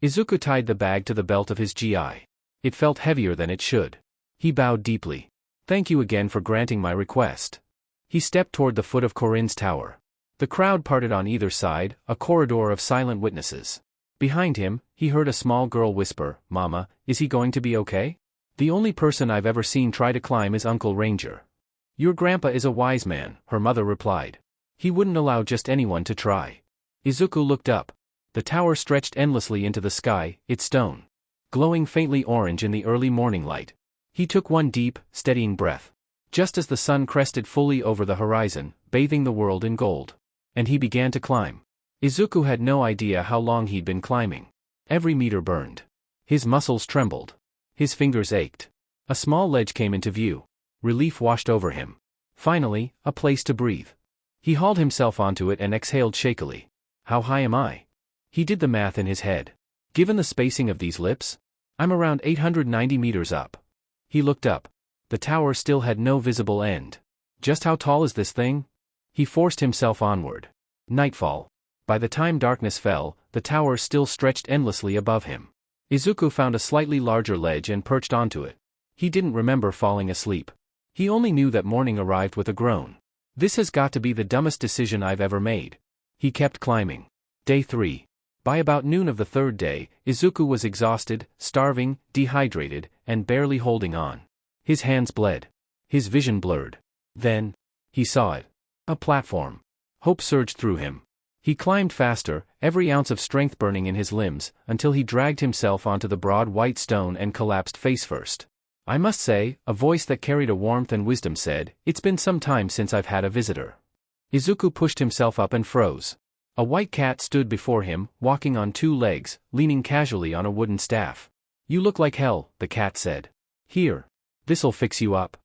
Izuku tied the bag to the belt of his GI. It felt heavier than it should. He bowed deeply. Thank you again for granting my request. He stepped toward the foot of Corinne's tower. The crowd parted on either side, a corridor of silent witnesses. Behind him, he heard a small girl whisper, Mama, is he going to be okay? The only person I've ever seen try to climb is Uncle Ranger. Your grandpa is a wise man, her mother replied. He wouldn't allow just anyone to try. Izuku looked up. The tower stretched endlessly into the sky, its stone glowing faintly orange in the early morning light. He took one deep, steadying breath. Just as the sun crested fully over the horizon, bathing the world in gold. And he began to climb. Izuku had no idea how long he'd been climbing. Every meter burned. His muscles trembled. His fingers ached. A small ledge came into view. Relief washed over him. Finally, a place to breathe. He hauled himself onto it and exhaled shakily. How high am I? He did the math in his head. Given the spacing of these lips, I'm around 890 meters up. He looked up. The tower still had no visible end. Just how tall is this thing? He forced himself onward. Nightfall. By the time darkness fell, the tower still stretched endlessly above him. Izuku found a slightly larger ledge and perched onto it. He didn't remember falling asleep. He only knew that morning arrived with a groan. This has got to be the dumbest decision I've ever made. He kept climbing. Day 3. By about noon of the third day, Izuku was exhausted, starving, dehydrated, and barely holding on. His hands bled. His vision blurred. Then, he saw it. A platform. Hope surged through him. He climbed faster, every ounce of strength burning in his limbs, until he dragged himself onto the broad white stone and collapsed face first. I must say, a voice that carried a warmth and wisdom said, it's been some time since I've had a visitor. Izuku pushed himself up and froze. A white cat stood before him, walking on 2 legs, leaning casually on a wooden staff. You look like hell, the cat said. Here. This'll fix you up.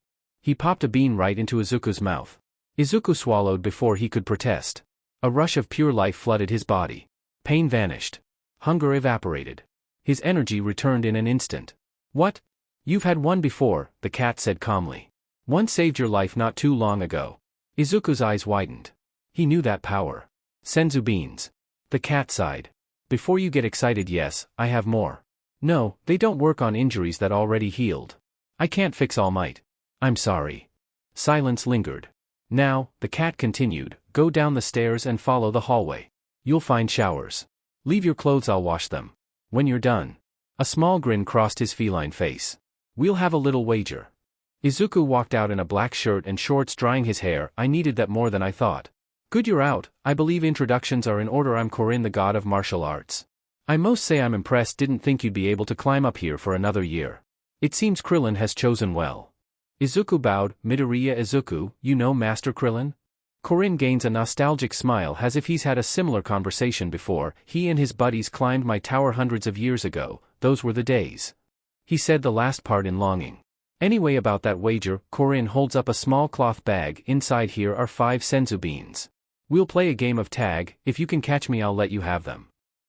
He popped a bean right into Izuku's mouth. Izuku swallowed before he could protest. A rush of pure life flooded his body. Pain vanished. Hunger evaporated. His energy returned in an instant. What? You've had one before, the cat said calmly. One saved your life not too long ago. Izuku's eyes widened. He knew that power. Senzu beans. The cat sighed. Before you get excited, yes, I have more. No, they don't work on injuries that already healed. I can't fix All Might. I'm sorry. Silence lingered. Now, the cat continued, go down the stairs and follow the hallway. You'll find showers. Leave your clothes, I'll wash them. When you're done. A small grin crossed his feline face. We'll have a little wager. Izuku walked out in a black shirt and shorts, drying his hair. I needed that more than I thought. Good, you're out. I believe introductions are in order. I'm Corinne, the god of martial arts. I must say I'm impressed. Didn't think you'd be able to climb up here for another year. It seems Krillin has chosen well. Izuku bowed. Midoriya Izuku, you know Master Krillin? Corinne gains a nostalgic smile as if he's had a similar conversation before. He and his buddies climbed my tower hundreds of years ago. Those were the days. He said the last part in longing. Anyway, about that wager, Korin holds up a small cloth bag. Inside here are 5 senzu beans. We'll play a game of tag. If you can catch me, I'll let you have them.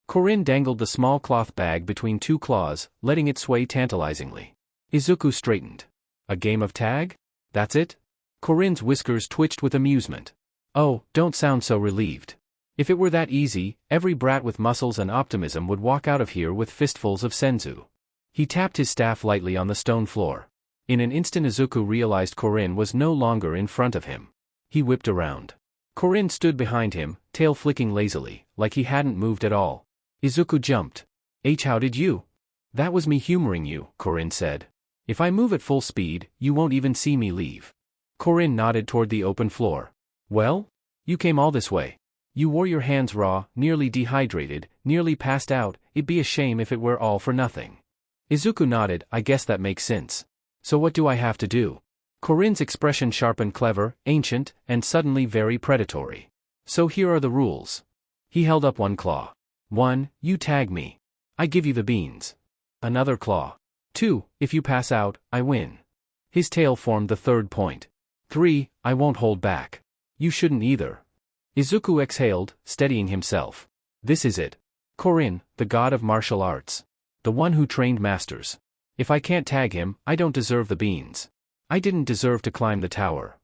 Korin dangled the small cloth bag between 2 claws, letting it sway tantalizingly. Izuku straightened. A game of tag? That's it? Korin's whiskers twitched with amusement. Oh, don't sound so relieved. If it were that easy, every brat with muscles and optimism would walk out of here with fistfuls of senzu. He tapped his staff lightly on the stone floor. In an instant Izuku realized Korin was no longer in front of him. He whipped around. Korin stood behind him, tail flicking lazily, like he hadn't moved at all. Izuku jumped. How did you? That was me humoring you, Korin said. If I move at full speed, you won't even see me leave. Korin nodded toward the open floor. Well? You came all this way. You wore your hands raw, nearly dehydrated, nearly passed out. It'd be a shame if it were all for nothing. Izuku nodded. I guess that makes sense. So what do I have to do? Korin's expression sharpened, clever, ancient, and suddenly very predatory. So here are the rules. He held up one claw. 1. You tag me. I give you the beans. Another claw. 2. If you pass out, I win. His tail formed the third point. 3. I won't hold back. You shouldn't either. Izuku exhaled, steadying himself. This is it. Korin, the god of martial arts. The one who trained masters. If I can't tag him, I don't deserve the beans. I didn't deserve to climb the tower.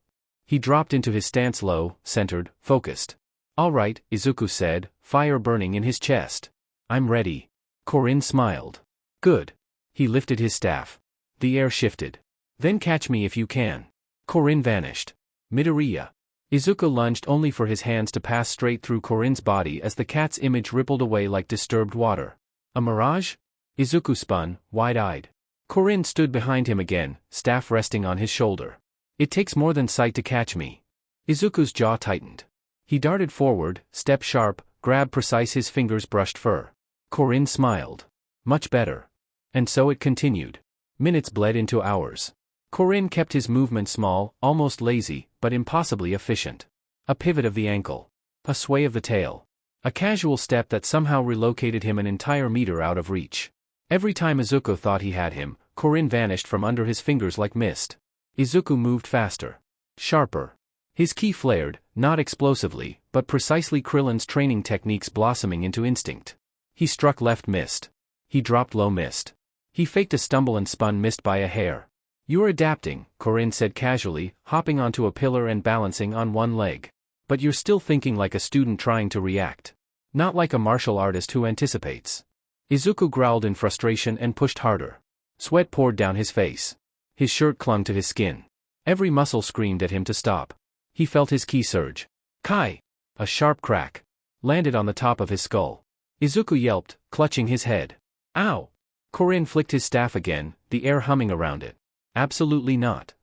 He dropped into his stance, low, centered, focused. All right, Izuku said, fire burning in his chest. I'm ready. Korin smiled. Good. He lifted his staff. The air shifted. Then catch me if you can. Korin vanished. Midoriya. Izuku lunged only for his hands to pass straight through Korin's body as the cat's image rippled away like disturbed water. A mirage? Izuku spun, wide-eyed. Korin stood behind him again, staff resting on his shoulder. It takes more than sight to catch me. Izuku's jaw tightened. He darted forward, step sharp, grab precise, his fingers brushed fur. Korin smiled. Much better. And so it continued. Minutes bled into hours. Korin kept his movement small, almost lazy, but impossibly efficient. A pivot of the ankle. A sway of the tail. A casual step that somehow relocated him an entire meter out of reach. Every time Izuku thought he had him, Korin vanished from under his fingers like mist. Izuku moved faster. Sharper. His ki flared, not explosively, but precisely, Krillin's training techniques blossoming into instinct. He struck left, missed. He dropped low, missed. He faked a stumble and spun, missed by a hair. You're adapting, Korin said casually, hopping onto a pillar and balancing on one leg. But you're still thinking like a student trying to react. Not like a martial artist who anticipates. Izuku growled in frustration and pushed harder. Sweat poured down his face. His shirt clung to his skin. Every muscle screamed at him to stop. He felt his ki surge. Kai! A sharp crack landed on the top of his skull. Izuku yelped, clutching his head. Ow! Korin flicked his staff again, the air humming around it. Absolutely not.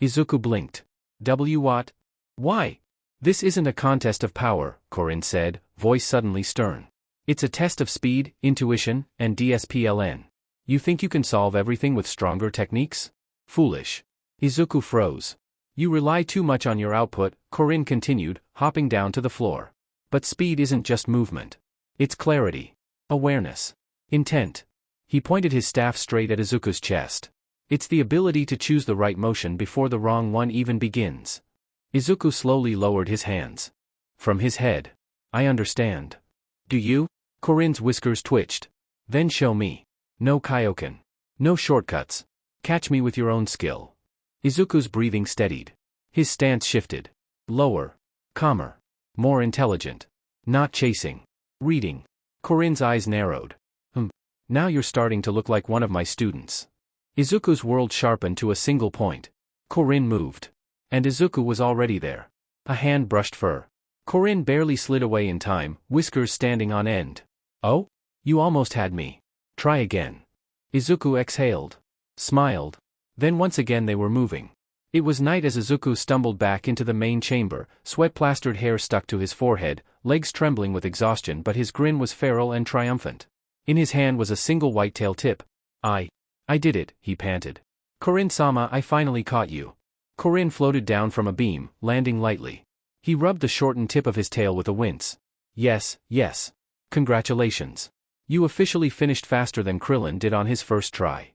Izuku blinked. What? Why? This isn't a contest of power, Korin said, voice suddenly stern. It's a test of speed, intuition, and DSPLN. You think you can solve everything with stronger techniques? Foolish. Izuku froze. You rely too much on your output, Korin continued, hopping down to the floor. But speed isn't just movement. It's clarity. Awareness. Intent. He pointed his staff straight at Izuku's chest. It's the ability to choose the right motion before the wrong one even begins. Izuku slowly lowered his hands. From his head. I understand. Do you? Korin's whiskers twitched. Then show me. No Kaioken. No shortcuts. Catch me with your own skill. Izuku's breathing steadied. His stance shifted. Lower. Calmer. More intelligent. Not chasing. Reading. Korin's eyes narrowed. Now you're starting to look like one of my students. Izuku's world sharpened to a single point. Korin moved. And Izuku was already there. A hand brushed fur. Korin barely slid away in time, whiskers standing on end. Oh? You almost had me. Try again. Izuku exhaled. Smiled. Then once again they were moving. It was night as Izuku stumbled back into the main chamber, sweat-plastered hair stuck to his forehead, legs trembling with exhaustion, but his grin was feral and triumphant. In his hand was a single white-tail tip. I did it, he panted. Korin-sama, I finally caught you. Korin floated down from a beam, landing lightly. He rubbed the shortened tip of his tail with a wince. Yes. Congratulations. You officially finished faster than Krillin did on his first try.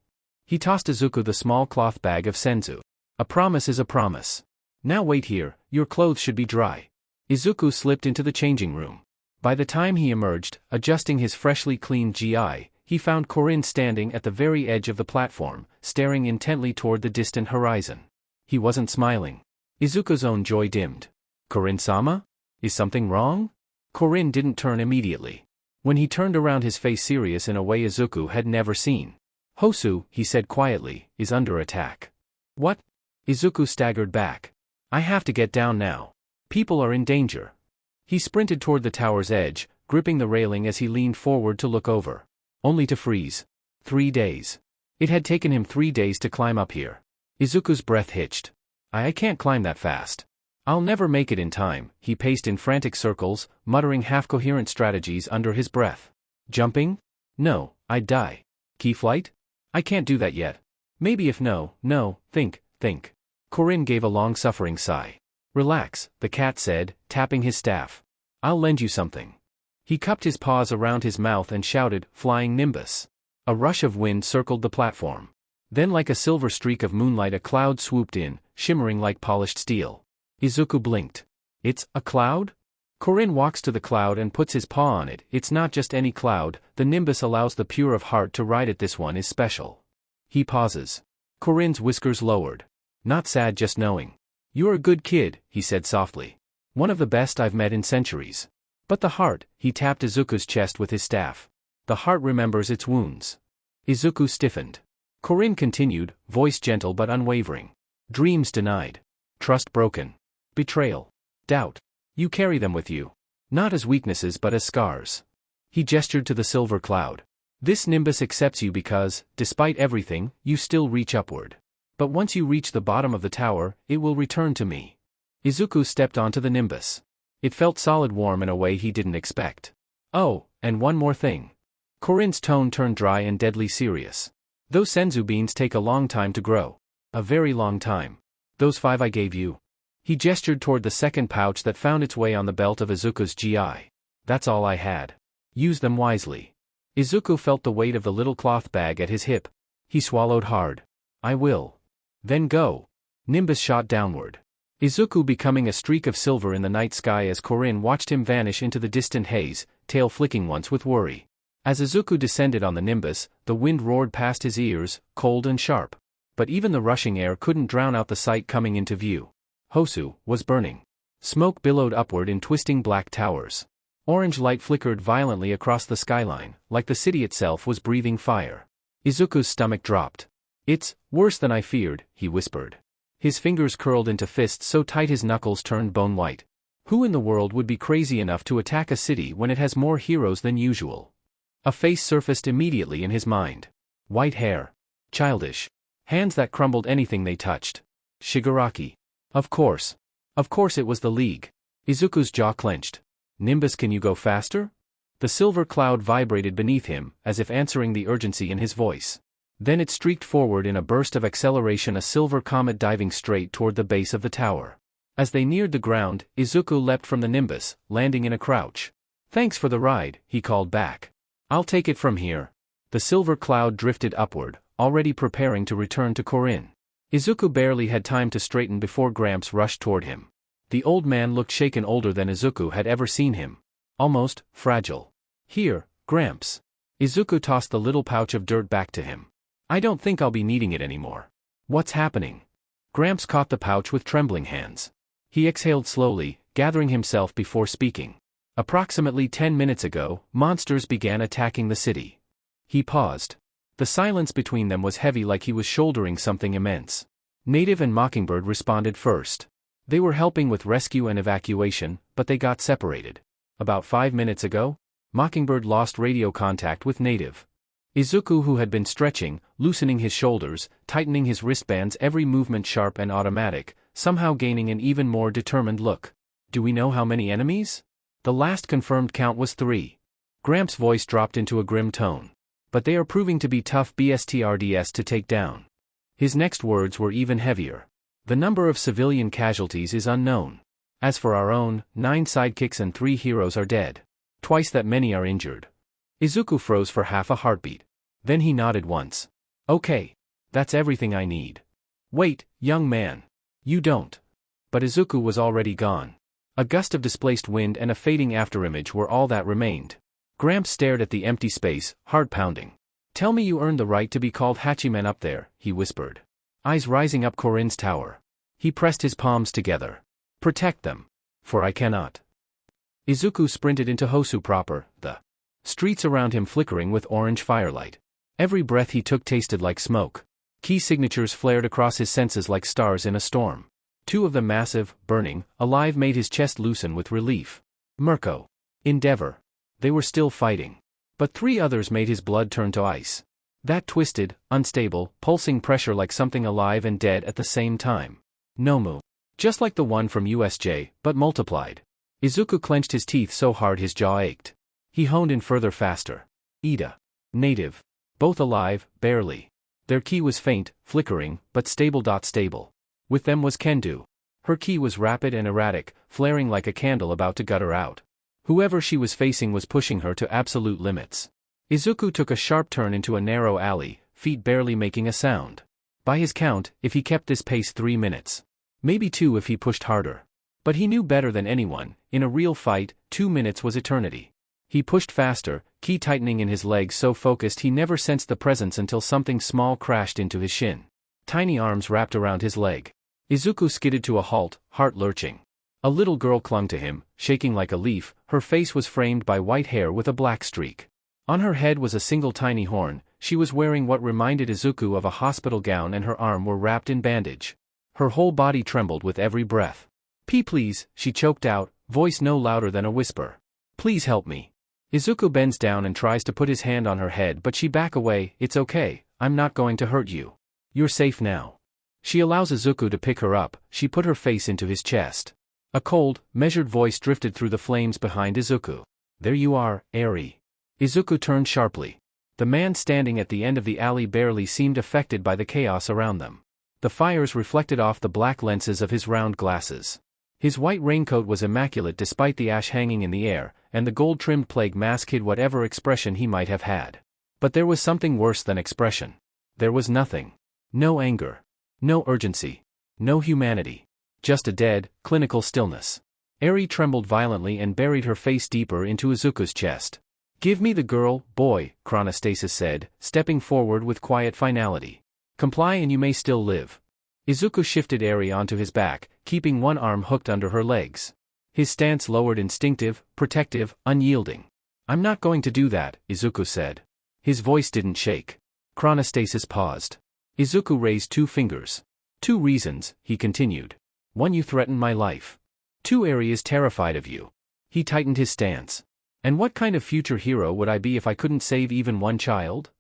He tossed Izuku the small cloth bag of senzu. A promise is a promise. Now wait here, your clothes should be dry. Izuku slipped into the changing room. By the time he emerged, adjusting his freshly cleaned GI, he found Korin standing at the very edge of the platform, staring intently toward the distant horizon. He wasn't smiling. Izuku's own joy dimmed. Korin-sama? Is something wrong? Korin didn't turn immediately. When he turned around, his face serious in a way Izuku had never seen. Hosu, he said quietly, is under attack. What? Izuku staggered back. I have to get down now. People are in danger. He sprinted toward the tower's edge, gripping the railing as he leaned forward to look over. Only to freeze. 3 days. It had taken him 3 days to climb up here. Izuku's breath hitched. I can't climb that fast. I'll never make it in time, he paced in frantic circles, muttering half-coherent strategies under his breath. Jumping? No, I'd die. Key flight? I can't do that yet. Maybe if think. Korin gave a long-suffering sigh. Relax, the cat said, tapping his staff. I'll lend you something. He cupped his paws around his mouth and shouted, Flying Nimbus. A rush of wind circled the platform. Then like a silver streak of moonlight a cloud swooped in, shimmering like polished steel. Izuku blinked. It's a cloud? Korin walks to the cloud and puts his paw on it. It's not just any cloud, the Nimbus allows the pure of heart to ride it. This one is special. He pauses. Korin's whiskers lowered. Not sad, just knowing. You're a good kid, he said softly. One of the best I've met in centuries. But the heart, he tapped Izuku's chest with his staff. The heart remembers its wounds. Izuku stiffened. Korin continued, voice gentle but unwavering. Dreams denied. Trust broken. Betrayal. Doubt. You carry them with you. Not as weaknesses but as scars. He gestured to the silver cloud. This Nimbus accepts you because, despite everything, you still reach upward. But once you reach the bottom of the tower, it will return to me. Izuku stepped onto the Nimbus. It felt solid, warm in a way he didn't expect. Oh, and one more thing. Korin's tone turned dry and deadly serious. Those senzu beans take a long time to grow. A very long time. Those 5 I gave you. He gestured toward the second pouch that found its way on the belt of Izuku's GI. That's all I had. Use them wisely. Izuku felt the weight of the little cloth bag at his hip. He swallowed hard. I will. Then go. Nimbus shot downward. Izuku becoming a streak of silver in the night sky as Korin watched him vanish into the distant haze, tail flicking once with worry. As Izuku descended on the Nimbus, the wind roared past his ears, cold and sharp. But even the rushing air couldn't drown out the sight coming into view. Hosu was burning. Smoke billowed upward in twisting black towers. Orange light flickered violently across the skyline, like the city itself was breathing fire. Izuku's stomach dropped. It's worse than I feared, he whispered. His fingers curled into fists so tight his knuckles turned bone white. Who in the world would be crazy enough to attack a city when it has more heroes than usual? A face surfaced immediately in his mind. White hair. Childish. Hands that crumbled anything they touched. Shigaraki. Of course it was the League. Izuku's jaw clenched. Nimbus, can you go faster? The silver cloud vibrated beneath him, as if answering the urgency in his voice. Then it streaked forward in a burst of acceleration, a silver comet diving straight toward the base of the tower. As they neared the ground, Izuku leapt from the Nimbus, landing in a crouch. Thanks for the ride, he called back. I'll take it from here. The silver cloud drifted upward, already preparing to return to Korin. Izuku barely had time to straighten before Gramps rushed toward him. The old man looked shaken, older than Izuku had ever seen him. Almost fragile. Here, Gramps. Izuku tossed the little pouch of dirt back to him. I don't think I'll be needing it anymore. What's happening? Gramps caught the pouch with trembling hands. He exhaled slowly, gathering himself before speaking. Approximately 10 minutes ago, monsters began attacking the city. He paused. The silence between them was heavy, like he was shouldering something immense. Native and Mockingbird responded first. They were helping with rescue and evacuation, but they got separated. About 5 minutes ago, Mockingbird lost radio contact with Native. Izuku, who had been stretching, loosening his shoulders, tightening his wristbands, every movement sharp and automatic, somehow gaining an even more determined look. Do we know how many enemies? The last confirmed count was 3. Gramps' voice dropped into a grim tone. But they are proving to be tough BSTRDS to take down. His next words were even heavier. The number of civilian casualties is unknown. As for our own, 9 sidekicks and 3 heroes are dead. Twice that many are injured. Izuku froze for half a heartbeat. Then he nodded once. Okay. That's everything I need. Wait, young man. You don't. But Izuku was already gone. A gust of displaced wind and a fading afterimage were all that remained. Gramps stared at the empty space, heart pounding. Tell me you earned the right to be called Hachiman up there, he whispered. Eyes rising up Korin's tower. He pressed his palms together. Protect them. For I cannot. Izuku sprinted into Hosu proper, the streets around him flickering with orange firelight. Every breath he took tasted like smoke. Key signatures flared across his senses like stars in a storm. Two of them massive, burning, alive made his chest loosen with relief. Mirko. Endeavor. They were still fighting. But three others made his blood turn to ice. That twisted, unstable, pulsing pressure like something alive and dead at the same time. Nomu. Just like the one from USJ, but multiplied. Izuku clenched his teeth so hard his jaw ached. He honed in further faster. Ida. Native. Both alive, barely. Their ki was faint, flickering, but stable. With them was Kendo. Her ki was rapid and erratic, flaring like a candle about to gutter out. Whoever she was facing was pushing her to absolute limits. Izuku took a sharp turn into a narrow alley, feet barely making a sound. By his count, if he kept this pace 3 minutes. Maybe 2 if he pushed harder. But he knew better than anyone, in a real fight, 2 minutes was eternity. He pushed faster, ki tightening in his legs so focused he never sensed the presence until something small crashed into his shin. Tiny arms wrapped around his leg. Izuku skidded to a halt, heart lurching. A little girl clung to him, shaking like a leaf, her face was framed by white hair with a black streak. On her head was a single tiny horn, she was wearing what reminded Izuku of a hospital gown and her arm were wrapped in bandage. Her whole body trembled with every breath. Please, she choked out, voice no louder than a whisper. Please help me. Izuku bends down and tries to put his hand on her head but she back away, it's okay, I'm not going to hurt you. You're safe now. She allows Izuku to pick her up, she put her face into his chest. A cold, measured voice drifted through the flames behind Izuku. There you are, Eri. Izuku turned sharply. The man standing at the end of the alley barely seemed affected by the chaos around them. The fires reflected off the black lenses of his round glasses. His white raincoat was immaculate despite the ash hanging in the air, and the gold-trimmed plague mask hid whatever expression he might have had. But there was something worse than expression. There was nothing. No anger. No urgency. No humanity. Just a dead, clinical stillness. Eri trembled violently and buried her face deeper into Izuku's chest. Give me the girl, boy, Chronostasis said, stepping forward with quiet finality. Comply and you may still live. Izuku shifted Eri onto his back, keeping one arm hooked under her legs. His stance lowered, instinctive, protective, unyielding. I'm not going to do that, Izuku said. His voice didn't shake. Chronostasis paused. Izuku raised 2 fingers. 2 reasons, he continued. 1, you threaten my life. 2, Eri is terrified of you. He tightened his stance. And what kind of future hero would I be if I couldn't save even one child?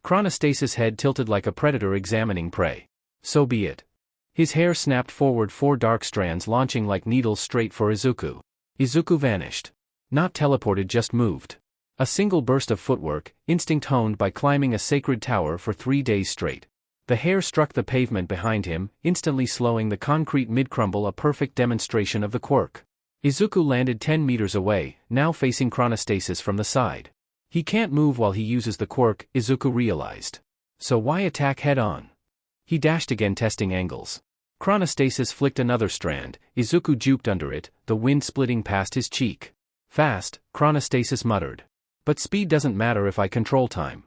Chronostasis' head tilted like a predator examining prey. So be it. His hair snapped forward, 4 dark strands launching like needles straight for Izuku. Izuku vanished. Not teleported, just moved. A single burst of footwork, instinct honed by climbing a sacred tower for 3 days straight. The hair struck the pavement behind him, instantly slowing the concrete mid-crumble, a perfect demonstration of the quirk. Izuku landed 10 meters away, now facing Chronostasis from the side. He can't move while he uses the quirk, Izuku realized. So why attack head-on? He dashed again, testing angles. Chronostasis flicked another strand, Izuku juked under it, the wind splitting past his cheek. Fast, Chronostasis muttered. But speed doesn't matter if I control time.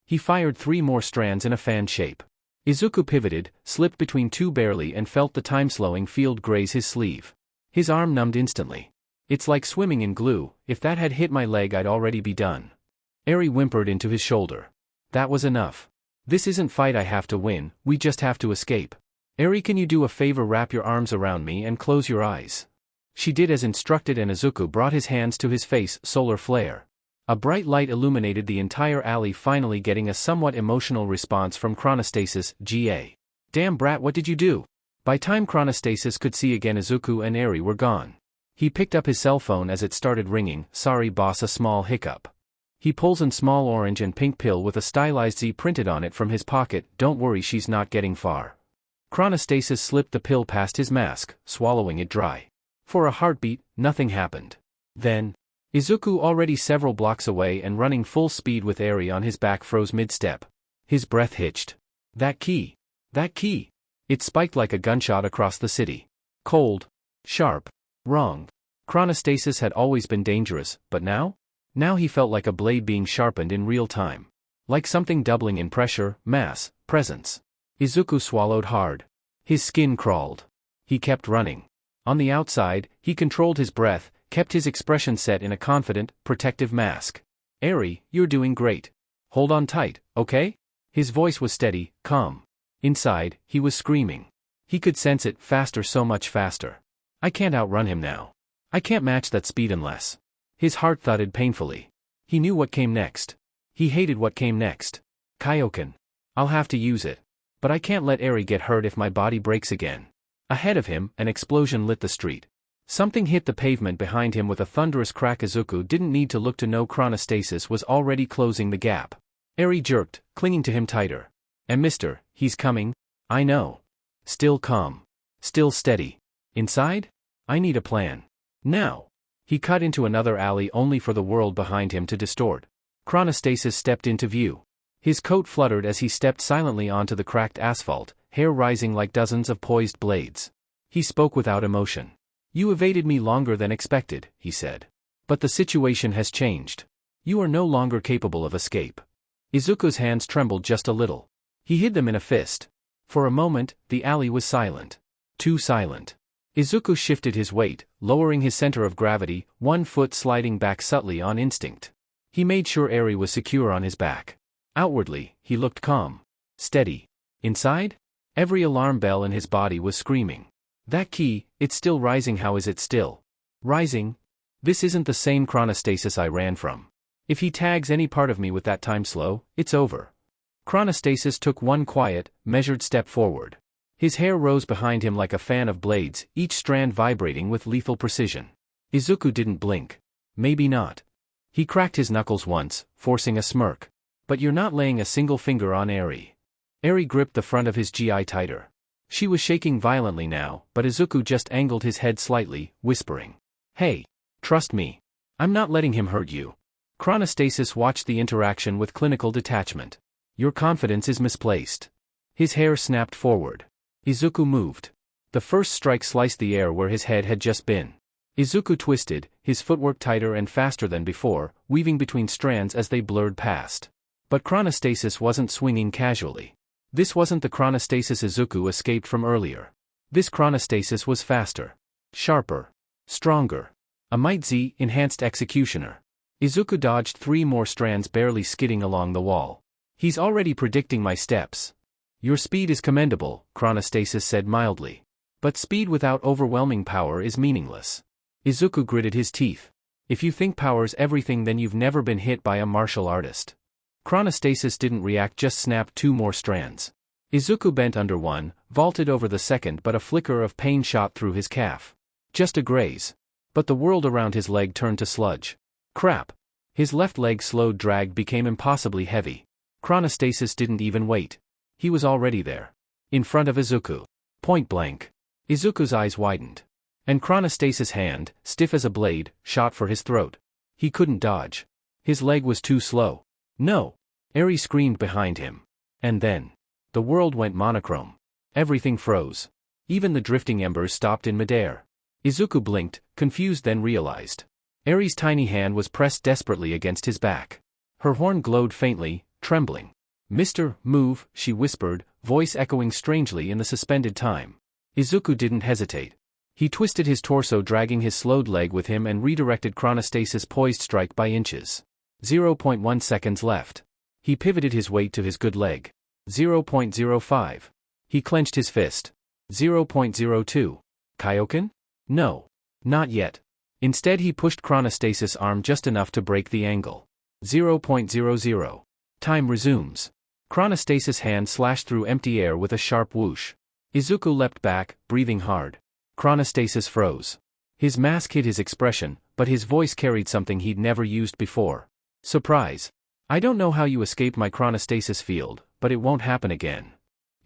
He fired 3 more strands in a fan shape. Izuku pivoted, slipped between 2 barely and felt the time-slowing field graze his sleeve. His arm numbed instantly. It's like swimming in glue, if that had hit my leg I'd already be done. Eri whimpered into his shoulder. That was enough. This isn't fight I have to win, we just have to escape. Eri, can you do a favor, wrap your arms around me and close your eyes? She did as instructed and Izuku brought his hands to his face, solar flare. A bright light illuminated the entire alley, finally getting a somewhat emotional response from Chronostasis, GA. Damn brat, what did you do? By time Chronostasis could see again, Izuku and Eri were gone. He picked up his cell phone as it started ringing. Sorry boss, a small hiccup. He pulls a small orange and pink pill with a stylized Z printed on it from his pocket. Don't worry, she's not getting far. Chronostasis slipped the pill past his mask, swallowing it dry. For a heartbeat, nothing happened. Then, Izuku, already several blocks away and running full speed with Eri on his back, froze mid-step. His breath hitched. That key. That key. It spiked like a gunshot across the city. Cold. Sharp. Wrong. Chronostasis had always been dangerous, but now? Now he felt like a blade being sharpened in real time. Like something doubling in pressure, mass, presence. Izuku swallowed hard. His skin crawled. He kept running. On the outside, he controlled his breath, kept his expression set in a confident, protective mask. Eri, you're doing great. Hold on tight, okay? His voice was steady, calm. Inside, he was screaming. He could sense it, faster, so much faster. I can't outrun him now. I can't match that speed unless. His heart thudded painfully. He knew what came next. He hated what came next. Kaioken. I'll have to use it. But I can't let Eri get hurt if my body breaks again. Ahead of him, an explosion lit the street. Something hit the pavement behind him with a thunderous crack. Izuku didn't need to look to know chronostasis was already closing the gap. Eri jerked, clinging to him tighter. And mister, he's coming? I know. Still calm. Still steady. Inside? I need a plan. Now. He cut into another alley only for the world behind him to distort. Chronostasis stepped into view. His coat fluttered as he stepped silently onto the cracked asphalt, hair rising like dozens of poised blades. He spoke without emotion. You evaded me longer than expected, he said. But the situation has changed. You are no longer capable of escape. Izuku's hands trembled just a little. He hid them in a fist. For a moment, the alley was silent. Too silent. Izuku shifted his weight, lowering his center of gravity, one foot sliding back subtly on instinct. He made sure Eri was secure on his back. Outwardly, he looked calm. Steady. Inside? Every alarm bell in his body was screaming. That key, it's still rising. How is it still rising? This isn't the same chronostasis I ran from. If he tags any part of me with that time slow, it's over. Chronostasis took one quiet, measured step forward. His hair rose behind him like a fan of blades, each strand vibrating with lethal precision. Izuku didn't blink. Maybe not. He cracked his knuckles once, forcing a smirk. But you're not laying a single finger on Eri. Eri gripped the front of his GI tighter. She was shaking violently now, but Izuku just angled his head slightly, whispering. Hey, trust me. I'm not letting him hurt you. Chronostasis watched the interaction with clinical detachment. Your confidence is misplaced. His hair snapped forward. Izuku moved. The first strike sliced the air where his head had just been. Izuku twisted, his footwork tighter and faster than before, weaving between strands as they blurred past. But chronostasis wasn't swinging casually. This wasn't the chronostasis Izuku escaped from earlier. This chronostasis was faster. Sharper. Stronger. A Might Z enhanced executioner. Izuku dodged 3 more strands, barely skidding along the wall. He's already predicting my steps. Your speed is commendable, chronostasis said mildly. But speed without overwhelming power is meaningless. Izuku gritted his teeth. If you think power's everything, then you've never been hit by a martial artist. Chronostasis didn't react, just snapped 2 more strands. Izuku bent under one, vaulted over the second, but a flicker of pain shot through his calf. Just a graze. But the world around his leg turned to sludge. Crap. His left leg slowed, dragged, became impossibly heavy. Chronostasis didn't even wait. He was already there. In front of Izuku. Point blank. Izuku's eyes widened. And chronostasis' hand, stiff as a blade, shot for his throat. He couldn't dodge. His leg was too slow. No! Eri screamed behind him. And then. The world went monochrome. Everything froze. Even the drifting embers stopped in midair. Izuku blinked, confused, then realized. Eri's tiny hand was pressed desperately against his back. Her horn glowed faintly, trembling. Mister, move, she whispered, voice echoing strangely in the suspended time. Izuku didn't hesitate. He twisted his torso, dragging his slowed leg with him, and redirected chronostasis' poised strike by inches. 0.1 seconds left. He pivoted his weight to his good leg. 0.05. He clenched his fist. 0.02. Kaioken? No. Not yet. Instead he pushed chronostasis' arm just enough to break the angle. 0.00. Time resumes. Chronostasis' hand slashed through empty air with a sharp whoosh. Izuku leapt back, breathing hard. Chronostasis froze. His mask hid his expression, but his voice carried something he'd never used before. Surprise. I don't know how you escaped my chronostasis field, but it won't happen again.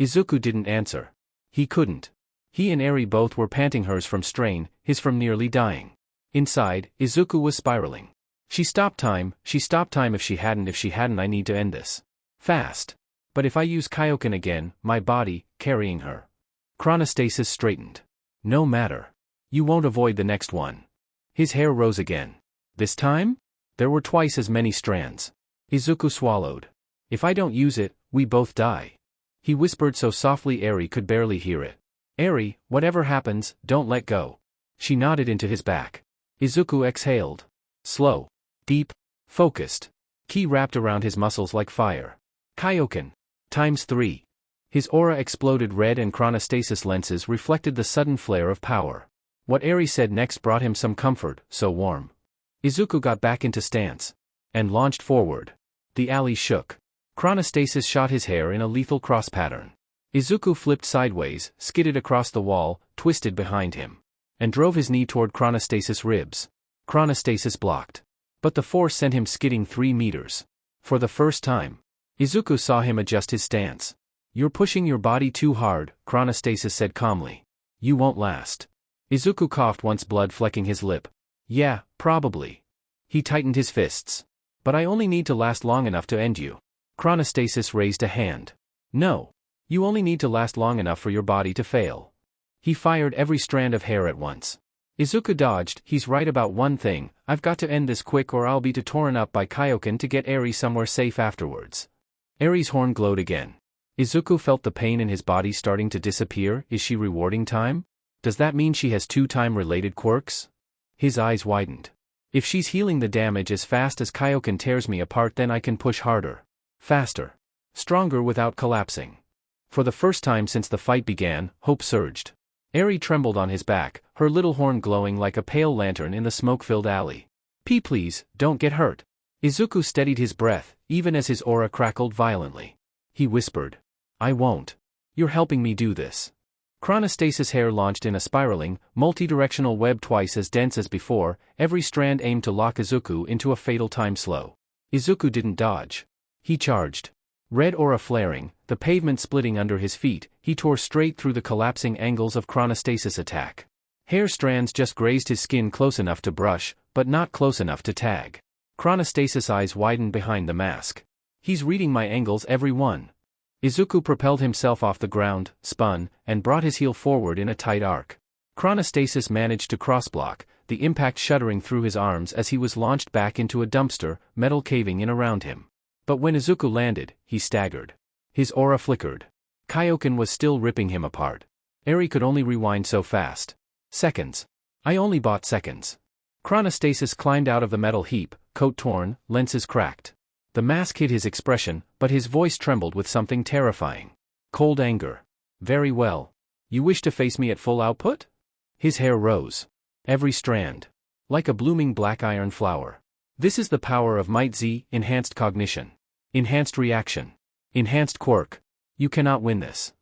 Izuku didn't answer. He couldn't. He and Eri both were panting, hers from strain, his from nearly dying. Inside, Izuku was spiraling. She stopped time. If she hadn't, I need to end this. Fast. But if I use Kaioken again, my body, carrying her. Chronostasis straightened. No matter. You won't avoid the next one. His hair rose again. This time? There were twice as many strands. Izuku swallowed. If I don't use it, we both die. He whispered so softly Eri could barely hear it. Eri, whatever happens, don't let go. She nodded into his back. Izuku exhaled. Slow. Deep. Focused. Ki wrapped around his muscles like fire. Kaioken. ×3. His aura exploded red and chronostasis lenses reflected the sudden flare of power. What Eri said next brought him some comfort, so warm. Izuku got back into stance. And launched forward. The alley shook. Chronostasis shot his hair in a lethal cross pattern. Izuku flipped sideways, skidded across the wall, twisted behind him. And drove his knee toward Chronostasis' ribs. Chronostasis blocked. But the force sent him skidding 3 meters. For the first time. Izuku saw him adjust his stance. You're pushing your body too hard, Chronostasis said calmly. You won't last. Izuku coughed once blood flecking his lip. Yeah, probably. He tightened his fists. But I only need to last long enough to end you. Chronostasis raised a hand. No. You only need to last long enough for your body to fail. He fired every strand of hair at once. Izuku dodged. He's right about one thing, I've got to end this quick or I'll be torn up by Kaioken to get Eri somewhere safe afterwards. Eri's horn glowed again. Izuku felt the pain in his body starting to disappear. Is she rewarding time? Does that mean she has 2 time-related quirks? His eyes widened. If she's healing the damage as fast as Kaioken tears me apart, then I can push harder. Faster. Stronger without collapsing. For the first time since the fight began, hope surged. Eri trembled on his back, her little horn glowing like a pale lantern in the smoke-filled alley. Please, don't get hurt. Izuku steadied his breath, even as his aura crackled violently. He whispered. I won't. You're helping me do this. Chronostasis' hair launched in a spiraling, multi-directional web twice as dense as before, every strand aimed to lock Izuku into a fatal time slow. Izuku didn't dodge. He charged. Red aura flaring, the pavement splitting under his feet, he tore straight through the collapsing angles of Chronostasis' attack. Hair strands just grazed his skin close enough to brush, but not close enough to tag. Chronostasis' eyes widened behind the mask. He's reading my angles every one. Izuku propelled himself off the ground, spun, and brought his heel forward in a tight arc. Chronostasis managed to cross-block, the impact shuddering through his arms as he was launched back into a dumpster, metal caving in around him. But when Izuku landed, he staggered. His aura flickered. Kaioken was still ripping him apart. Eri could only rewind so fast. Seconds. I only bought seconds. Chronostasis climbed out of the metal heap, coat torn, lenses cracked. The mask hid his expression, but his voice trembled with something terrifying. Cold anger. Very well. You wish to face me at full output? His hair rose. Every strand. Like a blooming black iron flower. This is the power of Might Z, enhanced cognition. Enhanced reaction. Enhanced quirk. You cannot win this.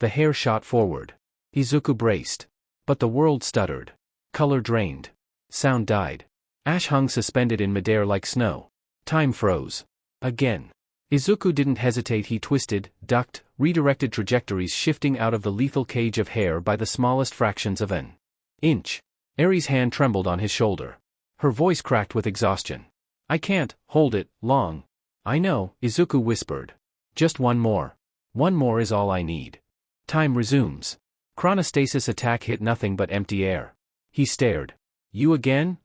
The hair shot forward. Izuku braced. But the world stuttered. Color drained. Sound died. Ash hung suspended in midair like snow. Time froze. Again. Izuku didn't hesitate. He twisted, ducked, redirected trajectories, shifting out of the lethal cage of hair by the smallest fractions of an inch. Eri's hand trembled on his shoulder. Her voice cracked with exhaustion. I can't hold it long. I know, Izuku whispered. Just one more. One more is all I need. Time resumes. Chronostasis' attack hit nothing but empty air. He stared. You again?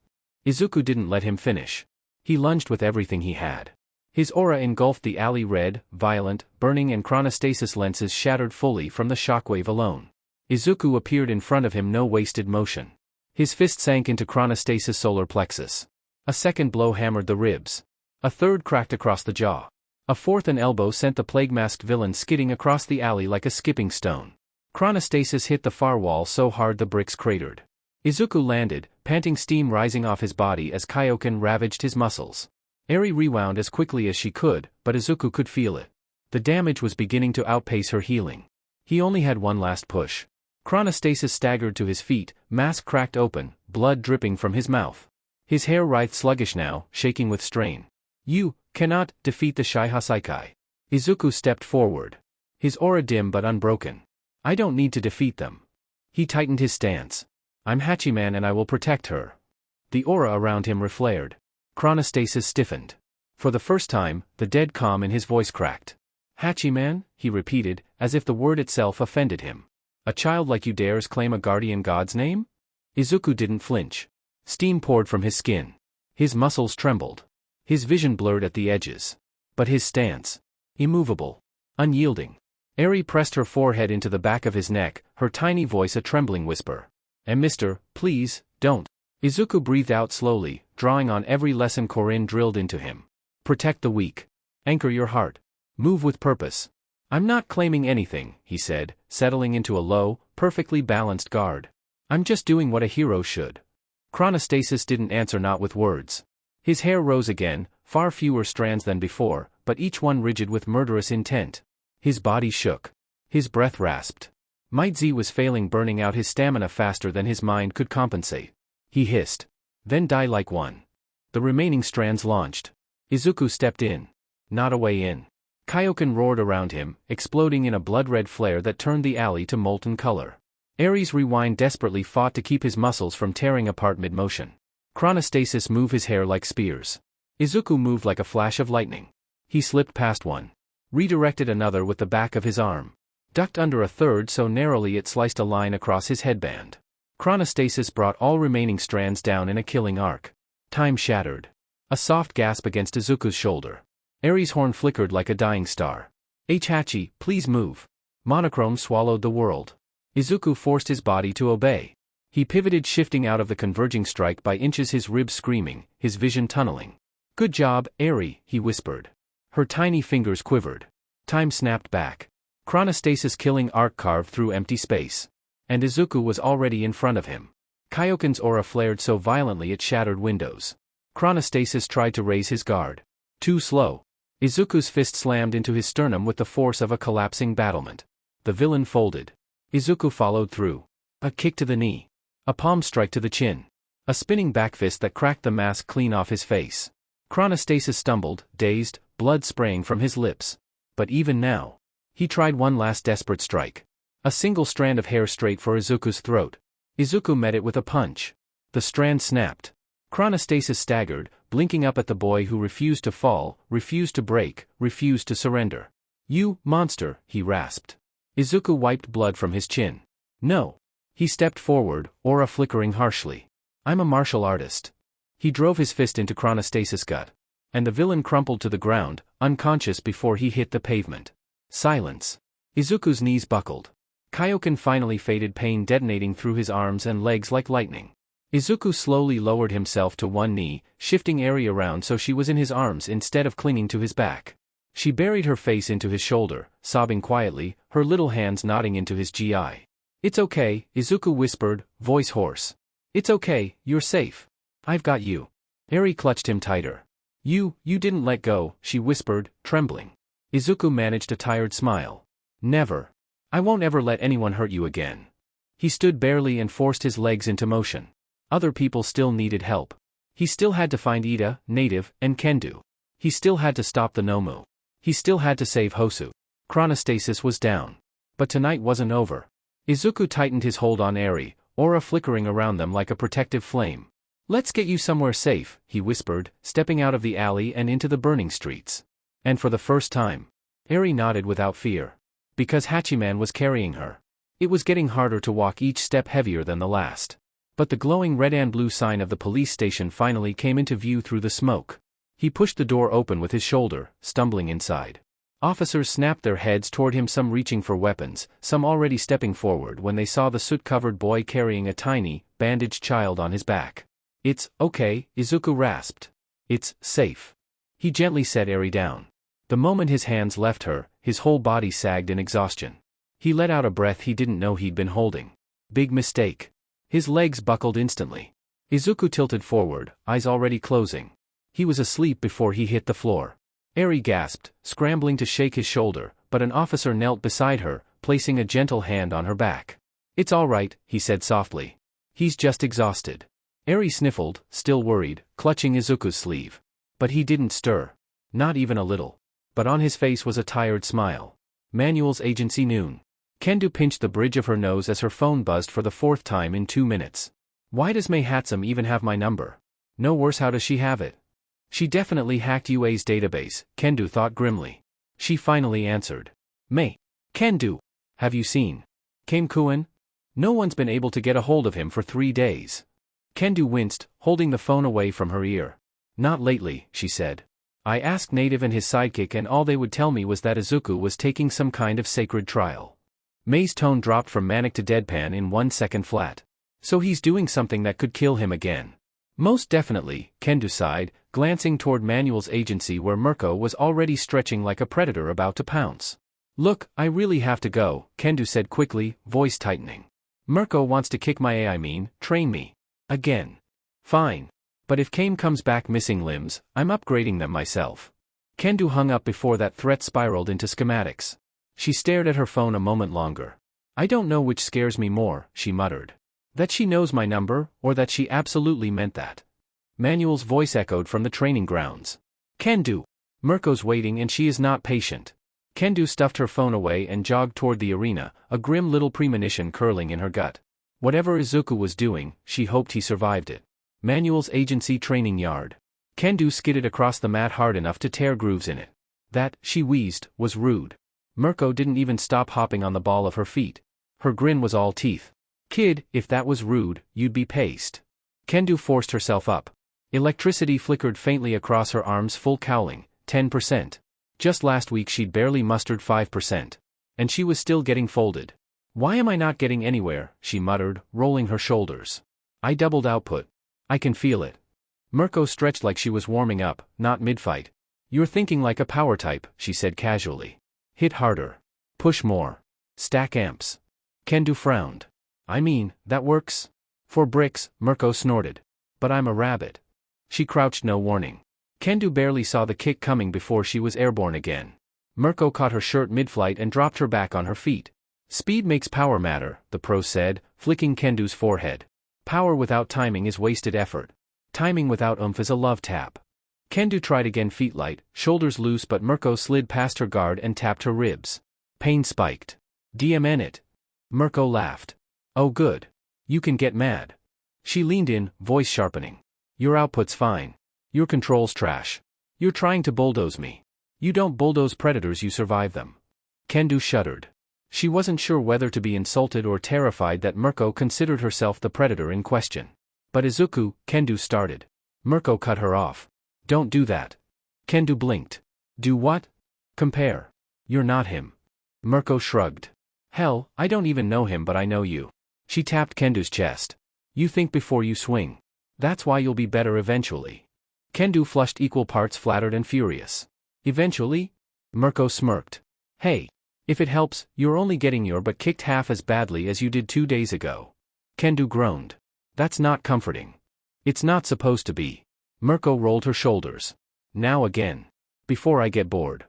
Izuku didn't let him finish. He lunged with everything he had. His aura engulfed the alley, red, violent, burning, and Chronostasis lenses shattered fully from the shockwave alone. Izuku appeared in front of him, no wasted motion. His fist sank into Chronostasis' solar plexus. A second blow hammered the ribs. A third cracked across the jaw. A fourth, an elbow, sent the plague-masked villain skidding across the alley like a skipping stone. Chronostasis hit the far wall so hard the bricks cratered. Izuku landed, panting, steam rising off his body as Kaioken ravaged his muscles. Eri rewound as quickly as she could, but Izuku could feel it. The damage was beginning to outpace her healing. He only had one last push. Chronostasis staggered to his feet, mask cracked open, blood dripping from his mouth. His hair writhed sluggish now, shaking with strain. You cannot defeat the Shihasaikai. Izuku stepped forward. His aura dim but unbroken. I don't need to defeat them. He tightened his stance. I'm Hachiman and I will protect her. The aura around him reflared. Chronostasis stiffened. For the first time, the dead calm in his voice cracked. Hachiman, he repeated, as if the word itself offended him. A child like you dares claim a guardian god's name? Izuku didn't flinch. Steam poured from his skin. His muscles trembled. His vision blurred at the edges. But his stance. Immovable. Unyielding. Eri pressed her forehead into the back of his neck, her tiny voice a trembling whisper. And mister, please, don't. Izuku breathed out slowly, drawing on every lesson Korin drilled into him. Protect the weak. Anchor your heart. Move with purpose. I'm not claiming anything, he said, settling into a low, perfectly balanced guard. I'm just doing what a hero should. Chronostasis didn't answer, not with words. His hair rose again, far fewer strands than before, but each one rigid with murderous intent. His body shook. His breath rasped. Might Z was failing, burning out his stamina faster than his mind could compensate. He hissed. Then die like one. The remaining strands launched. Izuku stepped in. Not a way in. Kaioken roared around him, exploding in a blood-red flare that turned the alley to molten color. Ares Rewind desperately fought to keep his muscles from tearing apart mid-motion. Chronostasis moved his hair like spears. Izuku moved like a flash of lightning. He slipped past one. Redirected another with the back of his arm. Ducked under a third so narrowly it sliced a line across his headband. Chronostasis brought all remaining strands down in a killing arc. Time shattered. A soft gasp against Izuku's shoulder. Ares' horn flickered like a dying star. Hachi, please move. Monochrome swallowed the world. Izuku forced his body to obey. He pivoted, shifting out of the converging strike by inches, his ribs screaming, his vision tunneling. Good job, Eri, he whispered. Her tiny fingers quivered. Time snapped back. Chronostasis killing arc carved through empty space. And Izuku was already in front of him. Kaioken's aura flared so violently it shattered windows. Chronostasis tried to raise his guard. Too slow. Izuku's fist slammed into his sternum with the force of a collapsing battlement. The villain folded. Izuku followed through. A kick to the knee. A palm strike to the chin. A spinning back fist that cracked the mask clean off his face. Chronostasis stumbled, dazed, blood spraying from his lips. But even now, he tried one last desperate strike. A single strand of hair straight for Izuku's throat. Izuku met it with a punch. The strand snapped. Chronostasis staggered, blinking up at the boy who refused to fall, refused to break, refused to surrender. You, monster, he rasped. Izuku wiped blood from his chin. No. He stepped forward, aura flickering harshly. I'm a martial artist. He drove his fist into Chronostasis' gut. And the villain crumpled to the ground, unconscious before he hit the pavement. Silence. Izuku's knees buckled. Kaioken finally faded, pain detonating through his arms and legs like lightning. Izuku slowly lowered himself to one knee, shifting Eri around so she was in his arms instead of clinging to his back. She buried her face into his shoulder, sobbing quietly, her little hands nodding into his GI. It's okay, Izuku whispered, voice hoarse. It's okay, you're safe. I've got you. Eri clutched him tighter. You didn't let go, she whispered, trembling. Izuku managed a tired smile. Never. I won't ever let anyone hurt you again. He stood barely and forced his legs into motion. Other people still needed help. He still had to find Ida, Native, and Kendo. He still had to stop the Nomu. He still had to save Hosu. Chronostasis was down. But tonight wasn't over. Izuku tightened his hold on Eri, aura flickering around them like a protective flame. Let's get you somewhere safe, he whispered, stepping out of the alley and into the burning streets. And for the first time, Eri nodded without fear. Because Hachiman was carrying her. It was getting harder to walk, each step heavier than the last. But the glowing red and blue sign of the police station finally came into view through the smoke. He pushed the door open with his shoulder, stumbling inside. Officers snapped their heads toward him, some reaching for weapons, some already stepping forward when they saw the soot-covered boy carrying a tiny, bandaged child on his back. It's okay, Izuku rasped. It's safe. He gently set Eri down. The moment his hands left her, his whole body sagged in exhaustion. He let out a breath he didn't know he'd been holding. Big mistake. His legs buckled instantly. Izuku tilted forward, eyes already closing. He was asleep before he hit the floor. Eri gasped, scrambling to shake his shoulder, but an officer knelt beside her, placing a gentle hand on her back. It's all right, he said softly. He's just exhausted. Eri sniffled, still worried, clutching Izuku's sleeve. But he didn't stir. Not even a little. But on his face was a tired smile. Manual's agency noon. Kendo pinched the bridge of her nose as her phone buzzed for the fourth time in 2 minutes. Why does Mei Hatsum even have my number? No worse, how does she have it? She definitely hacked UA's database, Kendo thought grimly. She finally answered. "May. Can-do. Have you seen Game? No one's been able to get a hold of him for 3 days." Can-do winced, holding the phone away from her ear. "Not lately," she said. "I asked Native and his sidekick and all they would tell me was that Izuku was taking some kind of sacred trial." May's tone dropped from manic to deadpan in 1 second flat. "So he's doing something that could kill him again." "Most definitely," Can-do sighed, glancing toward Manuel's agency where Mirko was already stretching like a predator about to pounce. "Look, I really have to go," Can-do said quickly, voice tightening. "Mirko wants to kick my train me. Again." "Fine. But if Kame comes back missing limbs, I'm upgrading them myself." Can-do hung up before that threat spiraled into schematics. She stared at her phone a moment longer. "I don't know which scares me more," she muttered. "That she knows my number, or that she absolutely meant that." Manuel's voice echoed from the training grounds. "Can-do. Mirko's waiting and she is not patient." Can-do stuffed her phone away and jogged toward the arena, a grim little premonition curling in her gut. Whatever Izuku was doing, she hoped he survived it. Manuel's agency training yard. Can-do skidded across the mat hard enough to tear grooves in it. That, she wheezed, was rude. Mirko didn't even stop hopping on the ball of her feet. Her grin was all teeth. "Kid, if that was rude, you'd be paced." Can-do forced herself up. Electricity flickered faintly across her arms, full cowling, 10%. Just last week she'd barely mustered 5%. And she was still getting folded. "Why am I not getting anywhere?" she muttered, rolling her shoulders. "I doubled output. I can feel it." Mirko stretched like she was warming up, not mid-fight. "You're thinking like a power type," she said casually. "Hit harder. Push more. Stack amps." Can-do frowned. "I mean, that works?" "For bricks," Mirko snorted. "But I'm a rabbit." She crouched no warning. Can-do barely saw the kick coming before she was airborne again. Mirko caught her shirt mid-flight and dropped her back on her feet. "Speed makes power matter," the pro said, flicking Kendu's forehead. "Power without timing is wasted effort. Timing without oomph is a love tap." Kendu tried again, feet light, shoulders loose, but Mirko slid past her guard and tapped her ribs. Pain spiked. "DMN it." Mirko laughed. "Oh good. You can get mad." She leaned in, voice sharpening. "Your output's fine. Your control's trash. You're trying to bulldoze me. You don't bulldoze predators, you survive them." Kendu shuddered. She wasn't sure whether to be insulted or terrified that Mirko considered herself the predator in question. "But Izuku," Kendu started. Mirko cut her off. "Don't do that." Kendu blinked. "Do what?" "Compare. You're not him." Mirko shrugged. "Hell, I don't even know him, but I know you." She tapped Kendu's chest. "You think before you swing. That's why you'll be better eventually." Kendu flushed, equal parts flattered and furious. "Eventually?" Mirko smirked. "Hey. If it helps, you're only getting your butt kicked half as badly as you did 2 days ago." Kendu groaned. "That's not comforting." "It's not supposed to be." Mirko rolled her shoulders. "Now again. Before I get bored."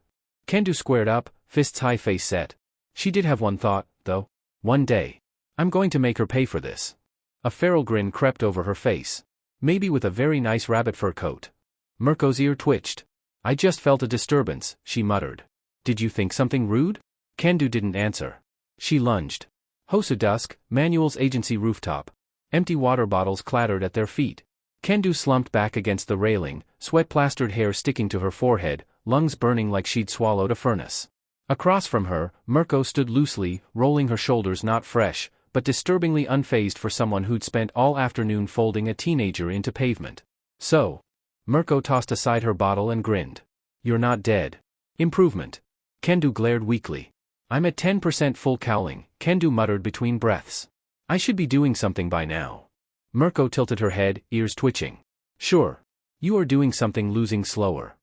Kendu squared up, fists high, face set. She did have one thought, though. One day. "I'm going to make her pay for this." A feral grin crept over her face. "Maybe with a very nice rabbit fur coat." Mirko's ear twitched. "I just felt a disturbance," she muttered. "Did you think something rude?" Kendu didn't answer. She lunged. Hosu dusk, Manuel's agency rooftop. Empty water bottles clattered at their feet. Kendu slumped back against the railing, sweat-plastered hair sticking to her forehead, lungs burning like she'd swallowed a furnace. Across from her, Mirko stood loosely, rolling her shoulders, not fresh, but disturbingly unfazed for someone who'd spent all afternoon folding a teenager into pavement. "So?" Mirko tossed aside her bottle and grinned. "You're not dead." "Improvement." Kendu glared weakly. "I'm at 10% full cowling," Kendu muttered between breaths. "I should be doing something by now." Mirko tilted her head, ears twitching. "Sure. You are doing something, losing slower."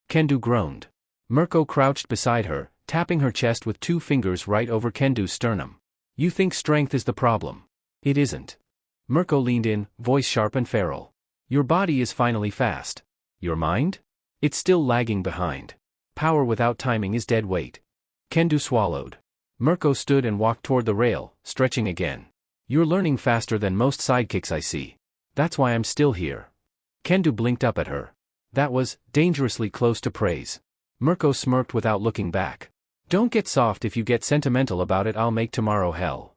Kendu groaned. Mirko crouched beside her, tapping her chest with 2 fingers right over Kendu's sternum. "You think strength is the problem. It isn't." Mirko leaned in, voice sharp and feral. "Your body is finally fast. Your mind? It's still lagging behind. Power without timing is dead weight." Kendu swallowed. Mirko stood and walked toward the rail, stretching again. "You're learning faster than most sidekicks I see. That's why I'm still here." Kendu blinked up at her. That was dangerously close to praise. Mirko smirked without looking back. "Don't get soft. If you get sentimental about it, I'll make tomorrow hell."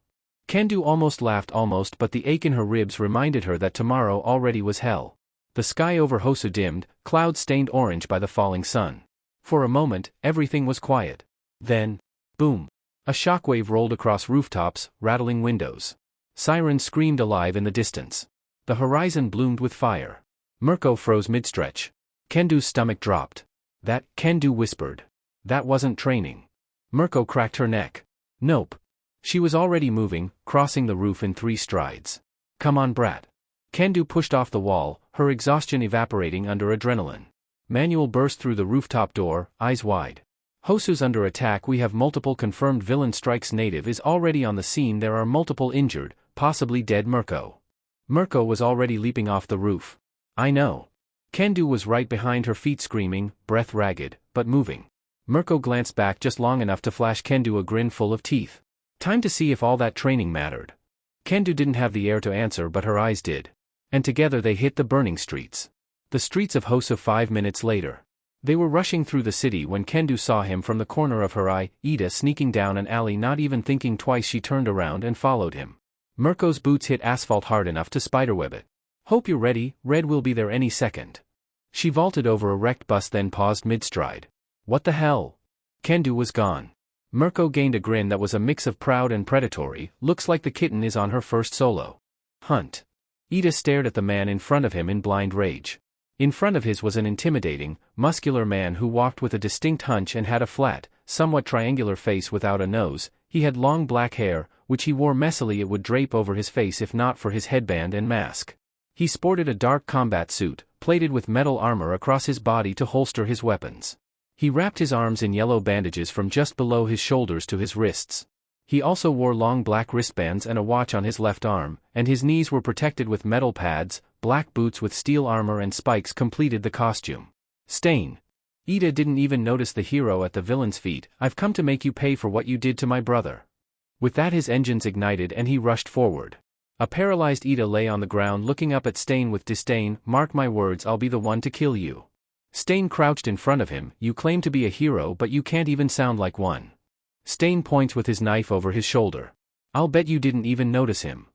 Kendu almost laughed, but the ache in her ribs reminded her that tomorrow already was hell. The sky over Hosu dimmed, clouds stained orange by the falling sun. For a moment, everything was quiet. Then, boom! A shockwave rolled across rooftops, rattling windows. Sirens screamed alive in the distance. The horizon bloomed with fire. Mirko froze mid-stretch. Kendu's stomach dropped. That, Kendu whispered. That wasn't training. Mirko cracked her neck. Nope. She was already moving, crossing the roof in 3 strides. Come on, brat. Kendu pushed off the wall, her exhaustion evaporating under adrenaline. Manuel burst through the rooftop door, eyes wide. Hosu's under attack. We have multiple confirmed. Villain strikes. Native is already on the scene. There are multiple injured, possibly dead. Mirko was already leaping off the roof. I know. Kendu was right behind her feet, screaming, breath ragged, but moving. Mirko glanced back just long enough to flash Kendu a grin full of teeth. Time to see if all that training mattered. Kendu didn't have the air to answer, but her eyes did. And together they hit the burning streets. The streets of Hosu 5 minutes later. They were rushing through the city when Kendu saw him from the corner of her eye, Ida sneaking down an alley. Not even thinking twice, she turned around and followed him. Mirko's boots hit asphalt hard enough to spiderweb it. Hope you're ready, Red will be there any second. She vaulted over a wrecked bus, then paused mid-stride. What the hell? Kendu was gone. Mirko gained a grin that was a mix of proud and predatory. Looks like the kitten is on her first solo hunt. Ida stared at the man in front of him in blind rage. In front of his was an intimidating, muscular man who walked with a distinct hunch and had a flat, somewhat triangular face without a nose. He had long black hair, which he wore messily. It would drape over his face if not for his headband and mask. He sported a dark combat suit, plated with metal armor across his body to holster his weapons. He wrapped his arms in yellow bandages from just below his shoulders to his wrists. He also wore long black wristbands and a watch on his left arm, and his knees were protected with metal pads. Black boots with steel armor and spikes completed the costume. Stain. Ida didn't even notice the hero at the villain's feet. I've come to make you pay for what you did to my brother. With that, his engines ignited and he rushed forward. A paralyzed Ida lay on the ground looking up at Stain with disdain. Mark my words, I'll be the one to kill you. Stain crouched in front of him. You claim to be a hero, but you can't even sound like one. Stain points with his knife over his shoulder. I'll bet you didn't even notice him.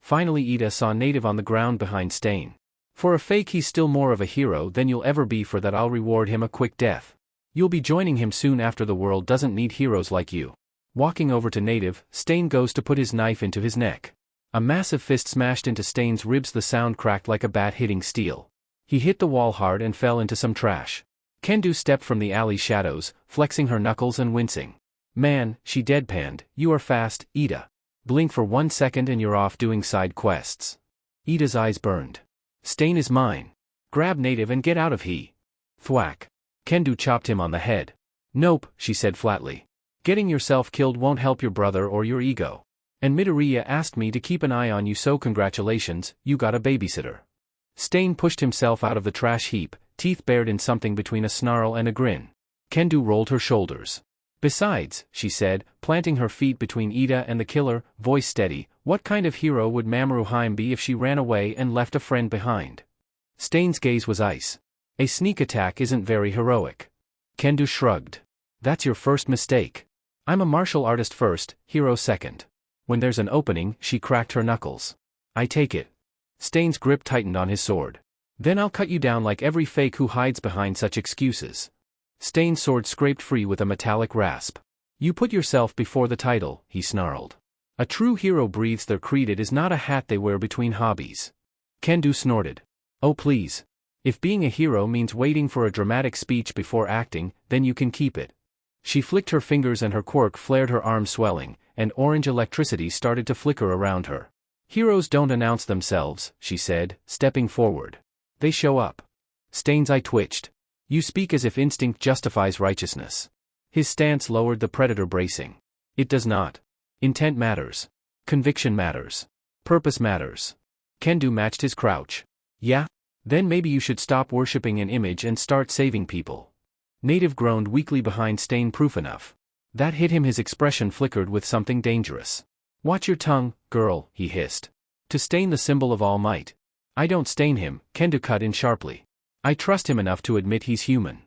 Finally, Ida saw Native on the ground behind Stain. For a fake, he's still more of a hero than you'll ever be. For that, I'll reward him a quick death. You'll be joining him soon after. The world doesn't need heroes like you. Walking over to Native, Stain goes to put his knife into his neck. A massive fist smashed into Stain's ribs. The sound cracked like a bat hitting steel. He hit the wall hard and fell into some trash. Kendu stepped from the alley shadows, flexing her knuckles and wincing. Man, she deadpanned, you are fast, Ida. Blink for 1 second and you're off doing side quests. Ida's eyes burned. Stain is mine. Grab Native and get out of here. Thwack. Kendu chopped him on the head. Nope, she said flatly. Getting yourself killed won't help your brother or your ego. And Midoriya asked me to keep an eye on you, so congratulations, you got a babysitter. Stain pushed himself out of the trash heap, teeth bared in something between a snarl and a grin. Kendu rolled her shoulders. Besides, she said, planting her feet between Ida and the killer, voice steady, what kind of hero would Mamoru Haim be if she ran away and left a friend behind? Stain's gaze was ice. A sneak attack isn't very heroic. Kendu shrugged. That's your first mistake. I'm a martial artist first, hero second. When there's an opening, she cracked her knuckles. I take it. Stain's grip tightened on his sword. Then I'll cut you down like every fake who hides behind such excuses. Stain's sword scraped free with a metallic rasp. You put yourself before the title, he snarled. A true hero breathes their creed. It is not a hat they wear between hobbies. Kendu snorted. Oh please. If being a hero means waiting for a dramatic speech before acting, then you can keep it. She flicked her fingers and her quirk flared, her arm swelling, and orange electricity started to flicker around her. Heroes don't announce themselves, she said, stepping forward. They show up. Stain's eye twitched. You speak as if instinct justifies righteousness. His stance lowered, the predator bracing. It does not. Intent matters. Conviction matters. Purpose matters. Kendu matched his crouch. Yeah? Then maybe you should stop worshipping an image and start saving people. Native groaned weakly behind Stain. Proof enough. That hit him. His expression flickered with something dangerous. Watch your tongue, girl, he hissed. To Stain, the symbol of all might. I don't stain him, Kendu cut in sharply. I trust him enough to admit he's human.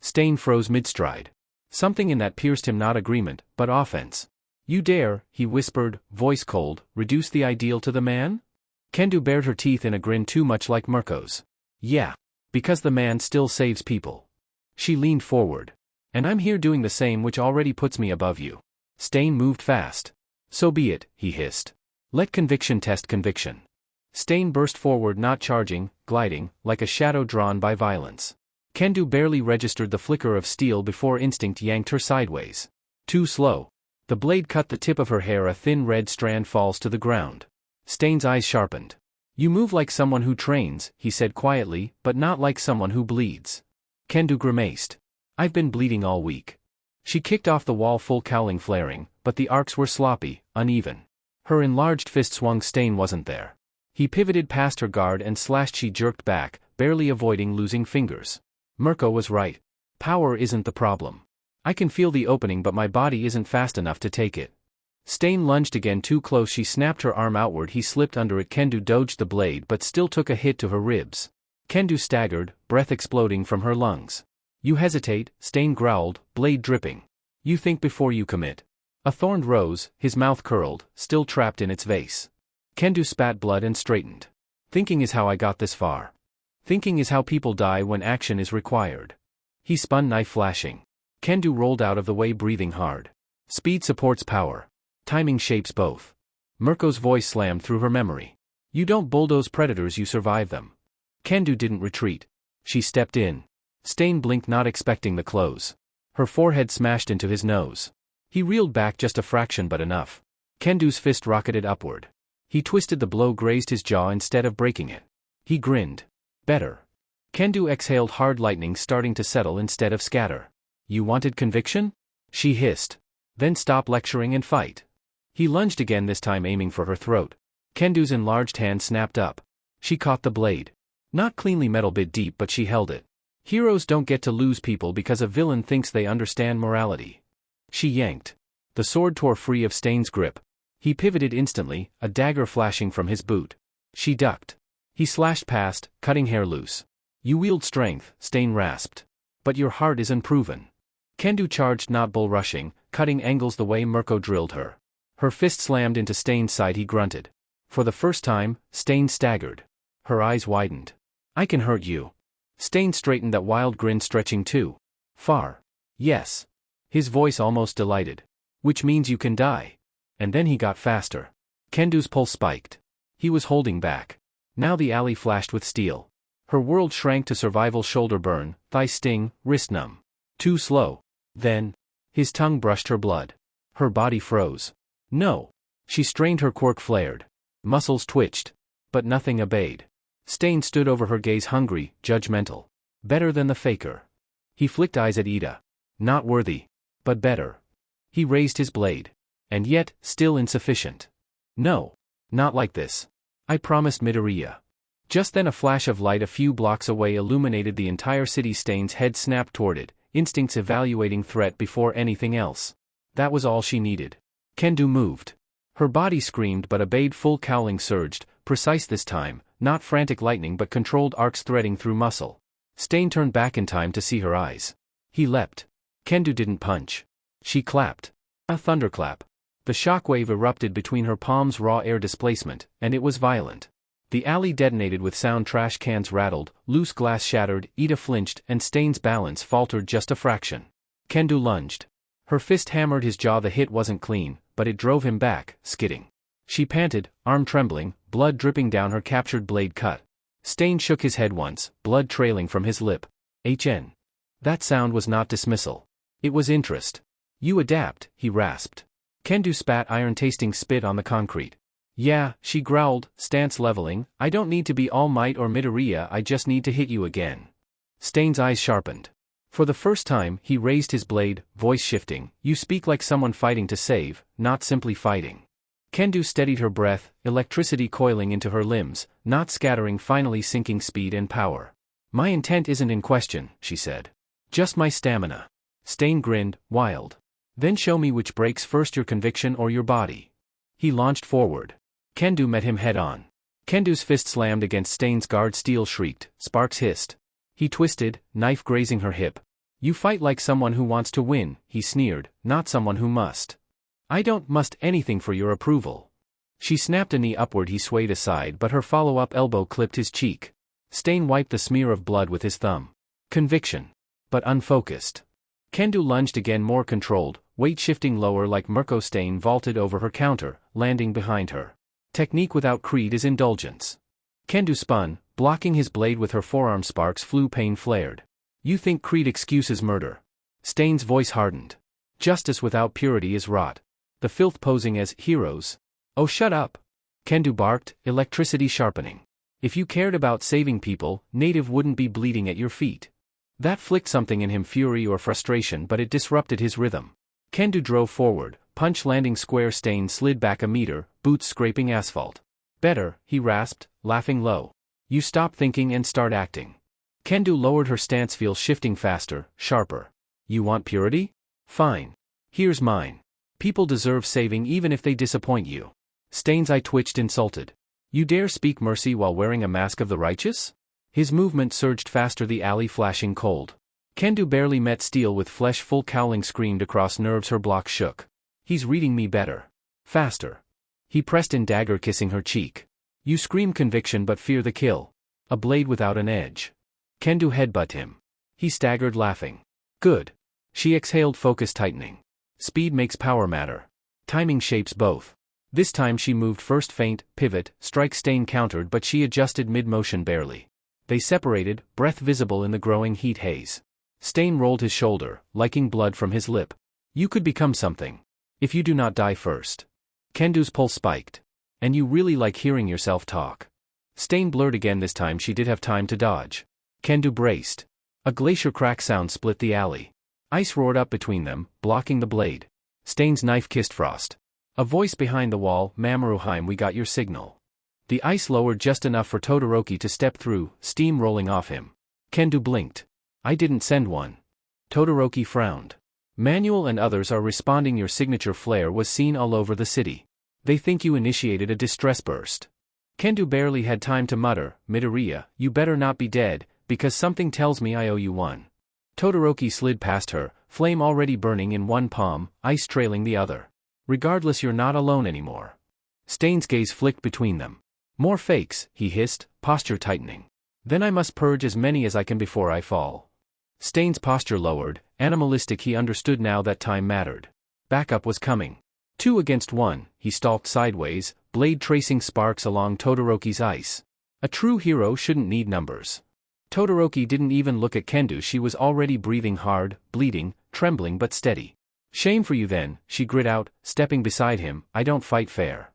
Stain froze mid-stride. Something in that pierced him, not agreement, but offense. You dare, he whispered, voice cold, reduce the ideal to the man? Kendu bared her teeth in a grin too much like Mirko's. Yeah. Because the man still saves people. She leaned forward. And I'm here doing the same, which already puts me above you. Stain moved fast. So be it, he hissed. Let conviction test conviction. Stain burst forward, not charging, gliding, like a shadow drawn by violence. Kendu barely registered the flicker of steel before instinct yanked her sideways. Too slow. The blade cut the tip of her hair, a thin red strand falls to the ground. Stain's eyes sharpened. You move like someone who trains, he said quietly, but not like someone who bleeds. Kendu grimaced. I've been bleeding all week. She kicked off the wall, full cowling flaring, but the arcs were sloppy, uneven. Her enlarged fist swung. Stain wasn't there. He pivoted past her guard and slashed. She jerked back, barely avoiding losing fingers. Mirko was right. Power isn't the problem. I can feel the opening, but my body isn't fast enough to take it. Stain lunged again, too close. She snapped her arm outward. He slipped under it. Kendu dodged the blade but still took a hit to her ribs. Kendu staggered, breath exploding from her lungs. You hesitate, Stain growled, blade dripping. You think before you commit. A thorn rose, his mouth curled, still trapped in its vase. Kendu spat blood and straightened. Thinking is how I got this far. Thinking is how people die when action is required. He spun, knife flashing. Kendu rolled out of the way, breathing hard. Speed supports power. Timing shapes both. Mirko's voice slammed through her memory. You don't bulldoze predators, you survive them. Kendu didn't retreat. She stepped in. Stain blinked, not expecting the close. Her forehead smashed into his nose. He reeled back just a fraction, but enough. Kendu's fist rocketed upward. He twisted, the blow grazed his jaw instead of breaking it. He grinned. Better. Kendu exhaled hard, lightning starting to settle instead of scatter. You wanted conviction? She hissed. Then stop lecturing and fight. He lunged again, this time aiming for her throat. Kendu's enlarged hand snapped up. She caught the blade. Not cleanly, metal bit deep, but she held it. Heroes don't get to lose people because a villain thinks they understand morality. She yanked. The sword tore free of Stain's grip. He pivoted instantly, a dagger flashing from his boot. She ducked. He slashed past, cutting hair loose. You wield strength, Stain rasped. But your heart is unproven. Kendu charged, not bull rushing, cutting angles the way Mirko drilled her. Her fist slammed into Stain's side. He grunted. For the first time, Stain staggered. Her eyes widened. I can hurt you. Stain straightened, that wild grin stretching too far. Yes. His voice almost delighted. Which means you can die. And then he got faster. Kendu's pulse spiked. He was holding back. Now the alley flashed with steel. Her world shrank to survival, shoulder burn, thigh sting, wrist numb. Too slow. Then, his tongue brushed her blood. Her body froze. No. She strained, her quirk flared. Muscles twitched. But nothing obeyed. Stain stood over her, gaze hungry, judgmental. Better than the faker. He flicked eyes at Ida. Not worthy. But better. He raised his blade. And yet, still insufficient. No. Not like this. I promised Midoriya. Just then a flash of light a few blocks away illuminated the entire city. Stain's head snapped toward it, instincts evaluating threat before anything else. That was all she needed. Kendu moved. Her body screamed but obeyed. Full cowling surged, precise this time, not frantic lightning but controlled arcs threading through muscle. Stain turned back in time to see her eyes. He leapt. Kendu didn't punch. She clapped. A thunderclap. The shockwave erupted between her palms, raw air displacement, and it was violent. The alley detonated with sound, trash cans rattled, loose glass shattered, Ida flinched, and Stain's balance faltered just a fraction. Kendu lunged. Her fist hammered his jaw. The hit wasn't clean, but it drove him back, skidding. She panted, arm trembling, blood dripping down her captured blade cut. Stain shook his head once, blood trailing from his lip. HN. That sound was not dismissal. It was interest. You adapt, he rasped. Kendu spat iron-tasting spit on the concrete. Yeah, she growled, stance leveling, I don't need to be All Might or Midoriya, I just need to hit you again. Stain's eyes sharpened. For the first time, he raised his blade, voice shifting. You speak like someone fighting to save, not simply fighting. Kendu steadied her breath, electricity coiling into her limbs, not scattering, finally sinking speed and power. My intent isn't in question, she said. Just my stamina. Stain grinned, wild. Then show me which breaks first, your conviction or your body. He launched forward. Kendu met him head on. Kendu's fist slammed against Stain's guard. Steel shrieked, sparks hissed. He twisted, knife grazing her hip. You fight like someone who wants to win, he sneered, not someone who must. I don't must anything for your approval. She snapped a knee upward. He swayed aside, but her follow-up elbow clipped his cheek. Stain wiped the smear of blood with his thumb. Conviction. But unfocused. Kendo lunged again, more controlled, weight shifting lower like Mirko. Stain vaulted over her counter, landing behind her. Technique without creed is indulgence. Kendo spun, blocking his blade with her forearm. Sparks flew, pain flared. You think creed excuses murder? Stain's voice hardened. Justice without purity is rot. The filth posing as heroes. Oh, shut up. Kendo barked, electricity sharpening. If you cared about saving people, Native wouldn't be bleeding at your feet. That flicked something in him, fury or frustration, but it disrupted his rhythm. Kendo drove forward, punch landing square. Stain slid back a meter, boots scraping asphalt. Better, he rasped, laughing low. You stop thinking and start acting. Kendo lowered her stance, feel shifting faster, sharper. You want purity? Fine. Here's mine. People deserve saving even if they disappoint you. Stain's eye twitched, insulted. You dare speak mercy while wearing a mask of the righteous? His movement surged faster, the alley flashing cold. Kendo barely met steel with flesh. Full cowling screamed across nerves, her block shook. He's reading me better. Faster. He pressed in, dagger kissing her cheek. You scream conviction but fear the kill. A blade without an edge. Kendo headbutt him. He staggered, laughing. Good. She exhaled, focus tightening. Speed makes power matter. Timing shapes both. This time she moved first, feint, pivot, strike. Stain countered, but she adjusted mid-motion barely. They separated, breath visible in the growing heat haze. Stain rolled his shoulder, liking blood from his lip. You could become something. If you do not die first. Kendo's pulse spiked. And you really like hearing yourself talk. Stain blurred again. This time she did have time to dodge. Kendo braced. A glacier crack sound split the alley. Ice roared up between them, blocking the blade. Stain's knife kissed frost. A voice behind the wall, Mamoruheim, we got your signal. The ice lowered just enough for Todoroki to step through, steam rolling off him. Kendo blinked. I didn't send one. Todoroki frowned. Manuel and others are responding. Your signature flare was seen all over the city. They think you initiated a distress burst. Kendo barely had time to mutter, Midoriya, you better not be dead, because something tells me I owe you one. Todoroki slid past her, flame already burning in one palm, ice trailing the other. Regardless, you're not alone anymore. Stain's gaze flicked between them. More fakes, he hissed, posture tightening. Then I must purge as many as I can before I fall. Stain's posture lowered, animalistic. He understood now that time mattered. Backup was coming. 2 against 1, he stalked sideways, blade tracing sparks along Todoroki's ice. A true hero shouldn't need numbers. Todoroki didn't even look at Kendo. She was already breathing hard, bleeding, trembling but steady. Shame for you then, she grit out, stepping beside him, I don't fight fair.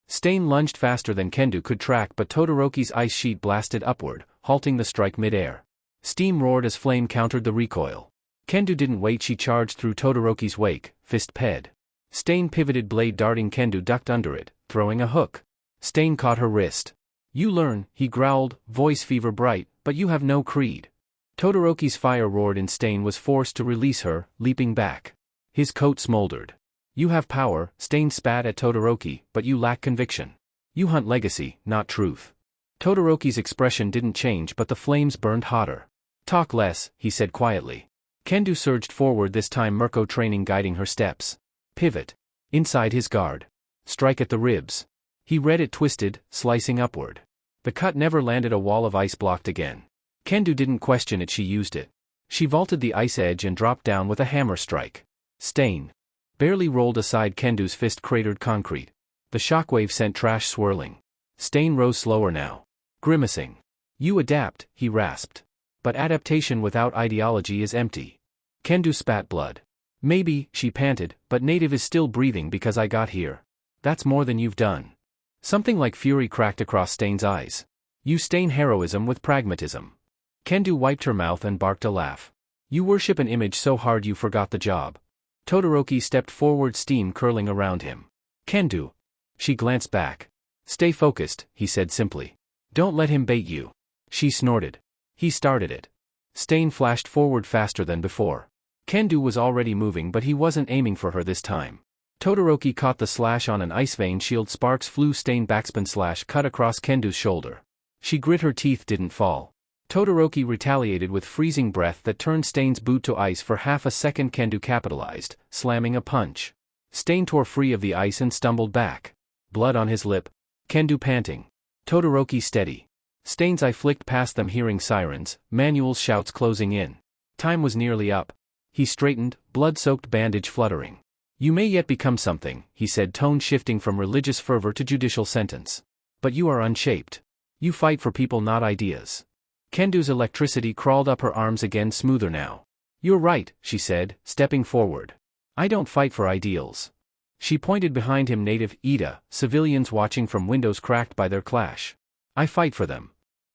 Stain lunged faster than Kendo could track, but Todoroki's ice sheet blasted upward, halting the strike mid-air. Steam roared as flame countered the recoil. Kendo didn't wait. She charged through Todoroki's wake, fist ped. Stain pivoted, blade darting. Kendo ducked under it, throwing a hook. Stain caught her wrist. You learn, he growled, voice fever bright, but you have no creed. Todoroki's fire roared and Stain was forced to release her, leaping back. His coat smoldered. You have power, Stain spat at Todoroki, but you lack conviction. You hunt legacy, not truth. Todoroki's expression didn't change, but the flames burned hotter. Talk less, he said quietly. Kendo surged forward, this time Mirko training guiding her steps. Pivot. Inside his guard. Strike at the ribs. He read it, twisted, slicing upward. The cut never landed, a wall of ice blocked again. Kendo didn't question it, she used it. She vaulted the ice edge and dropped down with a hammer strike. Stain barely rolled aside. Kendo's fist cratered concrete. The shockwave sent trash swirling. Stain rose slower now. Grimacing. You adapt, he rasped. But adaptation without ideology is empty. Kendo spat blood. Maybe, she panted, but Native is still breathing because I got here. That's more than you've done. Something like fury cracked across Stain's eyes. You stain heroism with pragmatism. Kendo wiped her mouth and barked a laugh. You worship an image so hard you forgot the job. Todoroki stepped forward, steam curling around him. Kendo. She glanced back. Stay focused, he said simply. Don't let him bait you. She snorted. He started it. Stain flashed forward faster than before. Kendo was already moving, but he wasn't aiming for her this time. Todoroki caught the slash on an ice vein shield. Sparks flew. Stain backspin slash cut across Kendo's shoulder. She grit her teeth, didn't fall. Todoroki retaliated with freezing breath that turned Stain's boot to ice for half a second. Kendo capitalized, slamming a punch. Stain tore free of the ice and stumbled back. Blood on his lip. Kendo panting. Todoroki steady. Stain's eye flicked past them, hearing sirens, Manuel's shouts closing in. Time was nearly up. He straightened, blood-soaked bandage fluttering. You may yet become something, he said, tone shifting from religious fervor to judicial sentence. But you are unshaped. You fight for people, not ideas. Kendu's electricity crawled up her arms again, smoother now. You're right, she said, stepping forward. I don't fight for ideals. She pointed behind him, native Ida, civilians watching from windows cracked by their clash. I fight for them.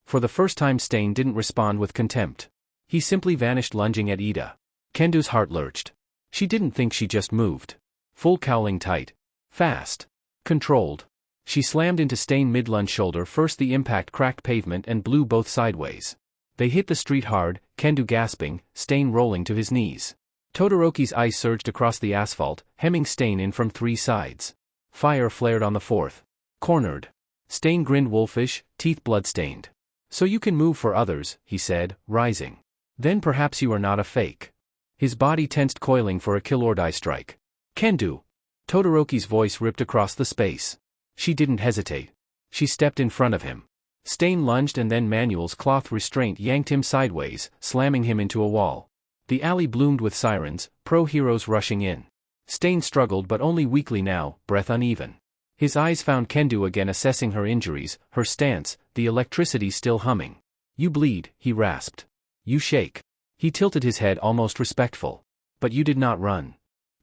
For the first time Stain didn't respond with contempt. He simply vanished, lunging at Ida. Kendu's heart lurched. She didn't think, she just moved. Full cowling, tight. Fast. Controlled. She slammed into Stain mid-lunge, shoulder first. The impact cracked pavement and blew both sideways. They hit the street hard, Kendu gasping, Stain rolling to his knees. Todoroki's eyes surged across the asphalt, hemming Stain in from three sides. Fire flared on the fourth. Cornered. Stain grinned wolfish, teeth blood-stained. So you can move for others, he said, rising. Then perhaps you are not a fake. His body tensed, coiling for a kill or die strike. Kendu. Todoroki's voice ripped across the space. She didn't hesitate. She stepped in front of him. Stain lunged, and then Manuel's cloth restraint yanked him sideways, slamming him into a wall. The alley bloomed with sirens, pro-heroes rushing in. Stain struggled, but only weakly now, breath uneven. His eyes found Kendu again, assessing her injuries, her stance, the electricity still humming. You bleed, he rasped. You shake. He tilted his head, almost respectful. But you did not run.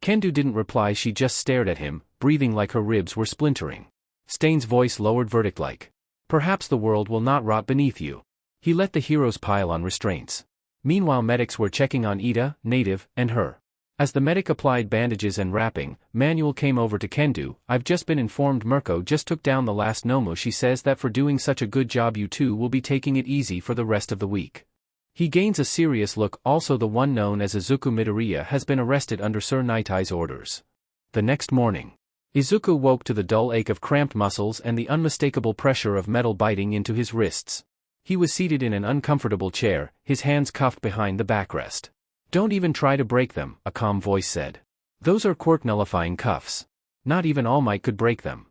Kendu didn't reply, she just stared at him, breathing like her ribs were splintering. Stain's voice lowered, verdict-like. Perhaps the world will not rot beneath you. He let the heroes pile on restraints. Meanwhile medics were checking on Ida, native, and her. As the medic applied bandages and wrapping, Manuel came over to Kendu. I've just been informed Mirko just took down the last Nomu. She says that for doing such a good job you two will be taking it easy for the rest of the week. He gains a serious look. Also, the one known as Izuku Midoriya has been arrested under Sir Nightai's orders. The next morning, Izuku woke to the dull ache of cramped muscles and the unmistakable pressure of metal biting into his wrists. He was seated in an uncomfortable chair, his hands cuffed behind the backrest. Don't even try to break them, a calm voice said. Those are quirk-nullifying cuffs. Not even All Might could break them.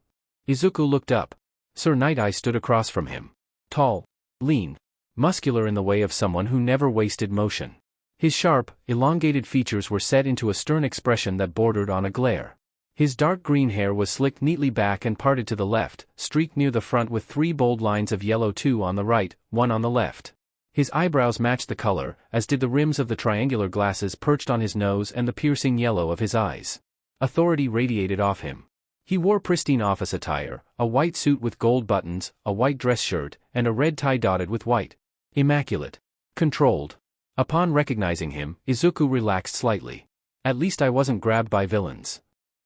Izuku looked up. Sir Nightai stood across from him. Tall, lean, muscular in the way of someone who never wasted motion. His sharp, elongated features were set into a stern expression that bordered on a glare. His dark green hair was slicked neatly back and parted to the left, streaked near the front with three bold lines of yellow, two on the right, one on the left. His eyebrows matched the color, as did the rims of the triangular glasses perched on his nose and the piercing yellow of his eyes. Authority radiated off him. He wore pristine office attire, a white suit with gold buttons, a white dress shirt, and a red tie dotted with white. Immaculate. Controlled. Upon recognizing him, Izuku relaxed slightly. At least I wasn't grabbed by villains.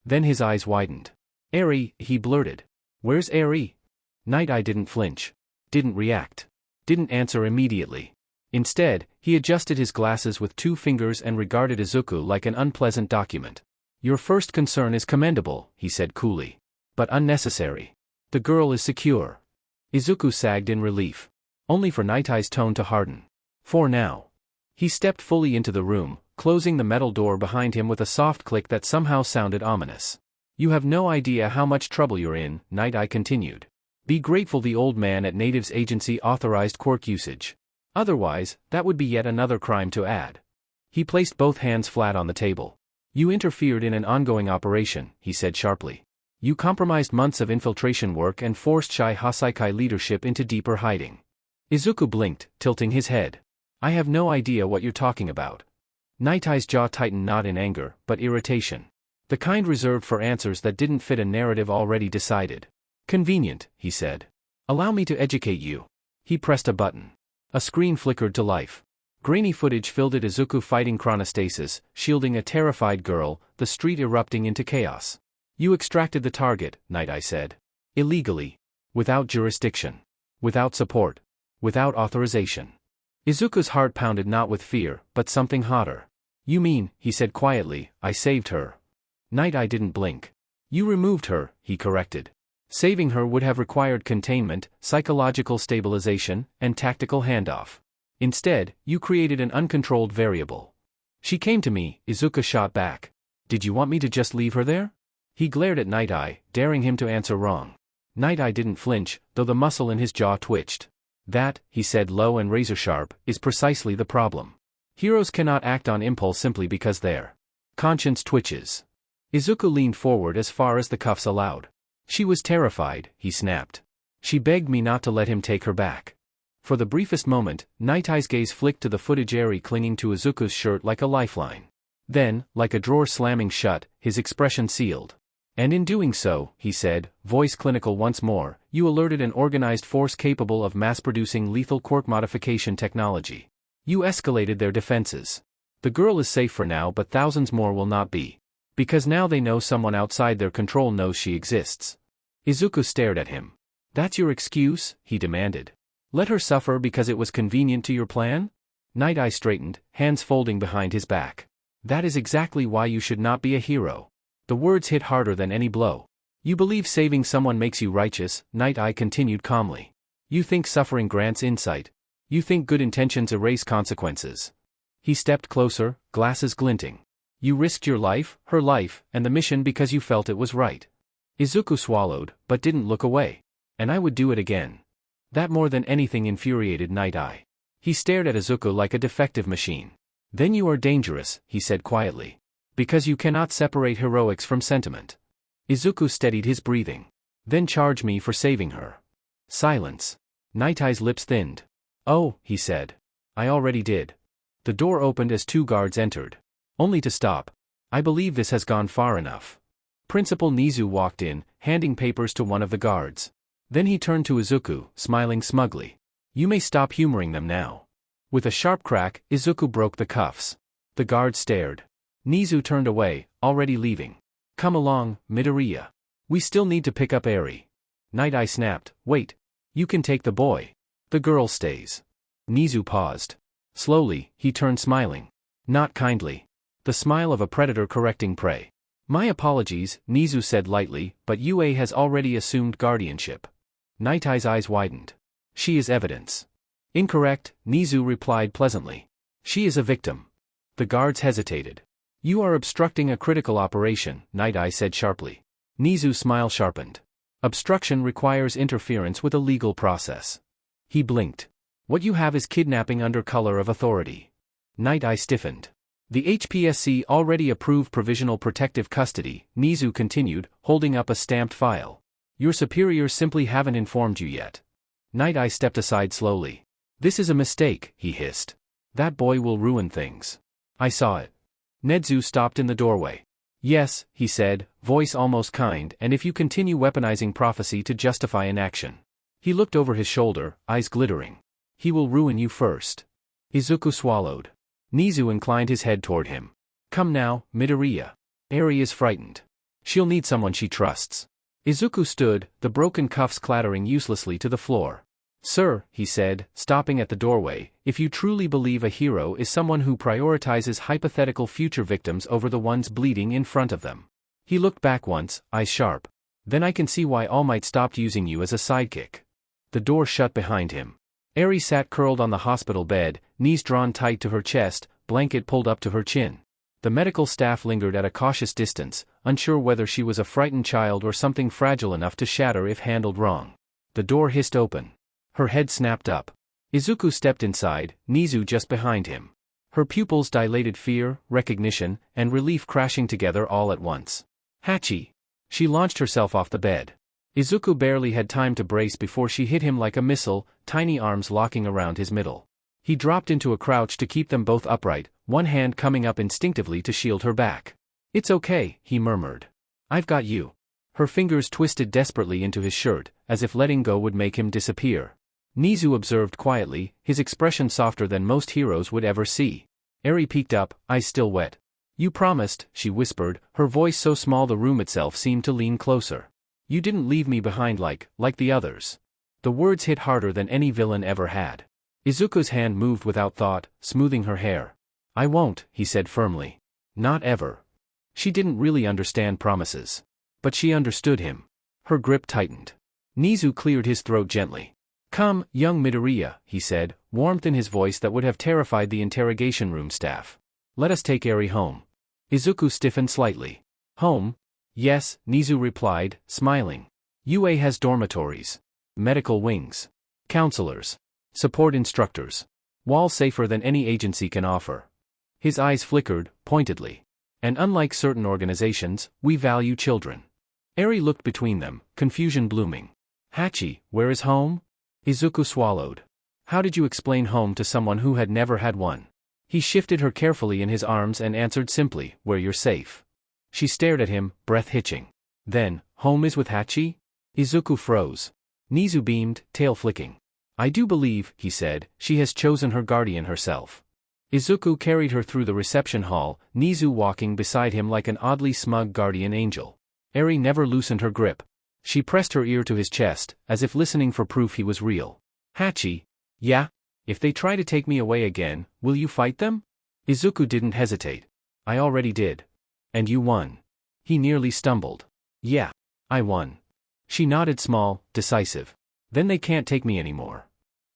Then his eyes widened. Eri, he blurted. Where's Eri? Night-Eye didn't flinch. Didn't react. Didn't answer immediately. Instead, he adjusted his glasses with two fingers and regarded Izuku like an unpleasant document. Your first concern is commendable, he said coolly. But unnecessary. The girl is secure. Izuku sagged in relief. Only for Night-Eye's tone to harden. For now. He stepped fully into the room, closing the metal door behind him with a soft click that somehow sounded ominous. You have no idea how much trouble you're in, Night-Eye continued. Be grateful the old man at Native's agency authorized quirk usage. Otherwise, that would be yet another crime to add. He placed both hands flat on the table. You interfered in an ongoing operation, he said sharply. You compromised months of infiltration work and forced Shai Hasaikai leadership into deeper hiding. Izuku blinked, tilting his head. I have no idea what you're talking about. Night-Eye's jaw tightened, not in anger, but irritation. The kind reserved for answers that didn't fit a narrative already decided. Convenient, he said. Allow me to educate you. He pressed a button. A screen flickered to life. Grainy footage filled it, Izuku fighting chronostasis, shielding a terrified girl, the street erupting into chaos. You extracted the target, Night-Eye said. Illegally. Without jurisdiction. Without support. Without authorization. Izuku's heart pounded, not with fear, but something hotter. You mean, he said quietly, I saved her. Night-Eye didn't blink. You removed her, he corrected. Saving her would have required containment, psychological stabilization, and tactical handoff. Instead, you created an uncontrolled variable. She came to me, Izuku shot back. Did you want me to just leave her there? He glared at Night-Eye, daring him to answer wrong. Night-Eye didn't flinch, though the muscle in his jaw twitched. That, he said low and razor-sharp, is precisely the problem. Heroes cannot act on impulse simply because their conscience twitches. Izuku leaned forward as far as the cuffs allowed. She was terrified, he snapped. She begged me not to let him take her back. For the briefest moment, Night Eye's gaze flicked to the footage Eri clinging to Izuku's shirt like a lifeline. Then, like a drawer slamming shut, his expression sealed. And in doing so, he said, voice clinical once more, you alerted an organized force capable of mass-producing lethal quirk modification technology. You escalated their defenses. The girl is safe for now, but thousands more will not be. Because now they know someone outside their control knows she exists. Izuku stared at him. That's your excuse? He demanded. Let her suffer because it was convenient to your plan? Night Eye straightened, hands folding behind his back. That is exactly why you should not be a hero. The words hit harder than any blow. You believe saving someone makes you righteous, Night Eye continued calmly. You think suffering grants insight. You think good intentions erase consequences. He stepped closer, glasses glinting. You risked your life, her life, and the mission because you felt it was right. Izuku swallowed, but didn't look away. And I would do it again. That more than anything infuriated Night Eye. He stared at Izuku like a defective machine. Then you are dangerous, he said quietly. Because you cannot separate heroics from sentiment. Izuku steadied his breathing. Then charge me for saving her. Silence. Night Eye's lips thinned. Oh, he said. I already did. The door opened as two guards entered. Only to stop. I believe this has gone far enough. Principal Nizu walked in, handing papers to one of the guards. Then he turned to Izuku, smiling smugly. You may stop humoring them now. With a sharp crack, Izuku broke the cuffs. The guard stared. Nizu turned away, already leaving. Come along, Midoriya. We still need to pick up Eri. Night Eye snapped, wait. You can take the boy. The girl stays. Nizu paused. Slowly, he turned smiling. Not kindly. The smile of a predator correcting prey. My apologies, Nizu said lightly, but UA has already assumed guardianship. Night Eye's eyes widened. She is evidence. Incorrect, Nizu replied pleasantly. She is a victim. The guards hesitated. You are obstructing a critical operation, Night Eye said sharply. Nizu's smile sharpened. Obstruction requires interference with a legal process. He blinked. What you have is kidnapping under color of authority. Night Eye stiffened. The HPSC already approved provisional protective custody, Nizu continued, holding up a stamped file. Your superiors simply haven't informed you yet. Night Eye stepped aside slowly. This is a mistake, he hissed. That boy will ruin things. I saw it. Nedzu stopped in the doorway. Yes, he said, voice almost kind, and if you continue weaponizing prophecy to justify inaction. He looked over his shoulder, eyes glittering. He will ruin you first. Izuku swallowed. Nizu inclined his head toward him. Come now, Midoriya. Eri is frightened. She'll need someone she trusts. Izuku stood, the broken cuffs clattering uselessly to the floor. Sir, he said, stopping at the doorway, if you truly believe a hero is someone who prioritizes hypothetical future victims over the ones bleeding in front of them. He looked back once, eyes sharp. Then I can see why All Might stopped using you as a sidekick. The door shut behind him. Eri sat curled on the hospital bed, knees drawn tight to her chest, blanket pulled up to her chin. The medical staff lingered at a cautious distance, unsure whether she was a frightened child or something fragile enough to shatter if handled wrong. The door hissed open. Her head snapped up. Izuku stepped inside, Nizu just behind him. Her pupils dilated, fear, recognition, and relief crashing together all at once. Hachi! She launched herself off the bed. Izuku barely had time to brace before she hit him like a missile, tiny arms locking around his middle. He dropped into a crouch to keep them both upright, one hand coming up instinctively to shield her back. It's okay, he murmured. I've got you. Her fingers twisted desperately into his shirt, as if letting go would make him disappear. Nizu observed quietly, his expression softer than most heroes would ever see. Eri peeked up, eyes still wet. You promised, she whispered, her voice so small the room itself seemed to lean closer. You didn't leave me behind like the others. The words hit harder than any villain ever had. Izuku's hand moved without thought, smoothing her hair. I won't, he said firmly. Not ever. She didn't really understand promises. But she understood him. Her grip tightened. Nizu cleared his throat gently. Come, young Midoriya, he said, warmth in his voice that would have terrified the interrogation room staff. Let us take Eri home. Izuku stiffened slightly. Home? Yes, Nizu replied, smiling. UA has dormitories. Medical wings. Counselors. Support instructors. Walls safer than any agency can offer. His eyes flickered, pointedly. And unlike certain organizations, we value children. Eri looked between them, confusion blooming. Hachi, where is home? Izuku swallowed. How did you explain home to someone who had never had one? He shifted her carefully in his arms and answered simply, where you're safe. She stared at him, breath hitching. Then, home is with Hachi? Izuku froze. Nizu beamed, tail flicking. I do believe, he said, she has chosen her guardian herself. Izuku carried her through the reception hall, Nizu walking beside him like an oddly smug guardian angel. Eri never loosened her grip. She pressed her ear to his chest, as if listening for proof he was real. Hachi? Yeah? If they try to take me away again, will you fight them? Izuku didn't hesitate. I already did. And you won. He nearly stumbled. Yeah. I won. She nodded small, decisive. Then they can't take me anymore.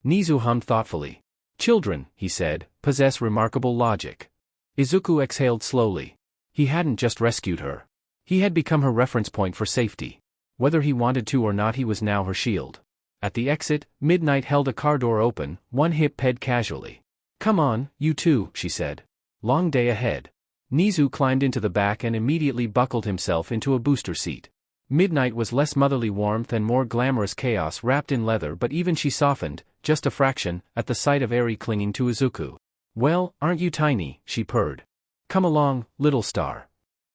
Nizu hummed thoughtfully. Children, he said, possess remarkable logic. Izuku exhaled slowly. He hadn't just rescued her. He had become her reference point for safety. Whether he wanted to or not, he was now her shield. At the exit, Midnight held a car door open, one hip ped casually. Come on, you two, she said. Long day ahead. Nizu climbed into the back and immediately buckled himself into a booster seat. Midnight was less motherly warmth and more glamorous chaos wrapped in leather, but even she softened, just a fraction, at the sight of Eri clinging to Izuku. Well, aren't you tiny, she purred. Come along, little star.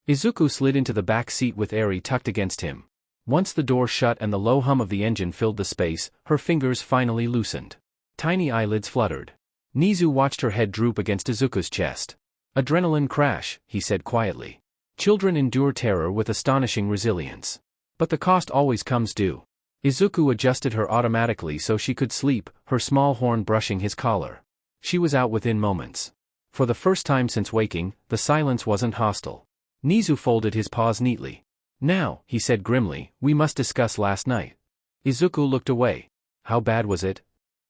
Izuku slid into the back seat with Eri tucked against him. Once the door shut and the low hum of the engine filled the space, her fingers finally loosened. Tiny eyelids fluttered. Nizu watched her head droop against Izuku's chest. Adrenaline crash, he said quietly. Children endure terror with astonishing resilience. But the cost always comes due. Izuku adjusted her automatically so she could sleep, her small horn brushing his collar. She was out within moments. For the first time since waking, the silence wasn't hostile. Nizu folded his paws neatly. Now, he said grimly, we must discuss last night. Izuku looked away. How bad was it?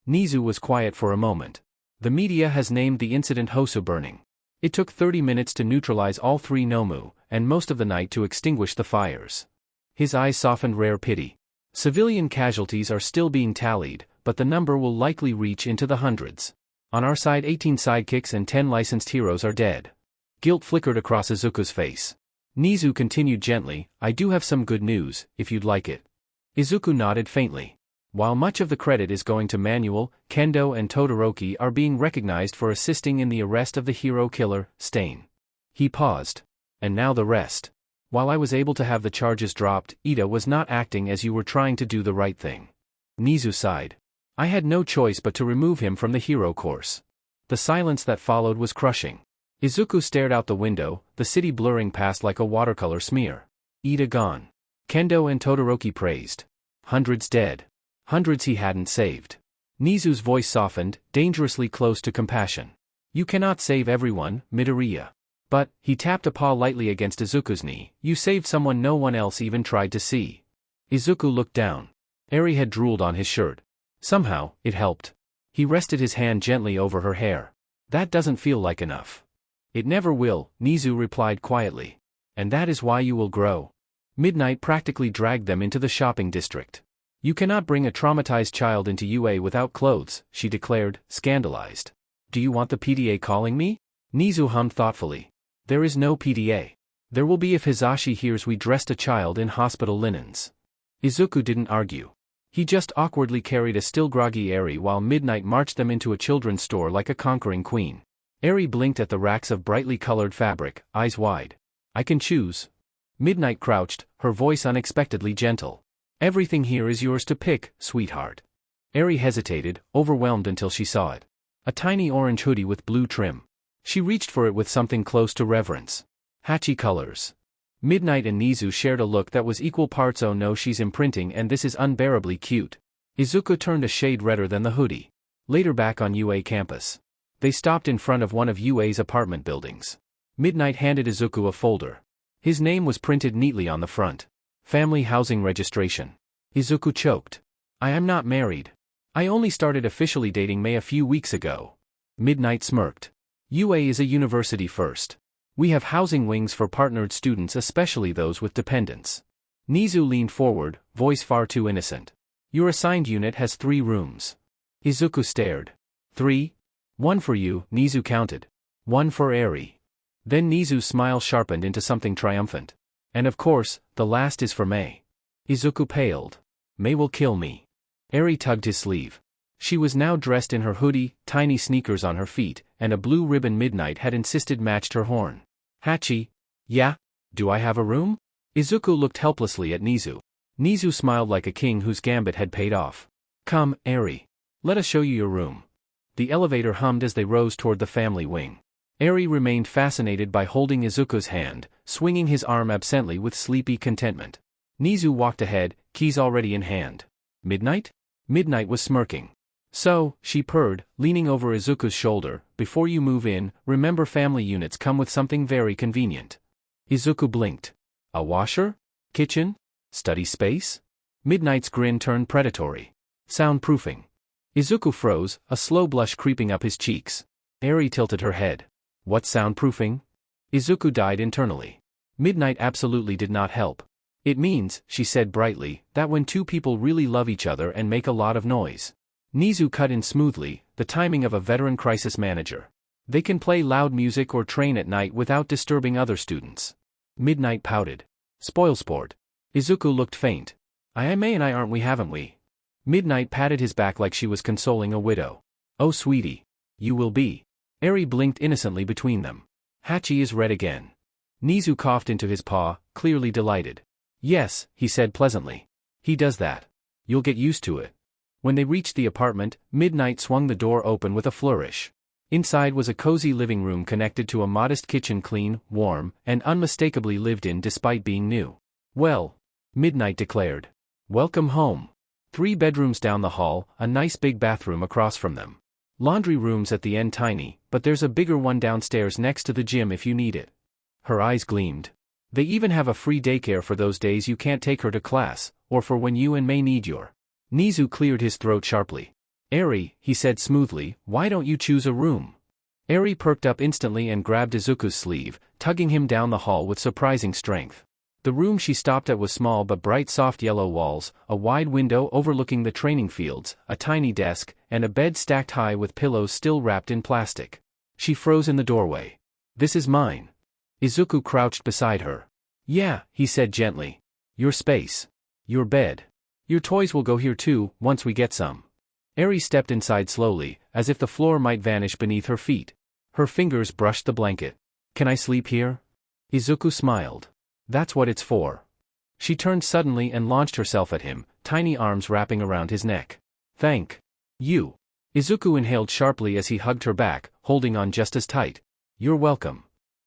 Nizu was quiet for a moment. The media has named the incident Hosu burning. It took 30 minutes to neutralize all 3 Nomu, and most of the night to extinguish the fires. His eyes softened rare pity. Civilian casualties are still being tallied, but the number will likely reach into the hundreds. On our side 18 sidekicks and 10 licensed heroes are dead. Guilt flickered across Izuku's face. Nizu continued gently, I do have some good news, if you'd like it. Izuku nodded faintly. While much of the credit is going to Manuel, Kendo and Todoroki are being recognized for assisting in the arrest of the hero killer, Stain. He paused. And now the rest. While I was able to have the charges dropped, Ida was not acting as you were trying to do the right thing. Nizu sighed. I had no choice but to remove him from the hero course. The silence that followed was crushing. Izuku stared out the window, the city blurring past like a watercolor smear. Ida gone. Kendo and Todoroki praised. Hundreds dead. Hundreds he hadn't saved. Nizu's voice softened, dangerously close to compassion. You cannot save everyone, Midoriya. But, he tapped a paw lightly against Izuku's knee, you saved someone no one else even tried to see. Izuku looked down. Eri had drooled on his shirt. Somehow, it helped. He rested his hand gently over her hair. That doesn't feel like enough. It never will, Nizu replied quietly. And that is why you will grow. Midnight practically dragged them into the shopping district. You cannot bring a traumatized child into UA without clothes, she declared, scandalized. Do you want the PDA calling me? Nizu hummed thoughtfully. There is no PDA. There will be if Hisashi hears we dressed a child in hospital linens. Izuku didn't argue. He just awkwardly carried a still groggy Eri while Midnight marched them into a children's store like a conquering queen. Eri blinked at the racks of brightly colored fabric, eyes wide. I can choose. Midnight crouched, her voice unexpectedly gentle. Everything here is yours to pick, sweetheart. Eri hesitated, overwhelmed until she saw it. A tiny orange hoodie with blue trim. She reached for it with something close to reverence. Hachi colors. Midnight and Nizu shared a look that was equal parts oh no she's imprinting and this is unbearably cute. Izuku turned a shade redder than the hoodie. Later back on UA campus. They stopped in front of one of UA's apartment buildings. Midnight handed Izuku a folder. His name was printed neatly on the front. Family housing registration. Izuku choked. I am not married. I only started officially dating May a few weeks ago. Midnight smirked. UA is a university first. We have housing wings for partnered students, especially those with dependents. Nizu leaned forward, voice far too innocent. Your assigned unit has 3 rooms. Izuku stared. 3? 1 for you, Nizu counted. One for Eri. Then Nizu's smile sharpened into something triumphant. And of course, the last is for Mei. Izuku paled. Mei will kill me. Eri tugged his sleeve. She was now dressed in her hoodie, tiny sneakers on her feet, and a blue ribbon Midnight had insisted matched her horn. Hachi? Yeah? Do I have a room? Izuku looked helplessly at Nizu. Nizu smiled like a king whose gambit had paid off. Come, Eri. Let us show you your room. The elevator hummed as they rose toward the family wing. Eri remained fascinated by holding Izuku's hand, swinging his arm absently with sleepy contentment. Nizu walked ahead, keys already in hand. Midnight? Midnight was smirking. So, she purred, leaning over Izuku's shoulder, before you move in, remember family units come with something very convenient. Izuku blinked. A washer? Kitchen? Study space? Midnight's grin turned predatory. Soundproofing. Izuku froze, a slow blush creeping up his cheeks. Eri tilted her head. What's soundproofing? Izuku died internally. Midnight absolutely did not help. It means, she said brightly, that when two people really love each other and make a lot of noise. Nizu cut in smoothly, the timing of a veteran crisis manager. They can play loud music or train at night without disturbing other students. Midnight pouted. Spoilsport. Izuku looked faint. I may and I aren't we haven't we? Midnight patted his back like she was consoling a widow. Oh sweetie. You will be. Eri blinked innocently between them. Hachi is red again. Nizu coughed into his paw, clearly delighted. Yes, he said pleasantly. He does that. You'll get used to it. When they reached the apartment, Midnight swung the door open with a flourish. Inside was a cozy living room connected to a modest kitchen, clean, warm, and unmistakably lived in despite being new. Well, Midnight declared. Welcome home. 3 bedrooms down the hall, a nice big bathroom across from them. Laundry rooms at the end tiny, but there's a bigger one downstairs next to the gym if you need it. Her eyes gleamed. They even have a free daycare for those days you can't take her to class, or for when you and Mei need your. Nizu cleared his throat sharply. Eri, he said smoothly, why don't you choose a room? Eri perked up instantly and grabbed Izuku's sleeve, tugging him down the hall with surprising strength. The room she stopped at was small but bright soft yellow walls, a wide window overlooking the training fields, a tiny desk, and a bed stacked high with pillows still wrapped in plastic. She froze in the doorway. This is mine. Izuku crouched beside her. Yeah, he said gently. Your space. Your bed. Your toys will go here too, once we get some. Eri stepped inside slowly, as if the floor might vanish beneath her feet. Her fingers brushed the blanket. Can I sleep here? Izuku smiled. That's what it's for. She turned suddenly and launched herself at him, tiny arms wrapping around his neck. Thank you. Izuku inhaled sharply as he hugged her back, holding on just as tight. You're welcome.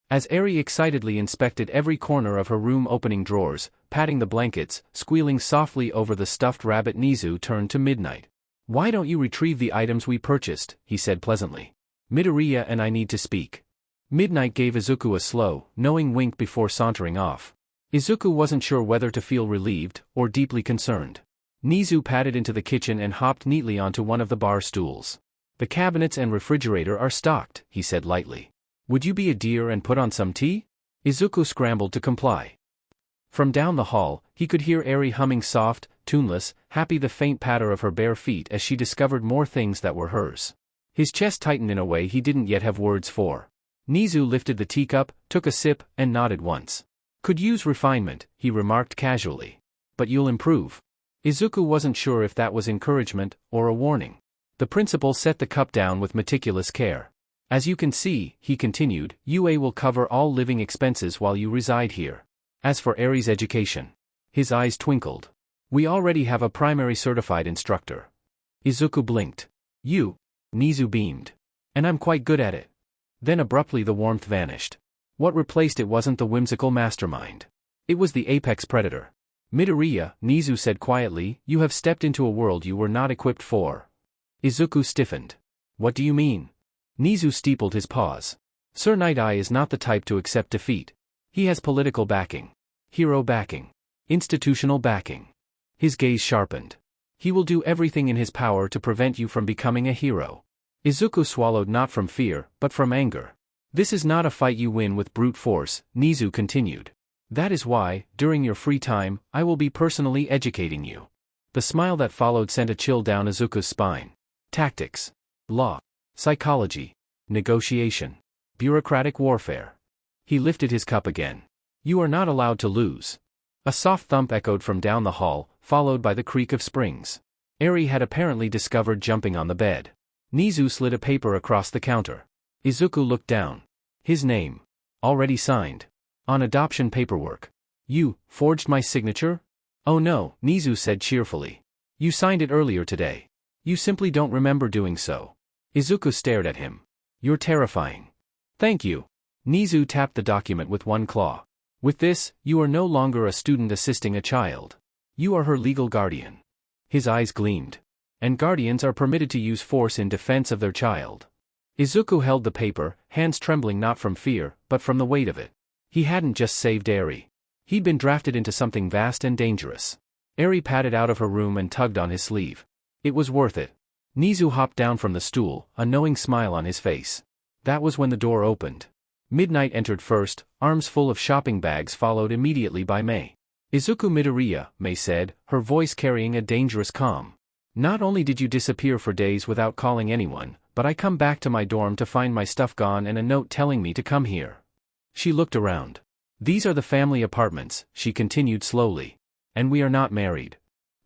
As Eri excitedly inspected every corner of her room, opening drawers, patting the blankets, squealing softly over the stuffed rabbit, Nizu turned to Midnight. Why don't you retrieve the items we purchased, he said pleasantly. Midoriya and I need to speak. Midnight gave Izuku a slow, knowing wink before sauntering off. Izuku wasn't sure whether to feel relieved or deeply concerned. Nizu padded into the kitchen and hopped neatly onto one of the bar stools. The cabinets and refrigerator are stocked, he said lightly. Would you be a dear and put on some tea? Izuku scrambled to comply. From down the hall, he could hear Eri humming soft, tuneless, happy, the faint patter of her bare feet as she discovered more things that were hers. His chest tightened in a way he didn't yet have words for. Nizu lifted the teacup, took a sip, and nodded once. Could use refinement, he remarked casually. But you'll improve. Izuku wasn't sure if that was encouragement or a warning. The principal set the cup down with meticulous care. As you can see, he continued, UA will cover all living expenses while you reside here. As for Eri's education. His eyes twinkled. We already have a primary certified instructor. Izuku blinked. You? Nizu beamed. And I'm quite good at it. Then abruptly the warmth vanished. What replaced it wasn't the whimsical mastermind. It was the apex predator. Midoriya, Nizu said quietly, you have stepped into a world you were not equipped for. Izuku stiffened. What do you mean? Nizu steepled his paws. Sir Night Eye is not the type to accept defeat. He has political backing. Hero backing. Institutional backing. His gaze sharpened. He will do everything in his power to prevent you from becoming a hero. Izuku swallowed, not from fear, but from anger. This is not a fight you win with brute force, Nizu continued. That is why, during your free time, I will be personally educating you. The smile that followed sent a chill down Izuku's spine. Tactics. Law. Psychology. Negotiation. Bureaucratic warfare. He lifted his cup again. You are not allowed to lose. A soft thump echoed from down the hall, followed by the creak of springs. Eri had apparently discovered jumping on the bed. Nizu slid a paper across the counter. Izuku looked down. His name. Already signed. On adoption paperwork. You forged my signature? Oh no, Nizu said cheerfully. You signed it earlier today. You simply don't remember doing so. Izuku stared at him. You're terrifying. Thank you. Nizu tapped the document with one claw. With this, you are no longer a student assisting a child. You are her legal guardian. His eyes gleamed. And guardians are permitted to use force in defense of their child. Izuku held the paper, hands trembling not from fear, but from the weight of it. He hadn't just saved Eri. He'd been drafted into something vast and dangerous. Eri padded out of her room and tugged on his sleeve. It was worth it. Nizu hopped down from the stool, a knowing smile on his face. That was when the door opened. Midnight entered first, arms full of shopping bags followed immediately by Mei. Izuku Midoriya, Mei said, her voice carrying a dangerous calm. Not only did you disappear for days without calling anyone, but I come back to my dorm to find my stuff gone and a note telling me to come here. She looked around. These are the family apartments, she continued slowly. And we are not married.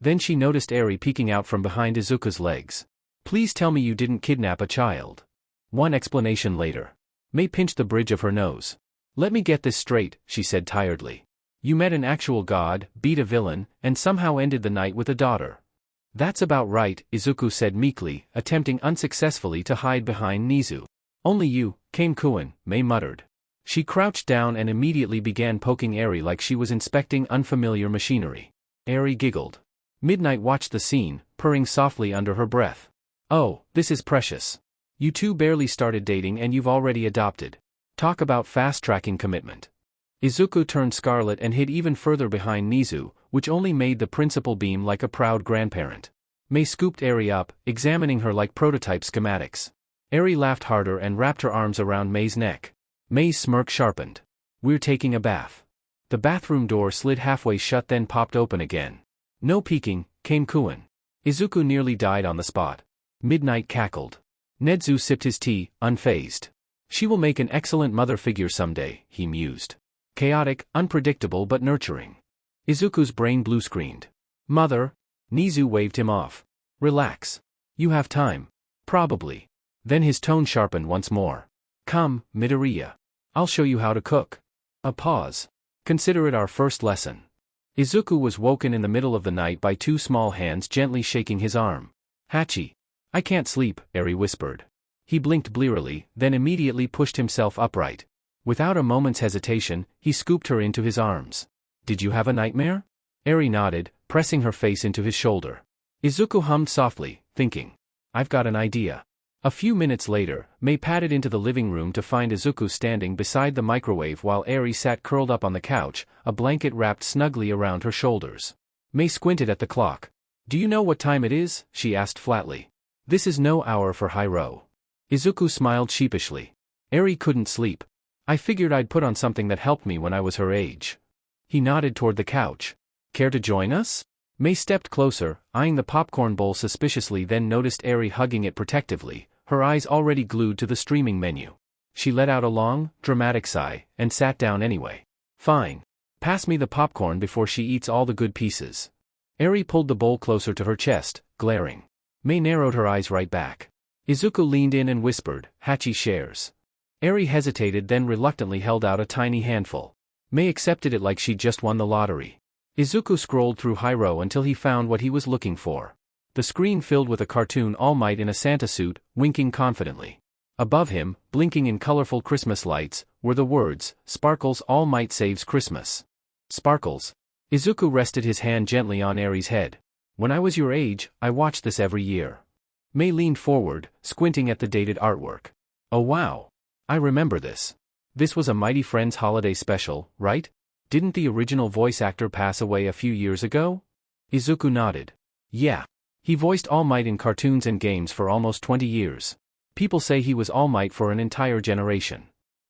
Then she noticed Eri peeking out from behind Izuku's legs. Please tell me you didn't kidnap a child. One explanation later. Mei pinched the bridge of her nose. Let me get this straight, she said tiredly. You met an actual god, beat a villain, and somehow ended the night with a daughter. That's about right, Izuku said meekly, attempting unsuccessfully to hide behind Nizu. Only you, Kamekuin, Mei muttered. She crouched down and immediately began poking Eri like she was inspecting unfamiliar machinery. Eri giggled. Midnight watched the scene, purring softly under her breath. Oh, this is precious. You two barely started dating and you've already adopted. Talk about fast-tracking commitment. Izuku turned scarlet and hid even further behind Nizu, which only made the principal beam like a proud grandparent. Mei scooped Eri up, examining her like prototype schematics. Eri laughed harder and wrapped her arms around Mei's neck. Mei's smirk sharpened. We're taking a bath. The bathroom door slid halfway shut then popped open again. No peeking, Kamekuin. Izuku nearly died on the spot. Midnight cackled. Nedzu sipped his tea, unfazed. She will make an excellent mother figure someday, he mused. Chaotic, unpredictable but nurturing. Izuku's brain blue-screened. Mother? Nizu waved him off. Relax. You have time. Probably. Then his tone sharpened once more. Come, Midoriya. I'll show you how to cook. A pause. Consider it our first lesson. Izuku was woken in the middle of the night by two small hands gently shaking his arm. Hachi. I can't sleep, Eri whispered. He blinked blearily, then immediately pushed himself upright. Without a moment's hesitation, he scooped her into his arms. Did you have a nightmare? Eri nodded, pressing her face into his shoulder. Izuku hummed softly, thinking. I've got an idea. A few minutes later, Mei padded into the living room to find Izuku standing beside the microwave while Eri sat curled up on the couch, a blanket wrapped snugly around her shoulders. Mei squinted at the clock. Do you know what time it is? She asked flatly. This is no hour for Hyro. Izuku smiled sheepishly. Eri couldn't sleep. I figured I'd put on something that helped me when I was her age. He nodded toward the couch. Care to join us? Mei stepped closer, eyeing the popcorn bowl suspiciously then noticed Eri hugging it protectively, her eyes already glued to the streaming menu. She let out a long, dramatic sigh, and sat down anyway. Fine. Pass me the popcorn before she eats all the good pieces. Eri pulled the bowl closer to her chest, glaring. Mei narrowed her eyes right back. Izuku leaned in and whispered, Hachi shares. Eri hesitated then reluctantly held out a tiny handful. Mei accepted it like she'd just won the lottery. Izuku scrolled through Hyro until he found what he was looking for. The screen filled with a cartoon All Might in a Santa suit, winking confidently. Above him, blinking in colorful Christmas lights, were the words, Sparkles All Might saves Christmas. Sparkles. Izuku rested his hand gently on Eri's head. When I was your age, I watched this every year. Mei leaned forward, squinting at the dated artwork. Oh wow. I remember this. This was a Mighty Friends holiday special, right? Didn't the original voice actor pass away a few years ago? Izuku nodded. Yeah. He voiced All Might in cartoons and games for almost 20 years. People say he was All Might for an entire generation.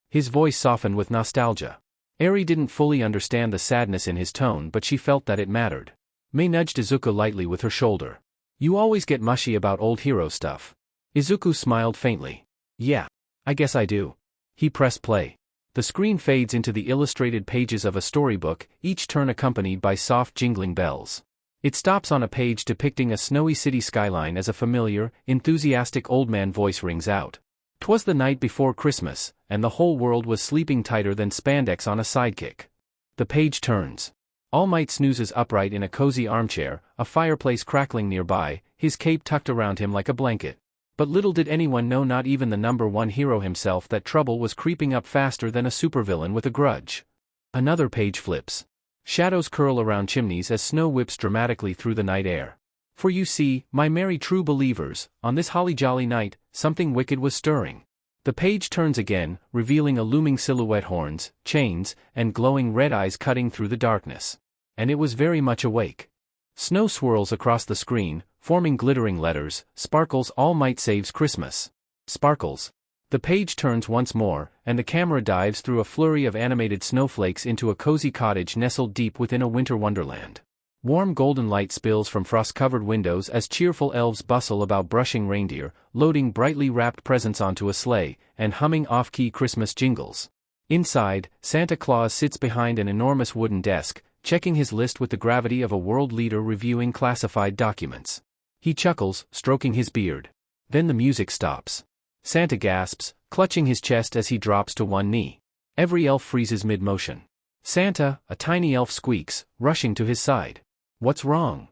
His voice softened with nostalgia. Eri didn't fully understand the sadness in his tone but she felt that it mattered. Mei nudged Izuku lightly with her shoulder. You always get mushy about old hero stuff. Izuku smiled faintly. Yeah. I guess I do. He pressed play. The screen fades into the illustrated pages of a storybook, each turn accompanied by soft jingling bells. It stops on a page depicting a snowy city skyline as a familiar, enthusiastic old man voice rings out. "'Twas the night before Christmas, and the whole world was sleeping tighter than spandex on a sidekick." The page turns. All Might snoozes upright in a cozy armchair, a fireplace crackling nearby, his cape tucked around him like a blanket. But little did anyone know, not even the number one hero himself, that trouble was creeping up faster than a supervillain with a grudge. Another page flips. Shadows curl around chimneys as snow whips dramatically through the night air. "For you see, my merry true believers, on this holly jolly night, something wicked was stirring." The page turns again, revealing a looming silhouette, horns, chains, and glowing red eyes cutting through the darkness. And it was very much awake. Snow swirls across the screen, forming glittering letters, "Sparkles, All Might saves Christmas." Sparkles. The page turns once more, and the camera dives through a flurry of animated snowflakes into a cozy cottage nestled deep within a winter wonderland. Warm golden light spills from frost-covered windows as cheerful elves bustle about brushing reindeer, loading brightly wrapped presents onto a sleigh, and humming off-key Christmas jingles. Inside, Santa Claus sits behind an enormous wooden desk, checking his list with the gravity of a world leader reviewing classified documents. He chuckles, stroking his beard. Then the music stops. Santa gasps, clutching his chest as he drops to one knee. Every elf freezes mid-motion. Santa, a tiny elf, squeaks, rushing to his side. "What's wrong?"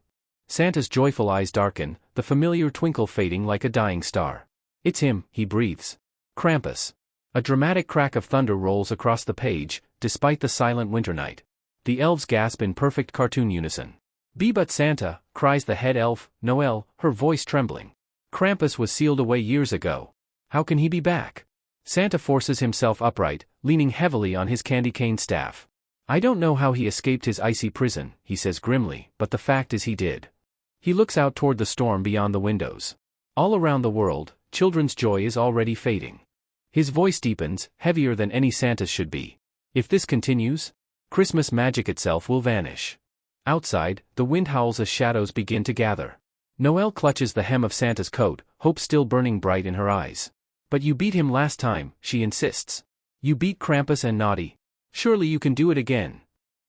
Santa's joyful eyes darken, the familiar twinkle fading like a dying star. "It's him," he breathes. "Krampus." A dramatic crack of thunder rolls across the page, despite the silent winter night. The elves gasp in perfect cartoon unison. "Be but Santa," cries the head elf, Noelle, her voice trembling. "Krampus was sealed away years ago. How can he be back?" Santa forces himself upright, leaning heavily on his candy cane staff. "I don't know how he escaped his icy prison," he says grimly, "but the fact is he did." He looks out toward the storm beyond the windows. All around the world, children's joy is already fading. His voice deepens, heavier than any Santa's should be. If this continues, Christmas magic itself will vanish. Outside, the wind howls as shadows begin to gather. Noelle clutches the hem of Santa's coat, hope still burning bright in her eyes. "But you beat him last time," she insists. "You beat Krampus and Naughty. Surely you can do it again."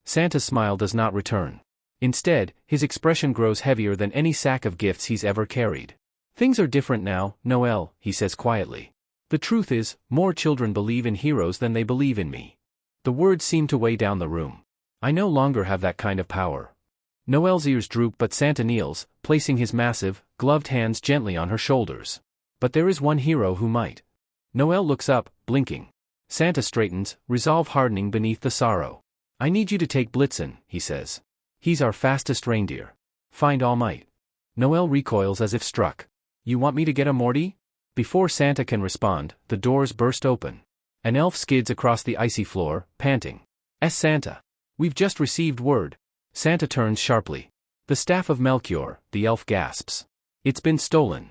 Santa's smile does not return. Instead, his expression grows heavier than any sack of gifts he's ever carried. "Things are different now, Noelle," he says quietly. "The truth is, more children believe in heroes than they believe in me." The words seem to weigh down the room. "I no longer have that kind of power." Noelle's ears droop, but Santa kneels, placing his massive, gloved hands gently on her shoulders. "But there is one hero who might." Noelle looks up, blinking. Santa straightens, resolve hardening beneath the sorrow. "I need you to take Blitzen," he says. "He's our fastest reindeer. Find All Might." Noelle recoils as if struck. "You want me to get a Morty?" Before Santa can respond, the doors burst open. An elf skids across the icy floor, panting. Santa. We've just received word." Santa turns sharply. "The staff of Melchior," the elf gasps. "It's been stolen."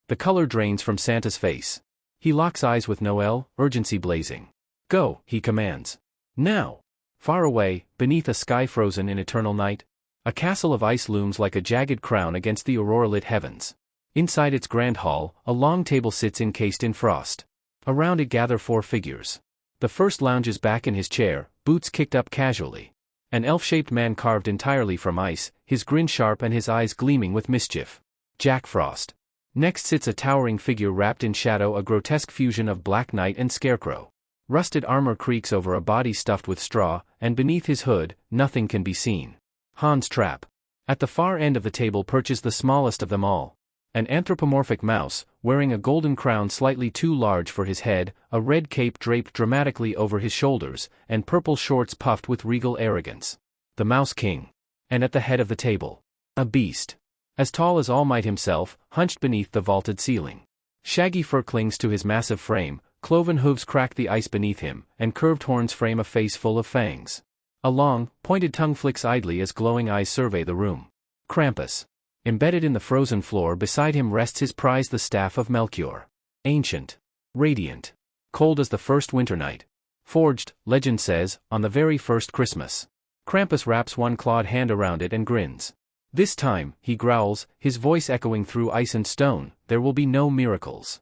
The color drains from Santa's face. He locks eyes with Noelle, urgency blazing. "Go," he commands. "Now." Far away, beneath a sky frozen in eternal night, a castle of ice looms like a jagged crown against the aurora-lit heavens. Inside its grand hall, a long table sits encased in frost. Around it gather 4 figures. The first lounges back in his chair, boots kicked up casually. An elf-shaped man carved entirely from ice, his grin sharp and his eyes gleaming with mischief. Jack Frost. Next sits a towering figure wrapped in shadow, a grotesque fusion of Black Knight and Scarecrow. Rusted armor creaks over a body stuffed with straw, and beneath his hood, nothing can be seen. Hans Trapp. At the far end of the table perches the smallest of them all. An anthropomorphic mouse, wearing a golden crown slightly too large for his head, a red cape draped dramatically over his shoulders, and purple shorts puffed with regal arrogance. The Mouse King. And at the head of the table, a beast. As tall as All Might himself, hunched beneath the vaulted ceiling. Shaggy fur clings to his massive frame, cloven hooves crack the ice beneath him, and curved horns frame a face full of fangs. A long, pointed tongue flicks idly as glowing eyes survey the room. Krampus. Embedded in the frozen floor beside him rests his prize, the staff of Melchior. Ancient. Radiant. Cold as the first winter night. Forged, legend says, on the very first Christmas. Krampus wraps one clawed hand around it and grins. "This time," he growls, his voice echoing through ice and stone, "there will be no miracles."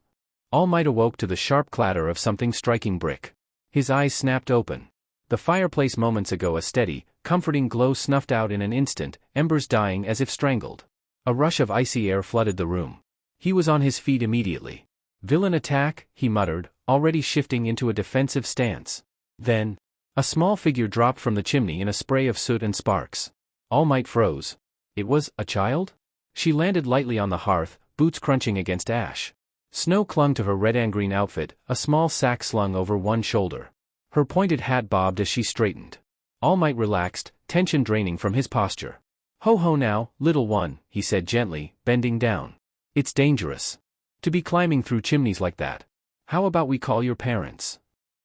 All Might awoke to the sharp clatter of something striking brick. His eyes snapped open. The fireplace moments ago a steady, comforting glow snuffed out in an instant, embers dying as if strangled. A rush of icy air flooded the room. He was on his feet immediately. "Villain attack," he muttered, already shifting into a defensive stance. Then, a small figure dropped from the chimney in a spray of soot and sparks. All Might froze. It was a child? She landed lightly on the hearth, boots crunching against ash. Snow clung to her red and green outfit, a small sack slung over one shoulder. Her pointed hat bobbed as she straightened. All Might relaxed, tension draining from his posture. "Ho ho now, little one," he said gently, bending down. "It's dangerous to be climbing through chimneys like that. How about we call your parents?"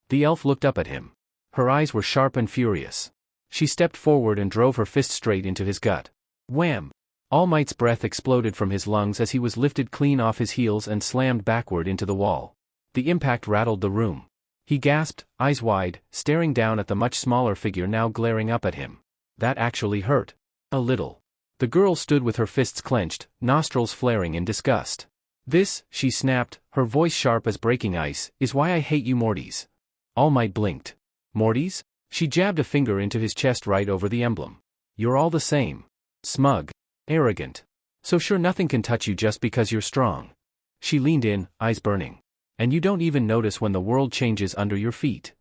The elf looked up at him. Her eyes were sharp and furious. She stepped forward and drove her fist straight into his gut. Wham! All Might's breath exploded from his lungs as he was lifted clean off his heels and slammed backward into the wall. The impact rattled the room. He gasped, eyes wide, staring down at the much smaller figure now glaring up at him. That actually hurt. A little. The girl stood with her fists clenched, nostrils flaring in disgust. "This," she snapped, her voice sharp as breaking ice, "is why I hate you Mortys." All Might blinked. "Mortys?" She jabbed a finger into his chest right over the emblem. "You're all the same. Smug. Arrogant. So sure nothing can touch you just because you're strong." She leaned in, eyes burning. "And you don't even notice when the world changes under your feet."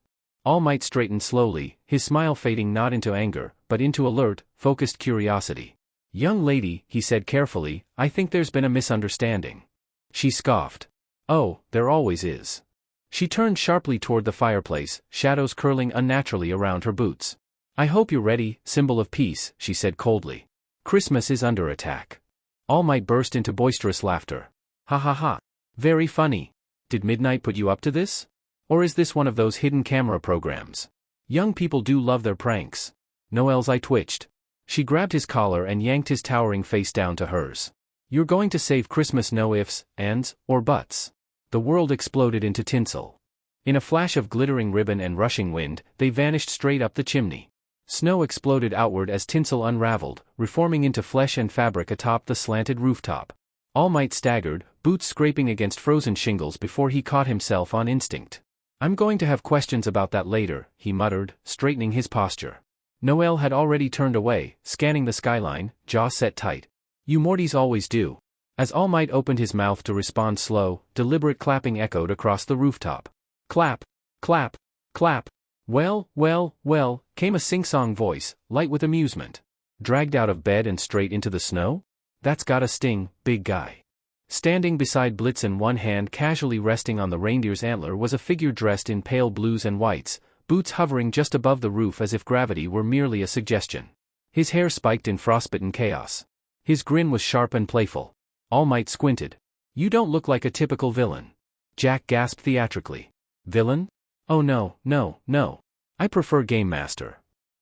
All Might straightened slowly, his smile fading not into anger, but into alert, focused curiosity. "Young lady," he said carefully, "I think there's been a misunderstanding." She scoffed. "Oh, there always is." She turned sharply toward the fireplace, shadows curling unnaturally around her boots. "I hope you're ready, symbol of peace," she said coldly. "Christmas is under attack." All Might burst into boisterous laughter. "Ha ha ha. Very funny. Did midnight put you up to this? Or is this one of those hidden camera programs? Young people do love their pranks." Noelle's eye twitched. She grabbed his collar and yanked his towering face down to hers. "You're going to save Christmas, no ifs, ands, or buts." The world exploded into tinsel. In a flash of glittering ribbon and rushing wind, they vanished straight up the chimney. Snow exploded outward as tinsel unraveled, reforming into flesh and fabric atop the slanted rooftop. All Might staggered, boots scraping against frozen shingles before he caught himself on instinct. "I'm going to have questions about that later," he muttered, straightening his posture. Noelle had already turned away, scanning the skyline, jaw set tight. "You Mortys always do." As All Might opened his mouth to respond, slow, deliberate clapping echoed across the rooftop. Clap, clap, clap. "Well, well, well," came a sing-song voice, light with amusement. "Dragged out of bed and straight into the snow? That's gotta sting, big guy." Standing beside Blitzen, one hand casually resting on the reindeer's antler, was a figure dressed in pale blues and whites, boots hovering just above the roof as if gravity were merely a suggestion. His hair spiked in frostbitten chaos. His grin was sharp and playful. All Might squinted. "You don't look like a typical villain." Jack gasped theatrically. "Villain? Oh no, no, no. I prefer Game Master."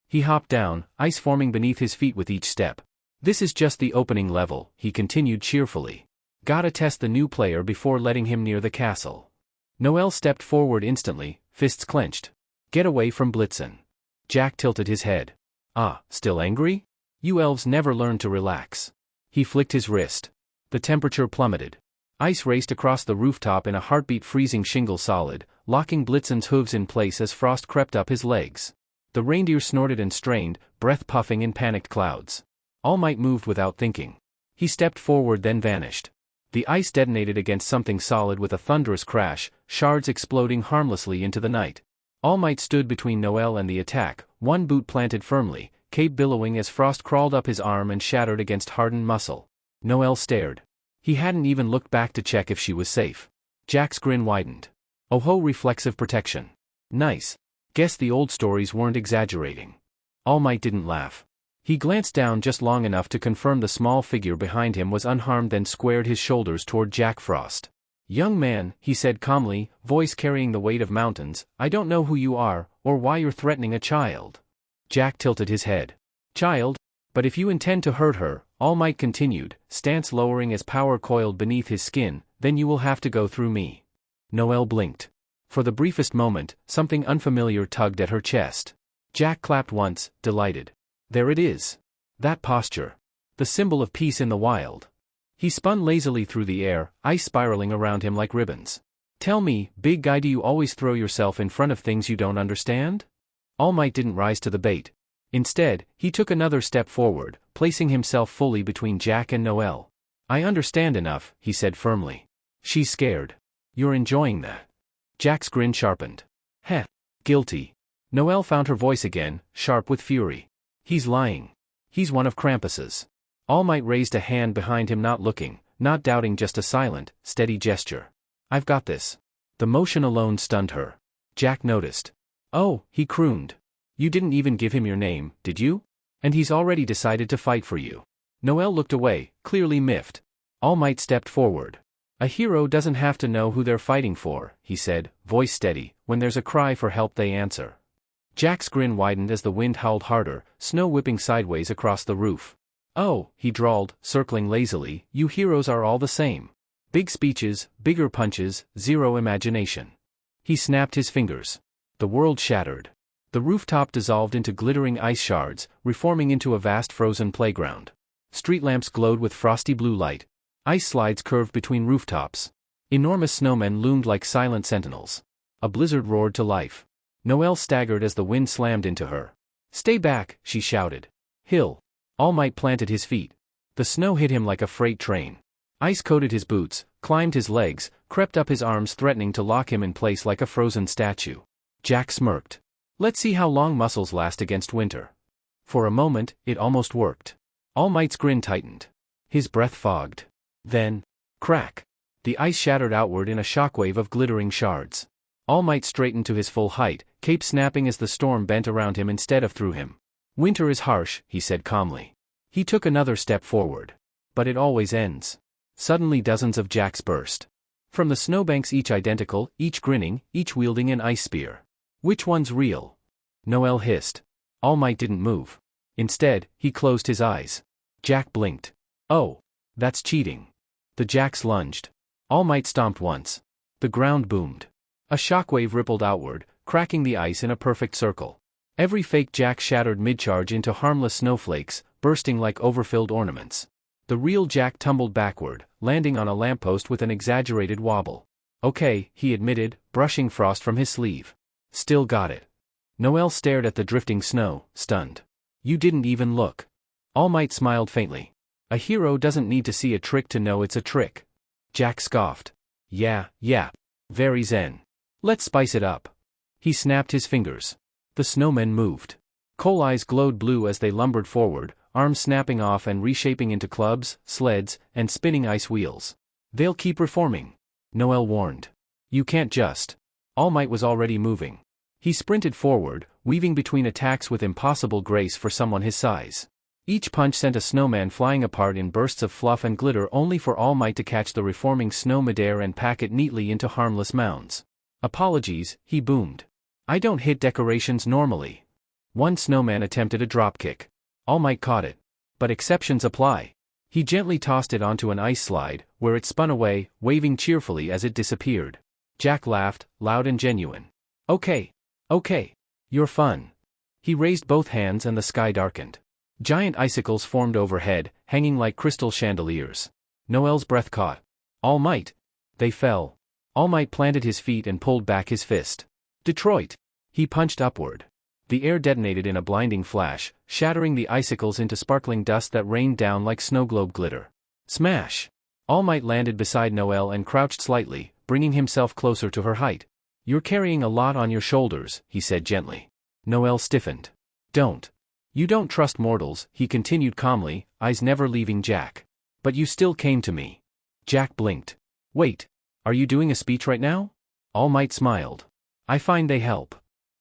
He hopped down, ice forming beneath his feet with each step. "This is just the opening level," he continued cheerfully. "Gotta test the new player before letting him near the castle." Noelle stepped forward instantly, fists clenched. "Get away from Blitzen." Jack tilted his head. "Ah, still angry? You elves never learn to relax." He flicked his wrist. The temperature plummeted. Ice raced across the rooftop in a heartbeat, freezing shingle solid, locking Blitzen's hooves in place as frost crept up his legs. The reindeer snorted and strained, breath puffing in panicked clouds. All Might moved without thinking. He stepped forward, then vanished. The ice detonated against something solid with a thunderous crash, shards exploding harmlessly into the night. All Might stood between Noelle and the attack, one boot planted firmly, cape billowing as frost crawled up his arm and shattered against hardened muscle. Noelle stared. He hadn't even looked back to check if she was safe. Jack's grin widened. "Oh ho, reflexive protection. Nice. Guess the old stories weren't exaggerating." All Might didn't laugh. He glanced down just long enough to confirm the small figure behind him was unharmed, then squared his shoulders toward Jack Frost. "Young man," he said calmly, voice carrying the weight of mountains, "I don't know who you are, or why you're threatening a child." Jack tilted his head. "Child? But if you intend to hurt her," All Might continued, stance lowering as power coiled beneath his skin, "then you will have to go through me." Noelle blinked. For the briefest moment, something unfamiliar tugged at her chest. Jack clapped once, delighted. There it is. That posture. The symbol of peace in the wild. He spun lazily through the air, ice spiraling around him like ribbons. Tell me, big guy, do you always throw yourself in front of things you don't understand? All Might didn't rise to the bait. Instead, he took another step forward, placing himself fully between Jack and Noelle. I understand enough, he said firmly. She's scared. You're enjoying that. Jack's grin sharpened. Heh. Guilty. Noelle found her voice again, sharp with fury. He's lying. He's one of Krampus's. All Might raised a hand behind him, not looking, not doubting, just a silent, steady gesture. I've got this. The motion alone stunned her. Jack noticed. Oh, he crooned. You didn't even give him your name, did you? And he's already decided to fight for you. Noelle looked away, clearly miffed. All Might stepped forward. A hero doesn't have to know who they're fighting for, he said, voice steady. When there's a cry for help, they answer. Jack's grin widened as the wind howled harder, snow whipping sideways across the roof. Oh, he drawled, circling lazily, you heroes are all the same. Big speeches, bigger punches, zero imagination. He snapped his fingers. The world shattered. The rooftop dissolved into glittering ice shards, reforming into a vast frozen playground. Street lamps glowed with frosty blue light. Ice slides curved between rooftops. Enormous snowmen loomed like silent sentinels. A blizzard roared to life. Noelle staggered as the wind slammed into her. Stay back, she shouted. Hill. All Might planted his feet. The snow hit him like a freight train. Ice coated his boots, climbed his legs, crept up his arms, threatening to lock him in place like a frozen statue. Jack smirked. Let's see how long muscles last against winter. For a moment, it almost worked. All Might's grin tightened. His breath fogged. Then, crack. The ice shattered outward in a shockwave of glittering shards. All Might straightened to his full height, cape snapping as the storm bent around him instead of through him. Winter is harsh, he said calmly. He took another step forward. But it always ends. Suddenly dozens of Jacks burst. From the snowbanks, each identical, each grinning, each wielding an ice spear. Which one's real? Noelle hissed. All Might didn't move. Instead, he closed his eyes. Jack blinked. Oh, that's cheating. The Jacks lunged. All Might stomped once. The ground boomed. A shockwave rippled outward, cracking the ice in a perfect circle. Every fake Jack shattered mid-charge into harmless snowflakes, bursting like overfilled ornaments. The real Jack tumbled backward, landing on a lamppost with an exaggerated wobble. Okay, he admitted, brushing frost from his sleeve. Still got it. Noelle stared at the drifting snow, stunned. You didn't even look. All Might smiled faintly. A hero doesn't need to see a trick to know it's a trick. Jack scoffed. Yeah. Very zen. Let's spice it up. He snapped his fingers. The snowmen moved. Coal eyes glowed blue as they lumbered forward, arms snapping off and reshaping into clubs, sleds, and spinning ice wheels. They'll keep reforming. Noelle warned. You can't just. All Might was already moving. He sprinted forward, weaving between attacks with impossible grace for someone his size. Each punch sent a snowman flying apart in bursts of fluff and glitter, only for All Might to catch the reforming snow midair and pack it neatly into harmless mounds. Apologies, he boomed. I don't hit decorations normally. One snowman attempted a dropkick. All Might caught it. But exceptions apply. He gently tossed it onto an ice slide, where it spun away, waving cheerfully as it disappeared. Jack laughed, loud and genuine. Okay. You're fun. He raised both hands and the sky darkened. Giant icicles formed overhead, hanging like crystal chandeliers. Noelle's breath caught. All Might. They fell. All Might planted his feet and pulled back his fist. Detroit. He punched upward. The air detonated in a blinding flash, shattering the icicles into sparkling dust that rained down like snow globe glitter. Smash! All Might landed beside Noelle and crouched slightly, bringing himself closer to her height. You're carrying a lot on your shoulders, he said gently. Noelle stiffened. Don't. You don't trust mortals, he continued calmly, eyes never leaving Jack. But you still came to me. Jack blinked. Wait. Are you doing a speech right now? All Might smiled. I find they help.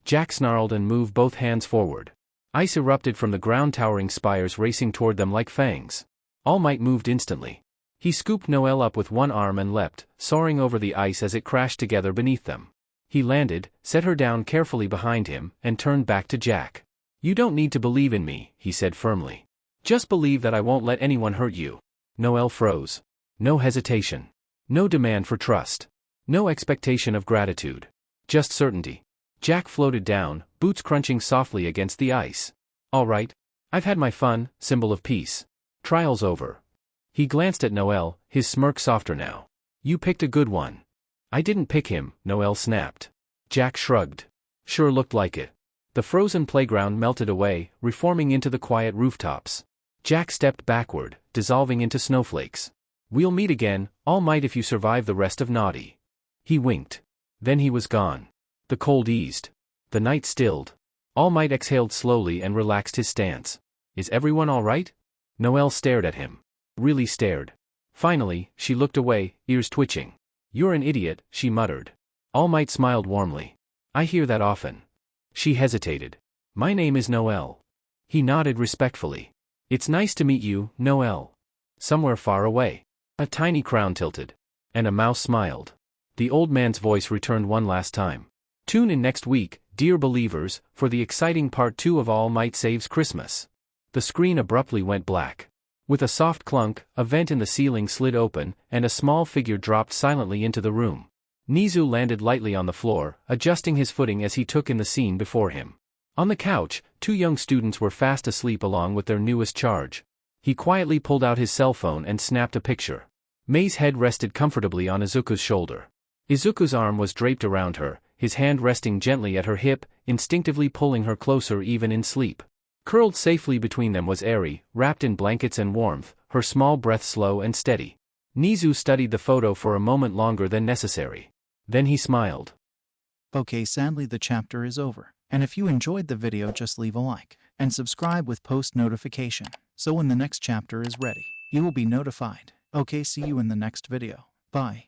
Jack snarled and moved both hands forward. Ice erupted from the ground, towering spires racing toward them like fangs. All Might moved instantly. He scooped Noelle up with one arm and leapt, soaring over the ice as it crashed together beneath them. He landed, set her down carefully behind him, and turned back to Jack. You don't need to believe in me, he said firmly. Just believe that I won't let anyone hurt you. Noelle froze. No hesitation. No demand for trust. No expectation of gratitude. Just certainty. Jack floated down, boots crunching softly against the ice. All right. I've had my fun, symbol of peace. Trial's over. He glanced at Noelle, his smirk softer now. You picked a good one. I didn't pick him, Noelle snapped. Jack shrugged. Sure looked like it. The frozen playground melted away, reforming into the quiet rooftops. Jack stepped backward, dissolving into snowflakes. We'll meet again, All Might, if you survive the rest of Naughty. He winked. Then he was gone. The cold eased. The night stilled. All Might exhaled slowly and relaxed his stance. Is everyone all right? Noelle stared at him. Really stared. Finally, she looked away, ears twitching. You're an idiot, she muttered. All Might smiled warmly. I hear that often. She hesitated. My name is Noelle. He nodded respectfully. It's nice to meet you, Noelle. Somewhere far away. A tiny crown tilted. And a mouse smiled. The old man's voice returned one last time. Tune in next week, dear believers, for the exciting part 2 of All Might Saves Christmas. The screen abruptly went black. With a soft clunk, a vent in the ceiling slid open, and a small figure dropped silently into the room. Nizu landed lightly on the floor, adjusting his footing as he took in the scene before him. On the couch, 2 young students were fast asleep along with their newest charge. He quietly pulled out his cell phone and snapped a picture. Mei's head rested comfortably on Izuku's shoulder. Izuku's arm was draped around her, his hand resting gently at her hip, instinctively pulling her closer even in sleep. Curled safely between them was Eri, wrapped in blankets and warmth, her small breath slow and steady. Nizu studied the photo for a moment longer than necessary. Then he smiled. Okay, sadly the chapter is over. And if you enjoyed the video, just leave a like and subscribe with post notification. So when the next chapter is ready, you will be notified. Okay, see you in the next video. Bye.